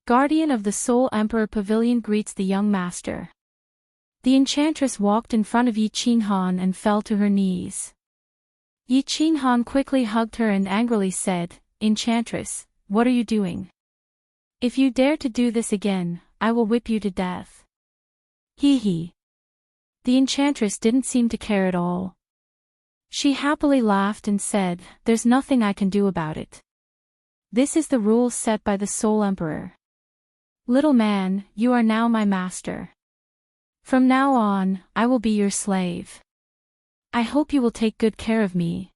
Guardian of the Soul Emperor Pavilion greets the young master. The enchantress walked in front of Yi Qinghan and fell to her knees. Yi Qinghan quickly hugged her and angrily said, "Enchantress, what are you doing? If you dare to do this again, I will whip you to death." Hee. The enchantress didn't seem to care at all. She happily laughed and said, "There's nothing I can do about it. This is the rules set by the Soul Emperor. Little man, you are now my master. From now on, I will be your slave. I hope you will take good care of me.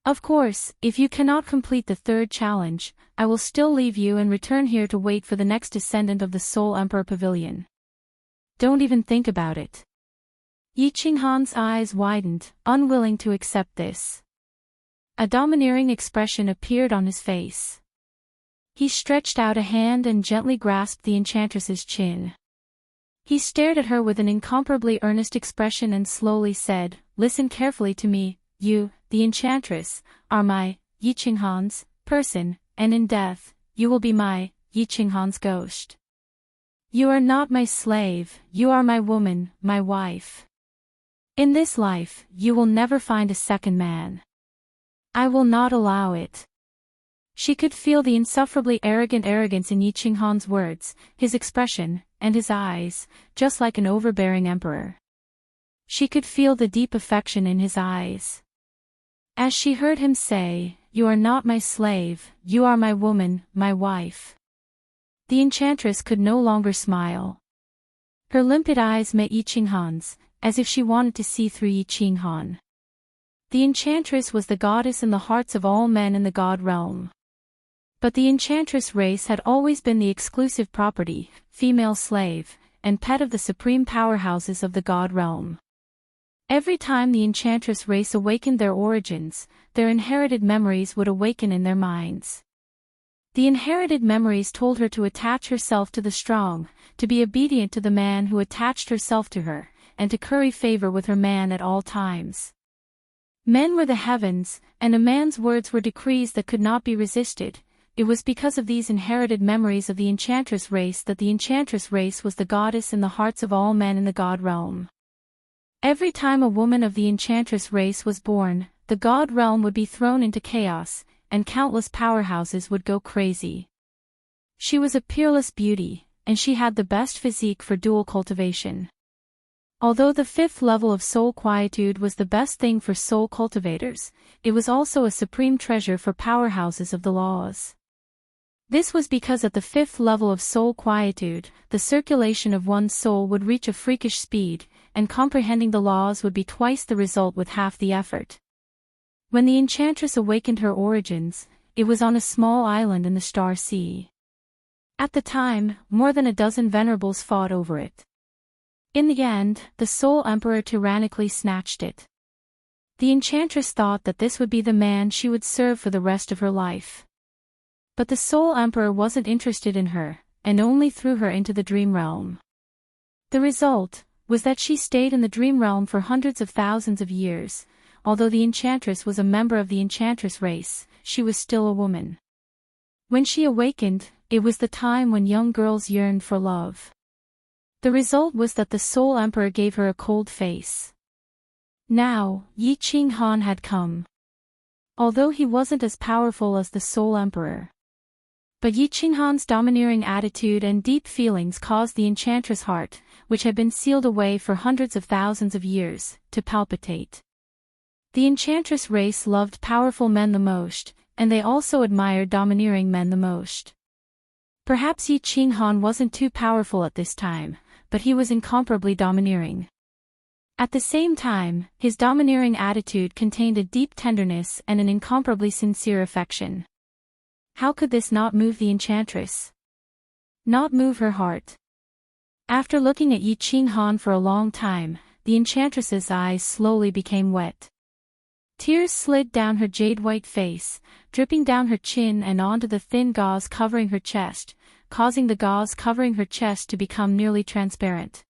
Of course, if you cannot complete the 3rd challenge, I will still leave you and return here to wait for the next descendant of the Soul Emperor Pavilion. Don't even think about it." Yi Qinghan's eyes widened, unwilling to accept this. A domineering expression appeared on his face. He stretched out a hand and gently grasped the enchantress's chin. He stared at her with an incomparably earnest expression and slowly said, "Listen carefully to me. You, the enchantress, are my, Yi Qinghan's, person, and in death, you will be my, Yi Qinghan's ghost. You are not my slave, you are my woman, my wife. In this life, you will never find a second man. I will not allow it." She could feel the insufferably arrogant arrogance in Yi Qinghan's words, his expression, and his eyes, just like an overbearing emperor. She could feel the deep affection in his eyes. As she heard him say, "You are not my slave, you are my woman, my wife," the enchantress could no longer smile. Her limpid eyes met Yi Qinghan's, as if she wanted to see through Yi Qinghan. The enchantress was the goddess in the hearts of all men in the god realm. But the enchantress race had always been the exclusive property, female slave, and pet of the supreme powerhouses of the god realm. Every time the enchantress race awakened their origins, their inherited memories would awaken in their minds. The inherited memories told her to attach herself to the strong, to be obedient to the man who attached herself to her, and to curry favor with her man at all times. Men were the heavens, and a man's words were decrees that could not be resisted. It was because of these inherited memories of the enchantress race that the enchantress race was the goddess in the hearts of all men in the god realm. Every time a woman of the enchantress race was born, the god realm would be thrown into chaos, and countless powerhouses would go crazy. She was a peerless beauty, and she had the best physique for dual cultivation. Although the 5th level of soul quietude was the best thing for soul cultivators, it was also a supreme treasure for powerhouses of the laws. This was because at the 5th level of soul quietude, the circulation of one's soul would reach a freakish speed, and comprehending the laws would be twice the result with half the effort. When the enchantress awakened her origins, it was on a small island in the Star Sea. At the time, more than a dozen venerables fought over it. In the end, the Soul Emperor tyrannically snatched it. The enchantress thought that this would be the man she would serve for the rest of her life. But the Soul Emperor wasn't interested in her, and only threw her into the dream realm. The result was that she stayed in the dream realm for hundreds of thousands of years. Although the enchantress was a member of the enchantress race, she was still a woman. When she awakened, it was the time when young girls yearned for love. The result was that the Soul Emperor gave her a cold face. Now, Yi Qing Han had come. Although he wasn't as powerful as the Soul Emperor. But Yi Qing Han's domineering attitude and deep feelings caused the enchantress' heart, which had been sealed away for hundreds of thousands of years, to palpitate. The enchantress race loved powerful men the most, and they also admired domineering men the most. Perhaps Yi Qing Han wasn't too powerful at this time, but he was incomparably domineering. At the same time, his domineering attitude contained a deep tenderness and an incomparably sincere affection. How could this not move the enchantress? Not move her heart? After looking at Yi Qing Han for a long time, the enchantress's eyes slowly became wet. Tears slid down her jade-white face, dripping down her chin and onto the thin gauze covering her chest, causing the gauze covering her chest to become nearly transparent.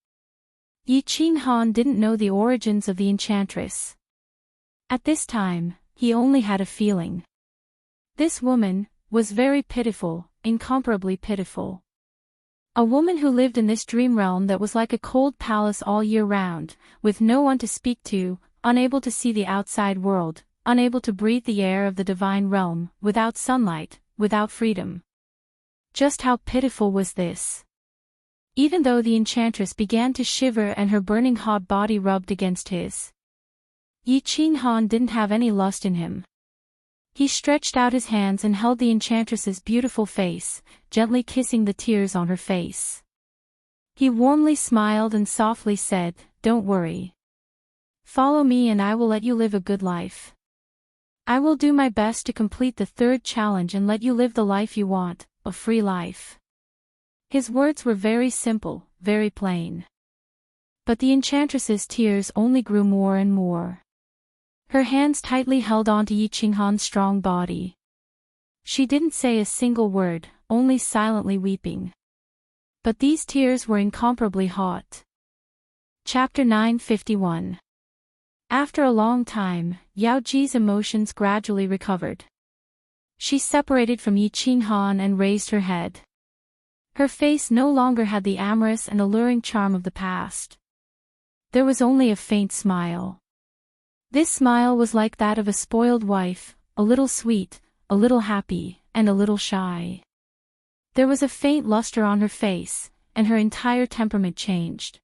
Yi Qing Han didn't know the origins of the enchantress. At this time, he only had a feeling. This woman was very pitiful, incomparably pitiful. A woman who lived in this dream realm that was like a cold palace all year round, with no one to speak to, unable to see the outside world, unable to breathe the air of the divine realm, without sunlight, without freedom. Just how pitiful was this? Even though the enchantress began to shiver and her burning hot body rubbed against his, Yi Qing Han didn't have any lust in him. He stretched out his hands and held the enchantress's beautiful face, gently kissing the tears on her face. He warmly smiled and softly said, "Don't worry. Follow me and I will let you live a good life. I will do my best to complete the 3rd challenge and let you live the life you want, a free life." His words were very simple, very plain. But the enchantress's tears only grew more and more. Her hands tightly held onto Yi Qing Han's strong body. She didn't say a single word, only silently weeping. But these tears were incomparably hot. Chapter 951. After a long time, Yao Ji's emotions gradually recovered. She separated from Yi Qing Han and raised her head. Her face no longer had the amorous and alluring charm of the past. There was only a faint smile. This smile was like that of a spoiled wife, a little sweet, a little happy, and a little shy. There was a faint luster on her face, and her entire temperament changed.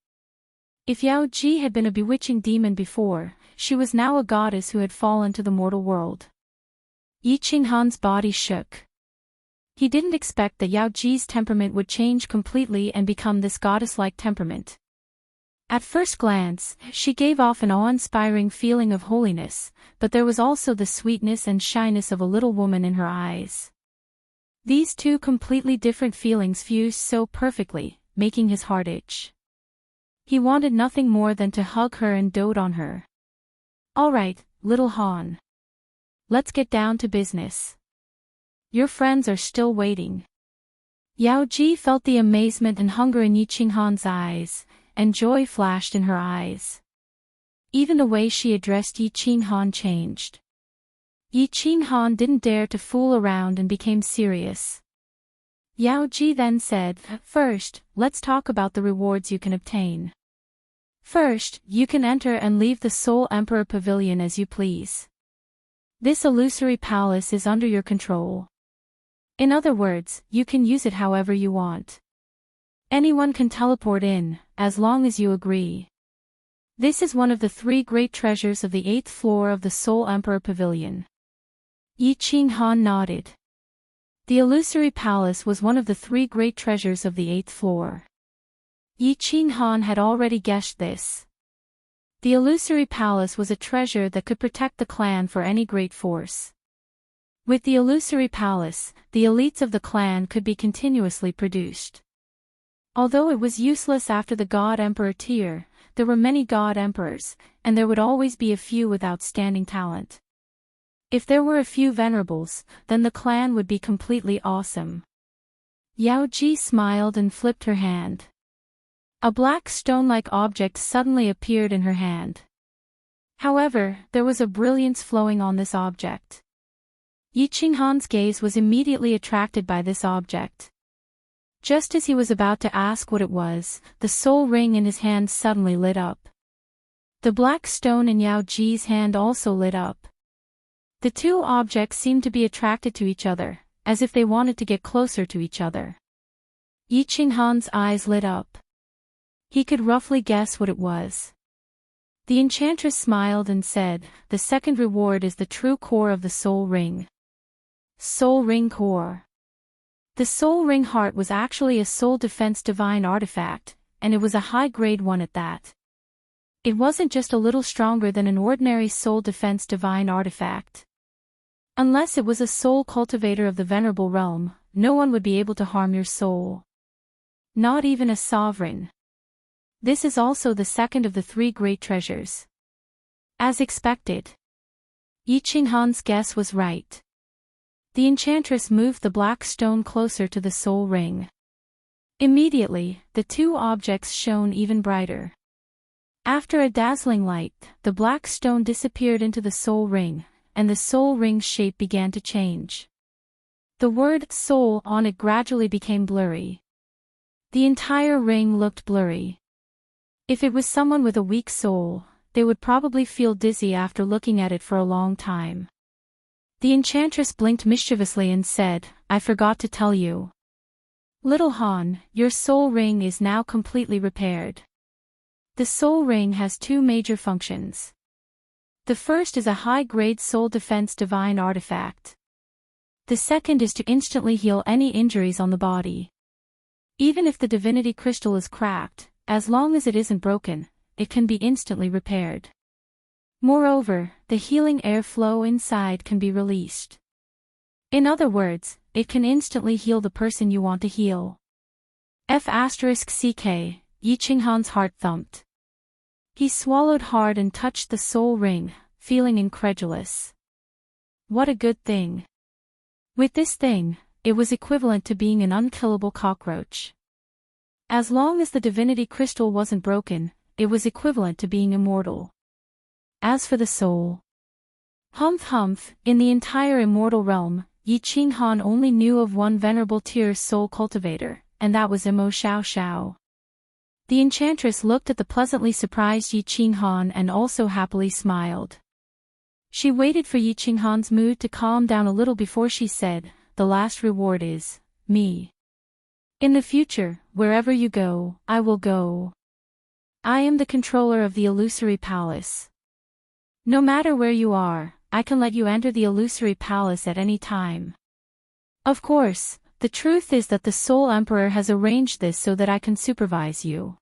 If Yao Ji had been a bewitching demon before, she was now a goddess who had fallen to the mortal world. Yi Qing Han's body shook. He didn't expect that Yao Ji's temperament would change completely and become this goddess-like temperament. At first glance, she gave off an awe-inspiring feeling of holiness, but there was also the sweetness and shyness of a little woman in her eyes. These two completely different feelings fused so perfectly, making his heart itch. He wanted nothing more than to hug her and dote on her. "All right, little Han. Let's get down to business. Your friends are still waiting." Yao Ji felt the amazement and hunger in Yi Qing Han's eyes, and joy flashed in her eyes. Even the way she addressed Yi Qing Han changed. Yi Qing Han didn't dare to fool around and became serious. Yao Ji then said, "First, let's talk about the rewards you can obtain. First, you can enter and leave the Soul Emperor Pavilion as you please. This illusory palace is under your control. In other words, you can use it however you want. Anyone can teleport in, as long as you agree. This is one of the 3 great treasures of the 8th floor of the Soul Emperor Pavilion." Yi Qing Han nodded. The illusory palace was one of the 3 great treasures of the 8th floor. Yi Qinghan had already guessed this. The illusory palace was a treasure that could protect the clan for any great force. With the illusory palace, the elites of the clan could be continuously produced. Although it was useless after the God Emperor tier, there were many God Emperors, and there would always be a few with outstanding talent. If there were a few venerables, then the clan would be completely awesome. Yao Ji smiled and flipped her hand. A black stone-like object suddenly appeared in her hand. However, there was a brilliance flowing on this object. Yi Qinghan's gaze was immediately attracted by this object. Just as he was about to ask what it was, the soul ring in his hand suddenly lit up. The black stone in Yao Ji's hand also lit up. The 2 objects seemed to be attracted to each other, as if they wanted to get closer to each other. Yi Qinghan's eyes lit up. He could roughly guess what it was. The enchantress smiled and said, "The second reward is the true core of the soul ring." Soul ring core. The soul ring heart was actually a soul defense divine artifact, and it was a high-grade one at that. It wasn't just a little stronger than an ordinary soul defense divine artifact. Unless it was a soul cultivator of the venerable realm, no one would be able to harm your soul. Not even a sovereign. This is also the second of the 3 great treasures. As expected, Yi Qinghan's guess was right. The enchantress moved the black stone closer to the soul ring. Immediately, the 2 objects shone even brighter. After a dazzling light, the black stone disappeared into the soul ring, and the soul ring's shape began to change. The word soul on it gradually became blurry. The entire ring looked blurry. If it was someone with a weak soul, they would probably feel dizzy after looking at it for a long time. The enchantress blinked mischievously and said, "I forgot to tell you. Little Han, your soul ring is now completely repaired." The soul ring has 2 major functions. The first is a high-grade soul defense divine artifact. The second is to instantly heal any injuries on the body. Even if the divinity crystal is cracked, as long as it isn't broken, it can be instantly repaired. Moreover, the healing airflow inside can be released. In other words, it can instantly heal the person you want to heal. F***ck, Yi Qinghan's heart thumped. He swallowed hard and touched the soul ring, feeling incredulous. What a good thing. With this thing, it was equivalent to being an unkillable cockroach. As long as the divinity crystal wasn't broken, it was equivalent to being immortal. As for the soul, humph, in the entire immortal realm, Yi Qinghan only knew of one venerable tier soul cultivator, and that was Imo Xiao Xiao. The enchantress looked at the pleasantly surprised Yi Qinghan and also happily smiled. She waited for Yi Qinghan's mood to calm down a little before she said, "The last reward is me. In the future, wherever you go, I will go. I am the controller of the illusory palace. No matter where you are, I can let you enter the illusory palace at any time. Of course, the truth is that the Soul Emperor has arranged this so that I can supervise you.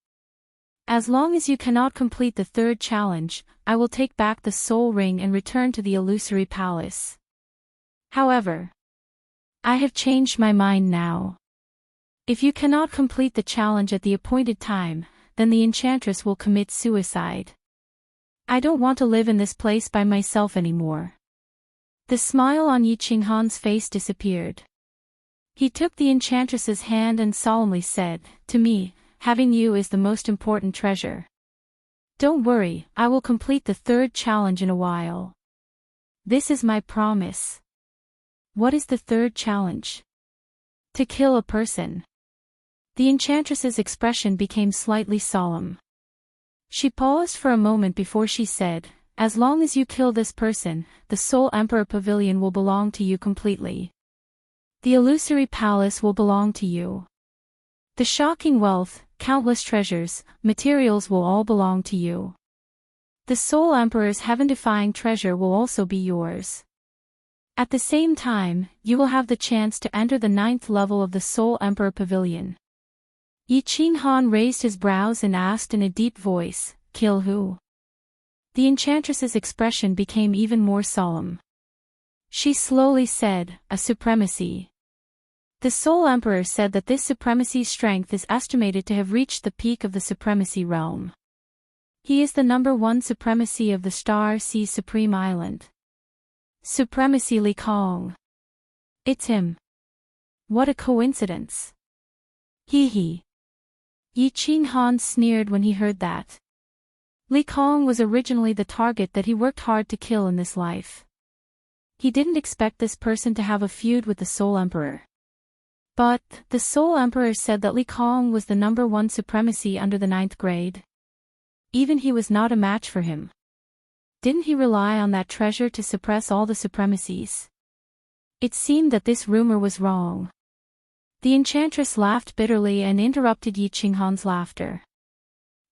As long as you cannot complete the 3rd challenge, I will take back the soul ring and return to the illusory palace. However, I have changed my mind now. If you cannot complete the challenge at the appointed time, then the enchantress will commit suicide. I don't want to live in this place by myself anymore." The smile on Yi Qinghan's face disappeared. He took the enchantress's hand and solemnly said, "To me, having you is the most important treasure. Don't worry, I will complete the 3rd challenge in a while. This is my promise." "What is the 3rd challenge?" "To kill a person." The enchantress's expression became slightly solemn. She paused for a moment before she said, "As long as you kill this person, the Soul Emperor Pavilion will belong to you completely. The illusory palace will belong to you. The shocking wealth, countless treasures, materials will all belong to you. The Soul Emperor's heaven-defying treasure will also be yours." At the same time, you will have the chance to enter the 9th level of the Soul Emperor Pavilion. Yi Qinghan raised his brows and asked in a deep voice, "Kill who?" The enchantress's expression became even more solemn. She slowly said, "A supremacy." The Soul Emperor said that this supremacy's strength is estimated to have reached the peak of the supremacy realm. He is the #1 supremacy of the Star Sea Supreme Island. Supremacy Li Kong. It's him. What a coincidence. Hee hee. Yi Qinghan sneered when he heard that. Li Kong was originally the target that he worked hard to kill in this life. He didn't expect this person to have a feud with the Soul Emperor. But, the Soul Emperor said that Li Kong was the #1 supremacy under the 9th grade. Even he was not a match for him. Didn't he rely on that treasure to suppress all the supremacies? It seemed that this rumor was wrong. The enchantress laughed bitterly and interrupted Yi Qinghan's laughter.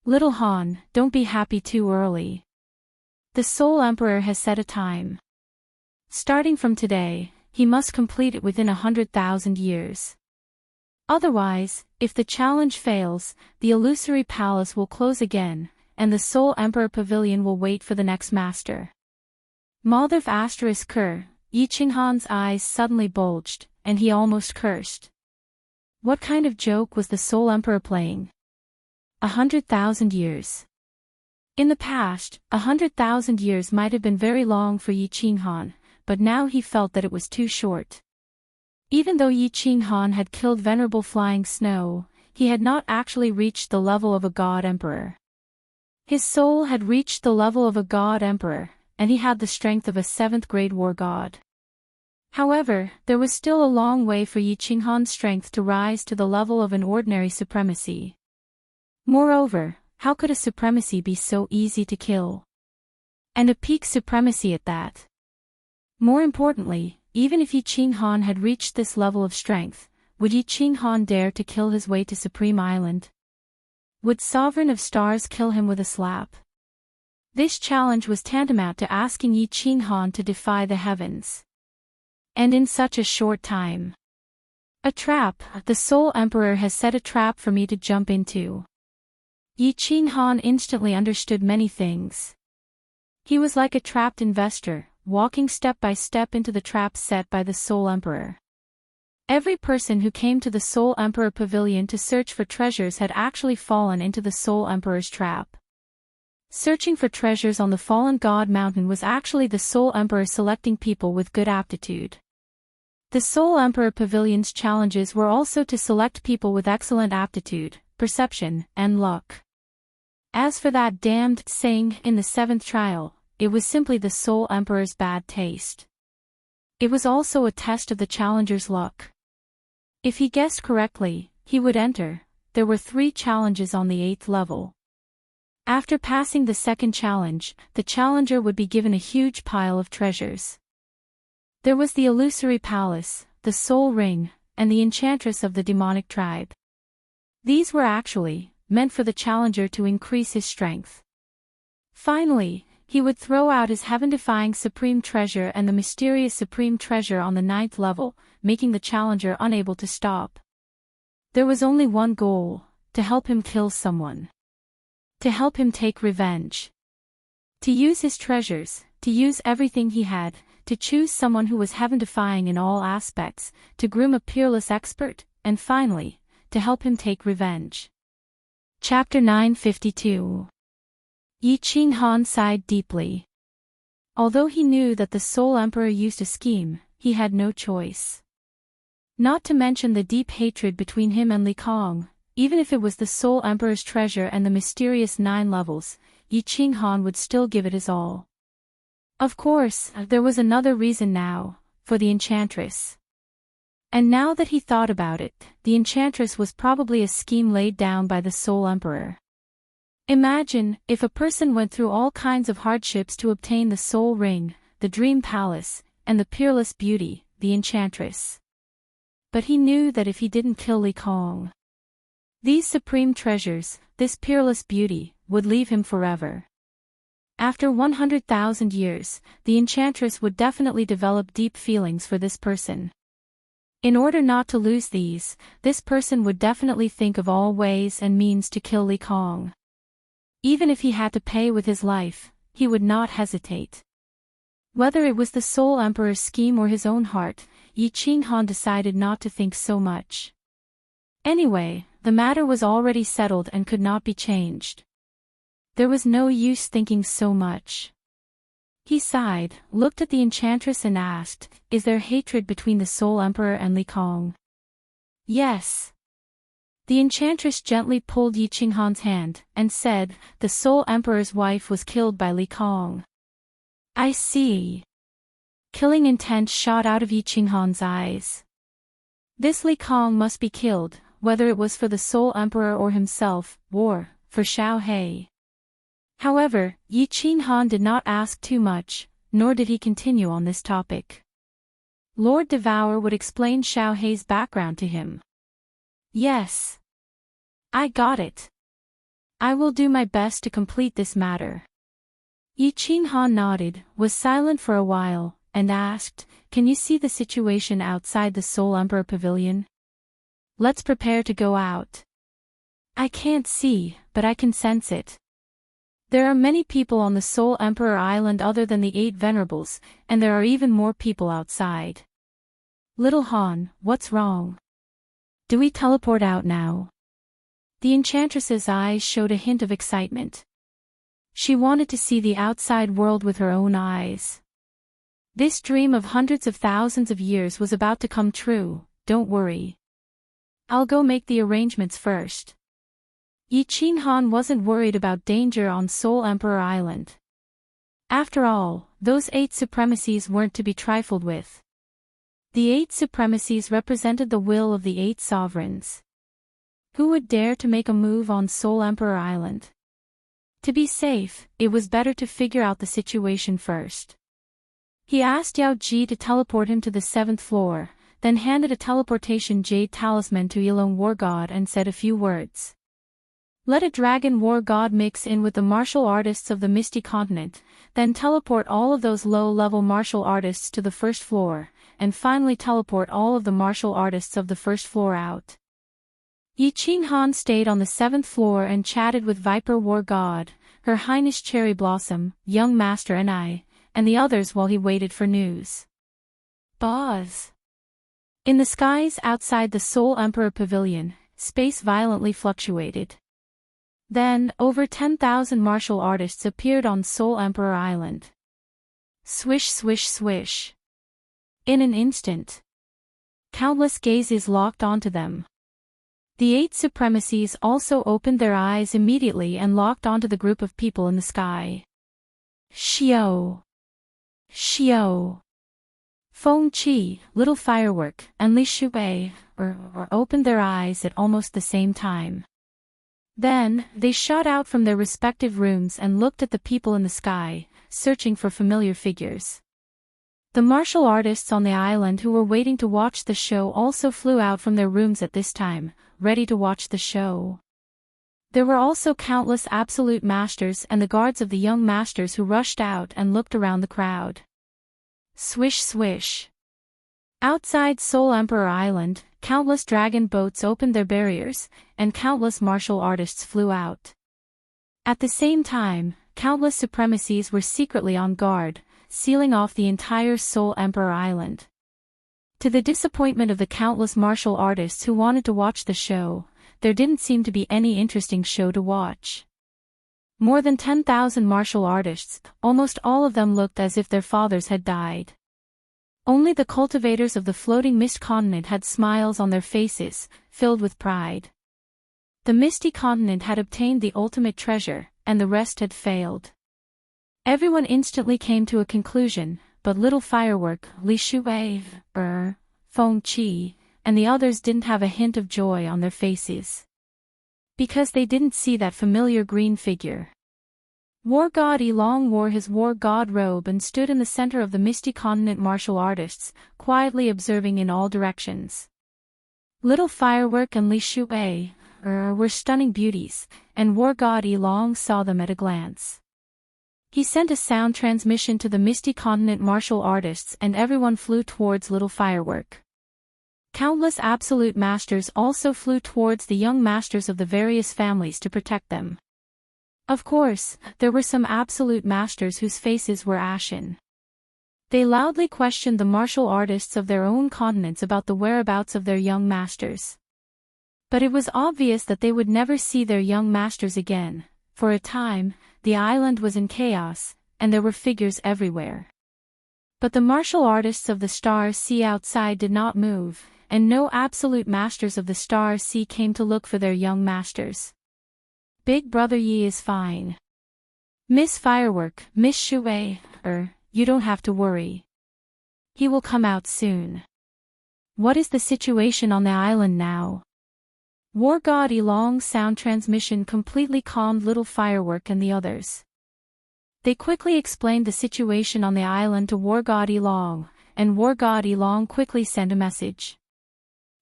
"Little Han, don't be happy too early. The Soul Emperor has set a time. Starting from today, he must complete it within 100,000 years. Otherwise, if the challenge fails, the illusory palace will close again, and the Soul Emperor Pavilion will wait for the next master." Maldiv **Ker, Yi Qinghan's eyes suddenly bulged, and he almost cursed. What kind of joke was the Soul Emperor playing? 100,000 years. In the past, 100,000 years might have been very long for Yi Qinghan, but now he felt that it was too short. Even though Yi Qinghan had killed Venerable Flying Snow, he had not actually reached the level of a God Emperor. His soul had reached the level of a God Emperor, and he had the strength of a 7th grade war god. However, there was still a long way for Yi Qinghan's strength to rise to the level of an ordinary supremacy. Moreover, how could a supremacy be so easy to kill? And a peak supremacy at that. More importantly, even if Yi Qinghan had reached this level of strength, would Yi Qinghan dare to kill his way to Supreme Island? Would Sovereign of Stars kill him with a slap? This challenge was tantamount to asking Yi Qinghan to defy the heavens. And in such a short time. A trap, the Soul Emperor has set a trap for me to jump into. Yi Qinghan instantly understood many things. He was like a trapped investor, walking step by step into the trap set by the Soul Emperor. Every person who came to the Soul Emperor Pavilion to search for treasures had actually fallen into the Soul Emperor's trap. Searching for treasures on the Fallen God Mountain was actually the Soul Emperor selecting people with good aptitude. The Soul Emperor Pavilion's challenges were also to select people with excellent aptitude, perception, and luck. As for that damned saying in the 7th trial, it was simply the Soul Emperor's bad taste. It was also a test of the challenger's luck. If he guessed correctly, he would enter. There were 3 challenges on the 8th level. After passing the 2nd challenge, the challenger would be given a huge pile of treasures. There was the illusory palace, the soul ring, and the enchantress of the demonic tribe. These were actually meant for the challenger to increase his strength. Finally, he would throw out his heaven-defying supreme treasure and the mysterious supreme treasure on the 9th level, making the challenger unable to stop. There was only one goal: to help him kill someone. To help him take revenge. To use his treasures, to use everything he had, to choose someone who was heaven-defying in all aspects, to groom a peerless expert, and finally, to help him take revenge. Chapter 952. Yi Qinghan sighed deeply. Although he knew that the Soul Emperor used a scheme, he had no choice. Not to mention the deep hatred between him and Li Kong, even if it was the Soul Emperor's treasure and the mysterious 9 levels, Yi Qinghan would still give it his all. Of course, there was another reason now, for the enchantress. And now that he thought about it, the enchantress was probably a scheme laid down by the Soul Emperor. Imagine, if a person went through all kinds of hardships to obtain the Soul Ring, the Dream Palace, and the peerless beauty, the Enchantress. But he knew that if he didn't kill Li Kong, these supreme treasures, this peerless beauty, would leave him forever. After 100,000 years, the enchantress would definitely develop deep feelings for this person. In order not to lose these, this person would definitely think of all ways and means to kill Li Kong. Even if he had to pay with his life, he would not hesitate. Whether it was the Soul Emperor's scheme or his own heart, Yi Qinghan decided not to think so much. Anyway, the matter was already settled and could not be changed. There was no use thinking so much. He sighed, looked at the enchantress and asked, "Is there hatred between the Soul Emperor and Li Kong?" "Yes." The enchantress gently pulled Yi Qinghan's hand, and said, "The Soul Emperor's wife was killed by Li Kong." "I see." Killing intent shot out of Yi Qinghan's eyes. This Li Kong must be killed, whether it was for the Soul Emperor or himself, or for Xiao He. However, Yi Qinghan did not ask too much, nor did he continue on this topic. Lord Devour would explain Xiao He's background to him. "Yes. I got it. I will do my best to complete this matter." Yi Qinghan nodded, was silent for a while, and asked, "Can you see the situation outside the Soul Emperor Pavilion? Let's prepare to go out." "I can't see, but I can sense it. There are many people on the Soul Emperor Island other than the 8 Venerables, and there are even more people outside." "Little Han, what's wrong? Do we teleport out now?" The enchantress's eyes showed a hint of excitement. She wanted to see the outside world with her own eyes. This dream of hundreds of thousands of years was about to come true. "Don't worry. I'll go make the arrangements first." Yi Qinghan wasn't worried about danger on Soul Emperor Island. After all, those 8 supremacies weren't to be trifled with. The 8 supremacies represented the will of the 8 sovereigns. Who would dare to make a move on Soul Emperor Island? To be safe, it was better to figure out the situation first. He asked Yao Ji to teleport him to the 7th floor, then handed a teleportation jade talisman to Yilong War God and said a few words. "Let a dragon war god mix in with the martial artists of the Misty Continent, then teleport all of those low-level martial artists to the 1st floor, and finally teleport all of the martial artists of the 1st floor out." Yi Qinghan stayed on the 7th floor and chatted with Viper War God, Her Highness Cherry Blossom, Young Master and the others while he waited for news. Buzz. In the skies outside the Soul Emperor Pavilion, space violently fluctuated. Then, over 10,000 martial artists appeared on Soul Emperor Island. Swish swish swish. In an instant, countless gazes locked onto them. The 8 supremacies also opened their eyes immediately and locked onto the group of people in the sky. Xiao. Xiao. Feng Qi, Little Firework, and Li Shuwei opened their eyes at almost the same time. Then, they shot out from their respective rooms and looked at the people in the sky, searching for familiar figures. The martial artists on the island who were waiting to watch the show also flew out from their rooms at this time, ready to watch the show. There were also countless absolute masters and the guards of the young masters who rushed out and looked around the crowd. Swish swish. Outside Soul Emperor Island, countless dragon boats opened their barriers, and countless martial artists flew out. At the same time, countless supremacies were secretly on guard, sealing off the entire Soul Emperor Island. To the disappointment of the countless martial artists who wanted to watch the show, there didn't seem to be any interesting show to watch. More than 10,000 martial artists, almost all of them looked as if their fathers had died. Only the cultivators of the floating mist continent had smiles on their faces, filled with pride. The misty continent had obtained the ultimate treasure, and the rest had failed. Everyone instantly came to a conclusion, but Little Firework, Li Shuwei, Feng Qi, and the others didn't have a hint of joy on their faces. Because they didn't see that familiar green figure. War God Elong wore his War God robe and stood in the center of the Misty Continent martial artists, quietly observing in all directions. Little Firework and Li Shuwei were stunning beauties, and War God Elong saw them at a glance. He sent a sound transmission to the Misty Continent martial artists and everyone flew towards Little Firework. Countless absolute masters also flew towards the young masters of the various families to protect them. Of course, there were some absolute masters whose faces were ashen. They loudly questioned the martial artists of their own continents about the whereabouts of their young masters. But it was obvious that they would never see their young masters again. For a time, the island was in chaos, and there were figures everywhere. But the martial artists of the Star Sea outside did not move, and no absolute masters of the Star Sea came to look for their young masters. Big Brother Yi is fine. Miss Firework, Miss Shui, you don't have to worry. He will come out soon. What is the situation on the island now? War God Elong's sound transmission completely calmed Little Firework and the others. They quickly explained the situation on the island to War God Elong, and War God Elong quickly sent a message.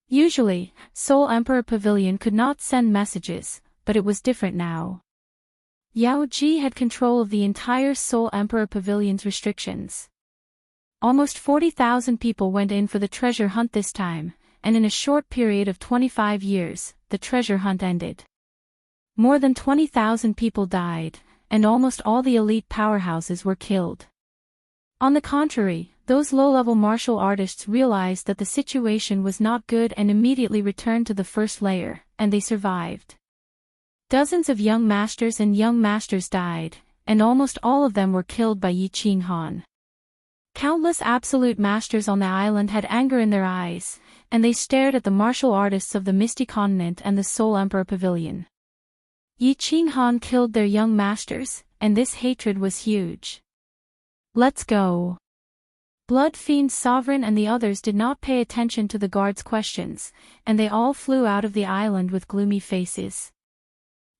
Usually, Soul Emperor Pavilion could not send messages, but it was different now. Yao Ji had control of the entire Soul Emperor Pavilion's restrictions. Almost 40,000 people went in for the treasure hunt this time, and in a short period of 25 years, the treasure hunt ended. More than 20,000 people died, and almost all the elite powerhouses were killed. On the contrary, those low-level martial artists realized that the situation was not good and immediately returned to the first layer, and they survived. Dozens of young masters and young masters died, and almost all of them were killed by Yi Qinghan. Countless absolute masters on the island had anger in their eyes, and they stared at the martial artists of the Misty Continent and the Soul Emperor Pavilion. Yi Qinghan killed their young masters, and this hatred was huge. Let's go. Blood Fiend Sovereign and the others did not pay attention to the guards' questions, and they all flew out of the island with gloomy faces.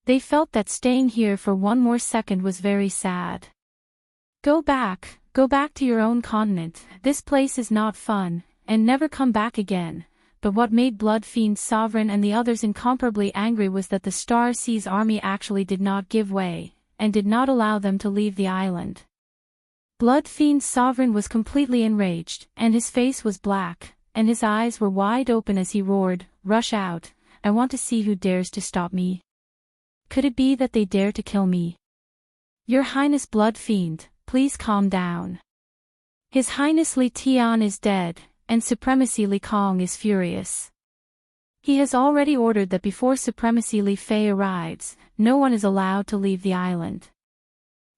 They felt that staying here for one more second was very sad. Go back to your own continent, this place is not fun, and never come back again. But what made Blood Fiend Sovereign and the others incomparably angry was that the Star Sea's army actually did not give way, and did not allow them to leave the island. Blood Fiend Sovereign was completely enraged, and his face was black, and his eyes were wide open as he roared, "Rush out, I want to see who dares to stop me. Could it be that they dare to kill me? Your Highness Blood Fiend, please calm down. His Highness Li Tian is dead, and Supremacy Li Kong is furious. He has already ordered that before Supremacy Li Fei arrives, no one is allowed to leave the island.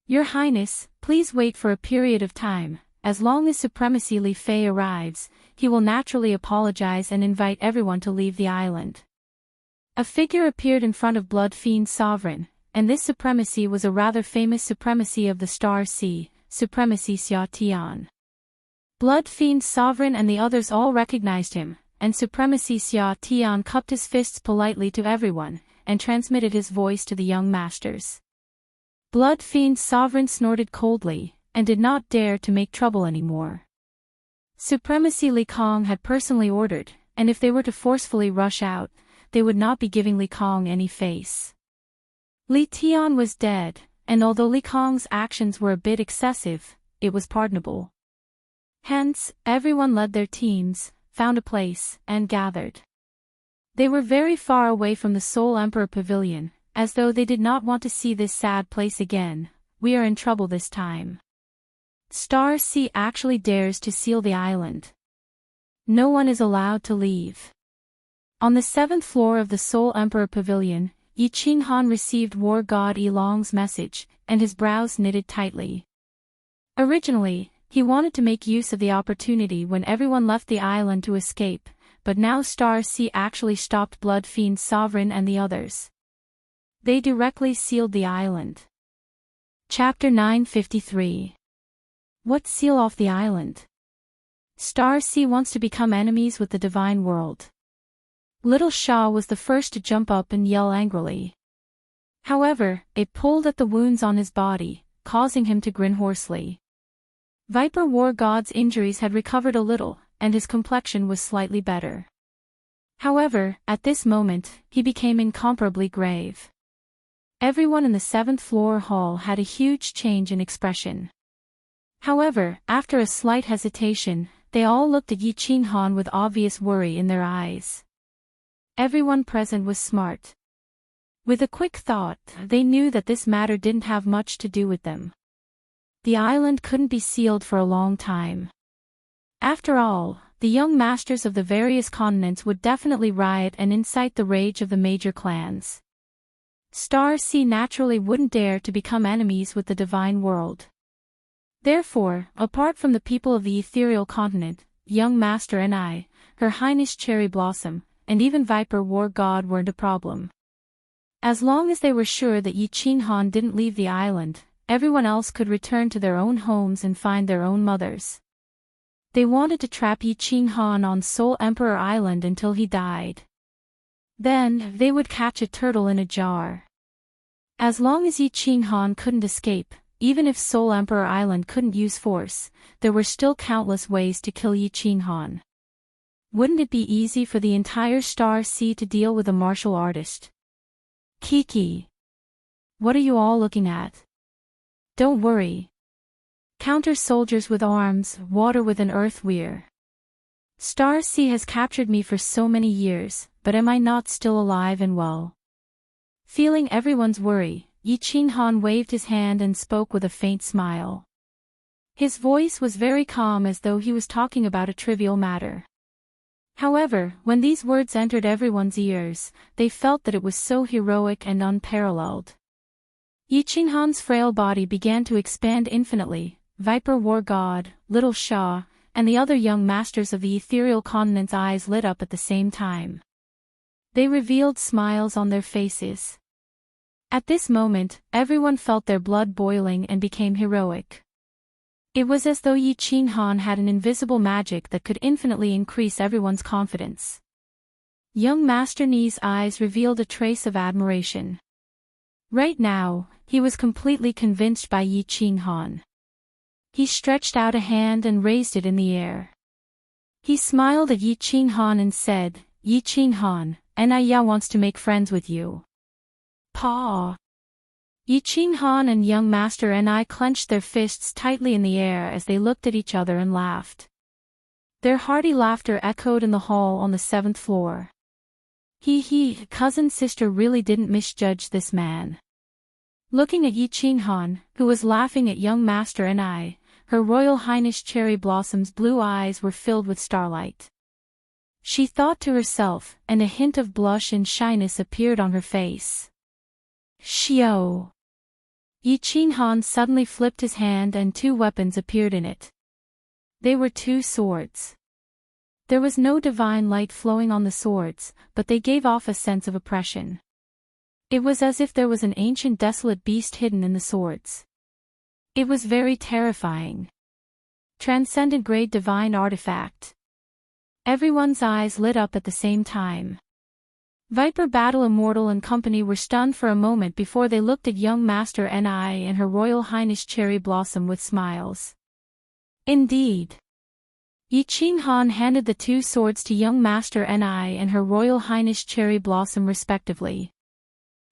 Your Highness, please wait for a period of time. As long as Supremacy Li Fei arrives, he will naturally apologize and invite everyone to leave the island." A figure appeared in front of Blood Fiend Sovereign, and this supremacy was a rather famous supremacy of the Star Sea, Supremacy Xia Tian. Blood Fiend Sovereign and the others all recognized him, and Supremacy Xia Tian cupped his fists politely to everyone, and transmitted his voice to the young masters. Blood Fiend Sovereign snorted coldly, and did not dare to make trouble anymore. Supremacy Li Kong had personally ordered, and if they were to forcefully rush out, they would not be giving Li Kong any face. Li Tian was dead, and although Li Kong's actions were a bit excessive, it was pardonable. Hence, everyone led their teams, found a place, and gathered. They were very far away from the Soul Emperor Pavilion, as though they did not want to see this sad place again. We are in trouble this time. Star Sea actually dares to seal the island. No one is allowed to leave. On the 7th floor of the Soul Emperor Pavilion, Yi Qinghan received War God Elong's message, and his brows knitted tightly. Originally, he wanted to make use of the opportunity when everyone left the island to escape, but now Star Sea actually stopped Blood Fiend Sovereign and the others. They directly sealed the island. Chapter 953. What seal off the island? Star Sea wants to become enemies with the divine world. Little Shah was the first to jump up and yell angrily. However, it pulled at the wounds on his body, causing him to grin hoarsely. Viper War God's injuries had recovered a little, and his complexion was slightly better. However, at this moment, he became incomparably grave. Everyone in the 7th floor hall had a huge change in expression. However, after a slight hesitation, they all looked at Yi Qinghan with obvious worry in their eyes. Everyone present was smart. With a quick thought, they knew that this matter didn't have much to do with them. The island couldn't be sealed for a long time. After all, the young masters of the various continents would definitely riot and incite the rage of the major clans. Star Sea naturally wouldn't dare to become enemies with the divine world. Therefore, apart from the people of the ethereal continent, young master and I, Her Highness Cherry Blossom, and even Viper War God weren't a problem. As long as they were sure that Yi Qinghan didn't leave the island, everyone else could return to their own homes and find their own mothers. They wanted to trap Yi Qinghan on Soul Emperor Island until he died. Then, they would catch a turtle in a jar. As long as Yi Qinghan couldn't escape, even if Soul Emperor Island couldn't use force, there were still countless ways to kill Yi Qinghan. Wouldn't it be easy for the entire Star Sea to deal with a martial artist? Kiki. What are you all looking at? Don't worry. Counter soldiers with arms, water with an earth weir. Star Sea has captured me for so many years, but am I not still alive and well? Feeling everyone's worry, Yi Qinghan waved his hand and spoke with a faint smile. His voice was very calm as though he was talking about a trivial matter. However, when these words entered everyone's ears, they felt that it was so heroic and unparalleled. Yi Qinghan's frail body began to expand infinitely. Viper War God, Little Shah, and the other young masters of the ethereal continent's eyes lit up at the same time. They revealed smiles on their faces. At this moment, everyone felt their blood boiling and became heroic. It was as though Yi Qinghan had an invisible magic that could infinitely increase everyone's confidence. Young Master Ni's eyes revealed a trace of admiration. Right now, he was completely convinced by Yi Qinghan. He stretched out a hand and raised it in the air. He smiled at Yi Qinghan and said, Yi Qinghan, Naya wants to make friends with you. Pa. Yi Qinghan and young master Ni clenched their fists tightly in the air as they looked at each other and laughed. Their hearty laughter echoed in the hall on the 7th floor. Cousin sister really didn't misjudge this man. Looking at Yi Qinghan, who was laughing at young master Ni, Her Royal Highness Cherry Blossom's blue eyes were filled with starlight. She thought to herself, and a hint of blush and shyness appeared on her face. Xiao. Yi Qinghan suddenly flipped his hand and 2 weapons appeared in it. They were 2 swords. There was no divine light flowing on the swords, but they gave off a sense of oppression. It was as if there was an ancient desolate beast hidden in the swords. It was very terrifying. Transcendent grade divine artifact. Everyone's eyes lit up at the same time. Viper Battle Immortal and company were stunned for a moment before they looked at young Master Ni and Her Royal Highness Cherry Blossom with smiles. Indeed. Yi Qinghan handed the 2 swords to young Master Ni and Her Royal Highness Cherry Blossom respectively.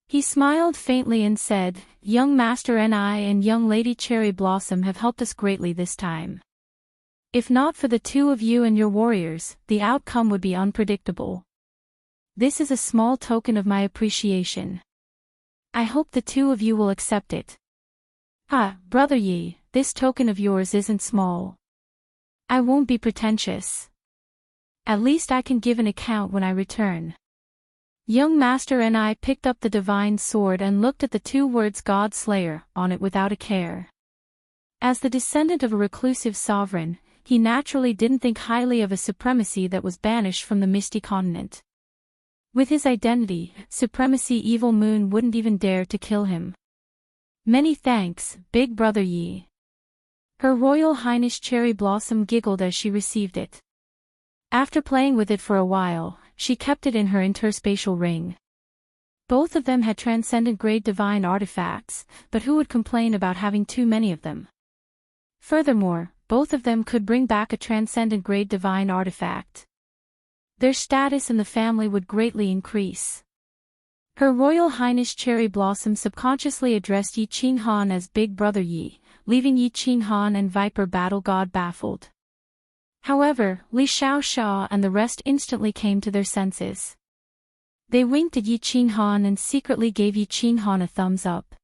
He smiled faintly and said, Young Master Ni and young Lady Cherry Blossom have helped us greatly this time. If not for the 2 of you and your warriors, the outcome would be unpredictable. This is a small token of my appreciation. I hope the 2 of you will accept it. Brother Yi, this token of yours isn't small. I won't be pretentious. At least I can give an account when I return. Young Master Ni picked up the divine sword and looked at the 2 words God Slayer on it without a care. As the descendant of a reclusive sovereign, he naturally didn't think highly of a supremacy that was banished from the misty continent. With his identity, supremacy Evil Moon wouldn't even dare to kill him. Many thanks, Big Brother Yi. Her Royal Highness Cherry Blossom giggled as she received it. After playing with it for a while, she kept it in her interspatial ring. Both of them had transcendent grade divine artifacts, but who would complain about having too many of them? Furthermore, both of them could bring back a transcendent grade divine artifact. Their status in the family would greatly increase. Her Royal Highness Cherry Blossom subconsciously addressed Yi Qinghan as Big Brother Yi, leaving Yi Qinghan and Viper Battle God baffled. However, Li Xiaoxia and the rest instantly came to their senses. They winked at Yi Qinghan and secretly gave Yi Qinghan a thumbs up.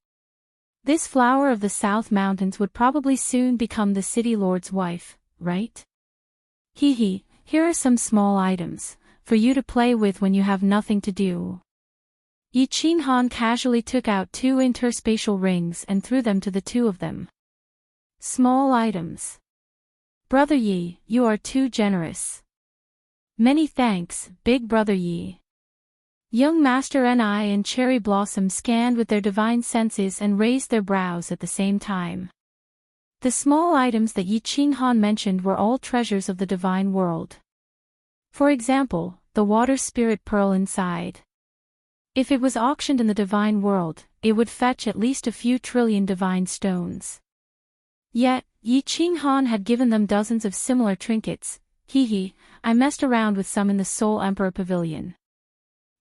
This flower of the South Mountains would probably soon become the city lord's wife, right? Hee, here are some small items, for you to play with when you have nothing to do. Yi Qinghan casually took out 2 interspatial rings and threw them to the two of them. Small items. Brother Yi, you are too generous. Many thanks, Big Brother Yi. Young Master Ni and Cherry Blossom scanned with their divine senses and raised their brows at the same time. The small items that Yi Qinghan mentioned were all treasures of the divine world. For example, the water spirit pearl inside. If it was auctioned in the divine world, it would fetch at least a few trillion divine stones. Yet, Yi Qinghan had given them dozens of similar trinkets. I messed around with some in the Soul Emperor Pavilion.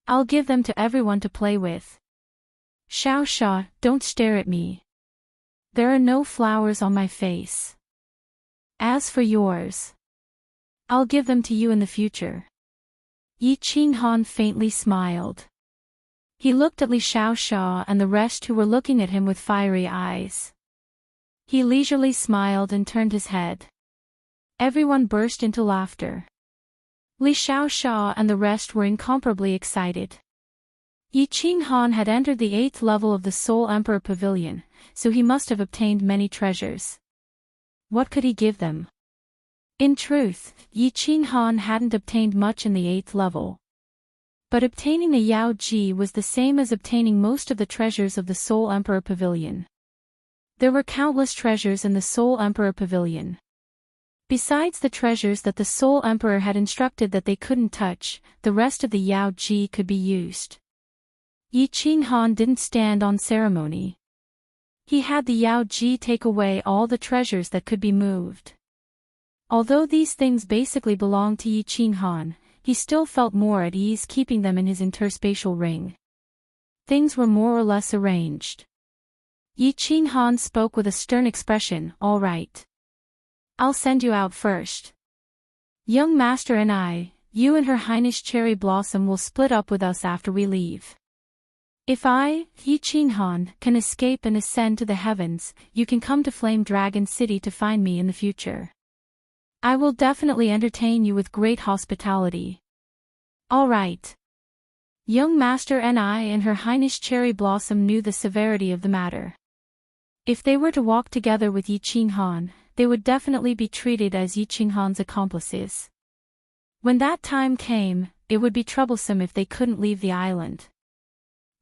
I'll give them to everyone to play with. Xiaoxia, don't stare at me. There are no flowers on my face. As for yours, I'll give them to you in the future. Yi Qinghan faintly smiled. He looked at Li Xiaoxia and the rest who were looking at him with fiery eyes. He leisurely smiled and turned his head. Everyone burst into laughter. Li Xiaoxia and the rest were incomparably excited. Yi Qinghan had entered the 8th level of the Soul Emperor Pavilion, so he must have obtained many treasures. What could he give them? In truth, Yi Qinghan hadn't obtained much in the 8th level. But obtaining a Yao Ji was the same as obtaining most of the treasures of the Soul Emperor Pavilion. There were countless treasures in the Soul Emperor Pavilion. Besides the treasures that the Soul Emperor had instructed that they couldn't touch, the rest of the Yao Ji could be used. Yi Qinghan didn't stand on ceremony. He had the Yao Ji take away all the treasures that could be moved. Although these things basically belonged to Yi Qinghan, he still felt more at ease keeping them in his interspatial ring. Things were more or less arranged. Yi Qinghan spoke with a stern expression, "All right. I'll send you out first. Young Master and I, you and Her Highness Cherry Blossom will split up with us after we leave. If I, Yi Qinghan, can escape and ascend to the heavens, you can come to Flame Dragon City to find me in the future. I will definitely entertain you with great hospitality." All right. Young Master Ni and Her Highness Cherry Blossom knew the severity of the matter. If they were to walk together with Yi Qinghan, they would definitely be treated as Yi Qinghan's accomplices. When that time came, it would be troublesome if they couldn't leave the island.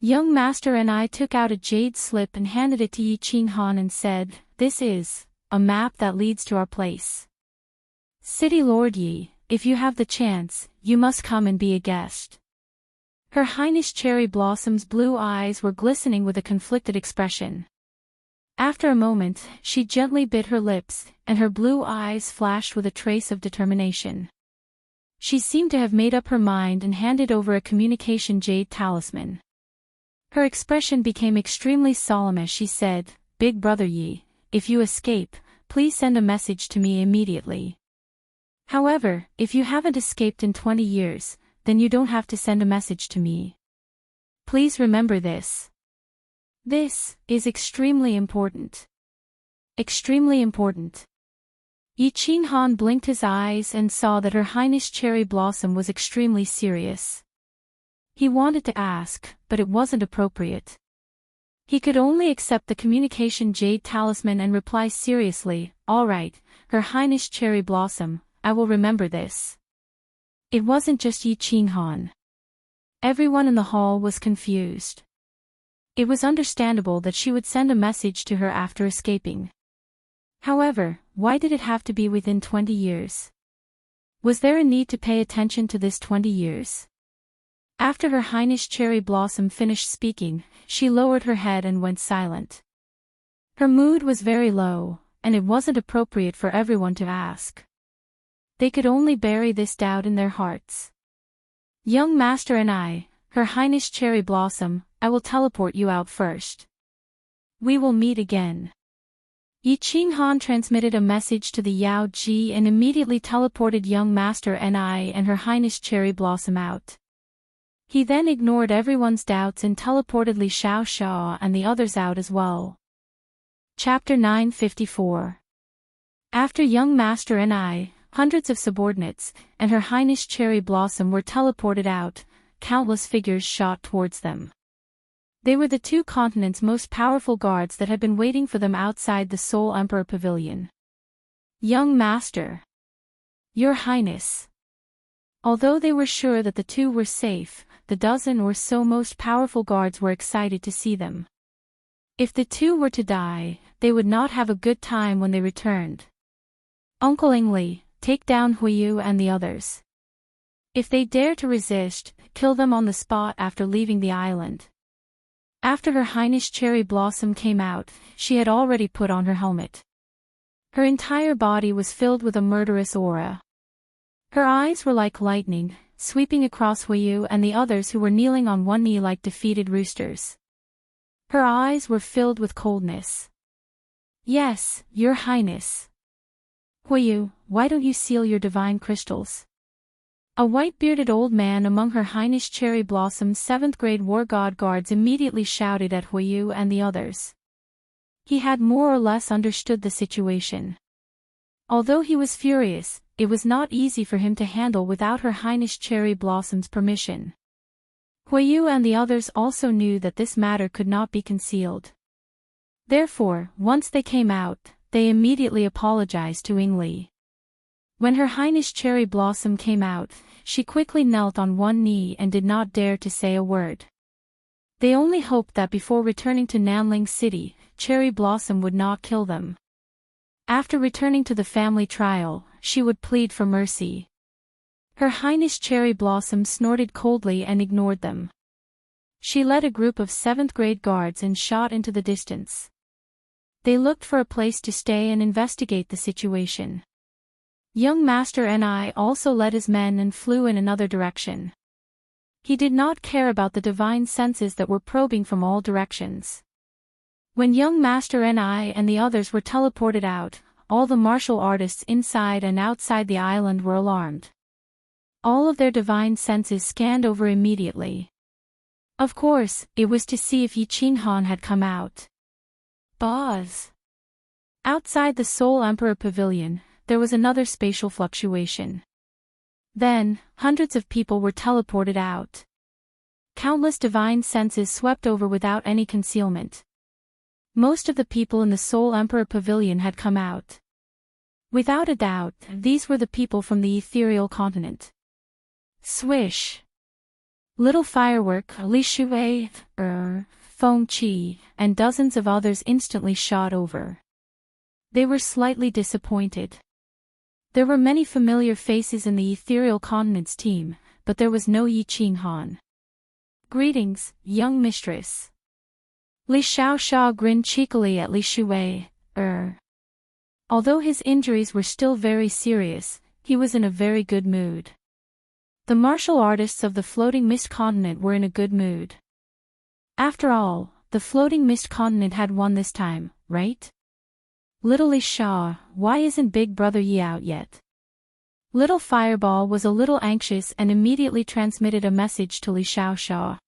Young Master Ni took out a jade slip and handed it to Yi Qinghan and said, "This is a map that leads to our place. City Lord Yi, if you have the chance, you must come and be a guest." Her Highness Cherry Blossom's blue eyes were glistening with a conflicted expression. After a moment, she gently bit her lips, and her blue eyes flashed with a trace of determination. She seemed to have made up her mind and handed over a communication jade talisman. Her expression became extremely solemn as she said, "Big Brother Yi, if you escape, please send a message to me immediately. However, if you haven't escaped in 20 years, then you don't have to send a message to me. Please remember this. This is extremely important. Extremely important." Yi Qinghan blinked his eyes and saw that Her Highness Cherry Blossom was extremely serious. He wanted to ask, but it wasn't appropriate. He could only accept the communication jade talisman and reply seriously, "All right, Her Highness Cherry Blossom, I will remember this." It wasn't just Yi Qinghan. Everyone in the hall was confused. It was understandable that she would send a message to her after escaping. However, why did it have to be within 20 years? Was there a need to pay attention to this 20 years? After Her Highness Cherry Blossom finished speaking, she lowered her head and went silent. Her mood was very low, and it wasn't appropriate for everyone to ask. They could only bury this doubt in their hearts. Young Master and I, Her Highness Cherry Blossom, I will teleport you out first. We will meet again. Yi Qinghan transmitted a message to the Yao Ji and immediately teleported young Master Ni and Her Highness Cherry Blossom out. He then ignored everyone's doubts and teleported Li Xiaoxia and the others out as well. Chapter 954. After young Master Ni, hundreds of subordinates, and Her Highness Cherry Blossom were teleported out, countless figures shot towards them. They were the two continents' most powerful guards that had been waiting for them outside the Soul Emperor Pavilion. Young Master. Your Highness. Although they were sure that the two were safe, the dozen or so most powerful guards were excited to see them. If the two were to die, they would not have a good time when they returned. Uncle Ingli, take down Huiyu and the others. If they dare to resist, kill them on the spot after leaving the island. After Her Highness Cherry Blossom came out, she had already put on her helmet. Her entire body was filled with a murderous aura. Her eyes were like lightning, sweeping across Huiyu and the others who were kneeling on one knee like defeated roosters. Her eyes were filled with coldness. Yes, Your Highness. Huiyu, why don't you seal your divine crystals? A white-bearded old man among Her Highness Cherry Blossom's 7th-grade war god guards immediately shouted at Huiyu and the others. He had more or less understood the situation. Although he was furious, it was not easy for him to handle without Her Highness Cherry Blossom's permission. Huiyu and the others also knew that this matter could not be concealed. Therefore, once they came out, they immediately apologized to Ingli. When Her Highness Cherry Blossom came out, she quickly knelt on one knee and did not dare to say a word. They only hoped that before returning to Nanling City, Cherry Blossom would not kill them. After returning to the family trial, she would plead for mercy. Her Highness Cherry Blossom snorted coldly and ignored them. She led a group of 7th-grade guards and shot into the distance. They looked for a place to stay and investigate the situation. Young Master Ni also led his men and flew in another direction. He did not care about the divine senses that were probing from all directions. When young Master Ni and the others were teleported out, all the martial artists inside and outside the island were alarmed. All of their divine senses scanned over immediately. Of course, it was to see if Yi Qinghan had come out. Buzz. Outside the Soul Emperor Pavilion, there was another spatial fluctuation. Then, hundreds of people were teleported out. Countless divine senses swept over without any concealment. Most of the people in the Soul Emperor Pavilion had come out. Without a doubt, these were the people from the ethereal continent. Swish. Little Firework, Li Shui, Feng Qi, and dozens of others instantly shot over. They were slightly disappointed. There were many familiar faces in the ethereal continent's team, but there was no Yi Qinghan. Greetings, young mistress. Li Xiaoxia grinned cheekily at Li Shui. Although his injuries were still very serious, he was in a very good mood. The martial artists of the Floating Mist Continent were in a good mood. After all, the Floating Mist Continent had won this time, right? Little Li Xia, why isn't Big Brother Yi out yet? Little Fireball was a little anxious and immediately transmitted a message to Li Xiaoxia.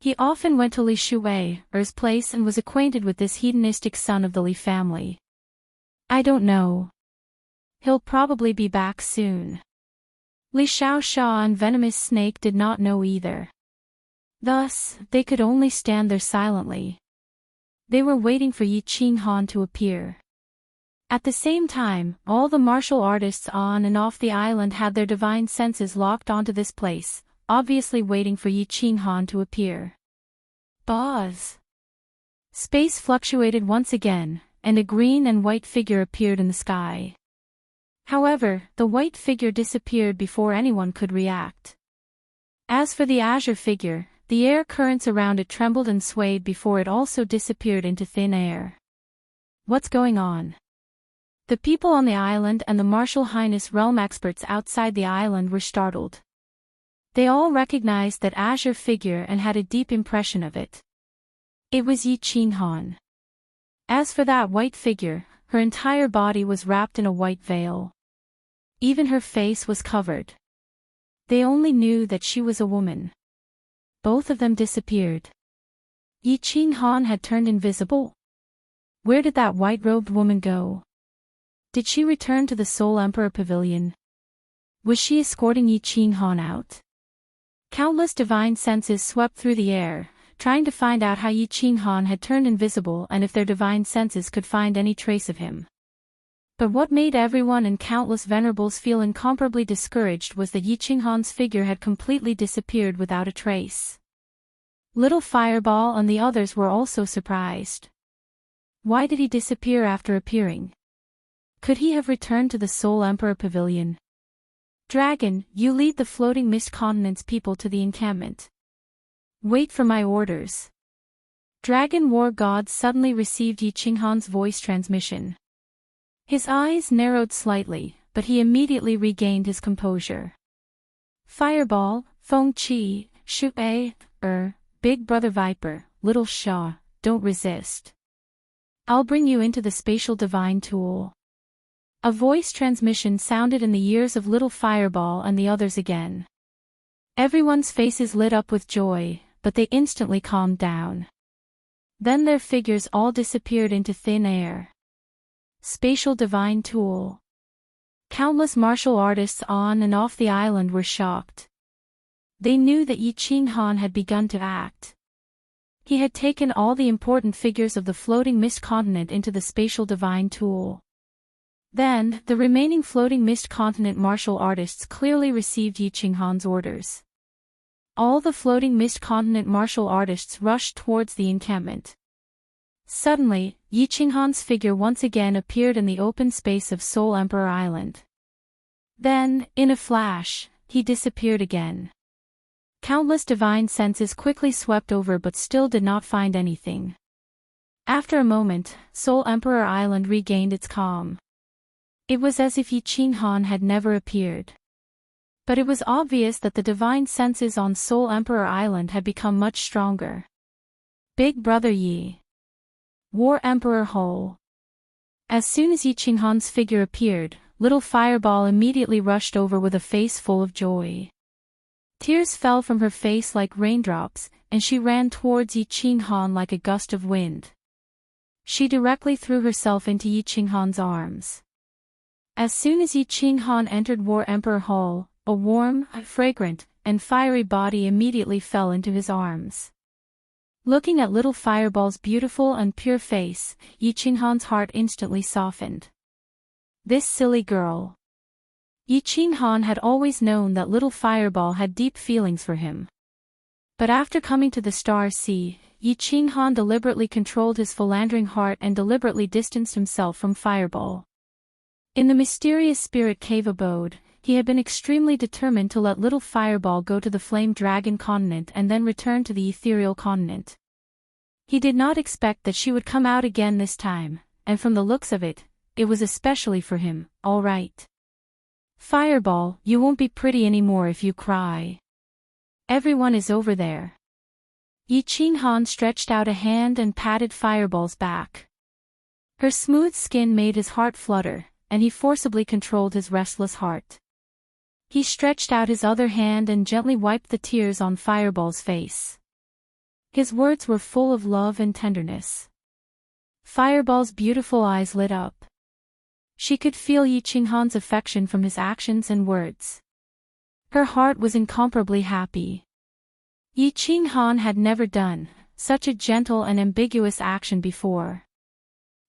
He often went to Li Shui's place and was acquainted with this hedonistic son of the Li family. I don't know. He'll probably be back soon. Li Xiaoxia and Venomous Snake did not know either. Thus, they could only stand there silently. They were waiting for Yi Qinghan to appear. At the same time, all the martial artists on and off the island had their divine senses locked onto this place, obviously waiting for Yi Qinghan to appear. Buzz. Space fluctuated once again, and a green and white figure appeared in the sky. However, the white figure disappeared before anyone could react. As for the azure figure, the air currents around it trembled and swayed before it also disappeared into thin air. What's going on? The people on the island and the Martial Highness realm experts outside the island were startled. They all recognized that azure figure and had a deep impression of it. It was Yi Qinghan. As for that white figure, her entire body was wrapped in a white veil. Even her face was covered. They only knew that she was a woman. Both of them disappeared. Yi Qinghan had turned invisible. Where did that white-robed woman go? Did she return to the Soul Emperor Pavilion? Was she escorting Yi Qinghan out? Countless divine senses swept through the air, trying to find out how Yi Qinghan had turned invisible and if their divine senses could find any trace of him. But what made everyone and countless venerables feel incomparably discouraged was that Yi Qinghan's figure had completely disappeared without a trace. Little Fireball and the others were also surprised. Why did he disappear after appearing? Could he have returned to the Soul Emperor Pavilion? Dragon, you lead the floating mist continent's people to the encampment. Wait for my orders. Dragon War God suddenly received Yi Qinghan's voice transmission. His eyes narrowed slightly, but he immediately regained his composure. Fireball, Feng Qi, Shu A, Big Brother Viper, Little Shaw, don't resist. I'll bring you into the spatial divine tool. A voice transmission sounded in the ears of Little Fireball and the others again. Everyone's faces lit up with joy, but they instantly calmed down. Then their figures all disappeared into thin air. Spatial divine tool. Countless martial artists on and off the island were shocked. They knew that Yi Qinghan had begun to act. He had taken all the important figures of the floating mist continent into the spatial divine tool. Then, the remaining floating mist continent martial artists clearly received Yi Qinghan's orders. All the floating mist continent martial artists rushed towards the encampment. Suddenly, Yi Qinghan's figure once again appeared in the open space of Soul Emperor Island. Then, in a flash, he disappeared again. Countless divine senses quickly swept over but still did not find anything. After a moment, Soul Emperor Island regained its calm. It was as if Yi Qinghan had never appeared. But it was obvious that the divine senses on Soul Emperor Island had become much stronger. Big Brother Yi. War Emperor Hole. As soon as Yi Qinghan's figure appeared, Little Fireball immediately rushed over with a face full of joy. Tears fell from her face like raindrops, and she ran towards Yi Qinghan like a gust of wind. She directly threw herself into Yi Qinghan's arms. As soon as Yi Qinghan entered War Emperor Hall, a warm, fragrant, and fiery body immediately fell into his arms. Looking at Little Fireball's beautiful and pure face, Yi Qinghan's heart instantly softened. This silly girl. Yi Qinghan had always known that Little Fireball had deep feelings for him. But after coming to the Star Sea, Yi Qinghan deliberately controlled his philandering heart and deliberately distanced himself from Fireball. In the mysterious spirit cave abode, he had been extremely determined to let Little Fireball go to the Flame Dragon continent and then return to the ethereal continent. He did not expect that she would come out again this time, and from the looks of it, it was especially for him, all right. Fireball, you won't be pretty anymore if you cry. Everyone is over there. Yi Qinghan stretched out a hand and patted Fireball's back. Her smooth skin made his heart flutter, and he forcibly controlled his restless heart. He stretched out his other hand and gently wiped the tears on Fireball's face. His words were full of love and tenderness. Fireball's beautiful eyes lit up. She could feel Yi Qinghan's affection from his actions and words. Her heart was incomparably happy. Yi Qinghan had never done such a gentle and ambiguous action before.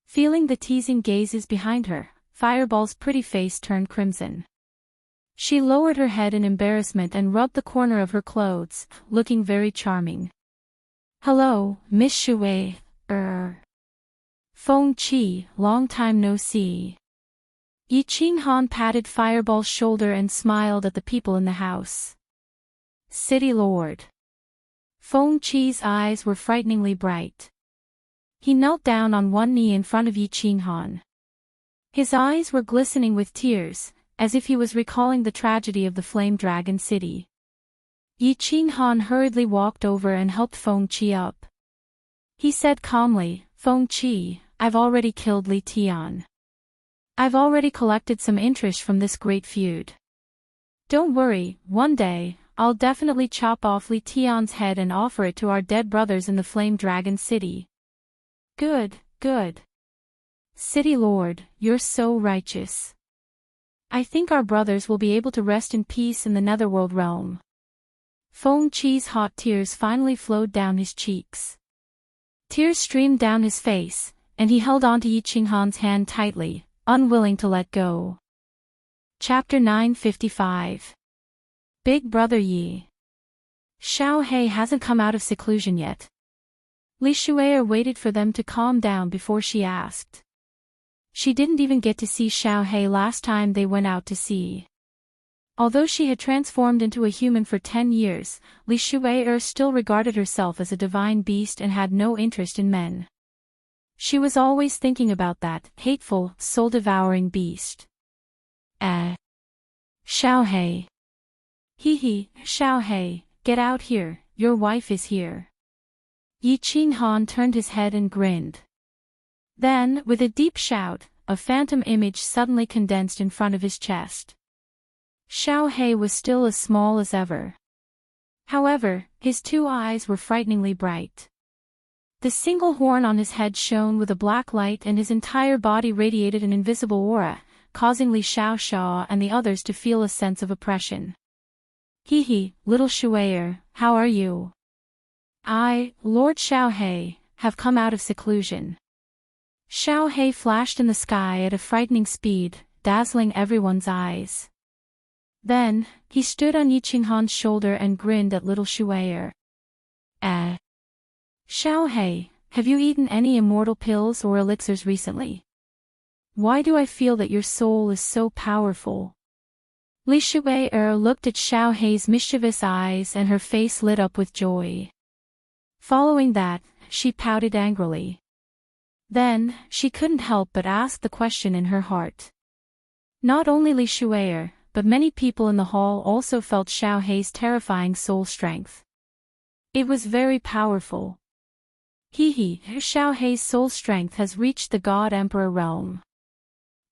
Feeling the teasing gazes behind her, Fireball's pretty face turned crimson. She lowered her head in embarrassment and rubbed the corner of her clothes, looking very charming. Hello, Miss Shui, Feng Qi, long time no see. Yi Qinghan patted Fireball's shoulder and smiled at the people in the house. City Lord. Feng Qi's eyes were frighteningly bright. He knelt down on one knee in front of Yi Qinghan. His eyes were glistening with tears, as if he was recalling the tragedy of the Flame Dragon City. Yi Qinghan hurriedly walked over and helped Feng Qi up. He said calmly, "Feng Qi, I've already killed Li Tian. I've already collected some interest from this great feud. Don't worry, one day, I'll definitely chop off Li Tian's head and offer it to our dead brothers in the Flame Dragon City." Good, good. City Lord, you're so righteous. I think our brothers will be able to rest in peace in the Netherworld realm. Feng Qi's hot tears finally flowed down his cheeks. Tears streamed down his face, and he held onto Yi Qinghan's hand tightly, unwilling to let go. Chapter 955. Big Brother Yi. Xiao He hasn't come out of seclusion yet. Li Shuai waited for them to calm down before she asked. She didn't even get to see Xiao He last time they went out to sea. Although she had transformed into a human for 10 years, Li Shuai still regarded herself as a divine beast and had no interest in men. She was always thinking about that hateful, soul-devouring beast. Xiao He. Hee, Xiao He, get out here, your wife is here. Yi Qinghan turned his head and grinned. Then, with a deep shout, a phantom image suddenly condensed in front of his chest. Xiao He was still as small as ever. However, his two eyes were frighteningly bright. The single horn on his head shone with a black light and his entire body radiated an invisible aura, causing Li Xiaosha and the others to feel a sense of oppression. Hee, little Shuai, how are you? I, Lord Xiao He, have come out of seclusion. Xiao He flashed in the sky at a frightening speed, dazzling everyone's eyes. Then, he stood on Yi Qinghan's shoulder and grinned at little Shuai. Xiao He, have you eaten any immortal pills or elixirs recently? Why do I feel that your soul is so powerful? Li Shuai looked at Xiao He's mischievous eyes and her face lit up with joy. Following that, she pouted angrily. Then, she couldn't help but ask the question in her heart. Not only Li Shuai, but many people in the hall also felt Xiao He's terrifying soul strength. It was very powerful. Xiao He's soul strength has reached the God Emperor realm.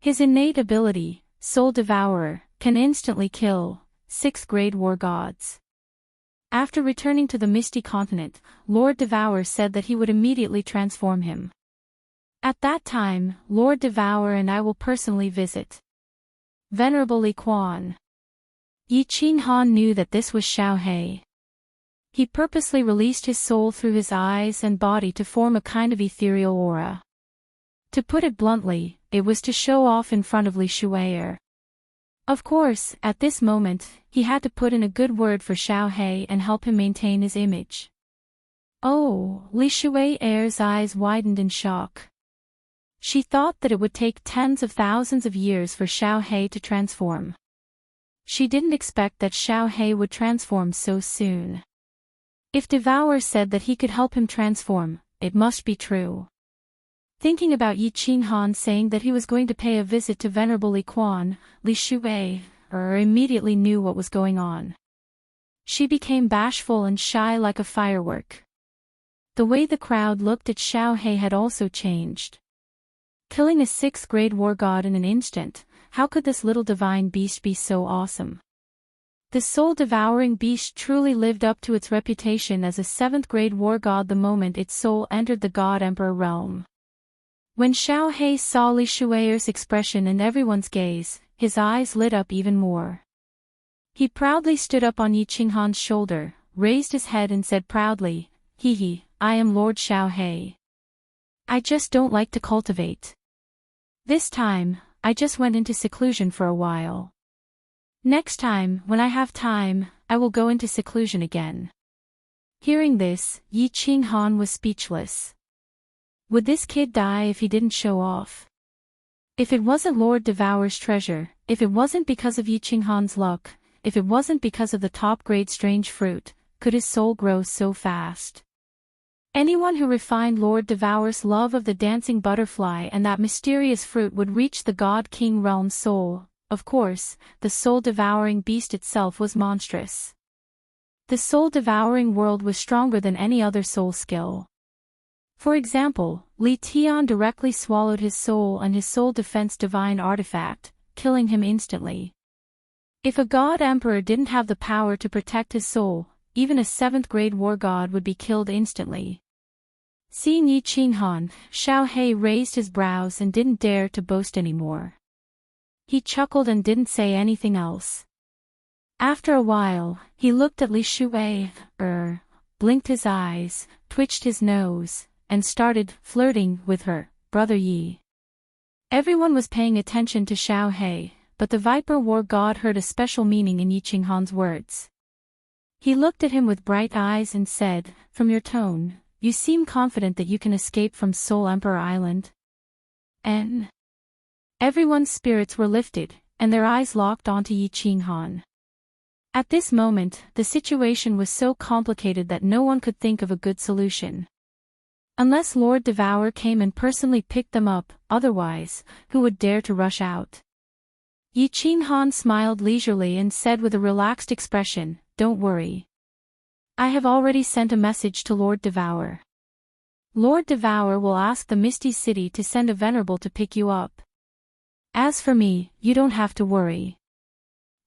His innate ability, Soul Devourer, can instantly kill 6th grade war gods. After returning to the Misty Continent, Lord Devourer said that he would immediately transform him. At that time, Lord Devourer and I will personally visit. Venerable Li Quan. Yi Qinghan knew that this was Xiao He. He purposely released his soul through his eyes and body to form a kind of ethereal aura. To put it bluntly, it was to show off in front of Li Shuai. Of course, at this moment, he had to put in a good word for Xiao He and help him maintain his image. Oh, Li Shuai's eyes widened in shock. She thought that it would take tens of thousands of years for Xiao He to transform. She didn't expect that Xiao He would transform so soon. If Devourer said that he could help him transform, it must be true. Thinking about Yi Qinghan saying that he was going to pay a visit to Venerable Li Quan, Li Shuai immediately knew what was going on. She became bashful and shy like a firework. The way the crowd looked at Xiao He had also changed. Killing a 6th grade war god in an instant, how could this little divine beast be so awesome? The soul-devouring beast truly lived up to its reputation as a 7th grade war god the moment its soul entered the God Emperor realm. When Xiao He saw Li Shuai's expression and everyone's gaze, his eyes lit up even more. He proudly stood up on Yi Qinghan's shoulder, raised his head and said proudly, I am Lord Xiao He. I just don't like to cultivate. This time, I just went into seclusion for a while. Next time, when I have time, I will go into seclusion again. Hearing this, Yi Qinghan was speechless. Would this kid die if he didn't show off? If it wasn't Lord Devourer's treasure, if it wasn't because of Yi Qinghan's luck, if it wasn't because of the top-grade strange fruit, could his soul grow so fast? Anyone who refined Lord Devourer's love of the dancing butterfly and that mysterious fruit would reach the God King realm's soul. Of course, the soul-devouring beast itself was monstrous. The soul-devouring world was stronger than any other soul skill. For example, Li Tian directly swallowed his soul and his soul defense divine artifact, killing him instantly. If a god emperor didn't have the power to protect his soul, even a 7th-grade war god would be killed instantly. Seeing Yi Qinghan, Xiao He raised his brows and didn't dare to boast anymore. He chuckled and didn't say anything else. After a while, he looked at Li Shuai, blinked his eyes, twitched his nose, and started flirting with her, brother Yi. Everyone was paying attention to Xiao He, but the Viper War God heard a special meaning in Yi Qinghan's words. He looked at him with bright eyes and said, "From your tone, you seem confident that you can escape from Soul Emperor Island." And everyone's spirits were lifted, and their eyes locked onto Yi Qinghan. At this moment, the situation was so complicated that no one could think of a good solution. Unless Lord Devour came and personally picked them up, otherwise, who would dare to rush out? Yi Qinghan smiled leisurely and said with a relaxed expression, "Don't worry. I have already sent a message to Lord Devour. Lord Devour will ask the Misty City to send a venerable to pick you up. As for me, you don't have to worry.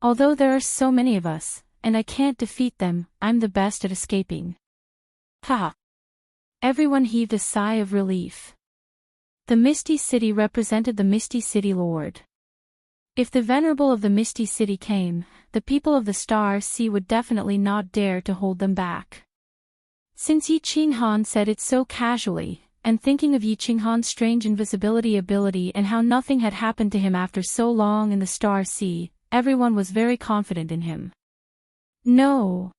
Although there are so many of us, and I can't defeat them, I'm the best at escaping." Ha! Everyone heaved a sigh of relief. The Misty City represented the Misty City Lord. If the Venerable of the Misty City came, the people of the Star Sea would definitely not dare to hold them back. Since Yi Qinghan said it so casually, and thinking of Yi Qinghan's strange invisibility ability and how nothing had happened to him after so long in the Star Sea, everyone was very confident in him. "No.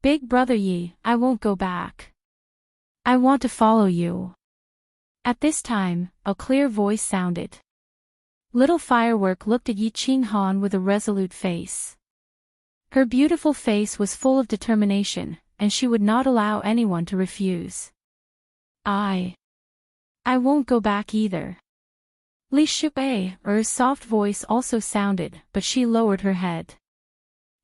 Big Brother Yi, I won't go back. I want to follow you." At this time, a clear voice sounded. Little Firework looked at Yi Qinghan with a resolute face. Her beautiful face was full of determination, and she would not allow anyone to refuse. I won't go back either." Li Shuai's soft voice also sounded, but she lowered her head.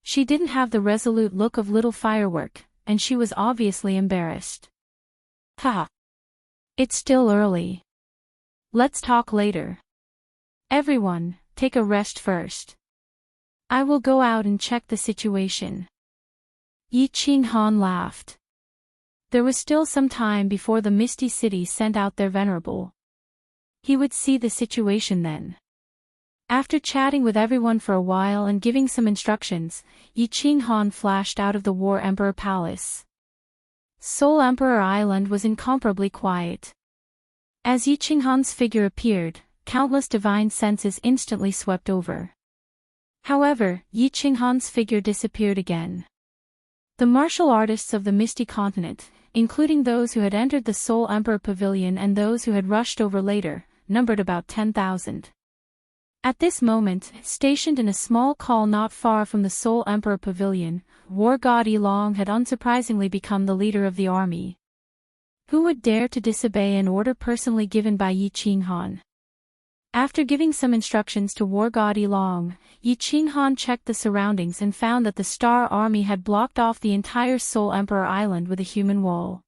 She didn't have the resolute look of Little Firework, and she was obviously embarrassed. "Ha! It's still early. Let's talk later. Everyone, take a rest first. I will go out and check the situation." Yi Qinghan laughed. There was still some time before the Misty City sent out their venerable. He would see the situation then. After chatting with everyone for a while and giving some instructions, Yi Qinghan flashed out of the War Emperor Palace. Soul Emperor Island was incomparably quiet. As Yi Qinghan's figure appeared, countless divine senses instantly swept over. However, Yi Qinghan's figure disappeared again. The martial artists of the Misty Continent, including those who had entered the Soul Emperor Pavilion and those who had rushed over later, numbered about 10,000. At this moment, stationed in a small call not far from the Soul Emperor Pavilion, War God Yilong had unsurprisingly become the leader of the army. Who would dare to disobey an order personally given by Yi Qinghan? After giving some instructions to War God Yilong, Yi Qinghan checked the surroundings and found that the Star Army had blocked off the entire Soul Emperor Island with a human wall.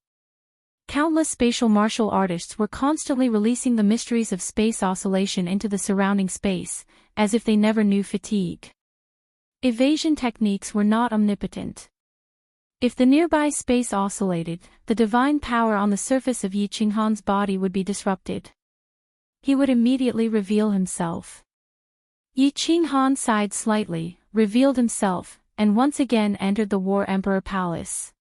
Countless spatial martial artists were constantly releasing the mysteries of space oscillation into the surrounding space, as if they never knew fatigue. Evasion techniques were not omnipotent. If the nearby space oscillated, the divine power on the surface of Yi Qinghan's body would be disrupted. He would immediately reveal himself. Yi Qinghan sighed slightly, revealed himself, and once again entered the War Emperor Palace.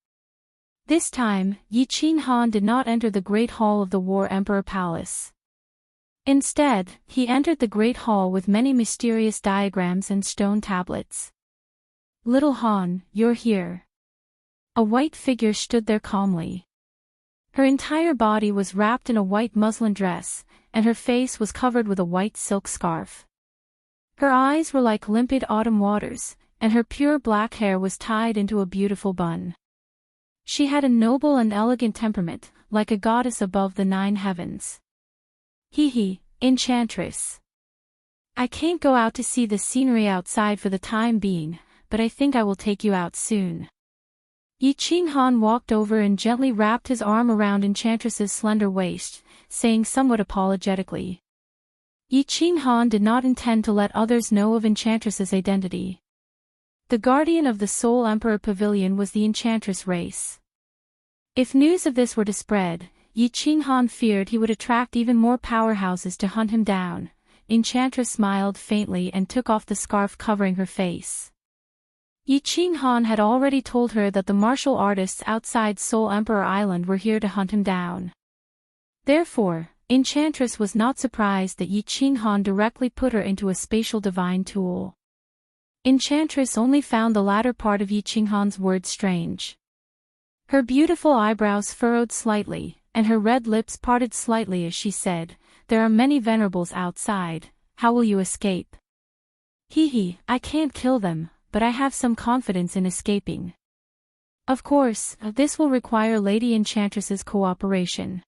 This time, Yi Qinghan did not enter the Great Hall of the War Emperor Palace. Instead, he entered the Great Hall with many mysterious diagrams and stone tablets. "Little Han, you're here." A white figure stood there calmly. Her entire body was wrapped in a white muslin dress, and her face was covered with a white silk scarf. Her eyes were like limpid autumn waters, and her pure black hair was tied into a beautiful bun. She had a noble and elegant temperament, like a goddess above the 9 heavens. "Hee, Enchantress. I can't go out to see the scenery outside for the time being, but I think I will take you out soon." Yi Qinghan walked over and gently wrapped his arm around Enchantress's slender waist, saying somewhat apologetically. Yi Qinghan did not intend to let others know of Enchantress's identity. The guardian of the Soul Emperor Pavilion was the Enchantress race. If news of this were to spread, Yi Qinghan feared he would attract even more powerhouses to hunt him down. Enchantress smiled faintly and took off the scarf covering her face. Yi Qinghan had already told her that the martial artists outside Soul Emperor Island were here to hunt him down. Therefore, Enchantress was not surprised that Yi Qinghan directly put her into a spatial divine tool. Enchantress only found the latter part of Yi Qinghan's words strange. Her beautiful eyebrows furrowed slightly, and her red lips parted slightly as she said, "There are many venerables outside, how will you escape?" "Hee, I can't kill them, but I have some confidence in escaping." "Of course, this will require Lady Enchantress's cooperation.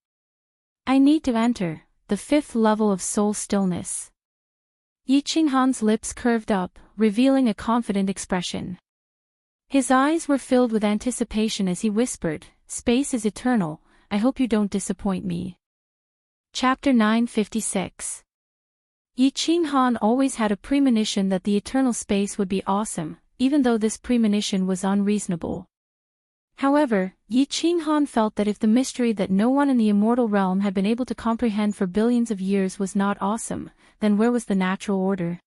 I need to enter the 5th level of soul stillness." Yi Qinghan's lips curved up, revealing a confident expression. His eyes were filled with anticipation as he whispered, "Space is eternal, I hope you don't disappoint me." Chapter 956. Yi Qinghan always had a premonition that the eternal space would be awesome, even though this premonition was unreasonable. However, Yi Qinghan felt that if the mystery that no one in the immortal realm had been able to comprehend for billions of years was not awesome, then where was the natural order?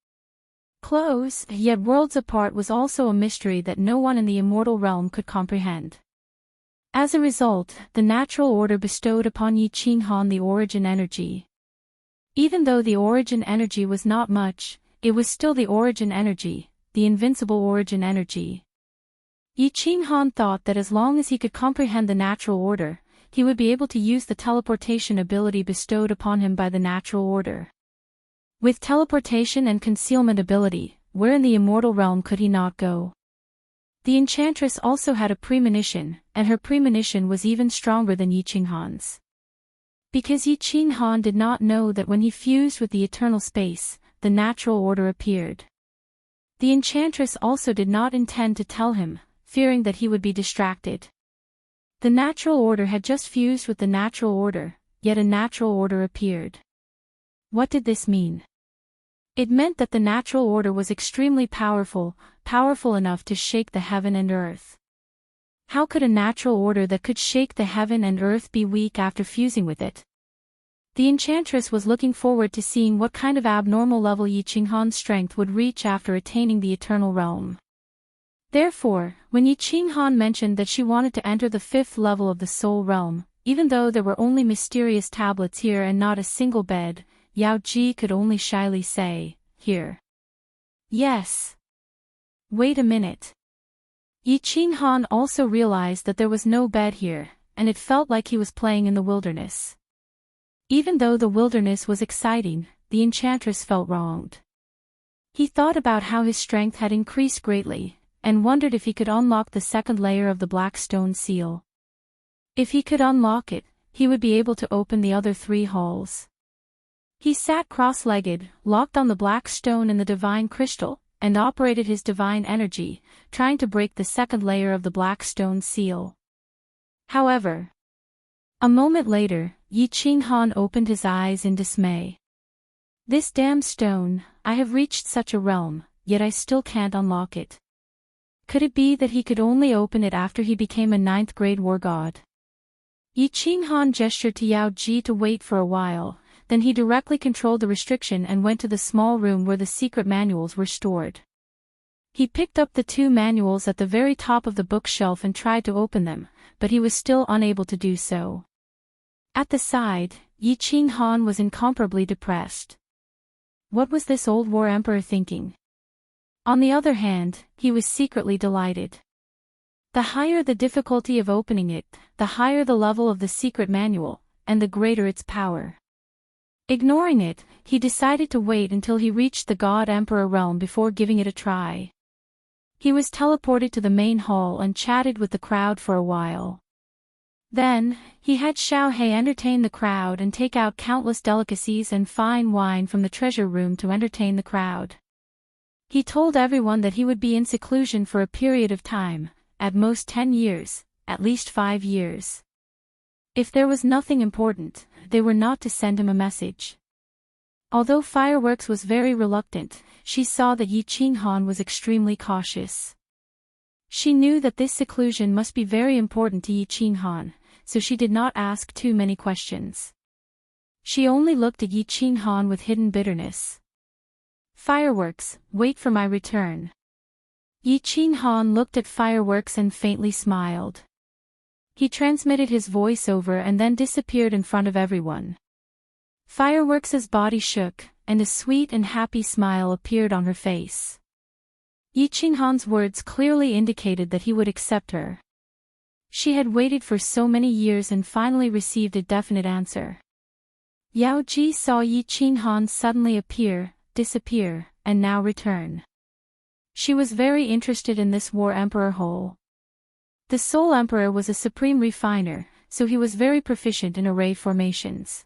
Close, yet worlds apart was also a mystery that no one in the immortal realm could comprehend. As a result, the natural order bestowed upon Yi Qinghan the origin energy. Even though the origin energy was not much, it was still the origin energy, the invincible origin energy. Yi Qinghan thought that as long as he could comprehend the natural order, he would be able to use the teleportation ability bestowed upon him by the natural order. With teleportation and concealment ability, where in the immortal realm could he not go? The Enchantress also had a premonition, and her premonition was even stronger than Yi Qinghan's. Because Yi Qinghan did not know that when he fused with the eternal space, the natural order appeared. The Enchantress also did not intend to tell him, fearing that he would be distracted. The natural order had just fused with the natural order, yet a natural order appeared. What did this mean? It meant that the natural order was extremely powerful, powerful enough to shake the heaven and earth. How could a natural order that could shake the heaven and earth be weak after fusing with it? The Enchantress was looking forward to seeing what kind of abnormal level Yi Qinghan's strength would reach after attaining the eternal realm. Therefore, when Yi Qinghan mentioned that she wanted to enter the 5th level of the soul realm, even though there were only mysterious tablets here and not a single bed, Yao Ji could only shyly say, "Here." Yes. Wait a minute. Yi Qinghan also realized that there was no bed here, and it felt like he was playing in the wilderness. Even though the wilderness was exciting, the Enchantress felt wronged. He thought about how his strength had increased greatly, and wondered if he could unlock the 2nd layer of the black stone seal. If he could unlock it, he would be able to open the other 3 halls. He sat cross-legged, locked on the black stone and the divine crystal, and operated his divine energy, trying to break the 2nd layer of the black stone seal. However, a moment later, Yi Qinghan opened his eyes in dismay. "This damn stone, I have reached such a realm, yet I still can't unlock it. Could it be that he could only open it after he became a 9th grade war god?" Yi Qinghan gestured to Yao Ji to wait for a while, then he directly controlled the restriction and went to the small room where the secret manuals were stored. He picked up the 2 manuals at the very top of the bookshelf and tried to open them, but he was still unable to do so. At the side, Yi Qinghan was incomparably depressed. What was this old war emperor thinking? On the other hand, he was secretly delighted. The higher the difficulty of opening it, the higher the level of the secret manual, and the greater its power. Ignoring it, he decided to wait until he reached the God Emperor realm before giving it a try. He was teleported to the main hall and chatted with the crowd for a while. Then, he had Xiao He entertain the crowd and take out countless delicacies and fine wine from the treasure room to entertain the crowd. He told everyone that he would be in seclusion for a period of time, at most 10 years, at least 5 years. If there was nothing important, they were not to send him a message. Although Fireworks was very reluctant, she saw that Yi Qinghan was extremely cautious. She knew that this seclusion must be very important to Yi Qinghan, so she did not ask too many questions. She only looked at Yi Qinghan with hidden bitterness. Fireworks, wait for my return. Yi Qinghan looked at Fireworks and faintly smiled. He transmitted his voice over and then disappeared in front of everyone. Fireworks' body shook, and a sweet and happy smile appeared on her face. Yi Qinghan's words clearly indicated that he would accept her. She had waited for so many years and finally received a definite answer. Yao Ji saw Yi Qinghan suddenly disappear, and now return. She was very interested in this War Emperor Hole. The Soul Emperor was a supreme refiner, so he was very proficient in array formations.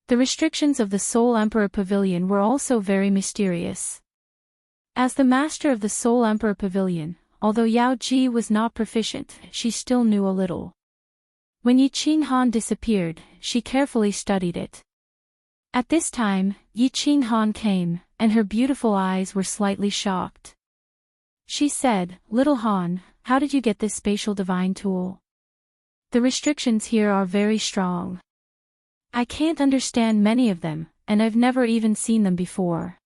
The restrictions of the Soul Emperor Pavilion were also very mysterious. As the master of the Soul Emperor Pavilion, although Yao Ji was not proficient, she still knew a little. When Yi Qinghan disappeared, she carefully studied it. At this time, Yi Qinghan came, and her beautiful eyes were slightly shocked. She said, "Little Han, how did you get this spatial divine tool? The restrictions here are very strong. I can't understand many of them, and I've never even seen them before."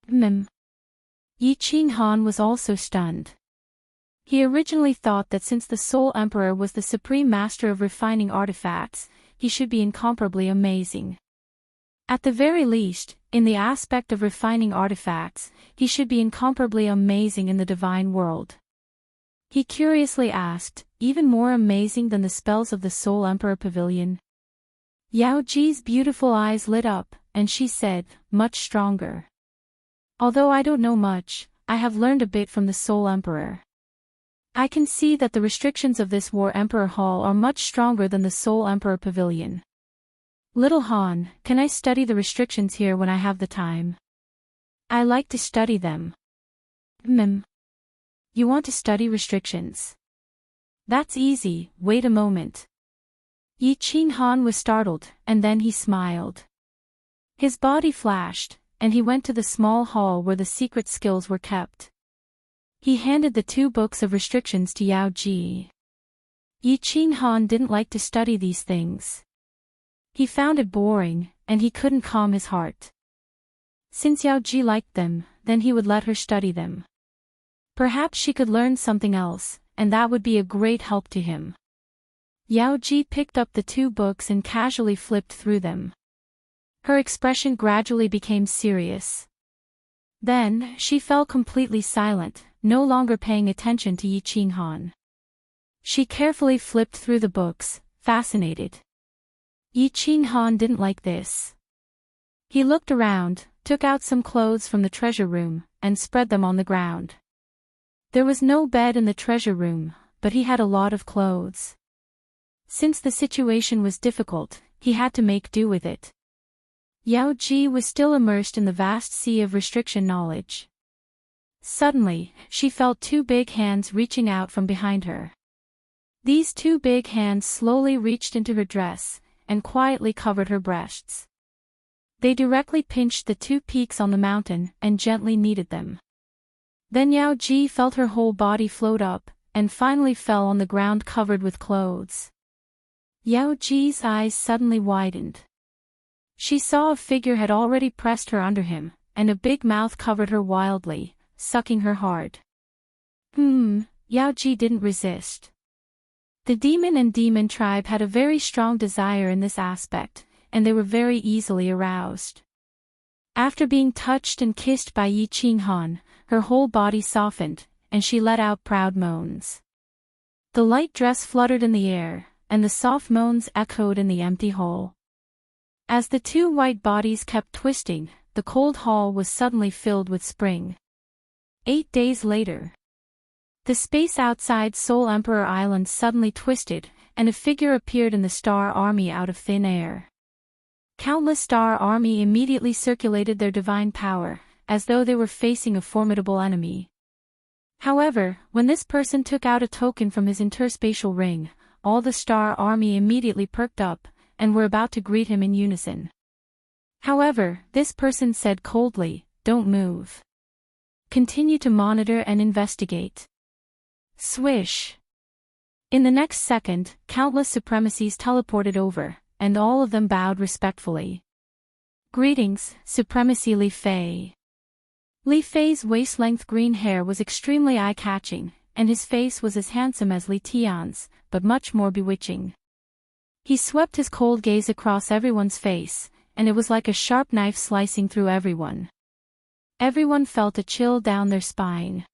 Yi Qinghan was also stunned. He originally thought that since the Soul Emperor was the supreme master of refining artifacts, he should be incomparably amazing. At the very least, in the aspect of refining artifacts, he should be incomparably amazing in the divine world. He curiously asked, even more amazing than the spells of the Soul Emperor Pavilion? Yao Ji's beautiful eyes lit up, and she said, "Much stronger. Although I don't know much, I have learned a bit from the Soul Emperor. I can see that the restrictions of this War Emperor Hall are much stronger than the Soul Emperor Pavilion. Little Han, can I study the restrictions here when I have the time? I like to study them." You want to study restrictions? That's easy, wait a moment. Yi Qinghan was startled, and then he smiled. His body flashed, and he went to the small hall where the secret skills were kept. He handed the 2 books of restrictions to Yao Ji. Yi Qinghan didn't like to study these things. He found it boring, and he couldn't calm his heart. Since Yao Ji liked them, then he would let her study them. Perhaps she could learn something else, and that would be a great help to him. Yao Ji picked up the 2 books and casually flipped through them. Her expression gradually became serious. Then, she fell completely silent, no longer paying attention to Yi Qinghan. She carefully flipped through the books, fascinated. Yi Qinghan didn't like this. He looked around, took out some clothes from the treasure room, and spread them on the ground. There was no bed in the treasure room, but he had a lot of clothes. Since the situation was difficult, he had to make do with it. Yao Ji was still immersed in the vast sea of restriction knowledge. Suddenly, she felt 2 big hands reaching out from behind her. These 2 big hands slowly reached into her dress, and quietly covered her breasts. They directly pinched the 2 peaks on the mountain, and gently kneaded them. Then Yao Ji felt her whole body float up, and finally fell on the ground covered with clothes. Yao Ji's eyes suddenly widened. She saw a figure had already pressed her under him, and a big mouth covered her wildly, sucking her hard. Yao Ji didn't resist. The demon and demon tribe had a very strong desire in this aspect, and they were very easily aroused. After being touched and kissed by Yi Qinghan, her whole body softened, and she let out proud moans. The light dress fluttered in the air, and the soft moans echoed in the empty hall. As the 2 white bodies kept twisting, the cold hall was suddenly filled with spring. 8 days later. The space outside Soul Emperor Island suddenly twisted, and a figure appeared in the Star Army out of thin air. Countless Star Army immediately circulated their divine power, as though they were facing a formidable enemy. However, when this person took out a token from his interspatial ring, all the star army immediately perked up, and were about to greet him in unison. However, this person said coldly, "Don't move. Continue to monitor and investigate." Swish! In the next second, countless supremacies teleported over, and all of them bowed respectfully. "Greetings, Supremacy Li Fei." Li Fei's waist-length green hair was extremely eye-catching, and his face was as handsome as Li Tian's, but much more bewitching. He swept his cold gaze across everyone's face, and it was like a sharp knife slicing through everyone. Everyone felt a chill down their spine.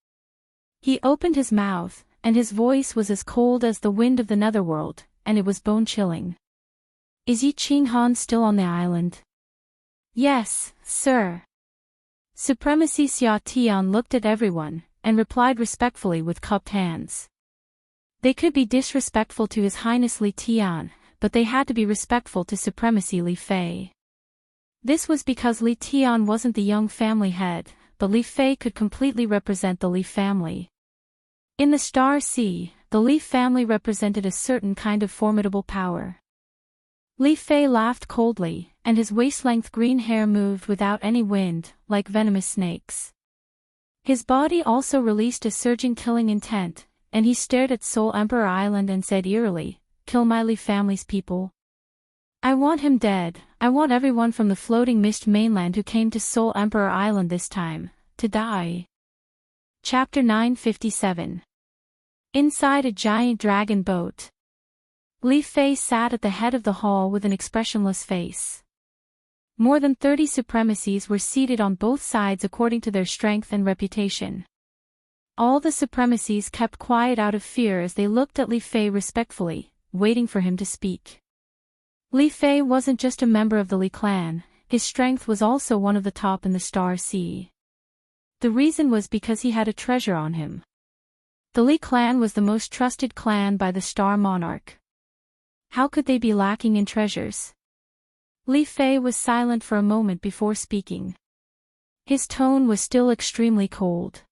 He opened his mouth, and his voice was as cold as the wind of the netherworld, and it was bone-chilling. "Is Yi Qinghan still on the island?" "Yes, sir." Supremacy Xia Tian looked at everyone, and replied respectfully with cupped hands. They could be disrespectful to His Highness Li Tian, but they had to be respectful to Supremacy Li Fei. This was because Li Tian wasn't the young family head, but Li Fei could completely represent the Li family. In the Star Sea, the Li family represented a certain kind of formidable power. Li Fei laughed coldly, and his waist-length green hair moved without any wind, like venomous snakes. His body also released a surging killing intent, and he stared at Soul Emperor Island and said eerily, "Kill my Li family's people. I want him dead. I want everyone from the floating mist mainland who came to Soul Emperor Island this time, to die." Chapter 957. Inside a giant dragon boat. Li Fei sat at the head of the hall with an expressionless face. More than 30 supremacies were seated on both sides according to their strength and reputation. All the supremacies kept quiet out of fear as they looked at Li Fei respectfully, waiting for him to speak. Li Fei wasn't just a member of the Li clan, his strength was also one of the top in the Star Sea. The reason was because he had a treasure on him. The Li clan was the most trusted clan by the Star Monarch. How could they be lacking in treasures? Li Fei was silent for a moment before speaking. His tone was still extremely cold.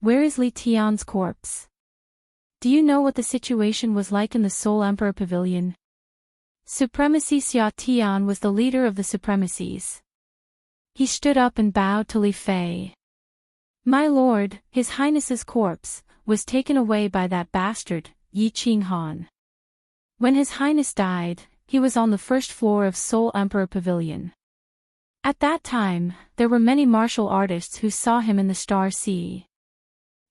"Where is Li Tian's corpse? Do you know what the situation was like in the Soul Emperor Pavilion?" Supremacy Xia Tian was the leader of the supremacies. He stood up and bowed to Li Fei. "My lord, His Highness's corpse, was taken away by that bastard, Yi Qinghan. When His Highness died, he was on the first floor of Soul Emperor Pavilion. At that time, there were many martial artists who saw him in the Star Sea.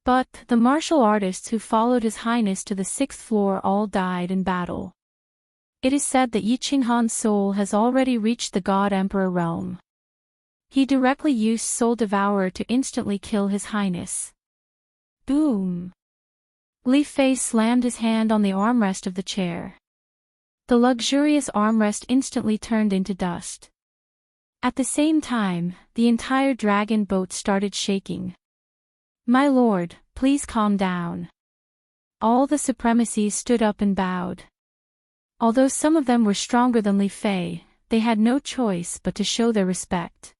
But the martial artists who followed His Highness to the 6th floor all died in battle. It is said that Yi Qinghan's soul has already reached the God Emperor realm. He directly used Soul Devourer to instantly kill His Highness." Boom! Li Fei slammed his hand on the armrest of the chair. The luxurious armrest instantly turned into dust. At the same time, the entire dragon boat started shaking. "My lord, please calm down." All the supremacies stood up and bowed. Although some of them were stronger than Li Fei, they had no choice but to show their respect.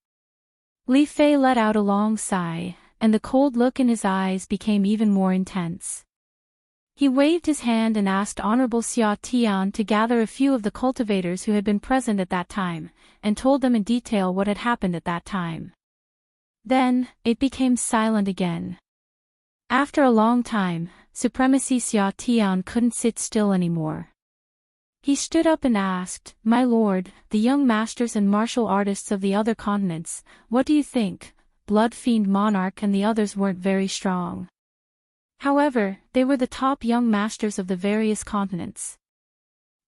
Li Fei let out a long sigh, and the cold look in his eyes became even more intense. He waved his hand and asked Honorable Xia Tian to gather a few of the cultivators who had been present at that time, and told them in detail what had happened at that time. Then, it became silent again. After a long time, Supremacy Xia Tian couldn't sit still anymore. He stood up and asked, "My lord, the young masters and martial artists of the other continents, what do you think? Blood Fiend Monarch and the others weren't very strong. However, they were the top young masters of the various continents.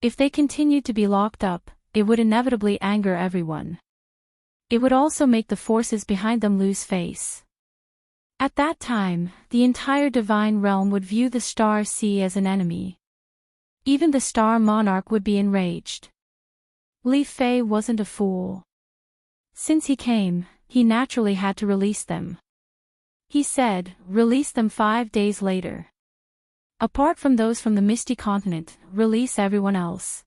If they continued to be locked up, it would inevitably anger everyone. It would also make the forces behind them lose face. At that time, the entire divine realm would view the Star Sea as an enemy. Even the Star Monarch would be enraged." Li Fei wasn't a fool. Since he came, he naturally had to release them. He said, "Release them 5 days later. Apart from those from the Misty Continent, release everyone else.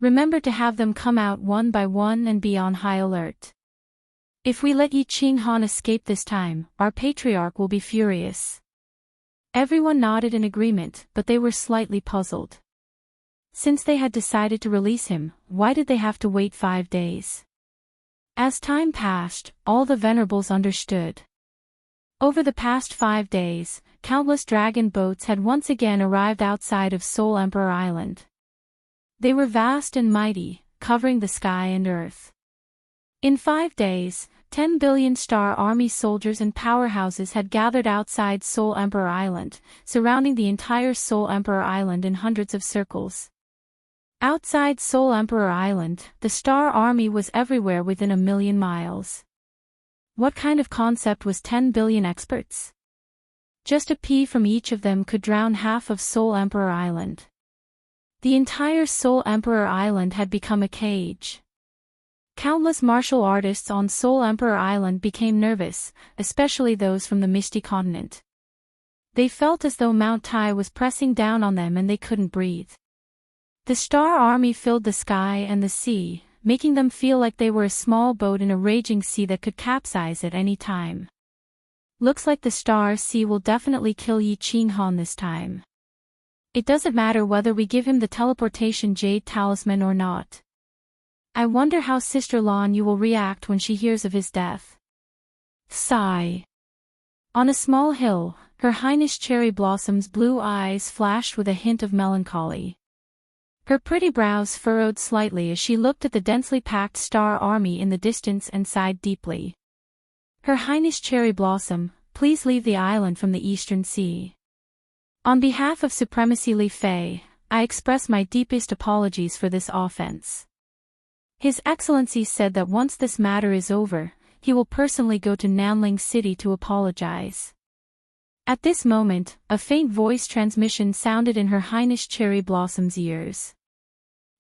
Remember to have them come out one by one and be on high alert. If we let Yi Qinghan escape this time, our patriarch will be furious." Everyone nodded in agreement, but they were slightly puzzled. Since they had decided to release him, why did they have to wait 5 days? As time passed, all the venerables understood. Over the past 5 days, countless dragon boats had once again arrived outside of Soul Emperor Island. They were vast and mighty, covering the sky and earth. In 5 days, 10 billion Star Army soldiers and powerhouses had gathered outside Soul Emperor Island, surrounding the entire Soul Emperor Island in hundreds of circles. Outside Soul Emperor Island, the Star Army was everywhere within 1,000,000 miles. What kind of concept was 10 billion experts? Just a pea from each of them could drown half of Soul Emperor Island. The entire Soul Emperor Island had become a cage. Countless martial artists on Soul Emperor Island became nervous, especially those from the Misty Continent. They felt as though Mount Tai was pressing down on them and they couldn't breathe. The Star Army filled the sky and the sea, making them feel like they were a small boat in a raging sea that could capsize at any time. Looks like the Star Sea will definitely kill Yi Qinghan this time. It doesn't matter whether we give him the teleportation jade talisman or not. I wonder how Sister Lan Yu will react when she hears of his death. Sigh. On a small hill, Her Highness Cherry Blossom's blue eyes flashed with a hint of melancholy. Her pretty brows furrowed slightly as she looked at the densely packed Star Army in the distance and sighed deeply. Her Highness Cherry Blossom, please leave the island from the Eastern Sea. On behalf of Supremacy Li Fei, I express my deepest apologies for this offense. His Excellency said that once this matter is over, he will personally go to Nanling City to apologize. At this moment, a faint voice transmission sounded in Her Highness Cherry Blossom's ears.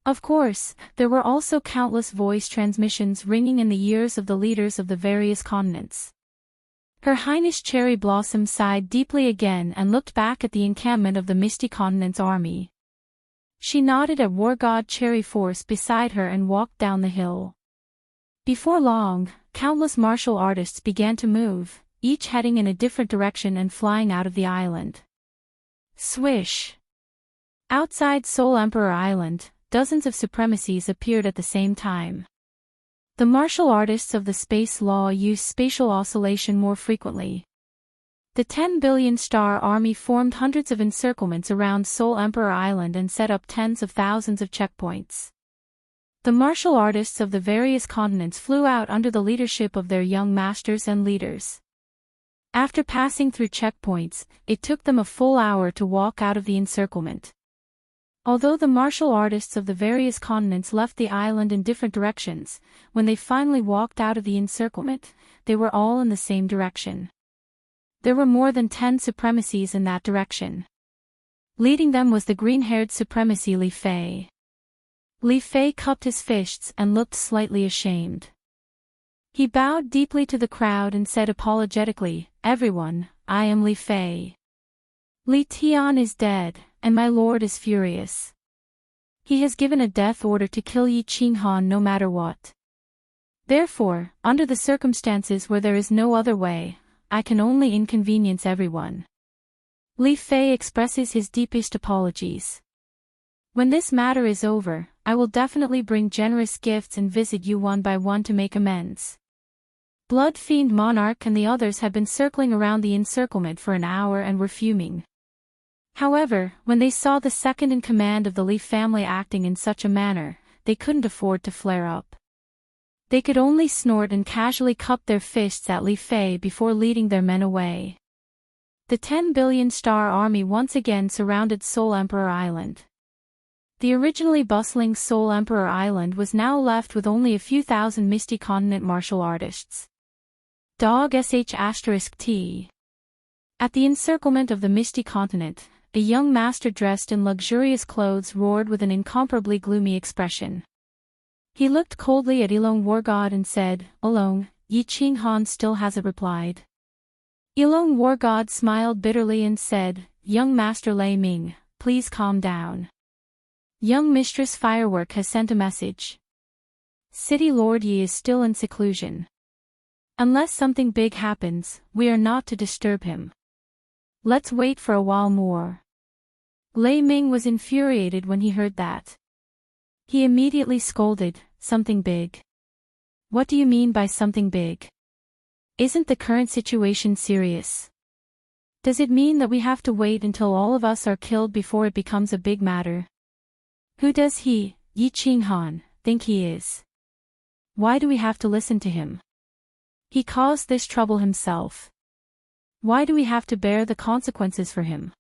Of course, there were also countless voice transmissions ringing in the ears of the leaders of the various continents. Her Highness Cherry Blossom sighed deeply again and looked back at the encampment of the Misty Continent's army. She nodded at War God Cherry Force beside her and walked down the hill. Before long, countless martial artists began to move, each heading in a different direction and flying out of the island. Swish! Outside Soul Emperor Island, dozens of supremacies appeared at the same time. The martial artists of the space law use spatial oscillation more frequently. The 10 billion Star Army formed hundreds of encirclements around Soul Emperor Island and set up tens of thousands of checkpoints. The martial artists of the various continents flew out under the leadership of their young masters and leaders. After passing through checkpoints, it took them a full hour to walk out of the encirclement. Although the martial artists of the various continents left the island in different directions, when they finally walked out of the encirclement, they were all in the same direction. There were more than 10 supremacies in that direction. Leading them was the green-haired supremacy Li Fei. Li Fei cupped his fists and looked slightly ashamed. He bowed deeply to the crowd and said apologetically, "Everyone, I am Li Fei. Li Tian is dead, and my lord is furious. He has given a death order to kill Yi Qinghan no matter what. Therefore, under the circumstances where there is no other way, I can only inconvenience everyone. Li Fei expresses his deepest apologies. When this matter is over, I will definitely bring generous gifts and visit you one by one to make amends." Blood Fiend Monarch and the others had been circling around the encirclement for an hour and were fuming. However, when they saw the second in command of the Li family acting in such a manner, they couldn't afford to flare up. They could only snort and casually cup their fists at Li Fei before leading their men away. The 10 billion Star Army once again surrounded Soul Emperor Island. The originally bustling Soul Emperor Island was now left with only a few thousand Misty Continent martial artists. Dog *T. At the encirclement of the Misty Continent, a young master dressed in luxurious clothes roared with an incomparably gloomy expression. He looked coldly at Ilong War God and said, "Ilong, Yi Qinghan still hasn't replied." Ilong War God smiled bitterly and said, "Young Master Lei Ming, please calm down. Young Mistress Firework has sent a message. City Lord Yi is still in seclusion. Unless something big happens, we are not to disturb him." Let's wait for a while more. Lei Ming was infuriated when he heard that. He immediately scolded, something big. What do you mean by something big? Isn't the current situation serious? Does it mean that we have to wait until all of us are killed before it becomes a big matter? Who does he, Yi Qinghan, think he is? Why do we have to listen to him? He caused this trouble himself. Why do we have to bear the consequences for him?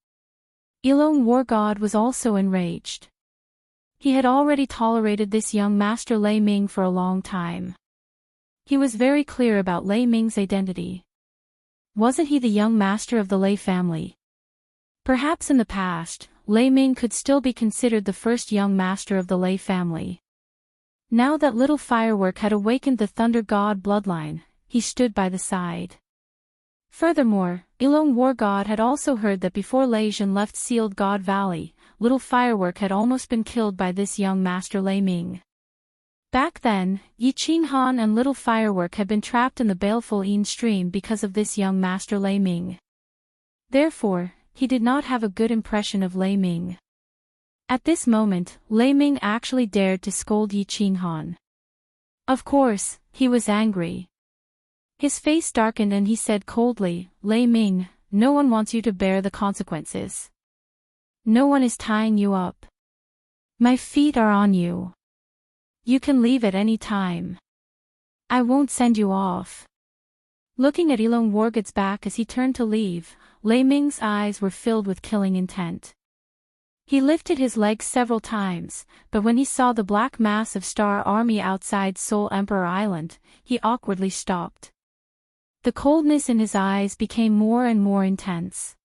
Ilong War God was also enraged. He had already tolerated this young master Lei Ming for a long time. He was very clear about Lei Ming's identity. Wasn't he the young master of the Lei family? Perhaps in the past, Lei Ming could still be considered the first young master of the Lei family. Now that little firework had awakened the Thunder God bloodline, he stood by the side. Furthermore, Ilong War God had also heard that before Lei Zhen left Sealed God Valley, Little Firework had almost been killed by this young master Lei Ming. Back then, Yi Qinghan and Little Firework had been trapped in the baleful Yin stream because of this young master Lei Ming. Therefore, he did not have a good impression of Lei Ming. At this moment, Lei Ming actually dared to scold Yi Qinghan. Of course, he was angry. His face darkened and he said coldly, Lei Ming, no one wants you to bear the consequences. No one is tying you up. My feet are on you. You can leave at any time. I won't send you off. Looking at Ilong Wargod's back as he turned to leave, Lei Ming's eyes were filled with killing intent. He lifted his legs several times, but when he saw the black mass of Star Army outside Soul Emperor Island, he awkwardly stopped. The coldness in his eyes became more and more intense.